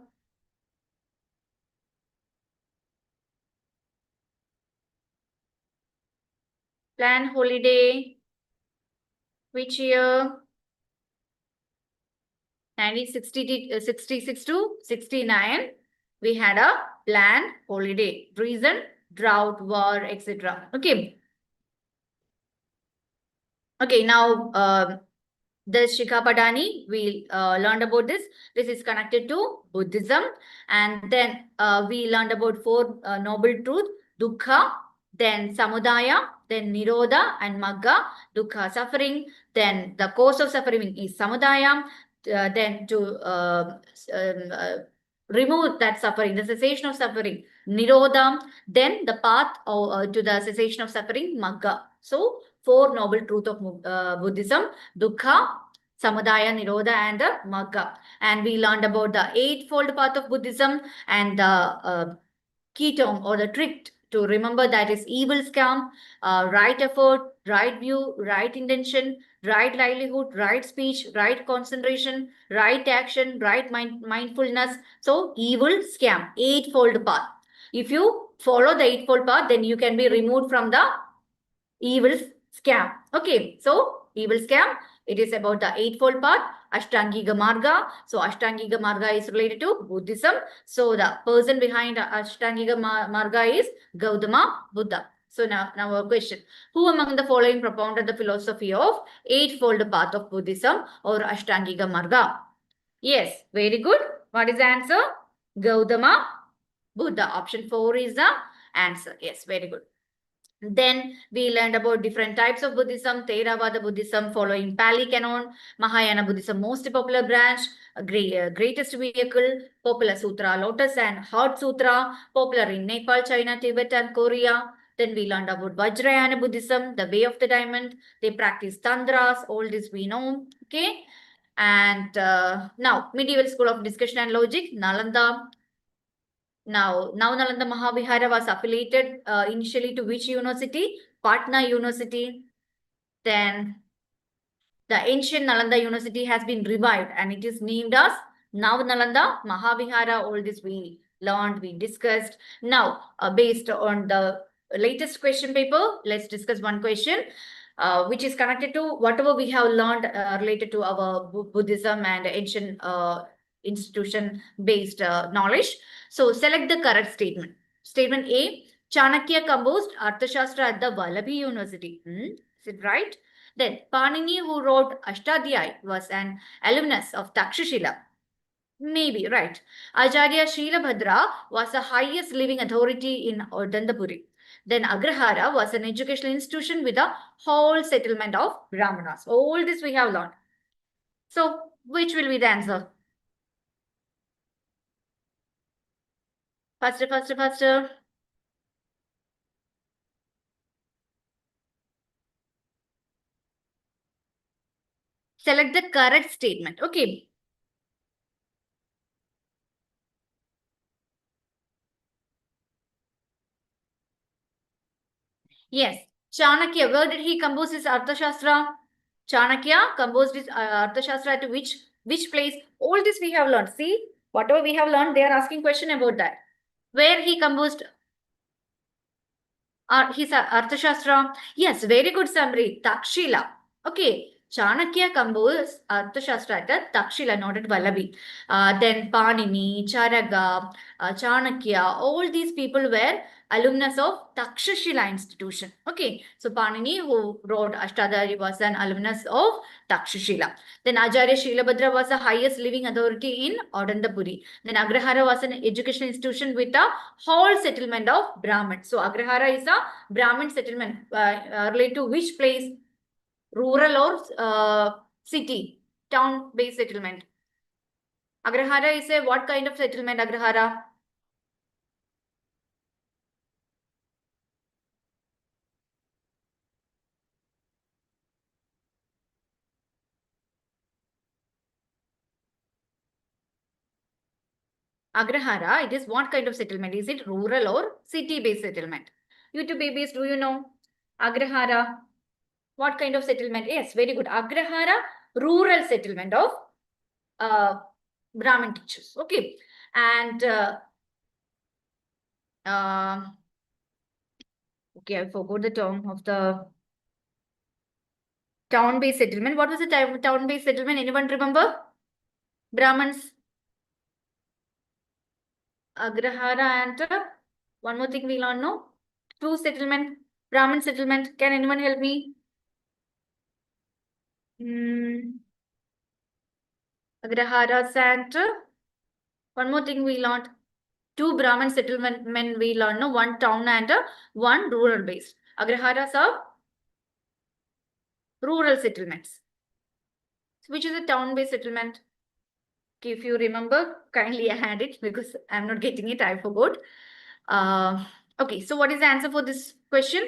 Planned holiday Which year? 1966 to 69. We had a planned holiday. Reason, drought, war, etc. Okay. Okay, now the Shikhapadani, we learned about this. This is connected to Buddhism. And then we learned about four noble truths, Dukkha, then Samudaya, then Nirodha and Magga. Dukkha, suffering. Then the cause of suffering is Samudaya. Then to remove that suffering, the cessation of suffering, Nirodha. Then the path to the cessation of suffering, Magga. So, four noble truths of Buddhism, Dukkha, Samadaya, Nirodha, and the Magga. And we learned about the eightfold path of Buddhism and the key term or the trick to remember that is evil scam, right effort, right view, right intention, right livelihood, right speech, right concentration, right action, right mindfulness. So, evil scam, eightfold path. If you follow the eightfold path, then you can be removed from the evil scam. Okay, so evil scam, it is about the eightfold path, Ashtangiga Marga. So Ashtangiga Marga is related to Buddhism. So the person behind Ashtangiga Marga is Gautama Buddha. So now our question, who among the following propounded the philosophy of eightfold path of Buddhism or Ashtangiga Marga? Yes, very good. What is the answer? Gautama Buddha. Option 4 is the answer. Yes, very good. Then we learned about different types of Buddhism, Theravada Buddhism following Pali Canon, Mahayana Buddhism most popular branch, greatest vehicle, popular Sutra, Lotus and Heart Sutra, popular in Nepal, China, Tibet and Korea. Then we learned about Vajrayana Buddhism, the way of the diamond. They practice tantras, all this we know. Okay. And now medieval school of discussion and logic, Nalanda. Now Nalanda Mahavihara was affiliated initially to which university? Patna University. Then the ancient Nalanda University has been revived and it is named as Nalanda Mahavihara. All this we learned, we discussed. Now, based on the latest question paper, let's discuss one question. Which is connected to whatever we have learned related to our Buddhism and ancient institution-based knowledge. So select the correct statement. Statement A, Chanakya composed Arthashastra at the Vallabhi University. Is it right? Then Panini, who wrote Ashtadhyay, was an alumnus of Takshashila. Maybe, right. Acharya Shilabhadra was the highest living authority in Dandapuri. Then Agrahara was an educational institution with a whole settlement of Brahmanas. All this we have learned. So, which will be the answer? Faster, faster, faster. Select the correct statement. Okay. Yes. Chanakya, where did he compose his Arthashastra? Chanakya composed his Arthashastra at which place? All this we have learned. See, whatever we have learned, they are asking question about that. Where he composed his Arthashastra? Yes, very good summary. Takshila. Okay. Chanakya composed Arthashastra at Takshila, not at Vallabhi. Then Panini, Charaga, Chanakya, all these people were alumnus of Takshashila institution. Okay, so Panini, who wrote Ashtadhyayi, was an alumnus of Takshashila. Then Acharya Shilabhadra was the highest living authority in Odandapuri. Then Agrahara was an educational institution with a whole settlement of Brahmin. So Agrahara is a Brahmin settlement related to which place? Rural or city, town-based settlement. Agrahara is a what kind of settlement, Agrahara? Agrahara, it is what kind of settlement? Is it rural or city-based settlement? You two babies, do you know? Agrahara, what kind of settlement? Yes, very good. Agrahara, rural settlement of Brahmin teachers. Okay. And okay, I forgot the term of the Town-based settlement. What was the town-based settlement? Anyone remember? Brahmins. Agrahara and one more thing we'll all know. Two settlement. Brahmin settlement. Can anyone help me? Agraharas and one more thing we learned. Two Brahmin settlement men we learned. No, one town and one rural based. Agraharas are rural settlements. Which is a town-based settlement? If you remember, kindly add it because I'm not getting it. I forgot. Okay, so what is the answer for this question?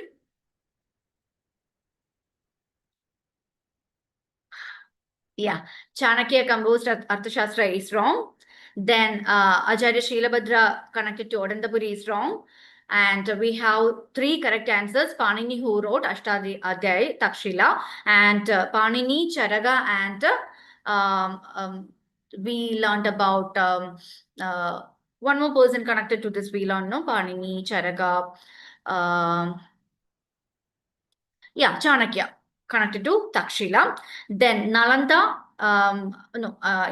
Yeah, Chanakya composed Arthashastra is wrong. Then Acharya Shilabhadra connected to Odantapuri is wrong. And we have three correct answers. Panini who wrote Ashtadhyayi Takshila, and Panini, Charaga, and we learned about one more person connected to this. We learned, no, Panini, Charaga, yeah, Chanakya connected to Takshila. Then Nalanda,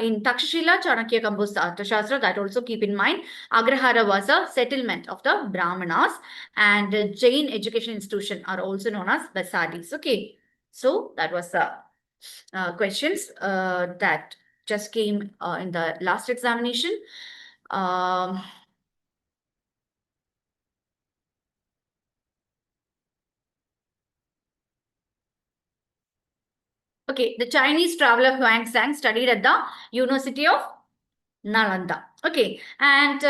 in Takshila, Chanakya composed the Arthashastra. That also keep in mind. Agrahara was a settlement of the Brahmanas, and Jain education institution are also known as Basadis. Okay, so that was the questions that just came in the last examination. Okay, the Chinese traveler Huangsang studied at the University of Nalanda. Okay, and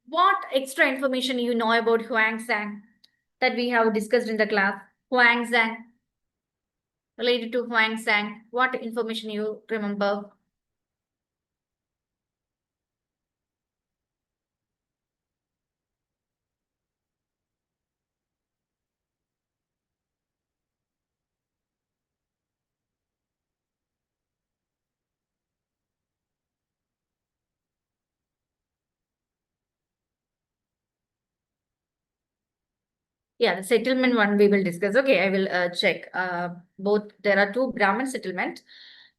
what extra information you know about Huangsang that we have discussed in the class? Huangsang, related to Huangsang, what information you remember? Yeah, the settlement one we will discuss. Okay, I will check. Both there are two Brahmin settlement.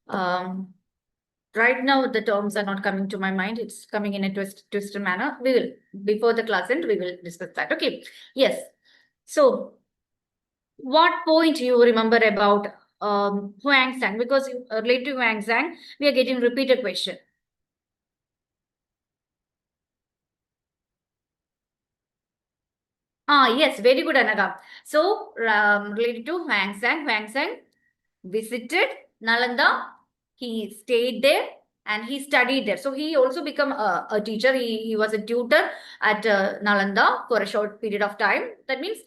Right now the terms are not coming to my mind. It's coming in a twisted manner. We will before the class end we will discuss that. Okay. Yes. So, what point you remember about Huangsang? Because related to Huangsang, we are getting repeated question. Yes, very good, Anaga. So, related to Huangsang visited Nalanda. He stayed there and he studied there. So, he also became a teacher. He was a tutor at Nalanda for a short period of time. That means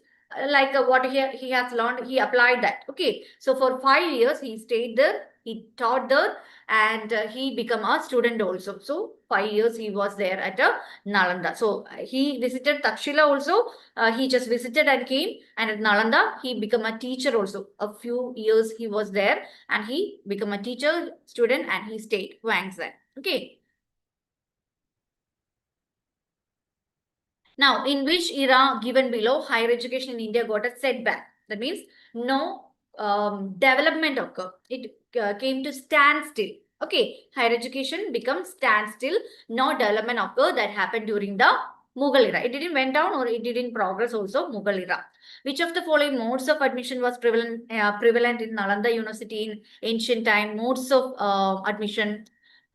like what he has learned, he applied that. Okay. So, for 5 years, he stayed there. He taught there and he became a student also. So, 5 years he was there at Nalanda. So, he visited Takshila also. He just visited and came, and at Nalanda he became a teacher also. A few years he was there and he became a teacher, student, and he stayed Huangshan. Okay. Now, in which era given below higher education in India got a setback? That means no development occurred. It came to standstill. Okay, higher education becomes standstill. No development occurred that happened during the Mughal era. It didn't went down or it didn't progress also Mughal era. Which of the following modes of admission was prevalent in Nalanda University in ancient time? Modes of admission.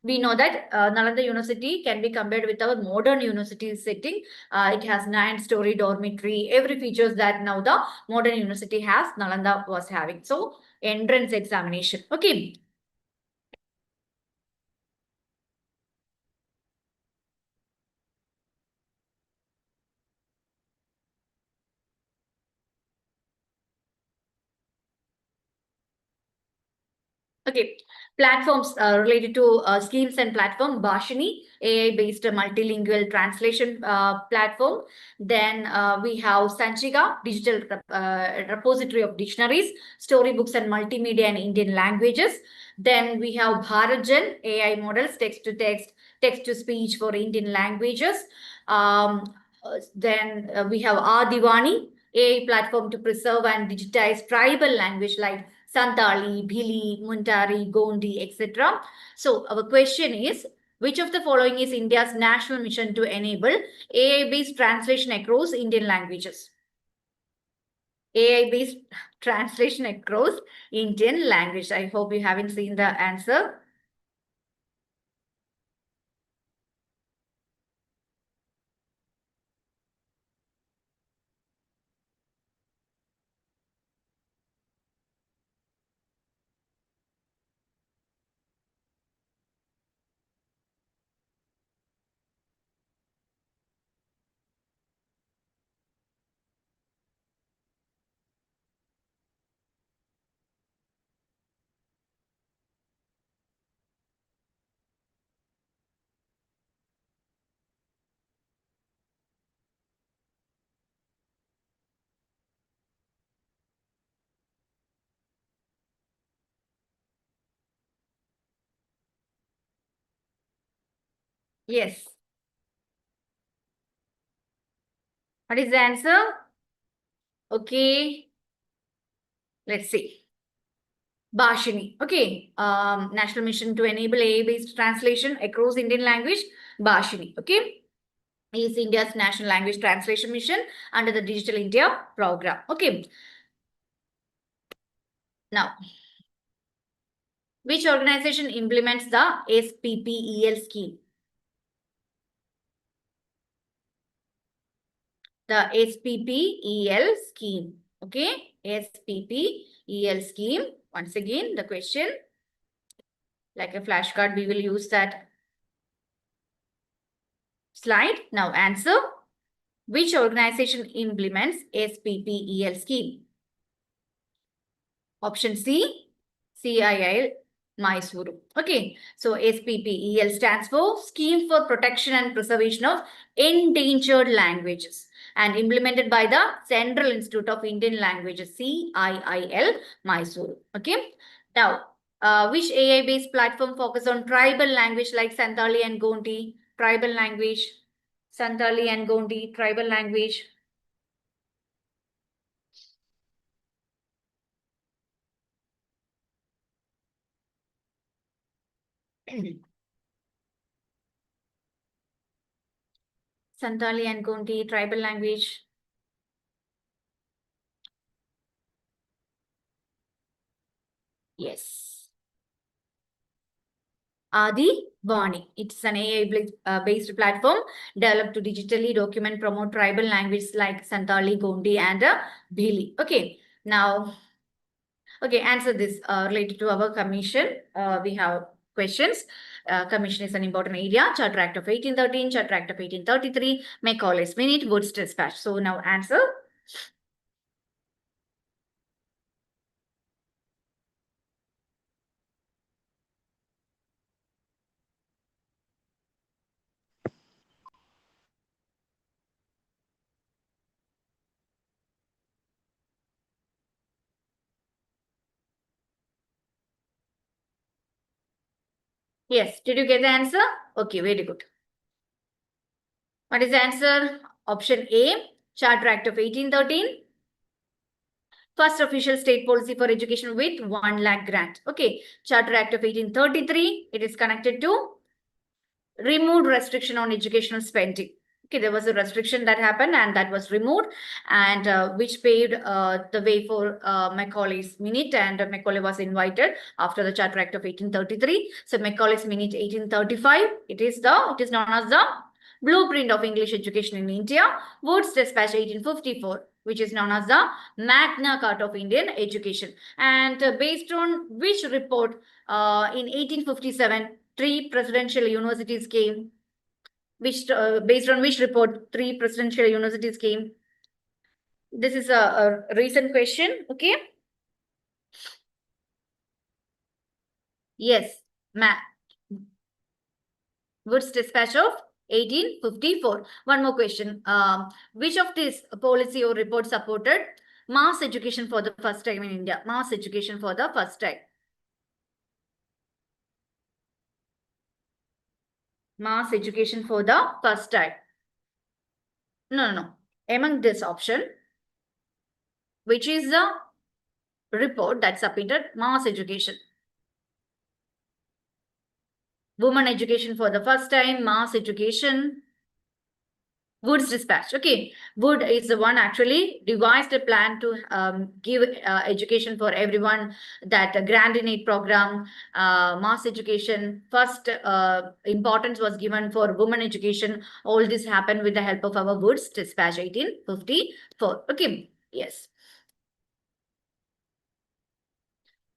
We know that Nalanda University can be compared with our modern university setting. It has 9-story dormitory, every features that now the modern university has, Nalanda was having. So, entrance examination. Okay. Okay, platforms related to schemes and platform, Bhashini, AI-based multilingual translation platform. Then we have Sanchiga, digital repository of dictionaries, storybooks and multimedia and Indian languages. Then we have Bharatjan, AI models, text-to-text, text-to-speech for Indian languages. Then we have Adivani, AI platform to preserve and digitize tribal language like Santali, Bhili, Muntari, Gondi, etc. So our question is, which of the following is India's national mission to enable AI-based translation across Indian languages? AI-based translation across Indian language. I hope you haven't seen the answer. Yes. What is the answer? Okay. Let's see. Bhashini. Okay. National mission to enable AI-based translation across Indian language. Bhashini. Okay. Is India's national language translation mission under the Digital India program. Okay. Now, which organization implements the SPPEL scheme? The SPPEL scheme. Okay. SPPEL scheme. Once again, the question, like a flashcard, we will use that slide. Now, answer. Which organization implements SPPEL scheme? Option C, CIL Mysuru. Okay, so SPPEL stands for Scheme for Protection and Preservation of Endangered Languages and implemented by the Central Institute of Indian Languages, CIIL Mysuru. Okay, now which AI-based platform focus on tribal language like Santali and Gondi? Tribal language, Santali and Gondi, tribal language. Santali and Gondi, tribal language. Yes. Adi Vani. It's an AI-based platform developed to digitally document, promote tribal languages like Santali, Gondi, and Bhili. Okay. Now, okay, answer this related to our commission. We have questions. Commission is an important area. Charter Act of 1813, Charter Act of 1833, Macaulay's Minute, Wood's Dispatch. So now answer. Yes, did you get the answer? Okay, very good. What is the answer? Option A, Charter Act of 1813. First official state policy for education with 1 lakh grant. Okay, Charter Act of 1833. It is connected to removed restriction on educational spending. Okay, there was a restriction that happened and that was removed, and which paved the way for Macaulay's Minute, and Macaulay was invited after the Charter Act of 1833. So Macaulay's Minute 1835, it is known as the blueprint of English education in India. Wood's Dispatch 1854, which is known as the Magna Carta of Indian education, and based on which report in 1857 three presidential universities came. Which based on which report 3 presidential universities came? This is a recent question. Okay. Yes, Wood's Dispatch of 1854. One more question. Which of these policy or report supported mass education for the first time in India? Mass education for the first time. Mass education for the first time. No. Among this option, which is the report that submitted mass education. Women education for the first time, mass education. Wood's dispatch. Okay, Wood is the one actually devised a plan to give education for everyone. That Grand in Aid program, mass education. First importance was given for women education. All this happened with the help of our Wood's dispatch, 1854. Okay, yes.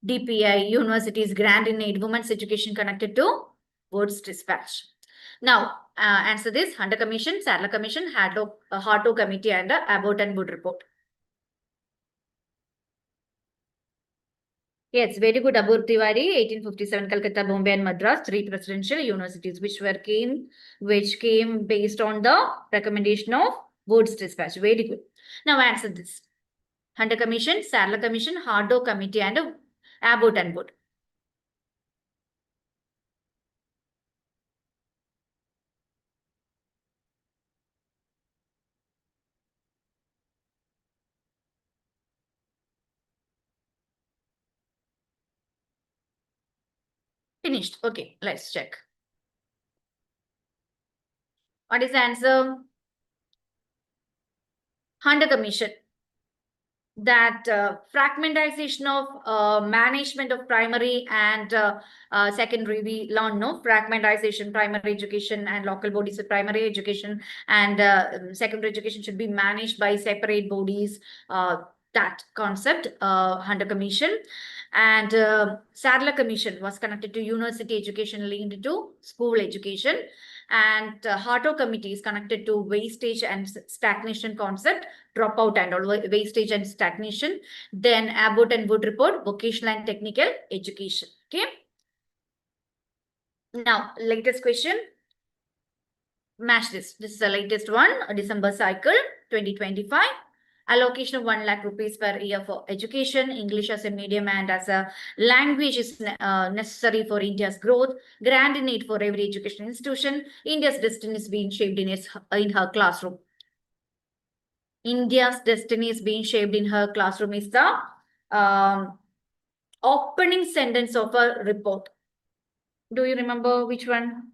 DPI, universities, Grand in Aid, women's education connected to Wood's dispatch. Now, answer this: Hunter Commission, Sadler Commission, Harto Committee, and Abbott and Wood report. Yes, very good. Abur Tiwari, 1857, Calcutta, Bombay, and Madras, 3 presidential universities, which came based on the recommendation of Wood's dispatch. Very good. Now, answer this: Hunter Commission, Sadler Commission, Hardo Committee, and Abbott and Wood. Finished. Okay, let's check. What is the answer? Hunter Commission. That fragmentization of management of primary and secondary, we learn, no? Fragmentization, primary education and local bodies of primary education and secondary education should be managed by separate bodies. That concept, Hunter Commission. And Sadler Commission was connected to university education linked to school education. And Harto Committee is connected to wastage and stagnation concept, dropout and all, wastage and stagnation. Then Abbott and Wood report, vocational and technical education. Okay. Now, latest question. Match this. This is the latest one, December cycle, 2025. Allocation of 1 lakh rupees per year for education. English as a medium and as a language is necessary for India's growth. Grand in Aid for every education institution. India's destiny is being shaped in her classroom. India's destiny is being shaped in her classroom is the opening sentence of a report. Do you remember which one?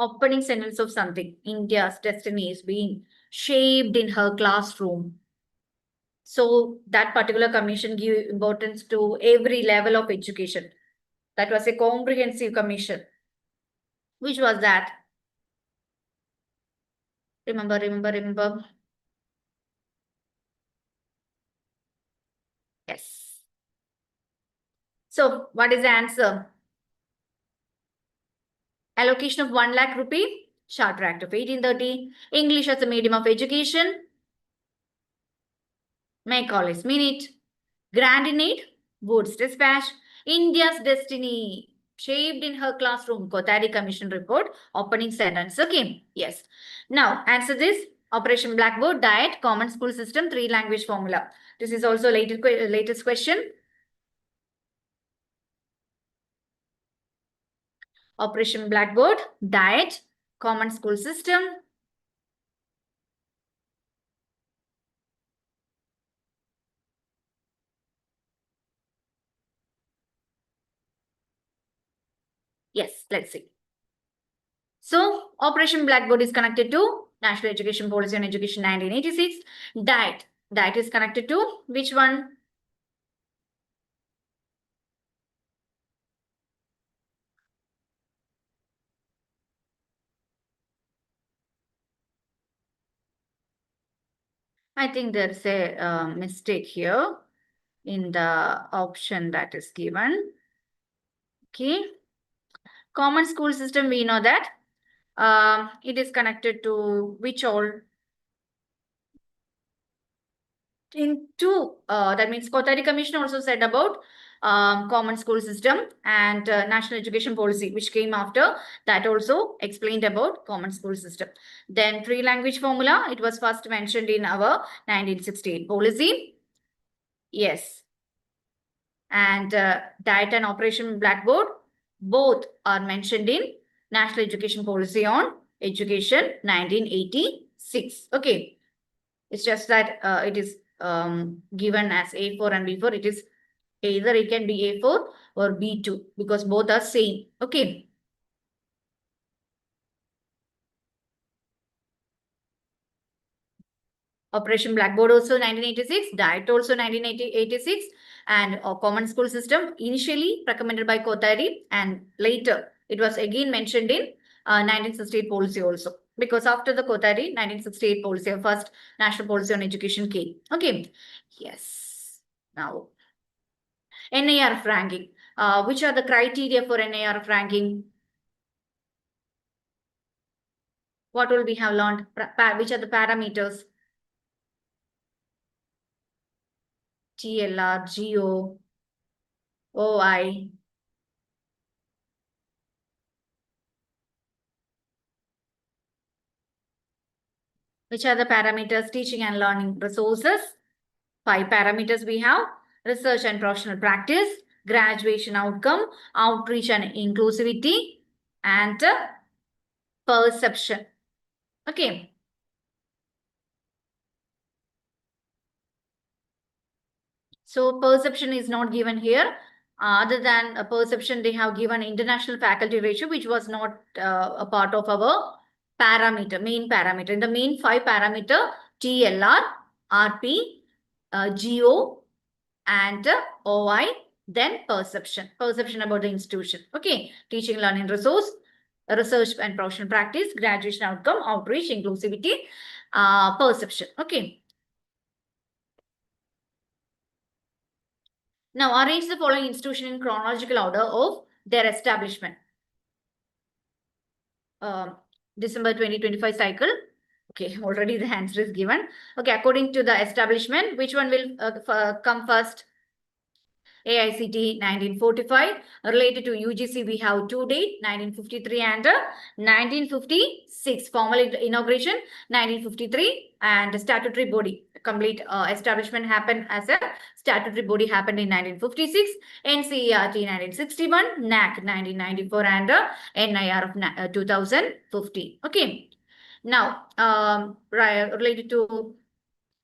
Opening sentence of something. India's destiny is being shaped in her classroom. So that particular commission gave importance to every level of education. That was a comprehensive commission. Which was that? Remember. Yes. So what is the answer? Allocation of 1 lakh rupee, Charter Act of 1830. English as a medium of education, Macaulay's Minute. Grand in Aid, Wood's dispatch. India's destiny shaped in her classroom, Kothari Commission report, opening sentence. Okay, yes. Now, answer this. Operation Blackboard, Diet, Common School System, 3-language formula. This is also latest question. Operation Blackboard, Diet, Common School System. Yes, let's see. So, Operation Blackboard is connected to National Education Policy on Education 1986. Diet is connected to which one? I think there's a mistake here in the option that is given. Okay. Common school system, we know that it is connected to which all? In two, that means Kothari Commission also said about common school system and national education policy, which came after that, also explained about common school system. Then 3-language formula, it was first mentioned in our 1968 policy. Yes. And Diet and Operation Blackboard, both are mentioned in National Education Policy on Education 1986. Okay. It's just that it is given as A4 and B4. It is either it can be A4 or B2 because both are same. Okay. Operation Blackboard also 1986, Diet also 1986, and Common School System initially recommended by Kothari, and later it was again mentioned in 1968 policy also, because after the Kothari 1968 policy, first national policy on education came. Okay, yes. Now, NIRF ranking. Which are the criteria for NIRF ranking? What will we have learned? Which are the parameters? TLR, GO, OI. Which are the parameters? Teaching and learning resources. 5 parameters we have. Research and professional practice, graduation outcome, outreach and inclusivity, and perception. Okay. So perception is not given here. Other than a perception, they have given international faculty ratio, which was not a part of our parameter, main parameter. In the main 5 parameter, TLR, RP, GO, and OI, then perception about the institution. Okay, teaching, learning resource, research and professional practice, graduation outcome, outreach, inclusivity, perception. Okay. Now arrange the following institution in chronological order of their establishment. December 2025 cycle. Okay, already the answer is given. Okay, according to the establishment, which one will come first? AICT 1945. Related to UGC, we have 2 date, 1953 and 1956. Formal inauguration, 1953, and statutory body. Complete establishment happened as a statutory body happened in 1956. NCERT 1961, NAC 1994, and NIR of 2015. Okay. Now, related to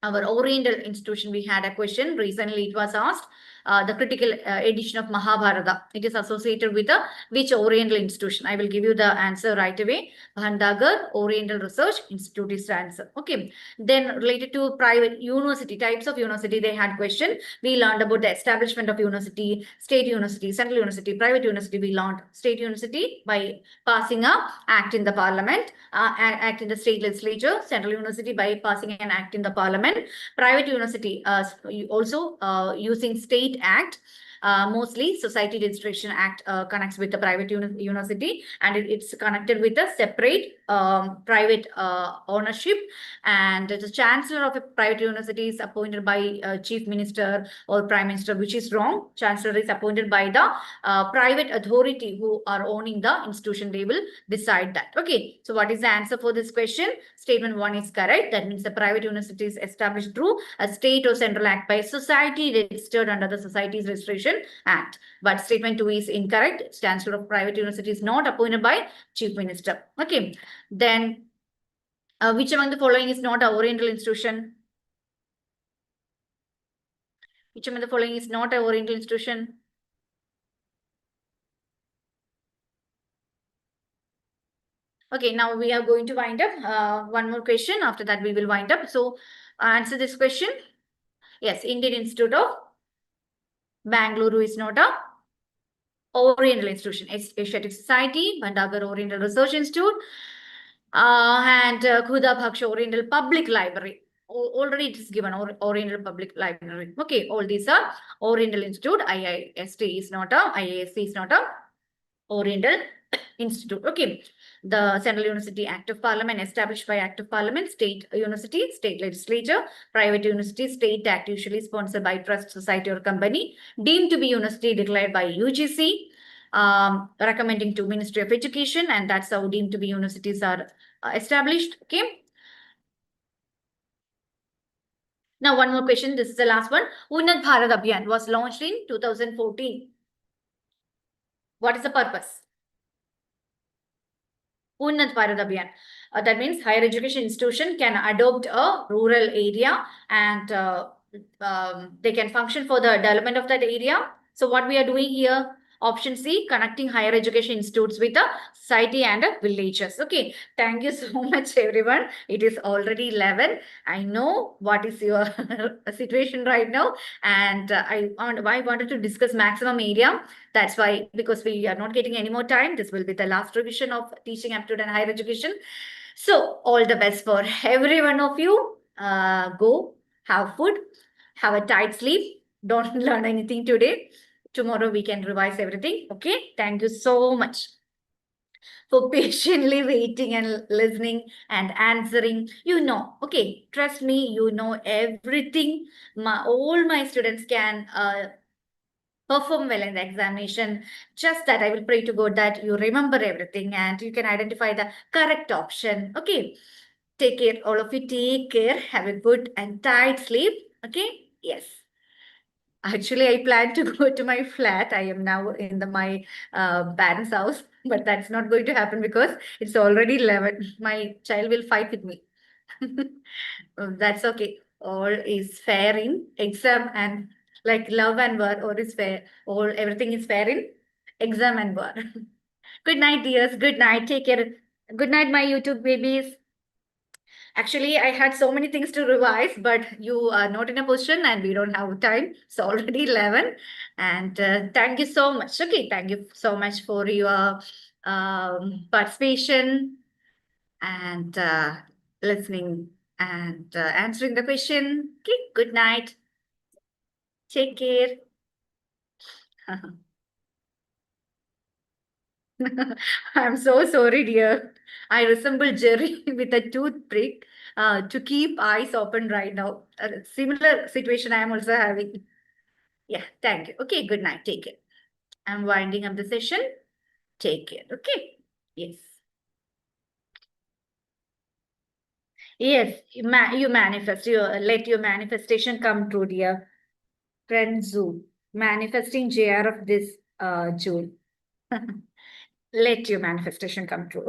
our Oriental institution, we had a question. Recently, it was asked. The critical edition of Mahabharata. It is associated with which Oriental institution? I will give you the answer right away. Bhandagar Oriental Research Institute is the answer. Okay. Then related to private university, types of university, they had question. We learned about the establishment of university, state university, central university, private university. We learned state university by passing a act in the parliament, act in the state legislature, central university by passing an act in the parliament, private university also using state act. Mostly Society Registration Act connects with the private university, and it's connected with a separate private ownership, and the chancellor of a private university is appointed by chief minister or prime minister, which is wrong. Chancellor is appointed by the private authority who are owning the institution. They will decide that. Okay, so what is the answer for this question? Statement 1 is correct. That means the private university is established through a state or central act by society registered under the Societies Registration Act. But statement 2 is incorrect. Chancellor of private university is not appointed by chief minister. Okay, then which among the following is not an Oriental institution? Which among the following is not an Oriental institution? Okay, now we are going to wind up. One more question. After that, we will wind up. So, answer this question. Yes, Indian Institute of Bangalore is not a Oriental institution. Asiatic Society, Bhandagar Oriental Research Institute, and Khuda Bhaksha Oriental Public Library. Already it is given, Oriental Public Library. Okay, all these are Oriental Institute. IIST is not a, IISC is not a Oriental Institute. Okay. The Central University Act of Parliament, established by Act of Parliament, State University, State Legislature, Private University, State Act, usually sponsored by Trust, Society or Company, deemed to be university declared by UGC, recommending to Ministry of Education, and that's how deemed to be universities are established. Okay. Now, one more question. This is the last one. Unnat Bharat Abhiyan was launched in 2014. What is the purpose? Unnat Bharat Abhiyan. that means higher education institution can adopt a rural area and they can function for the development of that area. So what we are doing here, option C, connecting higher education institutes with the society and villages. Okay, thank you so much, everyone. It is already 11. I know what is your situation right now, and I wanted to discuss maximum area. That's why, because we are not getting any more time, this will be the last revision of teaching aptitude and higher education. So all the best for every one of you. Go have food, have a tight sleep. Don't learn anything today. Tomorrow we can revise everything. Okay. Thank you so much for patiently waiting and listening and answering. Okay, trust me, you know everything. All my students can perform well in the examination. Just that I will pray to God that you remember everything and you can identify the correct option. Okay. Take care, all of you. Take care. Have a good and tight sleep. Okay. Yes. Actually, I plan to go to my flat. I am now in my parents' house, but that's not going to happen because it's already 11. My child will fight with me. That's okay. All is fair in exam and like love and war, all is fair. All everything is fair in exam and war. Good night, dears. Good night. Take care. Good night, my YouTube babies. Actually, I had so many things to revise, but you are not in a position and we don't have time. It's already 11. And thank you so much. Okay, thank you so much for your participation and listening and answering the question. Okay, good night. Take care. I'm so sorry, dear. I resemble Jerry with a toothpick to keep eyes open right now. A similar situation I am also having. Yeah, thank you. Okay, good night. Take care. I'm winding up the session. Take care. Okay. Yes. Yes, you manifest. You let your manifestation come true, dear. Friend Zoom. Manifesting JR of this June. Let your manifestation come true.